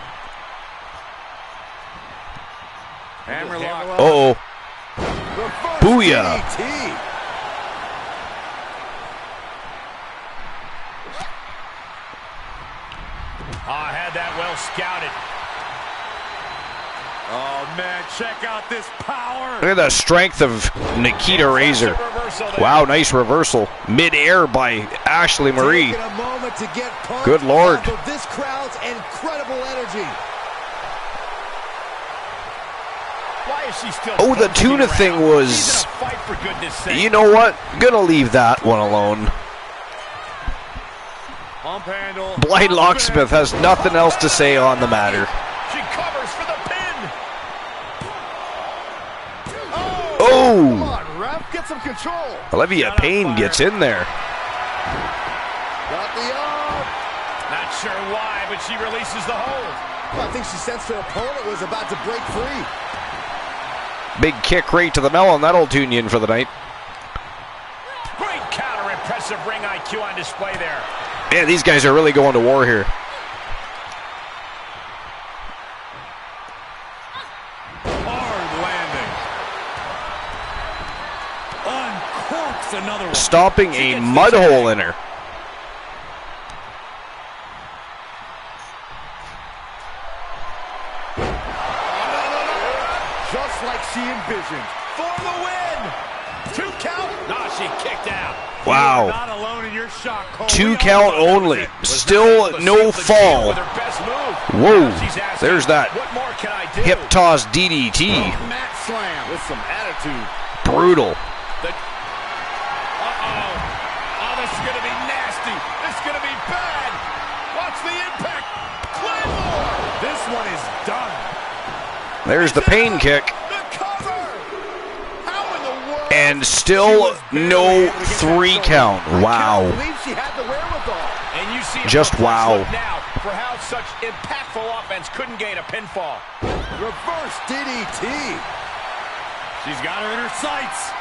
Hammerlock. Uh-oh. Booyah. I had that well scouted. Oh, man, check out this power. Look at the strength of Nikita Razor. Wow, nice reversal. Mid-air by Ashley Marie. Taking a moment to get pumped Good Lord. off of this crowd's incredible energy. Why is she still? Oh, the tuna thing was... Fight, for goodness sake. You know what? Gonna leave that one alone. Pump handle. Blind Locksmith has nothing else to say on the matter. She covers for the pin. Oh! Come on, ref, get some control. Olivia Payne gets in there. Got the arm. Not sure why, but she releases the hold. I think she sensed her opponent was about to break free. Big kick right to the melon. That'll tune you in for the night. Great counter, impressive ring IQ on display there. Man, these guys are really going to war here. Hard landing. Uncorks another one. Stomping a mud hole in her. Just like she envisioned. For the win. 2 count. Nah, she kicked out. Wow. Not alone in your shock, Cole. 2 count only. Still no fall. Whoa. There's that What more can I do? hip toss DDT. Mat slam with some attitude. Brutal. Uh-oh. Oh, this is going to be nasty. This is going to be bad. Watch the impact. Claymore. This one is done. There's the pain kick. The cover. Owens And still no 3 count. Wow. And you see just wow. Now for how such impactful offense couldn't gain a pinfall. Reverse DDT. She's got her in her sights.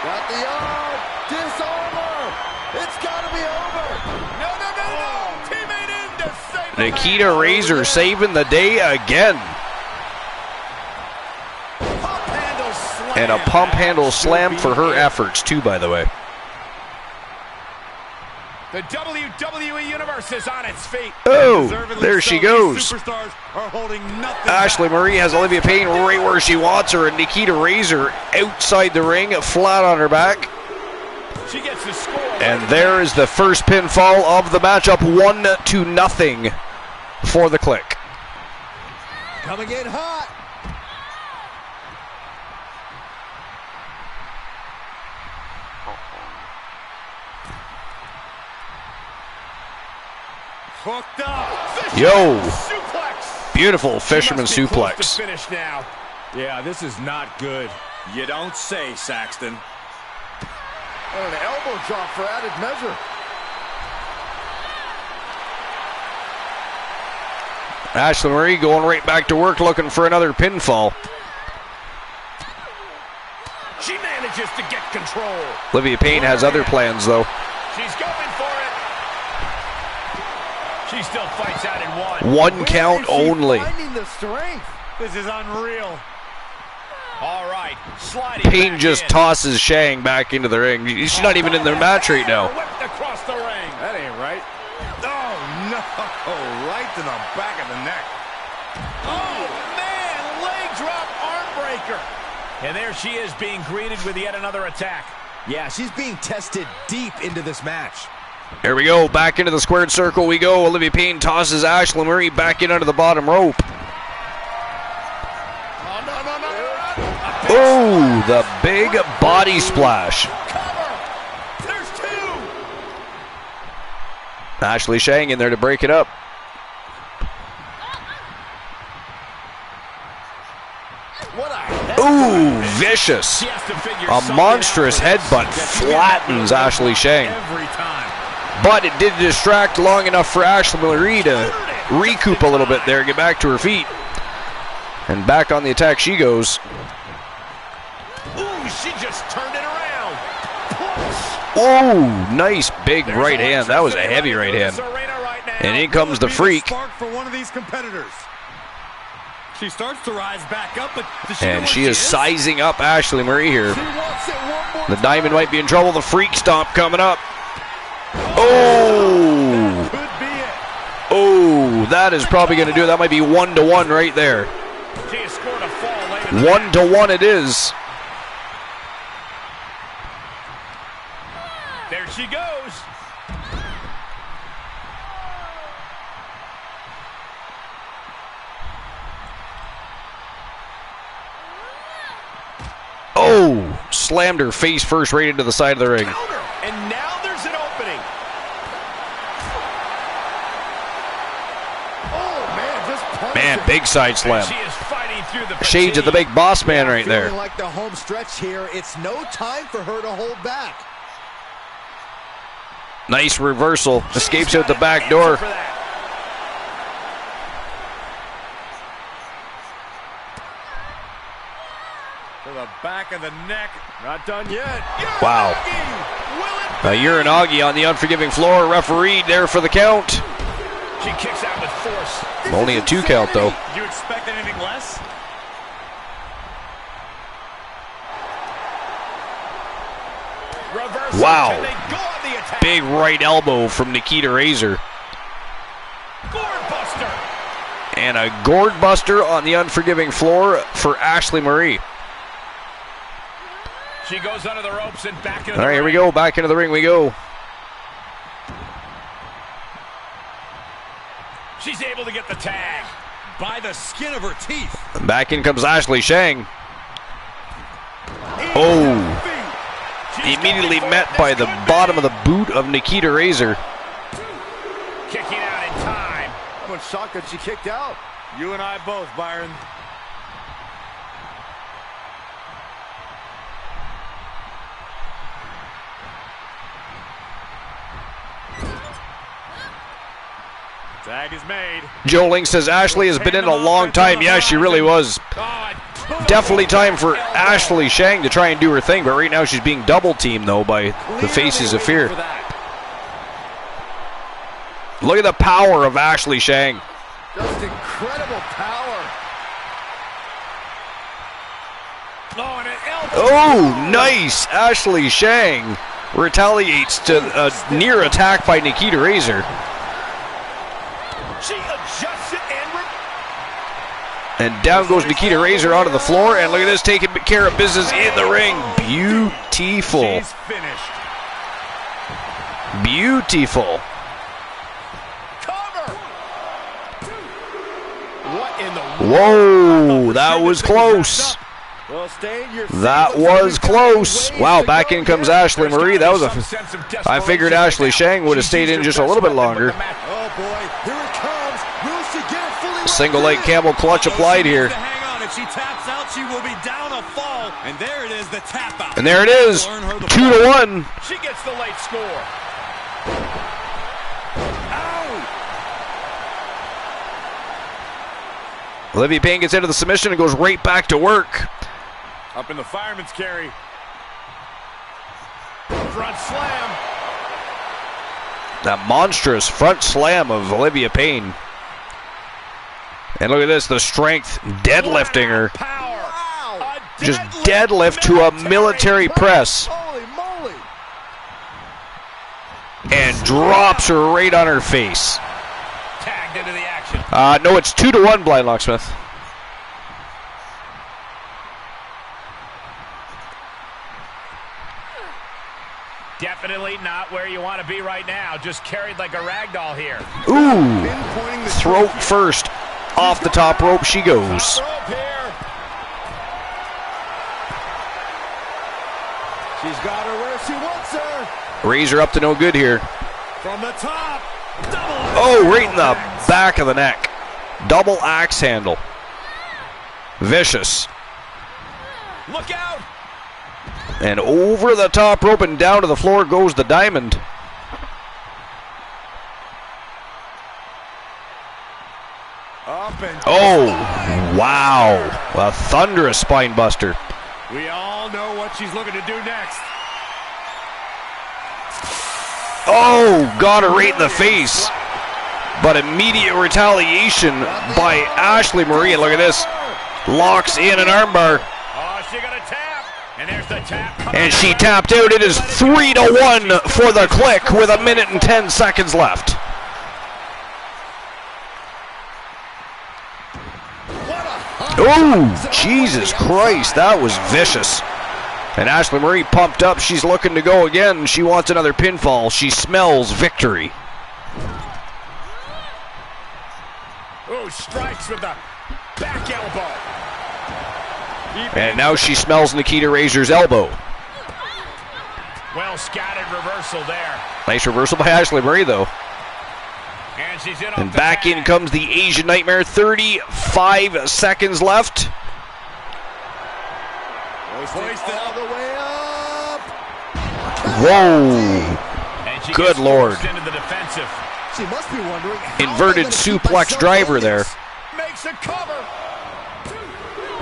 Got the arm. Disarmer. It's got to be over. No. Teammate in to save the Nikita Razor saving the day again. And a pump handle slam for her efforts, too, by the way. The WWE Universe is on its feet. Oh, there she goes. Superstars are holding nothing Ashley Marie has Olivia Payne right where she wants her, and Nikita Razor outside the ring, flat on her back. She gets the score. And there is the first pinfall of the matchup, 1-0 for the Click. Coming in hot. hooked up. Yo. Suplex. Beautiful fisherman suplex. Finish now. Yeah, this is not good. You don't say, Saxton. And an elbow drop for added measure. Ashley Marie going right back to work looking for another pinfall. She manages to get control. Olivia Payne has other plans, though. She's going for it. She still fights out in one. One count only. Finding the strength. This is unreal. All right, sliding Payne back just in. tosses Shang back into the ring. She's not even in the match right now. Whipped across the ring. That ain't right. Oh, no. Right to the back of the neck. Oh, man, leg drop arm breaker. And there she is being greeted with yet another attack. Yeah, she's being tested deep into this match. Here we go, back into the squared circle we go. Olivia Payne tosses Ashley Marie back in under the bottom rope. Oh, the big body splash. There's two. Ashley Shang in there to break it up. Ooh, vicious. A monstrous headbutt flattens Ashley Shang. Every time. But it did distract long enough for Ashley Marie to recoup a little bit there, get back to her feet. And back on the attack she goes. Ooh, she just turned it around. Oh, nice big right hand. That was a heavy right hand. And in comes the freak. Spark for one of these competitors. She starts to rise back up, but does she know And where she is sizing up Ashley Marie here. She wants it one more The Diamond might be in trouble. The freak stomp coming up. Oh! could be it. Oh, that is probably going to do it. That might be 1-1 right there. She has scored a fall late in the 1-1 it is. There she goes. Oh, slammed her face first right into the side of the ring. Counter. And now there's an opening. Oh, man, just punch Man, it. big side slam. She is fighting through the Shades of the fatigue. big boss man right Feeling there. like the home stretch here. It's no time for her to hold back. Nice reversal. Escapes out the back door. For that. To the back of the neck. Not done yet. Wow. Will it Uranagi on the unforgiving floor. Referee there for the count. She kicks out with force. Only a 2 count though. Did you expect anything less? Reversal. Wow. Can they go on the attack? Big right elbow from Nikita Razor. Gourd buster. And a gourd buster on the unforgiving floor for Ashley Marie. She goes under the ropes and back into All the right, here we ring. go. Back into the ring we go. She's able to get the tag. By the skin of her teeth. Back in comes Ashley Shang. Oh. She's Immediately going for met it. by This the could bottom be. of the boot of Nikita Razor. Kicking out in time. I was shocked that she kicked out. You and I both, Byron. Tag is made. Joe Link says Ashley has been in a long time. Yeah, she really was. Definitely time for Ashley Shang to try and do her thing, but right now she's being double teamed though by the Faces of Fear. Look at the power of Ashley Shang. Just incredible power. Oh, nice! Ashley Shang retaliates to a near attack by Nikita Razor. She adjusts it and down goes Nikita Razor onto the floor, and look at this, taking care of business in the ring. Beautiful. She's finished. Beautiful. Cover. What in the Whoa, that was close. Well, stay in your That was close. Wow, back in comes Ashley Marie. That was I figured Ashley Shang would have stayed in just a little bit longer. Oh boy, here it comes. Will she get it fully? Single leg camel clutch applied here. Hang on. If she taps out, she will be down a fall. And there it is, the tap out. And there it is. 2-1. She gets the late score. Olivia Payne gets into the submission and goes right back to work. Up in the fireman's carry. Front slam. That monstrous front slam of Olivia Payne. And look at this, the strength, deadlifting her. Power. Just deadlift to a military press. Holy moly. And drops her right on her face. Tagged into the action. No, it's 2-1, Blind Locksmith. Definitely not where you want to be right now. Just carried like a rag doll here. Ooh, throat first. Off the top rope she goes. Top rope here. She's got her where she wants her. Razor up to no good here. From the top. Oh, right in the back of the neck. Double axe handle. Vicious. Look out. And over the top rope and down to the floor goes the diamond. Up and Oh, wow. A thunderous spine buster. we all know what she's looking to do next. Oh, got her right in the face. But immediate retaliation by Ashley Marie. Look at this. Locks in an armbar. Oh, she got a tap. And there's the tap. And she tapped out. It is 3-1 for the Click with 1 minute and 10 seconds left. Oh, Jesus Christ. That was vicious. And Ashley Marie pumped up. She's looking to go again. She wants another pinfall. She smells victory. Oh, strikes with the back elbow. And now she smells Nikita Razor's elbow. Well scattered reversal there. Nice reversal by Ashley Marie, though. And she's in. And back in comes the Asian Nightmare. 35 seconds left. Hoisted all the way up. Whoa. Good Lord. Into the defensive. She must be wondering how Inverted they're gonna keep suplex myself driver in there. this. Makes a cover.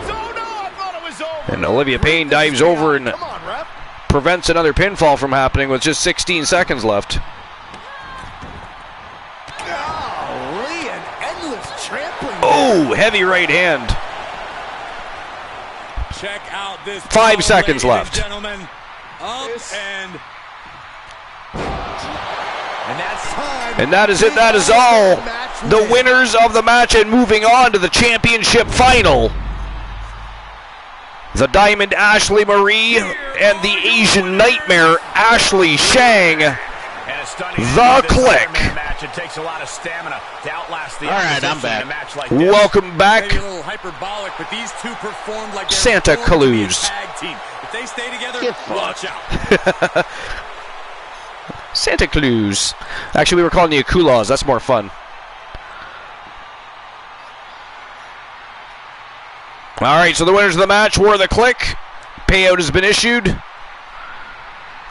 Oh no, I thought it was over. And Olivia Payne dives over and Come on, ref. prevents another pinfall from happening with just 16 seconds left. Golly, an endless trampling. Oh, heavy right hand. Check out this. 5 seconds ladies left. and gentlemen. Up and that's time. And that is it. That is all. The winners of the match and moving on to the championship final. The Diamond Ashley Marie and the Asian Nightmare Ashley Shang. The Click. Match. It takes a lot of stamina to outlast the All right, I'm opposition in a back. match like this. Welcome back. maybe a little hyperbolic, but these two performed like they're Santa born to be a Claus. tag team. If they stay together, watch out. Santa Claus. Actually, we were calling you Kulas. That's more fun. All right, so the winners of the match were the Click. Payout has been issued.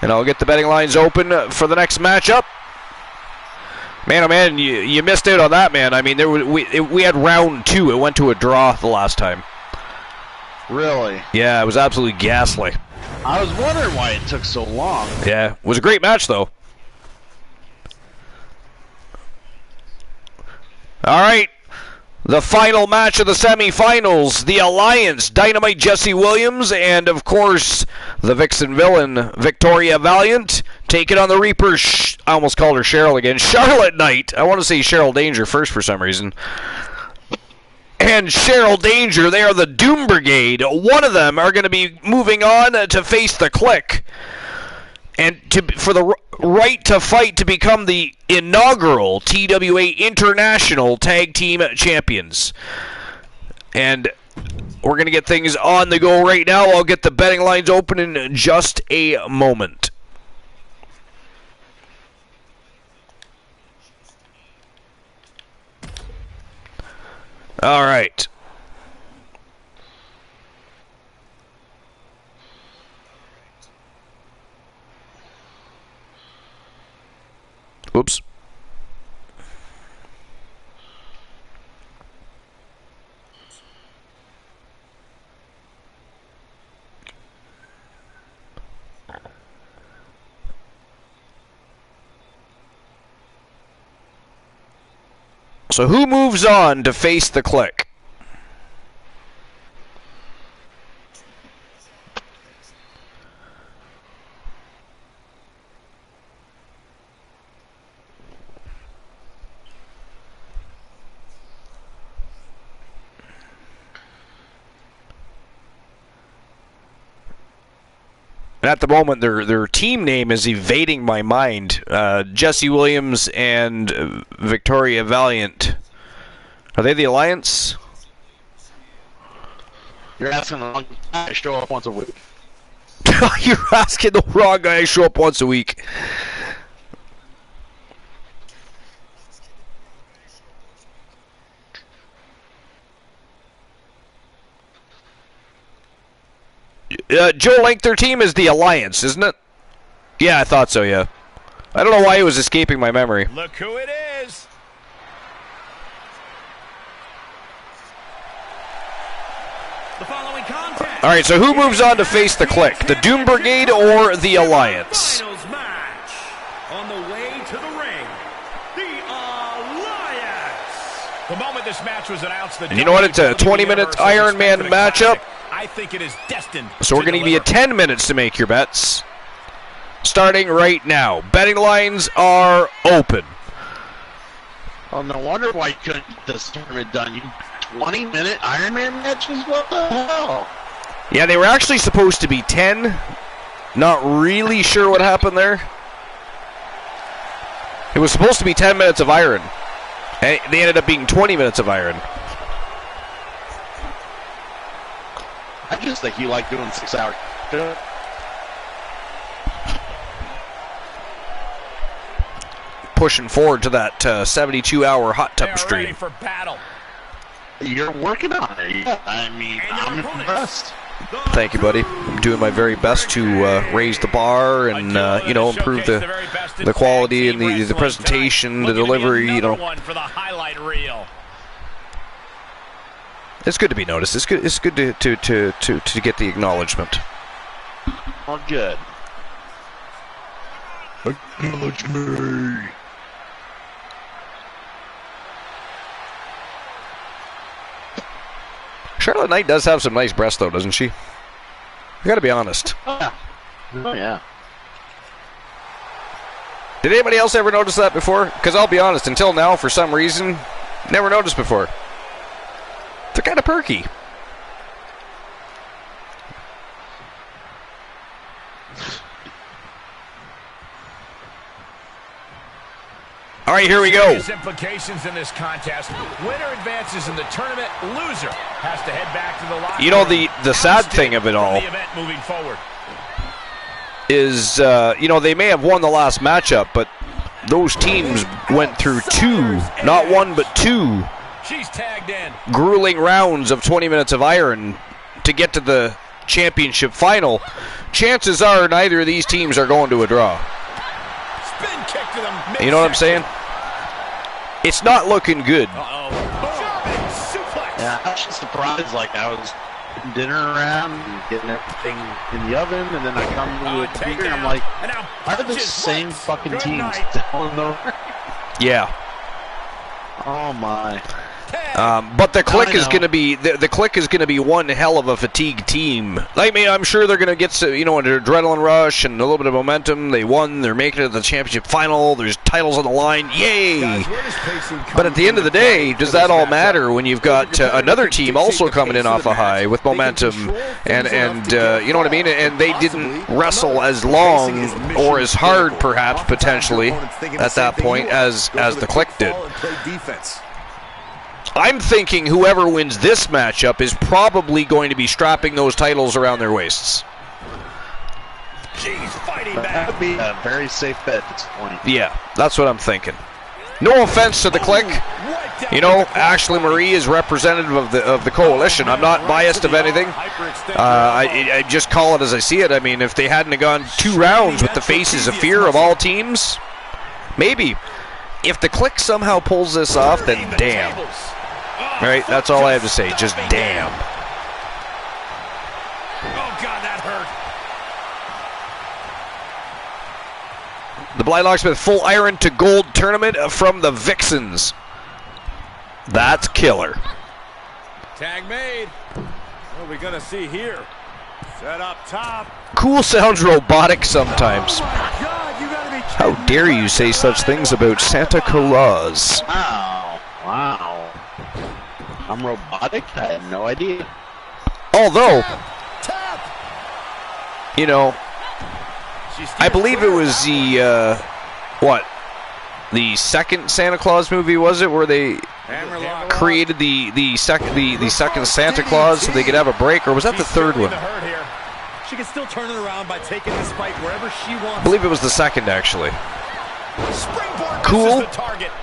And I'll get the betting lines open for the next matchup. Man, oh man, you missed out on that, man. I mean, we had round 2. It went to a draw the last time. Really? Yeah, it was absolutely ghastly. I was wondering why it took so long. Yeah, it was a great match, though. All right, the final match of the semifinals, the Alliance, Dynamite Jesse Williams, and, of course, the Vixen villain, Victoria Valiant, taking on the Reaper, I almost called her Cheryl again, Charlotte Knight. I want to say Cheryl Danger first for some reason. And Cheryl Danger, they are the Doom Brigade. One of them are going to be moving on to face the Click. And for the right to fight to become the inaugural TWA International Tag Team Champions. And we're going to get things on the go right now. I'll get the betting lines open in just a moment. All right. Oops. So who moves on to face the Click? And at the moment, their team name is evading my mind. Jesse Williams and Victoria Valiant. Are they the Alliance? You're asking the wrong guy to show up once a week. You're asking the wrong guy to show up once a week. Joe Link, their team is the Alliance, isn't it? Yeah, I thought so, yeah. I don't know why it was escaping my memory. Look who it is. The following contest. All right, so who moves on to face the Click? The Doom Brigade or the Alliance? Finals match. On the way to the ring, the Alliance. The moment this match was announced, and you know what? It's a 20-minute Iron Man matchup. I think it is destined. So we're going to give you 10 minutes to make your bets. Starting right now. Betting lines are open. Oh, no wonder why you couldn't get this tournament done. You 20-minute Iron Man matches? What the hell? Yeah, they were actually supposed to be 10. Not really sure what happened there. It was supposed to be 10 minutes of Iron. And they ended up being 20 minutes of Iron. I just think you like doing 6 hours. Pushing forward to that 72-hour hot tub stream. Ready for battle. You're working on it. I mean, I'm impressed. Thank you, buddy. I'm doing my very best to raise the bar and you know, improve the quality and the presentation, the delivery. You know, it's good to be noticed. It's good. It's good to get the acknowledgement. Oh, good. Acknowledge me. Charlotte Knight does have some nice breasts, though, doesn't she? I gotta be honest. Oh, yeah. Oh, yeah. Did anybody else ever notice that before? Because I'll be honest, until now, for some reason, never noticed before. They're kind of perky. All right, here we go. Serious implications in this contest. Winner advances in the tournament. Loser has to head back to the locker room. You know, the sad thing of it all is, you know, they may have won the last matchup, but those teams went through 2, not 1, but 2 She's tagged in. grueling rounds of 20 minutes of iron to get to the championship final, chances are neither of these teams are going to a draw. Spin kick to the midsection. You know what I'm saying? It's not looking good. German suplex. Yeah, I was just surprised. Like, I was dinner around and getting everything in the oven, and then I come to the computer and I'm like, are the same fucking teams still in the ring? Yeah. Oh my. But the Click is going to be the Click is going to be one hell of a fatigued team. I mean, I'm sure they're going to get an adrenaline rush and a little bit of momentum. They won. They're making it to the championship final. There's titles on the line. Yay! But at the end of the day, does that all matter when you've got another team also coming in off a high with momentum and you know what I mean? And they didn't wrestle as long or as hard, perhaps potentially, at that point as the Click did. I'm thinking whoever wins this matchup is probably going to be strapping those titles around their waists. She's fighting back. That would be a very safe bet at this point. Yeah, that's what I'm thinking. No offense to the Click. You know, Ashley Marie is representative of the coalition. I'm not biased of anything. I just call it as I see it. I mean, if they hadn't gone 2 rounds with the Faces of Fear of all teams, maybe. If the Click somehow pulls this off, then damn. All right, that's all I have to say. Just damn. Oh, God, that hurt. The Blind Locksmith full iron to gold tournament from the Vixens. That's killer. Tag made. What are we going to see here? Set up top. Cool sounds robotic sometimes. Oh my God, you gotta be How dare you say such things about Santa Claus? Wow. I'm robotic? I had no idea. Although, you know, I believe it was the, the second Santa Claus movie, was it, where they created the second Santa Claus so they could have a break, or was that the third one? She can still turn it around by taking this fight wherever she wants. I believe it was the second, actually. Cool.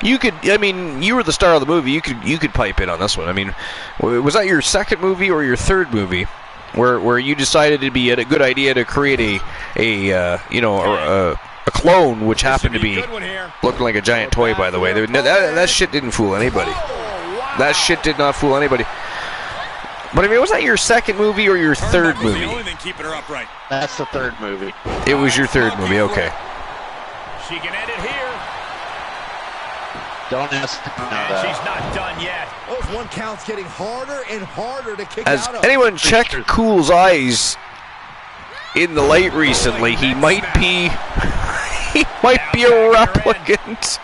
You could. I mean, you were the star of the movie. You could pipe in on this one. I mean, was that your second movie or your third movie, where you decided it'd be a good idea to create a clone, which happened to be looking like a giant toy, by the way. That shit didn't fool anybody. That shit did not fool anybody. But I mean, was that your second movie or your third movie? That's the third movie. It was your third movie, okay. She can end it here. Don't ask. And she's not done yet. Those 1 counts getting harder and harder to kick As out of. anyone checked Cool's eyes in the light recently, he might be a replicant.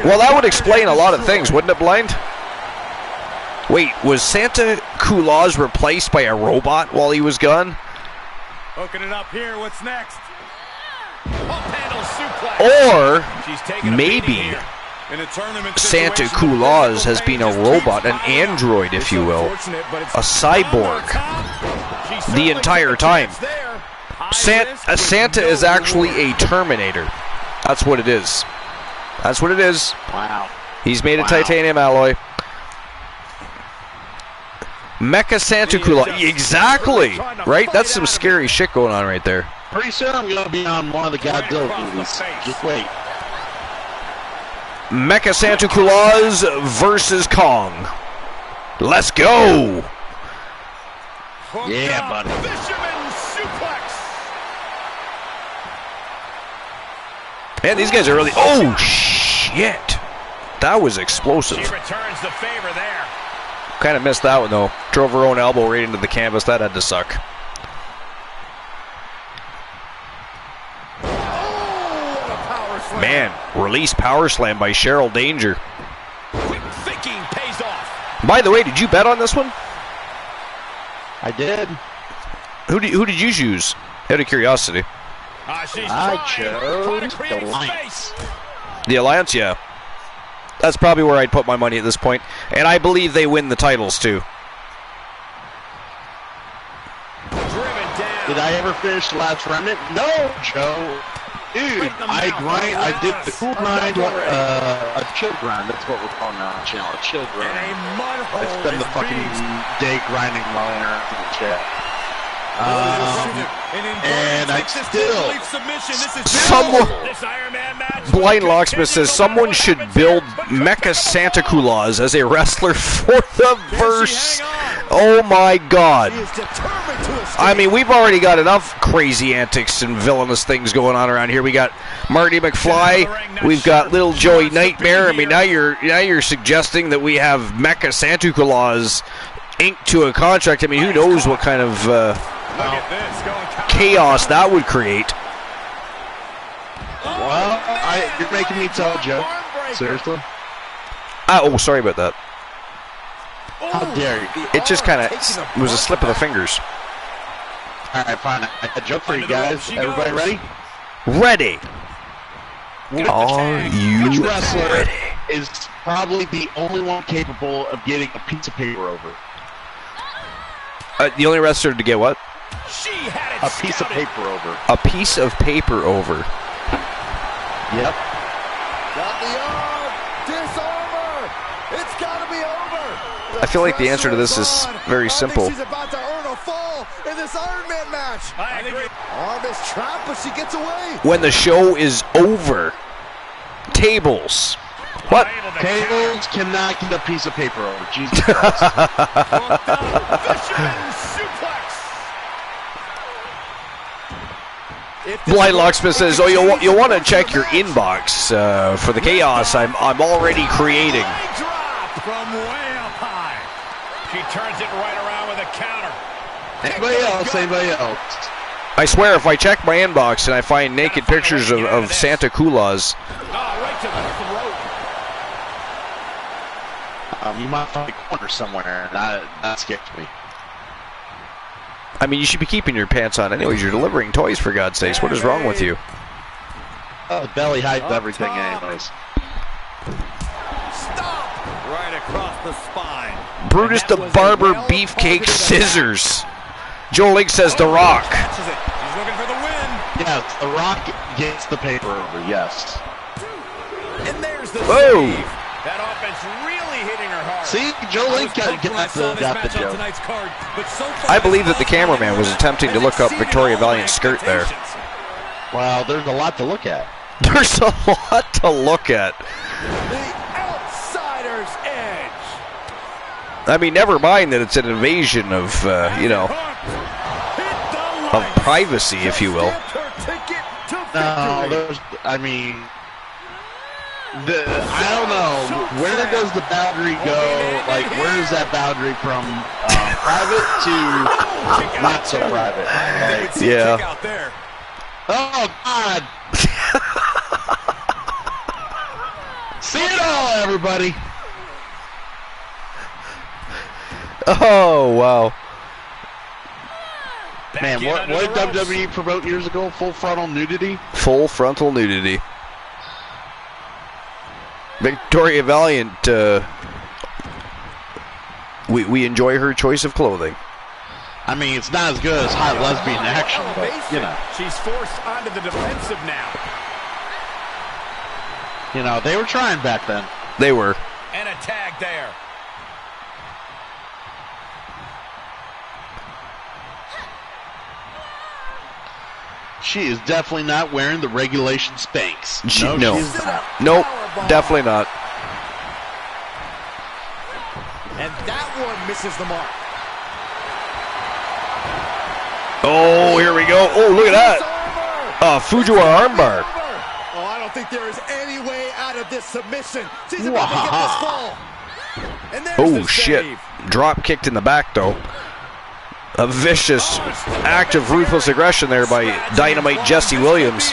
Well, that would explain a lot of things, wouldn't it, Blind? Wait, was Santa Claus replaced by a robot while he was gone? Hooking it up here. What's next? Suplex. Or maybe Santa Claus has been a robot, an android, if you will, a cyborg, the entire time. Santa is actually a Terminator. That's what it is. That's what it is. Wow. He's made of titanium alloy. Mecha Santa Claus. Exactly. Right? That's some scary shit going on right there. Pretty soon I'm going to be on one of the Godzilla movies. Just wait. Mecha Santa Claus versus Kong. Let's go. Yeah, buddy. Man, these guys are really... Oh, shit. That was explosive. She returns the favor there. Kind of missed that one, though. Drove her own elbow right into the canvas. That had to suck. Man, release power slam by Cheryl Danger. Quick thinking pays off. By the way, did you bet on this one? I did. Who did you choose? Out of curiosity. I chose the Alliance. The Alliance, yeah. That's probably where I'd put my money at this point. And I believe they win the titles, too. Driven down. Did I ever finish the last remnant? No, Joe. Dude, I did the cool grind, a chill grind. That's what we're calling it on the channel, a chill grind. I spend the fucking day grinding while interacting with chat. And I still... Blind Locksmith says someone should build Mecha Santa Claus as a wrestler for the verse. Oh my God. I mean, we've already got enough crazy antics and villainous things going on around here. We got Marty McFly, we've got Little Joey Nightmare. I mean, now you're suggesting that we have Mecha Santa Claus inked to a contract. I mean, who knows what kind of chaos that would create. Well, you're making me tell a joke. Seriously? Oh, sorry about that. How dare you? It just kind of was a slip of the fingers. All right, fine. I got a joke for you guys. Everybody ready? Ready. Are you Which wrestler ready? is probably the only one capable of getting a piece of paper over? The only wrestler to get what? A piece of paper over. A piece of paper over. Yep. Got the arm. Disarmer. It's got to be over. I feel like the answer to this is very simple. She's about to earn a fall in this Iron Man match. I agree. Arm is trapped, but she gets away. When the show is over. Tables. What? Tables cannot get a piece of paper over. Jesus Christ. Blind Locksmith says, "Oh, you'll want to check your inbox for the chaos I'm already creating." From way up high. She turns it right around with a counter. Anybody else? Anybody else? I swear, if I check my inbox and I find naked pictures of Santa Claus, Right to the throat. You might find a corner somewhere, and that scares me. I mean, you should be keeping your pants on anyways. You're delivering toys, for God's sakes. What is wrong with you? The belly hides everything anyways. Stop. Right across the spine. Brutus the Barber Beefcake Scissors. Joe Link says The Rock. He's looking for the win. Yes, The Rock gets the paper over, yes. And there's the Whoa. save. That offense really hitting her hard. See, Joe Link got the joke. I believe that the cameraman was attempting to look up Victoria Valiant's skirt there. Well, there's a lot to look at. There's a lot to look at. The outsider's edge. I mean, never mind that it's an invasion of, of privacy, if you will. No, I mean, I don't know. Where does the boundary go? Like, where is that boundary from private to not so private? Like, Yeah. oh, God. See it all, everybody. Oh, wow. Man, what did WWE promote years ago? Full frontal nudity? Full frontal nudity. Victoria Valiant, we enjoy her choice of clothing. I mean, it's not as good as hot lesbian action, but, you know. She's forced onto the defensive now. You know, they were trying back then. They were. And a tag there. She is definitely not wearing the regulation Spanx. No. Nope, definitely not. And that one misses the mark. Oh, here we go. Oh, look at that. Fujiwara armbar. Oh, I don't think there is any way out of this submission. She's about to get this fall. And there's Oh, the shit. save. Drop kicked in the back, though. A vicious act of ruthless aggression there by Dynamite Jesse Williams.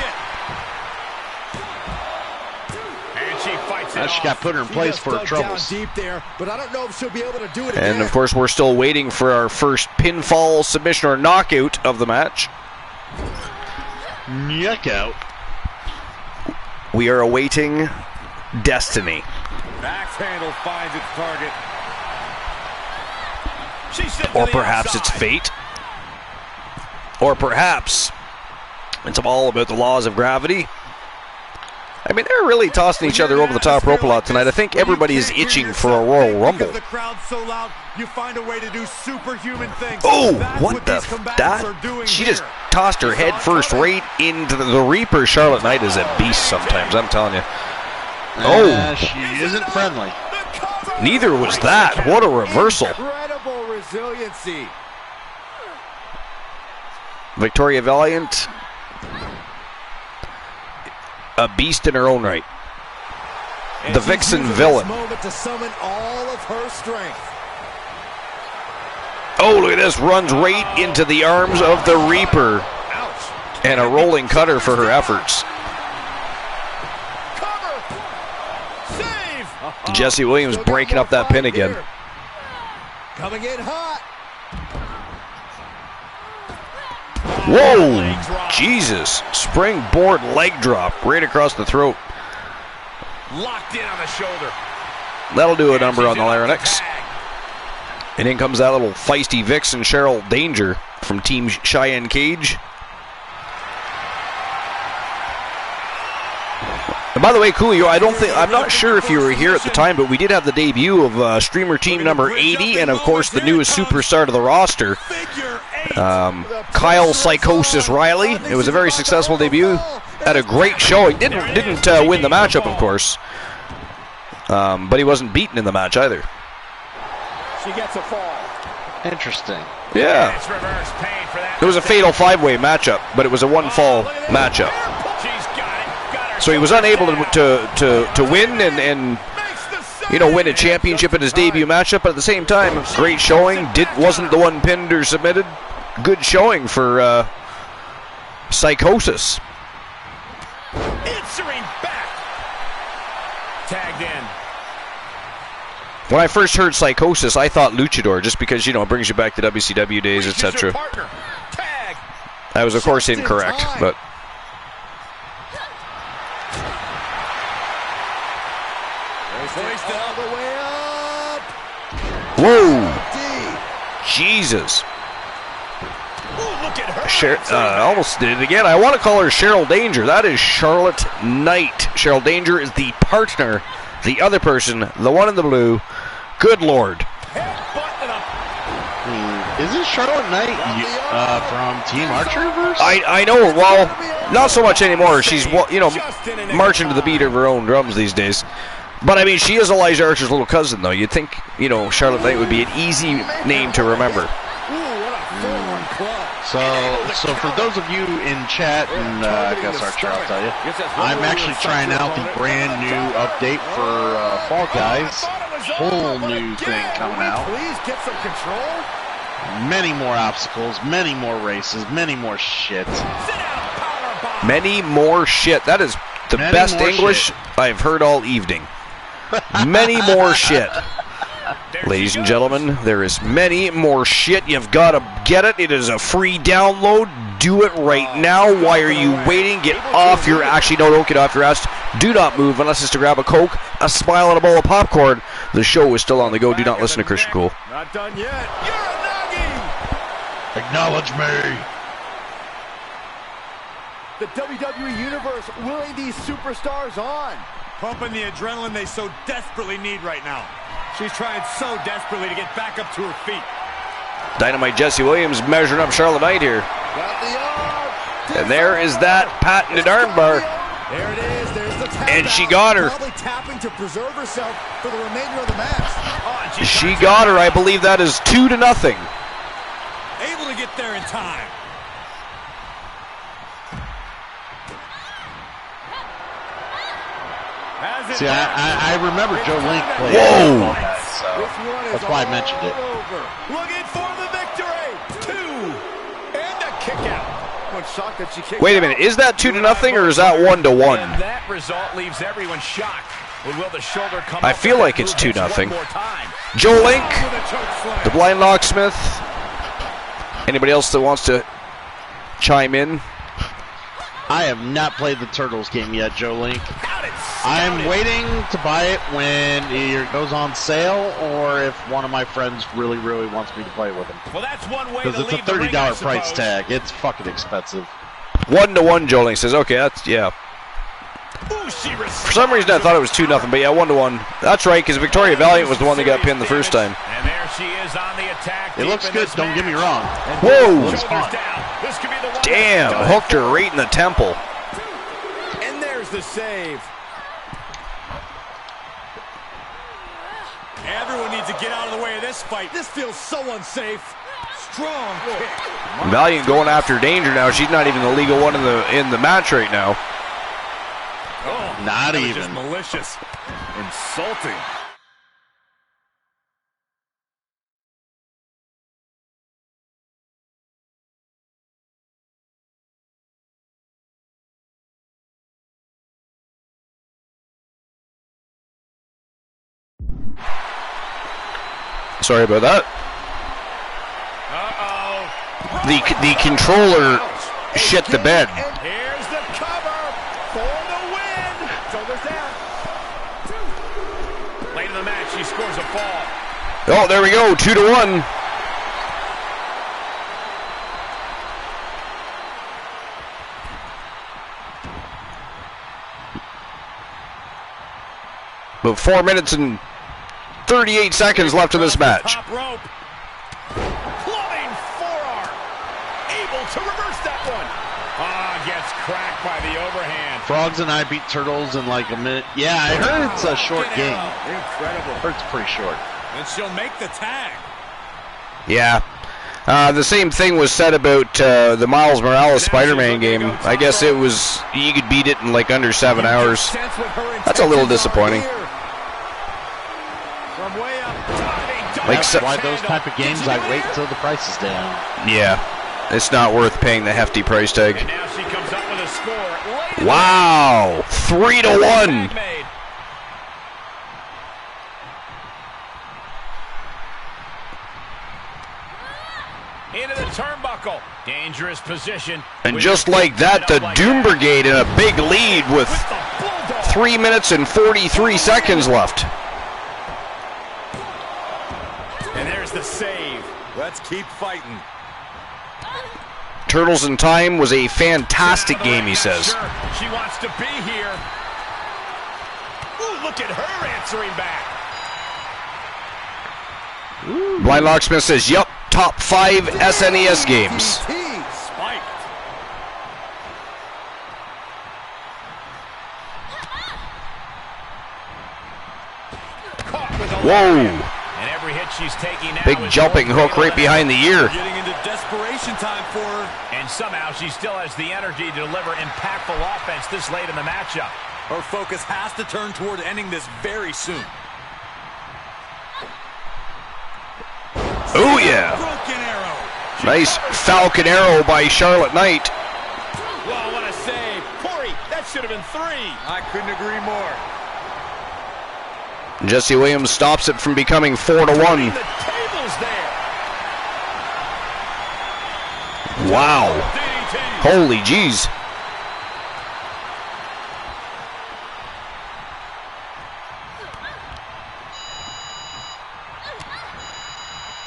She got put her in place for her troubles. Deep there, but I don't know if she'll be able to do it And again. of course, we're still waiting for our first pinfall, submission, or knockout of the match. Knockout. We are awaiting destiny. Axe handle finds its target. Or perhaps it's fate. Or perhaps it's all about the laws of gravity. I mean, they're really tossing each other over the top rope a lot tonight. I think everybody is itching for a Royal Rumble. The crowd's so loud, you find a way to do superhuman things. Oh, what the that? She just tossed her head first right into the Reaper. Charlotte Knight is a beast sometimes, I'm telling you. Oh, she isn't friendly. Neither was that. What a reversal. Incredible resiliency. Victoria Valiant, a beast in her own right. The Vixen villain. To summon all of her strength. Oh, look at this. Runs right into the arms of the Reaper. Ouch. And a rolling cutter for her efforts. Cover. Save. Jesse Williams breaking up that pin again. Coming in hot. Whoa! Jesus. Springboard leg drop right across the throat. Locked in on the shoulder. That'll do a number on the larynx. And in comes that little feisty Vixen, Cheryl Danger, from Team Cheyenne Cage. And by the way, Coolio, I'm not sure if you were here at the time, but we did have the debut of streamer team number 80, and of course the newest superstar to the roster, Kyle Psychosis Riley. It was a very successful debut. Had a great showing. Didn't win the matchup, of course, but he wasn't beaten in the match either. She gets a fall. Interesting. Yeah. It was a fatal five-way matchup, but it was a one-fall matchup. So he was unable to win and win a championship in his debut matchup. But at the same time, great showing. Wasn't the one pinned or submitted. Good showing for Psychosis. Answering back. Tagged in. When I first heard Psychosis, I thought Luchador, just because, it brings you back to WCW days, etc. I was, of course, incorrect, but... All the way up. Whoa! Jesus. Ooh, look at her. Almost did it again. I want to call her Cheryl Danger. That is Charlotte Knight. Cheryl Danger is the partner, the other person, the one in the blue. Good Lord. Isn't Charlotte Knight from Team Archerverse? I know. Well, not so much anymore. She's marching to the beat of her own drums these days. But I mean, she is Elijah Archer's little cousin, though. You'd think, Charlotte Knight would be an easy name to remember. So for those of you in chat, and I guess Archer, I'll tell you, I'm actually trying out the brand new update for Fall Guys. Whole new thing coming out. Please get some control. Many more obstacles, many more races, many more shit. Many more shit. That is the best English I've heard all evening. Many more shit. Ladies and gentlemen, there is many more shit. You've got to get it. It is a free download. Do it right now. Why are you waiting? Get off your... Actually, no, don't get off your ass. Do not move unless it's to grab a Coke, a Smile, and a bowl of popcorn. The show is still on the go. Do not listen to Christian Cool. Not done yet. You're a nuggie. Acknowledge me. The WWE Universe willing these superstars on. Pumping the adrenaline they so desperately need right now. She's trying so desperately to get back up to her feet. Dynamite Jesse Williams measuring up Charlotte Knight here. Got the arm. And there is that patented armbar. There it is. There's the tap. And she got her. Probably tapping to preserve herself for the remainder of the match. Oh, she got her. I believe that is 2-0. Able to get there in time. See, I remember Joe Link playing. Whoa! That's why I mentioned it. Looking for the victory. 2. And a kick out. Wait a minute. Is that 2-0 or is that 1-1? That result leaves everyone shocked. Will the shoulder come I feel like it's 2-0. Joe Link, the Blind Locksmith. Anybody else that wants to chime in? I have not played the Turtles game yet, Joe Link. I'm waiting to buy it when it either goes on sale or if one of my friends really, really wants me to play it with him. Well, that's one way to because it's a leave the ring, I $30 price suppose. tag. It's fucking expensive. 1-1, Joling says. Okay, that's, yeah. For some reason, I thought it was 2-0, but yeah, 1-1. That's right, because Victoria Valiant was the one that got pinned the first time. And there she is on the attack. It looks good, don't get me wrong. Whoa! This could be the one. Damn, hooked her right in the temple. And there's the save. Everyone needs to get out of the way of this fight. This feels so unsafe. Strong kick. Valiant going after Danger now. She's not even the legal one in the match right now. Oh, not even. Just malicious. Insulting. Sorry about that. The controller shit the bed. Here's the cover for the win. Shoulders down. Late in the match, she scores a fall. Oh, there we go, 2-1. But 4 minutes and 38 seconds left in this match. Top rope. Plumbing forearm. Able to reverse that one. Gets cracked by the overhand. Frogs and I beat Turtles in like a minute. Yeah, I heard it's a short game. Incredible. I heard it's pretty short. And she'll make the tag. Yeah. The same thing was said about the Miles Morales Spider-Man game. I guess it was, you could beat it in like under 7 hours. That's a little disappointing. From way up. Like, That's why those type of games I wait until the price is down. Yeah, it's not worth paying the hefty price tag. And now she comes up with a score. Wow, 3-1. Into the turnbuckle. Dangerous position. And just like that, the Doom Brigade in a big lead with 3 minutes and 43 seconds left. And there's the save. Let's keep fighting. Turtles in Time was a fantastic game, he says. She wants to be here. Ooh, look at her answering back. Blind Locksmith says, yup, top 5 SNES games. Spiked. Whoa. And every hit she's taking now Big is jumping hook right behind the ear. Getting into desperation time for her. And somehow she still has the energy to deliver impactful offense this late in the matchup. Her focus has to turn toward ending this very soon. Oh, yeah. Broken arrow. Nice Falcon Arrow by Charlotte Knight. Well, what a save. Corey, that should have been 3. I couldn't agree more. Jesse Williams stops it from becoming 4-1. The table's there. Wow. Holy jeez.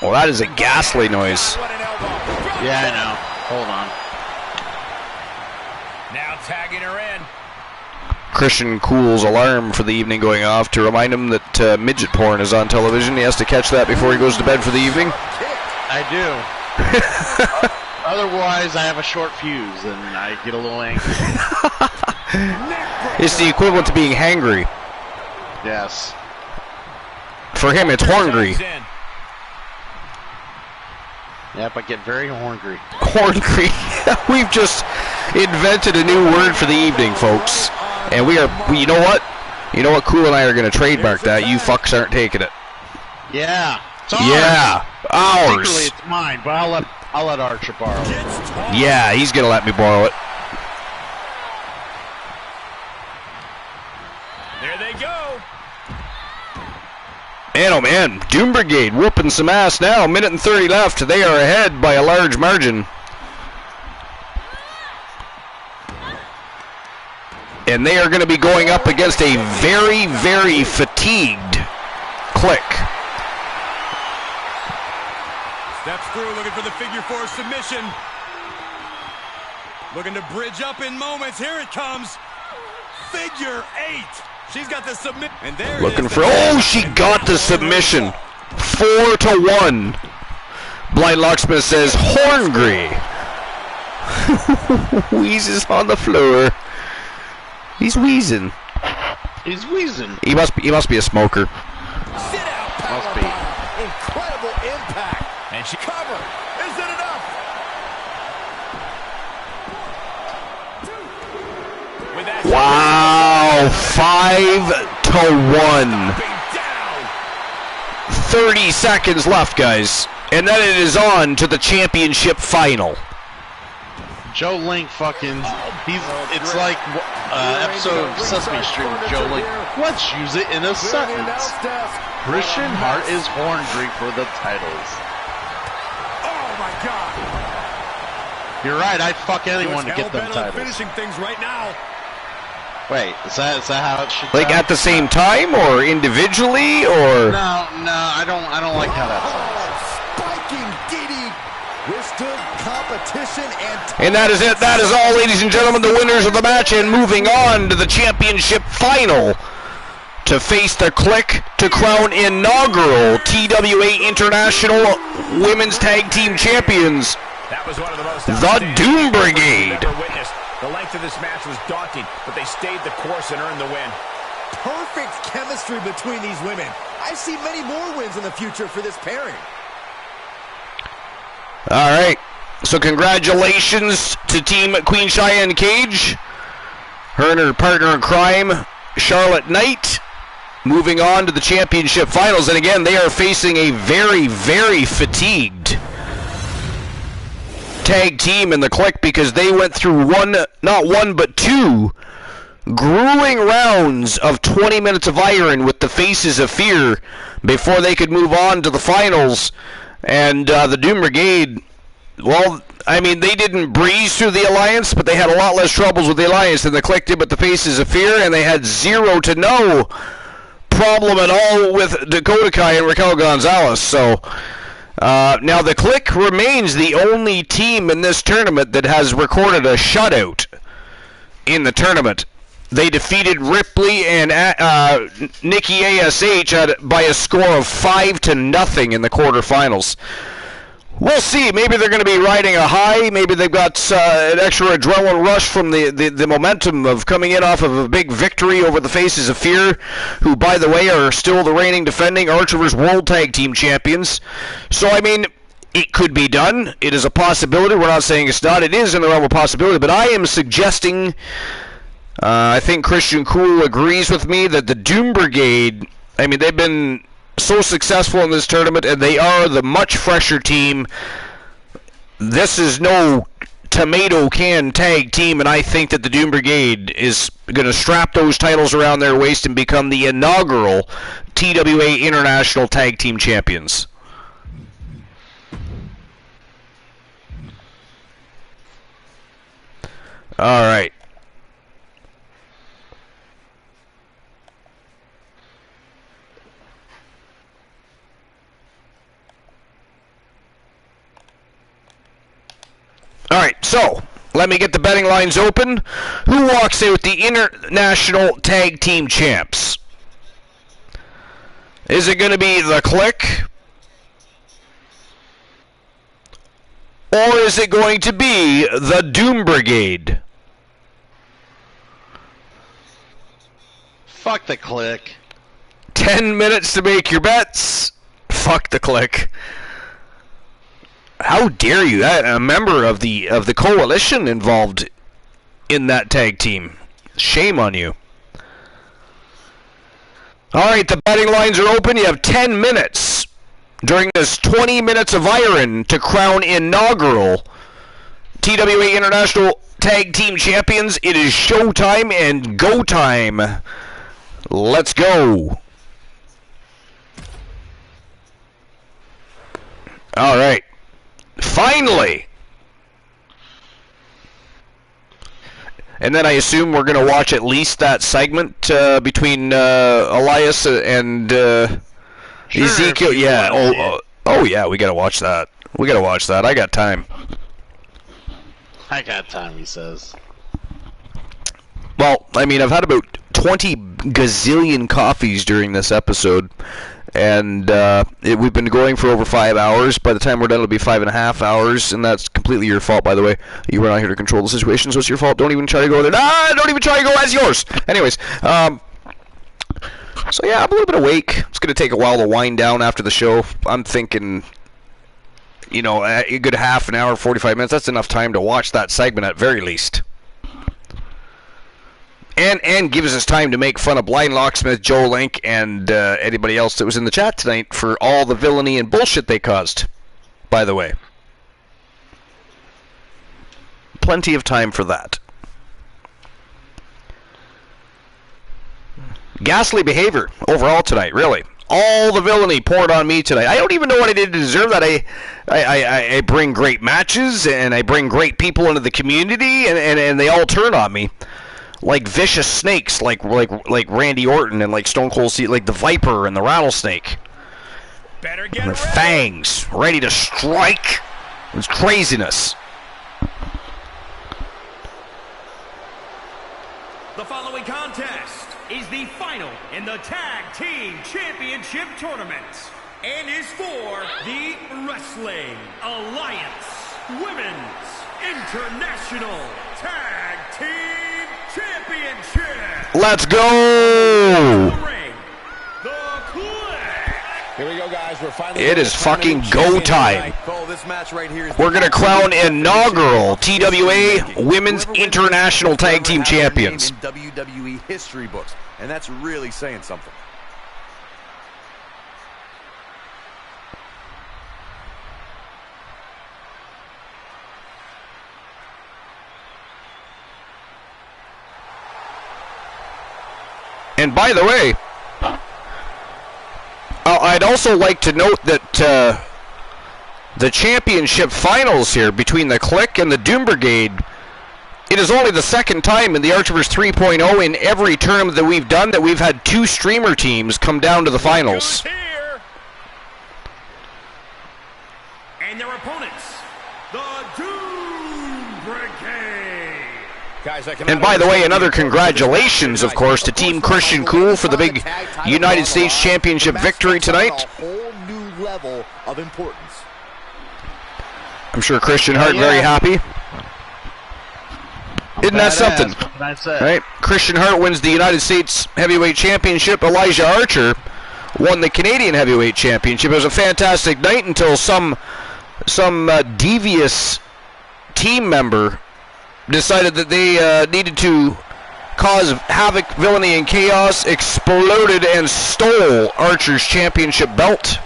Well, that is a ghastly noise. Yeah, I know. Hold on. Now tagging her in. Christian Cool's alarm for the evening going off to remind him that midget porn is on television. He has to catch that before he goes to bed for the evening. I do. Otherwise, I have a short fuse and I get a little angry. It's the equivalent to being hangry. Yes. For him, it's horngry. Yep, I get very horngry. Horngry. We've just invented a new word for the evening, folks. And we are, you know what? You know what? Cool and I are going to trademark that. You fucks aren't taking it. Yeah. It's ours. Yeah. Ours. Secretly, it's mine, but I'll let Archer borrow it. Yeah, he's going to let me borrow it. There they go. And oh man, Doom Brigade whooping some ass now. Minute and 30 left. They are ahead by a large margin. And they are going to be going up against a very, very fatigued Click. Steps through, looking for the figure 4 submission. Looking to bridge up in moments. Here it comes. Figure 8. She's got the submit. And there looking for. Oh, she got the submission. 4-1. Blind Locksmith says Horngry. Wheezes on the floor. He's wheezing. He's wheezing. He must be a smoker. Sit out, power bomb. Incredible impact. And she cover. Is it enough? With that Wow, 5-1. 30 seconds left, guys. And then it is on to the championship final. Joe Link fucking, it's like episode of Sesame Street with Joe Link. Let's use it in a sentence. Christian Hart is Horngry for the titles. Oh my God! You're right, I'd fuck anyone to get them titles. Finishing things right now. Wait, is that how it should Like sound? at the same time or individually or? No, I don't like how that sounds. Spiking DD. Withstood competition And that is it. That is all, ladies and gentlemen, the winners of the match, and moving on to the championship final to face the Click to crown inaugural TWA International Women's Tag Team Champions, That was one of the most the Doom Brigade. The length of this match was daunting, but they stayed the course and earned the win. perfect chemistry between these women. I see many more wins in the future for this pairing. All right. So congratulations to Team Queen Cheyenne Cage. Her and her partner in crime, Charlotte Knight, moving on to the championship finals. And again, they are facing a very, very fatigued tag team in the Click, because they went through not one, but two grueling rounds of 20 minutes of iron with the Faces of Fear before they could move on to the finals. And the Doom Brigade, well, I mean, they didn't breeze through the Alliance, but they had a lot less troubles with the Alliance than the Click did with the Faces of Fear, and they had 0 to no problem at all with Dakota Kai and Raquel Gonzalez. So now the Click remains the only team in this tournament that has recorded a shutout in the tournament. They defeated Ripley and Nikki ASH by a score of 5-0 in the quarterfinals. We'll see. Maybe they're going to be riding a high. Maybe they've got an extra adrenaline rush from the momentum of coming in off of a big victory over the Faces of Fear, who, by the way, are still the reigning defending Archerverse World Tag Team Champions. So, I mean, it could be done. It is a possibility. We're not saying it's not. It is in the realm of possibility. But I am suggesting, I think Christian Cool agrees with me, that the Doom Brigade, I mean, they've been so successful in this tournament, and they are the much fresher team. This is no tomato can tag team, and I think that the Doom Brigade is going to strap those titles around their waist and become the inaugural TWA International Tag Team Champions. All right. All right, so let me get the betting lines open. Who walks out with the International Tag Team Champs? Is it going to be the Click? Or is it going to be the Doom Brigade? Fuck the Click. 10 minutes to make your bets. Fuck the Click. How dare you? A member of the coalition involved in that tag team. Shame on you. All right, the betting lines are open. You have 10 minutes during this 20 minutes of iron to crown inaugural TWA International Tag Team Champions. It is showtime and go time. Let's go. All right. Finally. And then I assume we're going to watch at least that segment between Elias and Ezekiel. Yeah. Oh, yeah. We got to watch that. I got time. I got time, he says. Well, I mean, I've had about 20 gazillion coffees during this episode, and we've been going for over 5 hours. By the time we're done, it'll be 5.5 hours, and that's completely your fault, by the way. You were not here to control the situation, so it's your fault. Don't even try to go there. Don't even try to go. That's yours. Anyways, so yeah, I'm a little bit awake. It's going to take a while to wind down after the show. I'm thinking, you know, a good half an hour, 45 minutes. That's enough time to watch that segment at very least. And gives us time to make fun of Blind Locksmith, Joe Link, and anybody else that was in the chat tonight for all the villainy and bullshit they caused, by the way. Plenty of time for that. Ghastly behavior overall tonight, really. All the villainy poured on me tonight. I don't even know what I did to deserve that. I bring great matches, and I bring great people into the community, and they all turn on me. Like vicious snakes, like Randy Orton and like Stone Cold Steve, like the Viper and the Rattlesnake. Better get and their fangs ready to strike. It's craziness. The following contest is the final in the Tag Team Championship Tournament and is for the Wrestling Alliance Women's International Tag Team Championship. Let's go! Here we go, guys. We're finally. It is fucking go time. This match right here is We're gonna crown inaugural TWA Women's International Tag Team Champions. In WWE history books, and that's really saying something. And by the way, I'd also like to note that the championship finals here between the Clique and the Doom Brigade, it is only the second time in the Archivers 3.0 in every tournament that we've done that we've had two streamer teams come down to the finals. And their opponents, the Doom Brigade. Guys, and by the way, another congratulations, of course, to Team Christian Cool for the big United States Championship victory tonight. A whole new level of importance. I'm sure Christian Hart very happy. Isn't that something? Right? Christian Hart wins the United States Heavyweight Championship. Elijah Archer won the Canadian Heavyweight Championship. It was a fantastic night until some devious team member decided that they needed to cause havoc, villainy, and chaos, exploded, and stole Archer's championship belt.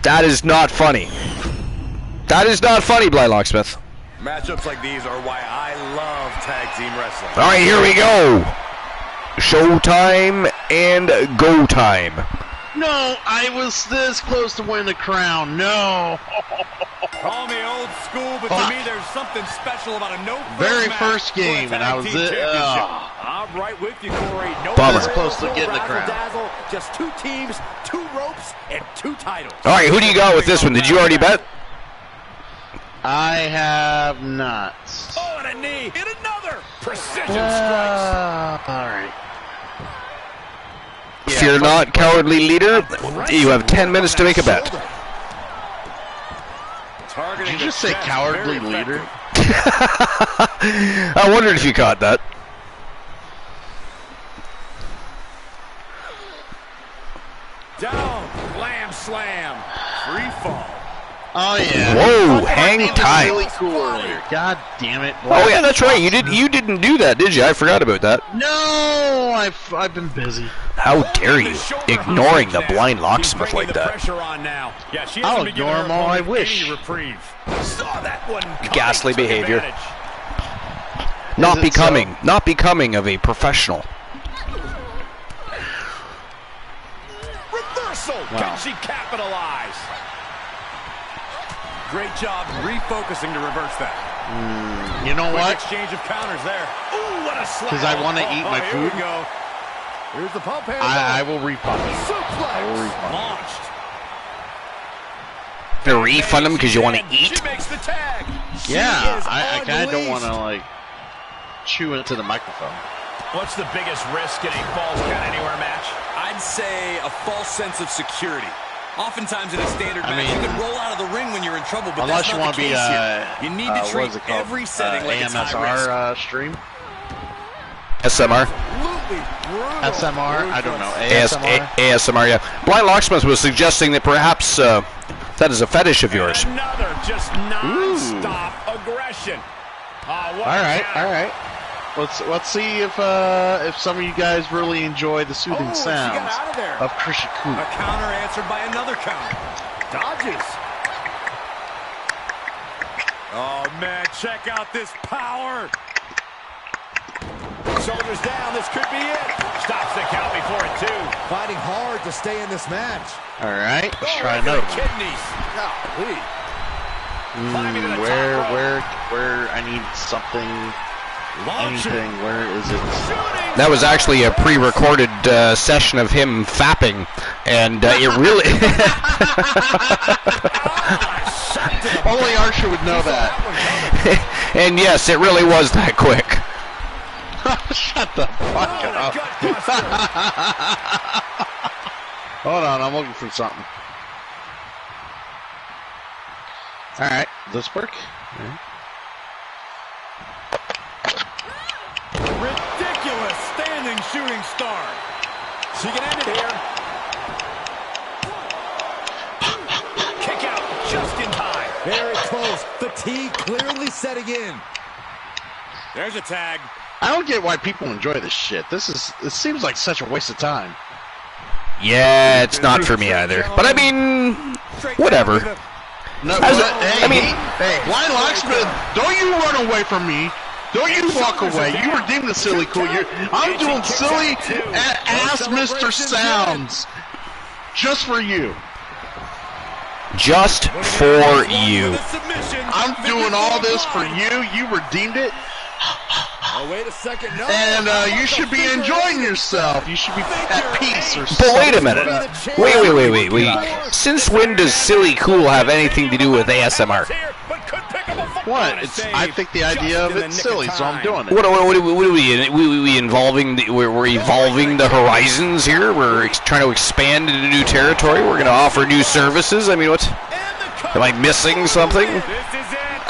That is not funny. That is not funny, Blind Locksmith. Matchups like these are why I love tag team wrestling. All right, here we go. Showtime and go time. No, I was this close to winning the crown. No. Call me old school, but to me there's something special about a very first game, and I was it. I'm right with you, Corey. No Bummer. Close to getting the crown. Just two teams, two ropes, and two titles. All right, who do you got with this one? Did you already bet? I have not. Oh, and a knee, and another precision strikes. All right. Fear not, cowardly leader. You have 10 minutes to make a bet. Did you just say cowardly leader? I wondered if you caught that. Down, glam slam, free fall. Oh yeah. Whoa, hang tight. Really cool earlier. God damn it. Oh yeah, that's right. You didn't do that, did you? I forgot about that. No, I've been busy. How dare you, ignoring the Blind Locksmith like that? I'll ignore him all I wish. Ghastly behavior. Not becoming of a professional. reversal. Wow. Can she capitalize? Great job refocusing to reverse that. You know Quick what? exchange of counters there. Ooh, what a slap. Because I want to eat my Here food. we go. Here's the pump handle. I will refund it. Suplex. I will refund it. Launched. To refund them because you want to eat? She makes the tag. Yeah, is I kind of don't want to unleashed. like chew into the microphone. What's the biggest risk in a Falls Count Anywhere match? I'd say a false sense of security. Oftentimes in a standard match, mean, you can roll out of the ring when you're in trouble, but Unless that's you not want the to be case here. You need to what treat is it called? every setting like it's high risk. AMSR stream? SMR? Absolutely brutal. SMR? I don't know. ASMR? ASMR, yeah. Blind Locksmith was suggesting that perhaps that is a fetish of yours. Another just non-stop aggression. What a Alright, counter. alright. Let's see if some of you guys really enjoy the soothing She got sounds out of there. of Krishiku. A counter answered by another counter. Dodges. Oh, man, check out this power. Shoulders down, this could be it. Stops the count before it, too. Fighting hard to stay in this match. Alright, let's try Right to another the kidneys. Golly. Climbing to the top Where rope. I need something, anything, where is it? That was actually a pre-recorded session of him fapping, and it really... Only Archer would know that. And yes, it really was that quick. Shut the fuck up. Hold on, I'm looking for something. Alright, does this work? Ridiculous standing shooting star. She can end it here. Kick out just in time. Very close. Fatigue clearly setting in. There's a tag. I don't get why people enjoy this shit. It seems like such a waste of time. Yeah, it's not for me either. But I mean, whatever. No, As a- hey, I mean- hey, Blind Locksmith, don't you run away from me. Don't you walk away. You redeem the silly cool. I'm doing silly ass Mr. Sounds. Just for you. Just for you. I'm doing all this for you. You redeemed it. Oh, wait a second. No. And you should be enjoying yourself. You should be at peace or But something. wait a minute. Wait. Since when does silly cool have anything to do with ASMR? What? I think the idea of it's silly, so I'm doing it. What are we involving? We're evolving the horizons here. We're trying to expand into new territory. We're going to offer new services. I mean, what? Am I missing something?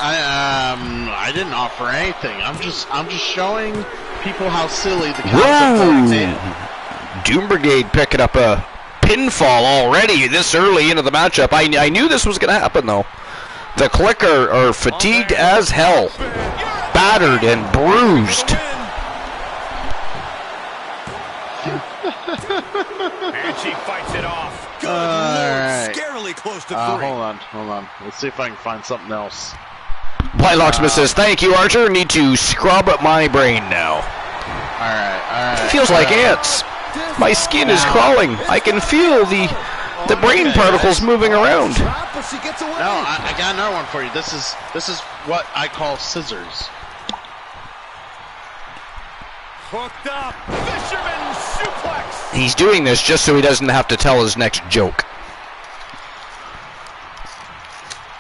I didn't offer anything. I'm just showing people how silly the concept is. Doom Brigade picking up a pinfall already this early into the matchup. I knew this was going to happen though. The Click are fatigued as hell, battered and bruised. And she fights it off. Good Alright. Lord, scarily close to 3. Hold on. Let's see if I can find something else. Blind Locksmith says, "Thank you, Archer. Need to scrub up my brain now. Alright. Feels like ants. My skin is crawling. I can feel the brain particles moving around." No, I got another one for you. This is what I call scissors. Hooked up. Fisherman suplex. He's doing this just so he doesn't have to tell his next joke.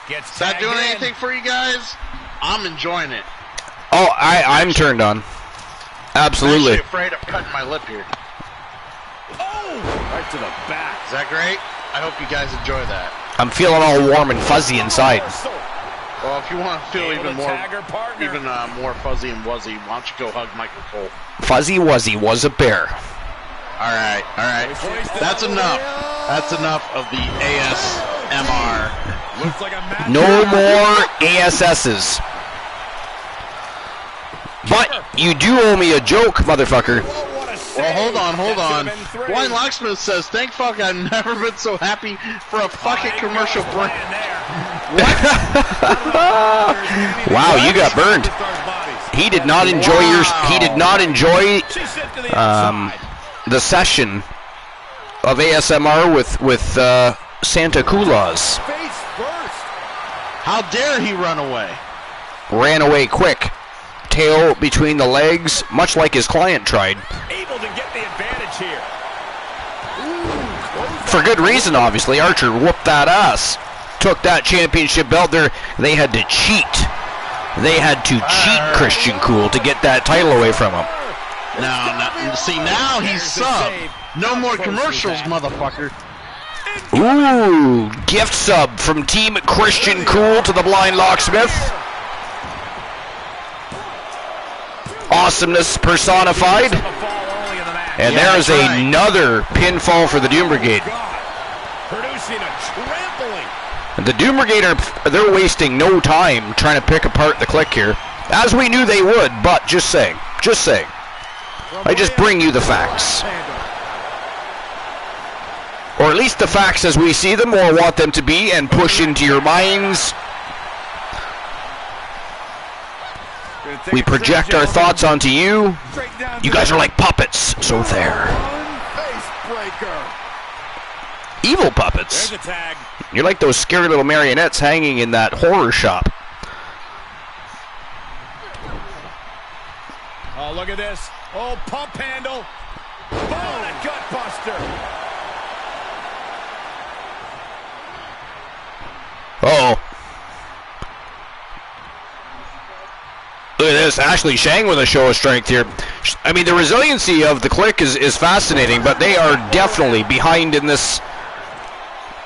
Gets Is that tagged doing in. anything for you guys? I'm enjoying it. Oh, I'm turned on. I'm Absolutely. actually afraid of cutting my lip here. Right to the back. Is that great? I hope you guys enjoy that. I'm feeling all warm and fuzzy inside. Well, if you want to feel Able even to more, tag her partner. more fuzzy and wuzzy, why don't you go hug Michael Cole? Fuzzy Wuzzy was a bear. All right. That's enough. That's enough of the ASMR. Looks like a match. No more ASSs. But you do owe me a joke, motherfucker. Well, hold on. Blind Locksmith says, "Thank fuck I've never been so happy for a fucking commercial break." Wow, you got burned. He did not enjoy the session of ASMR with Santa Claus. Face first. How dare he run away? Ran away quick. Tail between the legs, much like his client tried. Able to get the advantage here. For good reason, obviously. Archer whooped that ass. Took that championship belt there. They had to cheat. They had to cheat Christian Cool to get that title away from him. No, see, now he's sub. No more commercials, motherfucker. Ooh, gift sub from Team Christian Cool to the Blind Locksmith. Awesomeness personified. And there's another pinfall for the Doom Brigade. Producing a trampling. The Doom Brigade they're wasting no time trying to pick apart the Click here, as we knew they would. But just saying, I just bring you the facts, or at least the facts as we see them or want them to be, and push into your minds. We project our thoughts onto you. You guys are like puppets, so there. Evil puppets. You're like those scary little marionettes hanging in that horror shop. Oh, look at this. Oh, pump handle. Oh, and a gut buster. Uh-oh. Look at this, Ashley Shang with a show of strength here. I mean, the resiliency of the Click is fascinating, but they are definitely behind in this.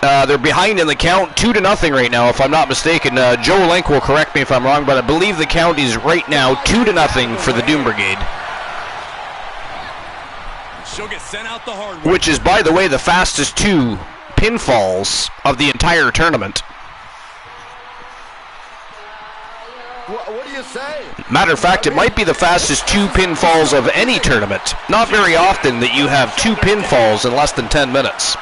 They're behind in the count, 2-0 right now, if I'm not mistaken. Joe Link will correct me if I'm wrong, but I believe the count is right now 2-0 for the Doom Brigade. She'll get sent out the hard way. Which is, by the way, the fastest 2 pinfalls of the entire tournament. What do you say? Matter of fact, it might be the fastest 2 pinfalls of any tournament. Not very often that you have 2 pinfalls in less than 10 minutes.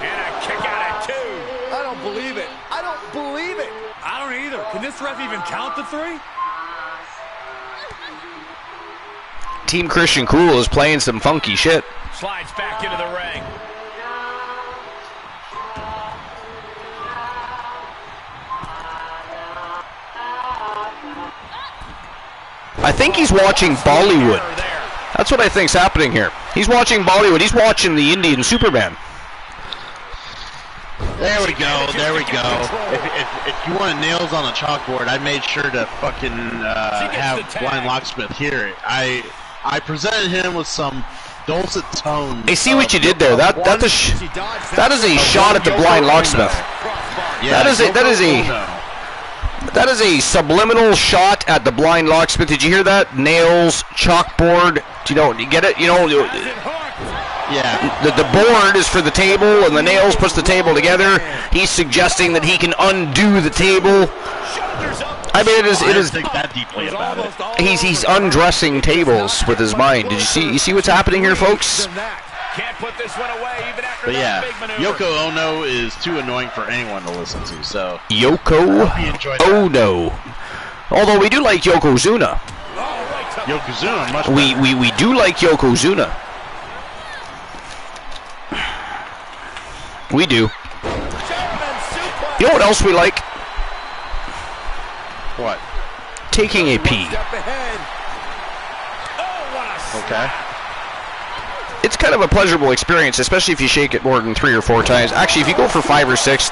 And a kick out at 2. I don't believe it. I don't believe it. I don't either. Can this ref even count the 3? Team Christian Cool is playing some funky shit. Slides back into the ring. I think he's watching Bollywood. That's what I think's happening here. He's watching Bollywood. He's watching the Indian Superman. There we go. There we go. If you wanted nails on the chalkboard, I made sure to fucking have Blind Locksmith hear it. I presented him with some dulcet tones. I see what you did there. That is a shot at the Blind Locksmith. Yeah, that is a subliminal shot at the Blind Locksmith. Did you hear that? Nails, chalkboard. You get it? Yeah. The board is for the table, and the nails puts the table together. He's suggesting that he can undo the table. I mean, it is. I didn't think that deeply about it. He's undressing tables with his mind. Did you see what's happening here, folks? Can't put this one away even after But yeah, that big maneuver. Yoko Ono is too annoying for anyone to listen to. So Yoko Ono. Although we do like Yokozuna. Yokozuna, much we do like Yokozuna. We do. You know what else we like? What? Taking a pee. Okay. It's kind of a pleasurable experience, especially if you shake it more than 3 or 4 times. Actually, if you go for 5 or 6,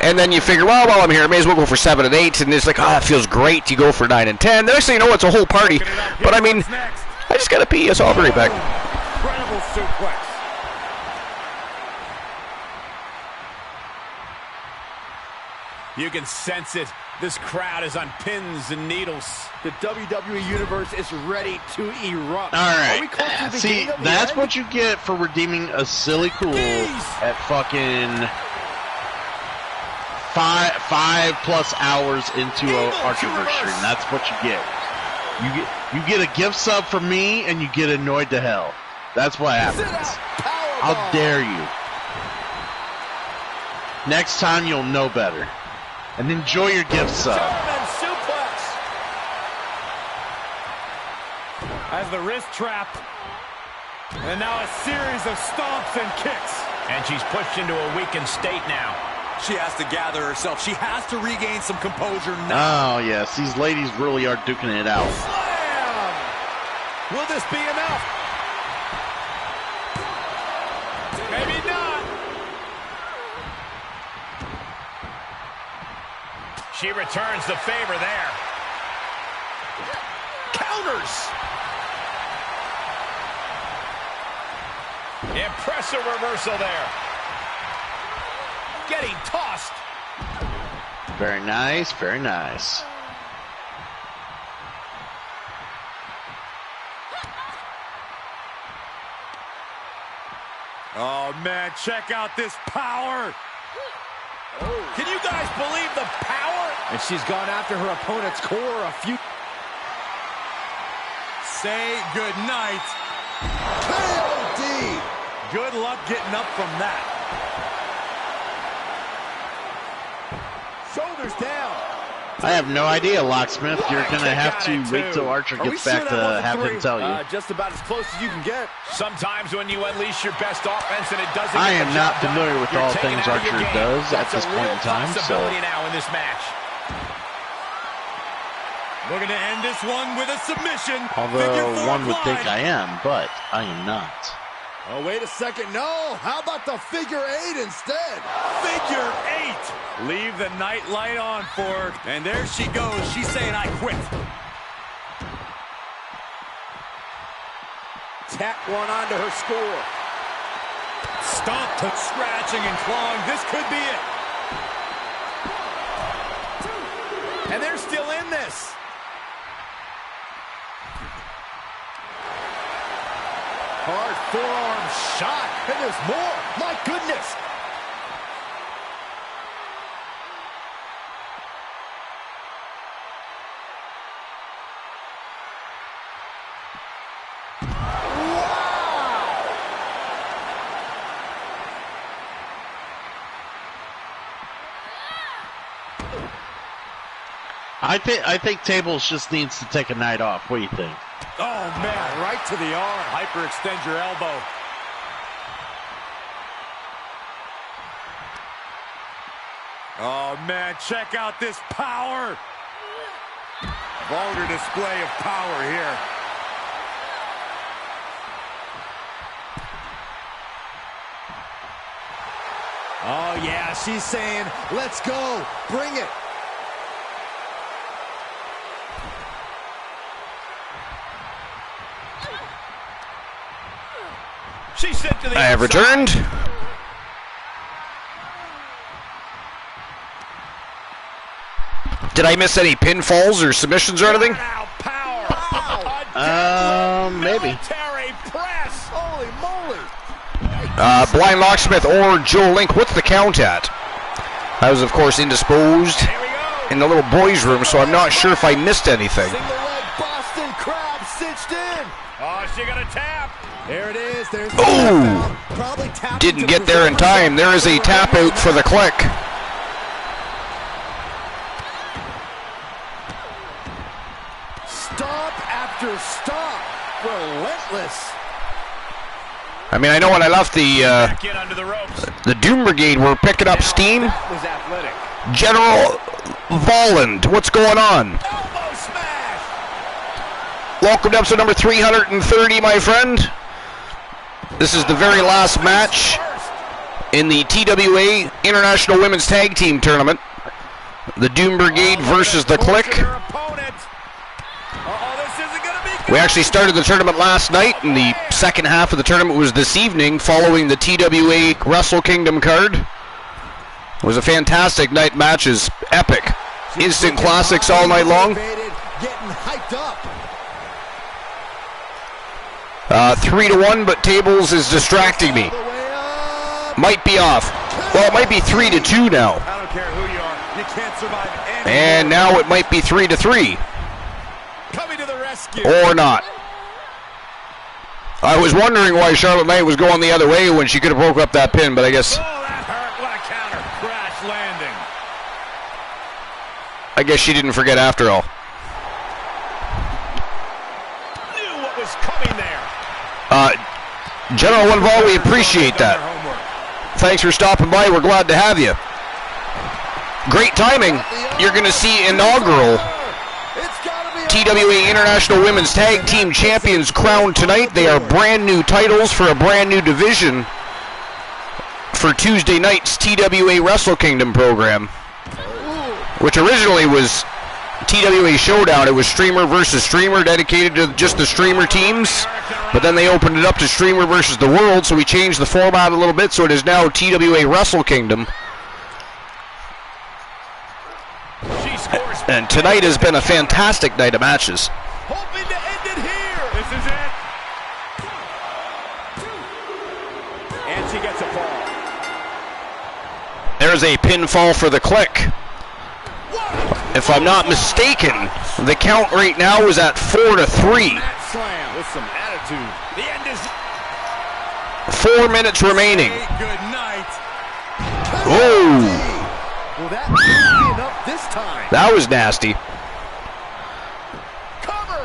and then you figure, well, while I'm here, I may as well go for 7 and 8, and it's like, that feels great. You go for 9 and 10. The next thing you know, it's a whole party. But I mean, I just gotta pee, so I'll be right back. Incredible suplex. You can sense it. This crowd is on pins and needles. The WWE Universe is ready to erupt. All right. Are we close to the See, beginning of the that's end? what you get for redeeming a silly cool at fucking 5+ hours into a Archerverse stream. That's what you get. You get a gift sub from me, and you get annoyed to hell. That's what happens. How dare you? Next time you'll know better. And enjoy your gift sub. As the wrist trap. And now a series of stomps and kicks. And she's pushed into a weakened state now. She has to gather herself. She has to regain some composure now. Oh, yes. These ladies really are duking it out. Slam! Will this be enough? Maybe not. She returns the favor there. Counters. Impressive reversal there. Getting tossed. Very nice, very nice. Oh, man, check out this power. Can you guys believe the power? And she's gone after her opponent's core a few. Say goodnight. KOD. Good luck getting up from that. Shoulders down. I have no idea, Locksmith. You're going to have to wait till Archer gets back to have him tell you. Just about as close as you can get. Sometimes when you unleash your best offense and it doesn't. I am not familiar with all things Archer does at this point in time. So now in this match. We're going to end this one with a submission. Although one would think I am, but I am not. Oh, wait a second. No. How about the figure 8 instead? Figure 8. Leave the night light on for her. And there she goes. She's saying, I quit. Tack one onto her score. Stomp to scratching and clawing. This could be it. And they're still in this. Hard forearm shot, and there's more. My goodness. I think Tables just needs to take a night off. What do you think? Oh, man, right to the arm. Hyperextend your elbow. Oh, man, check out this power. Vulgar display of power here. Oh, yeah, she's saying, let's go, bring it. She's sent to the I have returned. Did I miss any pinfalls or submissions or anything? Maybe. Press. Holy moly. Blind Locksmith or Joe Link, what's the count at? I was, of course, indisposed in the little boys' room, so I'm not sure if I missed anything. Single leg Boston Crab cinched in. Oh, she got a tap. There it is. There's Ooh! Didn't get there in time. There is a tap out for the Click. Stomp after stomp. Relentless. I mean, I know when I left the Doom Brigade were picking up steam. That was athletic. General Volland, what's going on? Elbow smash. Welcome to episode number 330, my friend. This is the very last match in the TWA International Women's Tag Team Tournament. The Doom Brigade versus the Click. We actually started the tournament last night, and the second half of the tournament was this evening following the TWA Wrestle Kingdom card. It was a fantastic night. Matches, epic. Instant classics all night long. Getting hyped up. 3-1, but Tables is distracting me. Might be off. Well, it might be 3-2 now. I don't care who you are. You can't survive any. And now it might be 3-3. Coming to the rescue. Or not. I was wondering why Charlotte Knight was going the other way when she could have broke up that pin, but I guess... Oh, that hurt. What a counter. Crash landing. I guess she didn't forget after all. Knew what was coming there. General Winval, we appreciate that. Thanks for stopping by. We're glad to have you. Great timing. You're going to see inaugural TWA International Women's Tag Team Champions crowned tonight. They are brand new titles for a brand new division for Tuesday night's TWA Wrestle Kingdom program, which originally was TWA Showdown. It was streamer versus streamer, dedicated to just the streamer teams, but then they opened it up to streamer versus the world, so we changed the format a little bit, so it is now TWA Wrestle Kingdom. And tonight has been a fantastic night of matches. Hoping to end it here. This is it. And she gets a fall. There's a pinfall for the Click. If I'm not mistaken, the count right now is at 4-3. Slam with some attitude. The end is 4 minutes remaining. good night. Oh, Will that be enough this time? that was nasty. Cover.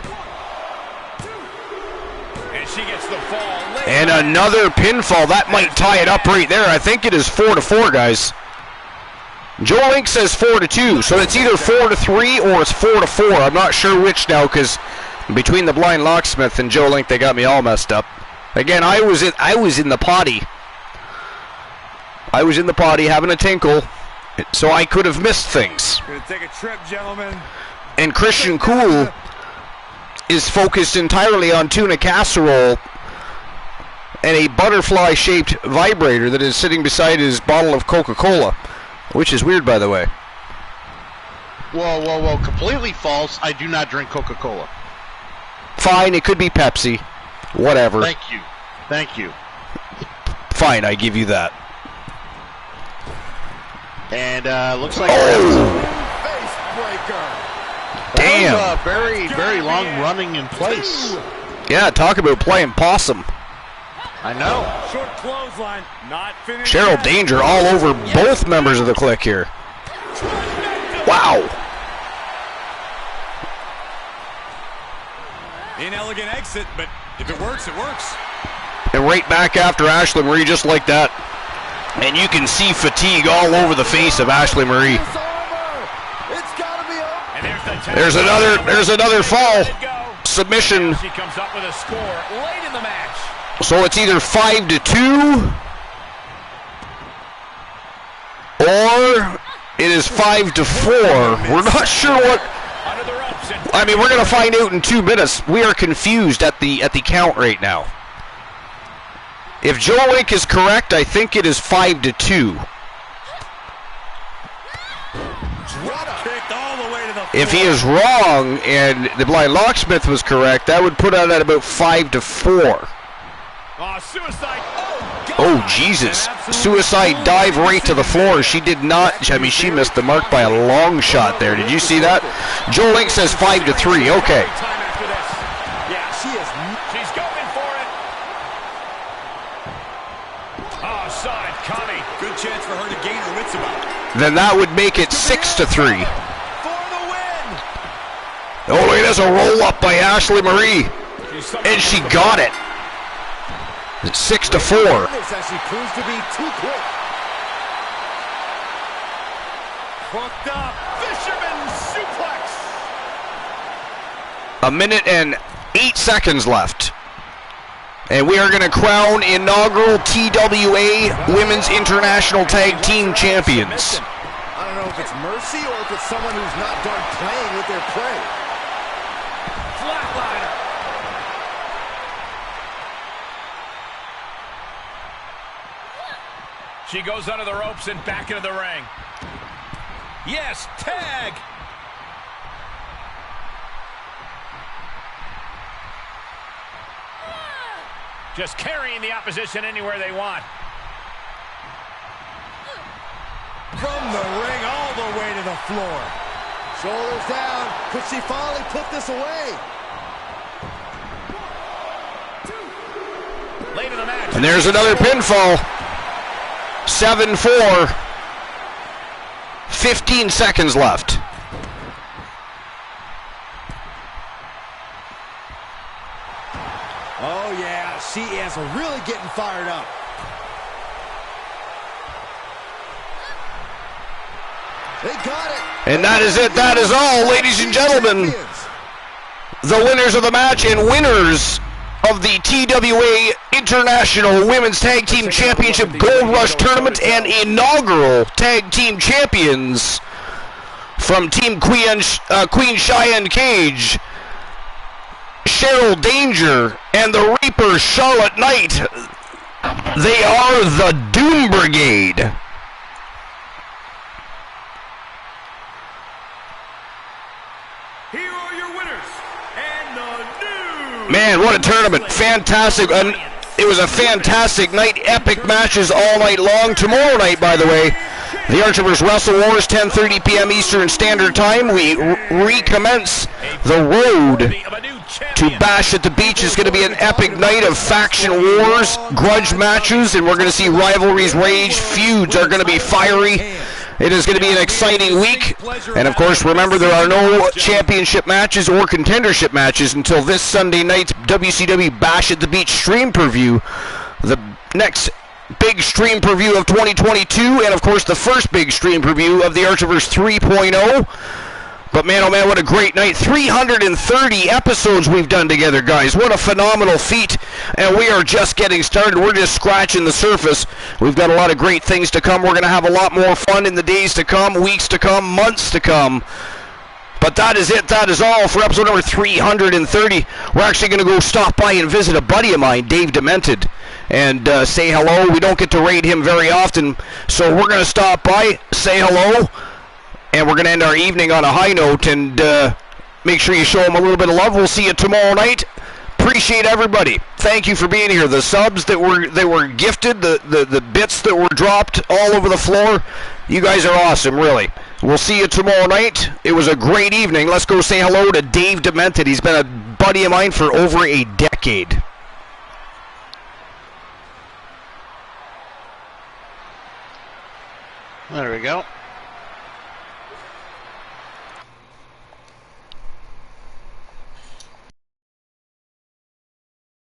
And she gets the fall. Later. And another pinfall. That might tie it up right there. I think it is 4-4, guys. Joe Link says 4-2, so it's either 4-3 or it's 4-4. I'm not sure which now, because between the blind locksmith and Joe Link, they got me all messed up. Again, I was in the potty. I was in the potty having a tinkle, so I could have missed things. Gonna take a trip, gentlemen. And Christian Cool is focused entirely on tuna casserole and a butterfly-shaped vibrator that is sitting beside his bottle of Coca-Cola, which is weird, by the way. Whoa, completely false. I do not drink Coca-Cola. Fine, it could be Pepsi. Whatever. Thank you. Fine, I give you that. And looks like Face breaker. Damn. That was, very, very long running in place. Yeah, talk about playing possum. I know. Short clothesline. Not finished. Cheryl yet. Danger all over both members of the Clique here. Wow. Inelegant exit, but if it works, it works. And right back after Ashley Marie, just like that. And you can see fatigue all over the face of Ashley Marie. It's gotta be over. And There's another fall. Submission. She comes up with a score late in the match. So it's either 5-2 or it is 5-4. We're not sure what. I mean, we're going to find out in 2 minutes. We are confused at the count right now. If Joe Link is correct, I think it is 5-2. Kicked all the way to the floor. If he is wrong and the blind locksmith was correct, that would put it at about 5-4. Oh, suicide. Oh, Jesus. Suicide dive right to the floor. She did not. I mean, she missed the mark by a long shot there. Did you see that? Joe Link says 5-3. Okay. Time after this. Yeah, she's going for it. Oh, saw it coming. Good chance for her to gain her wits about it. Then that would make it 6-3. For the win. Oh, look at this. A roll up by Ashley Marie. And she got it. It's 6-4. This as she proves to be too quick. Hooked up. Fisherman suplex. A minute and 8 seconds left. And we are going to crown inaugural TWA Women's International Tag Team Champions. I don't know if it's mercy or if it's someone who's not done playing with their prey. Flatliner. She goes under the ropes and back into the ring. Yes, tag. Just carrying the opposition anywhere they want. From the ring all the way to the floor. Shoulders down. Could she finally put this away? Late in the match. And there's another pinfall. 7-4. 15 seconds left. Oh, yeah, she is really getting fired up. They got it. And that is it. That is all, ladies and gentlemen. The winners of the match and winners of the TWA International Women's Tag Team Championship Gold Rush Tournament and inaugural Tag Team Champions from Team Queen Cheyenne Cage, Cheryl Danger and the Reaper Charlotte Knight. They are the Doom Brigade. Here are your winners and the new. Man, what a tournament. Fantastic. It was a fantastic night. Epic matches all night long. Tomorrow night, by the way, the Archer vs. Wrestle Wars, 10:30 p.m. Eastern Standard Time. We recommence the road to Bash at the Beach. It's going to be an epic night of faction wars, grudge matches, and we're going to see rivalries rage. Feuds are going to be fiery. It is going to be an exciting week. And, of course, remember, there are no championship matches or contendership matches until this Sunday night's WCW Bash at the Beach stream preview. The next big stream preview of 2022, and, of course, the first big stream preview of the Archiverse 3.0. But, man, oh, man, what a great night. 330 episodes we've done together, guys. What a phenomenal feat. And we are just getting started. We're just scratching the surface. We've got a lot of great things to come. We're going to have a lot more fun in the days to come, weeks to come, months to come. But that is it. That is all for episode number 330. We're actually going to go stop by and visit a buddy of mine, Dave Demented, and say hello. We don't get to raid him very often, so we're going to stop by, say hello, and we're going to end our evening on a high note, and make sure you show him a little bit of love. We'll see you tomorrow night. Appreciate everybody. Thank you for being here. The subs that were gifted, the bits that were dropped all over the floor. You guys are awesome, really. We'll see you tomorrow night. It was a great evening. Let's go say hello to Dave Demented. He's been a buddy of mine for over a decade. There we go.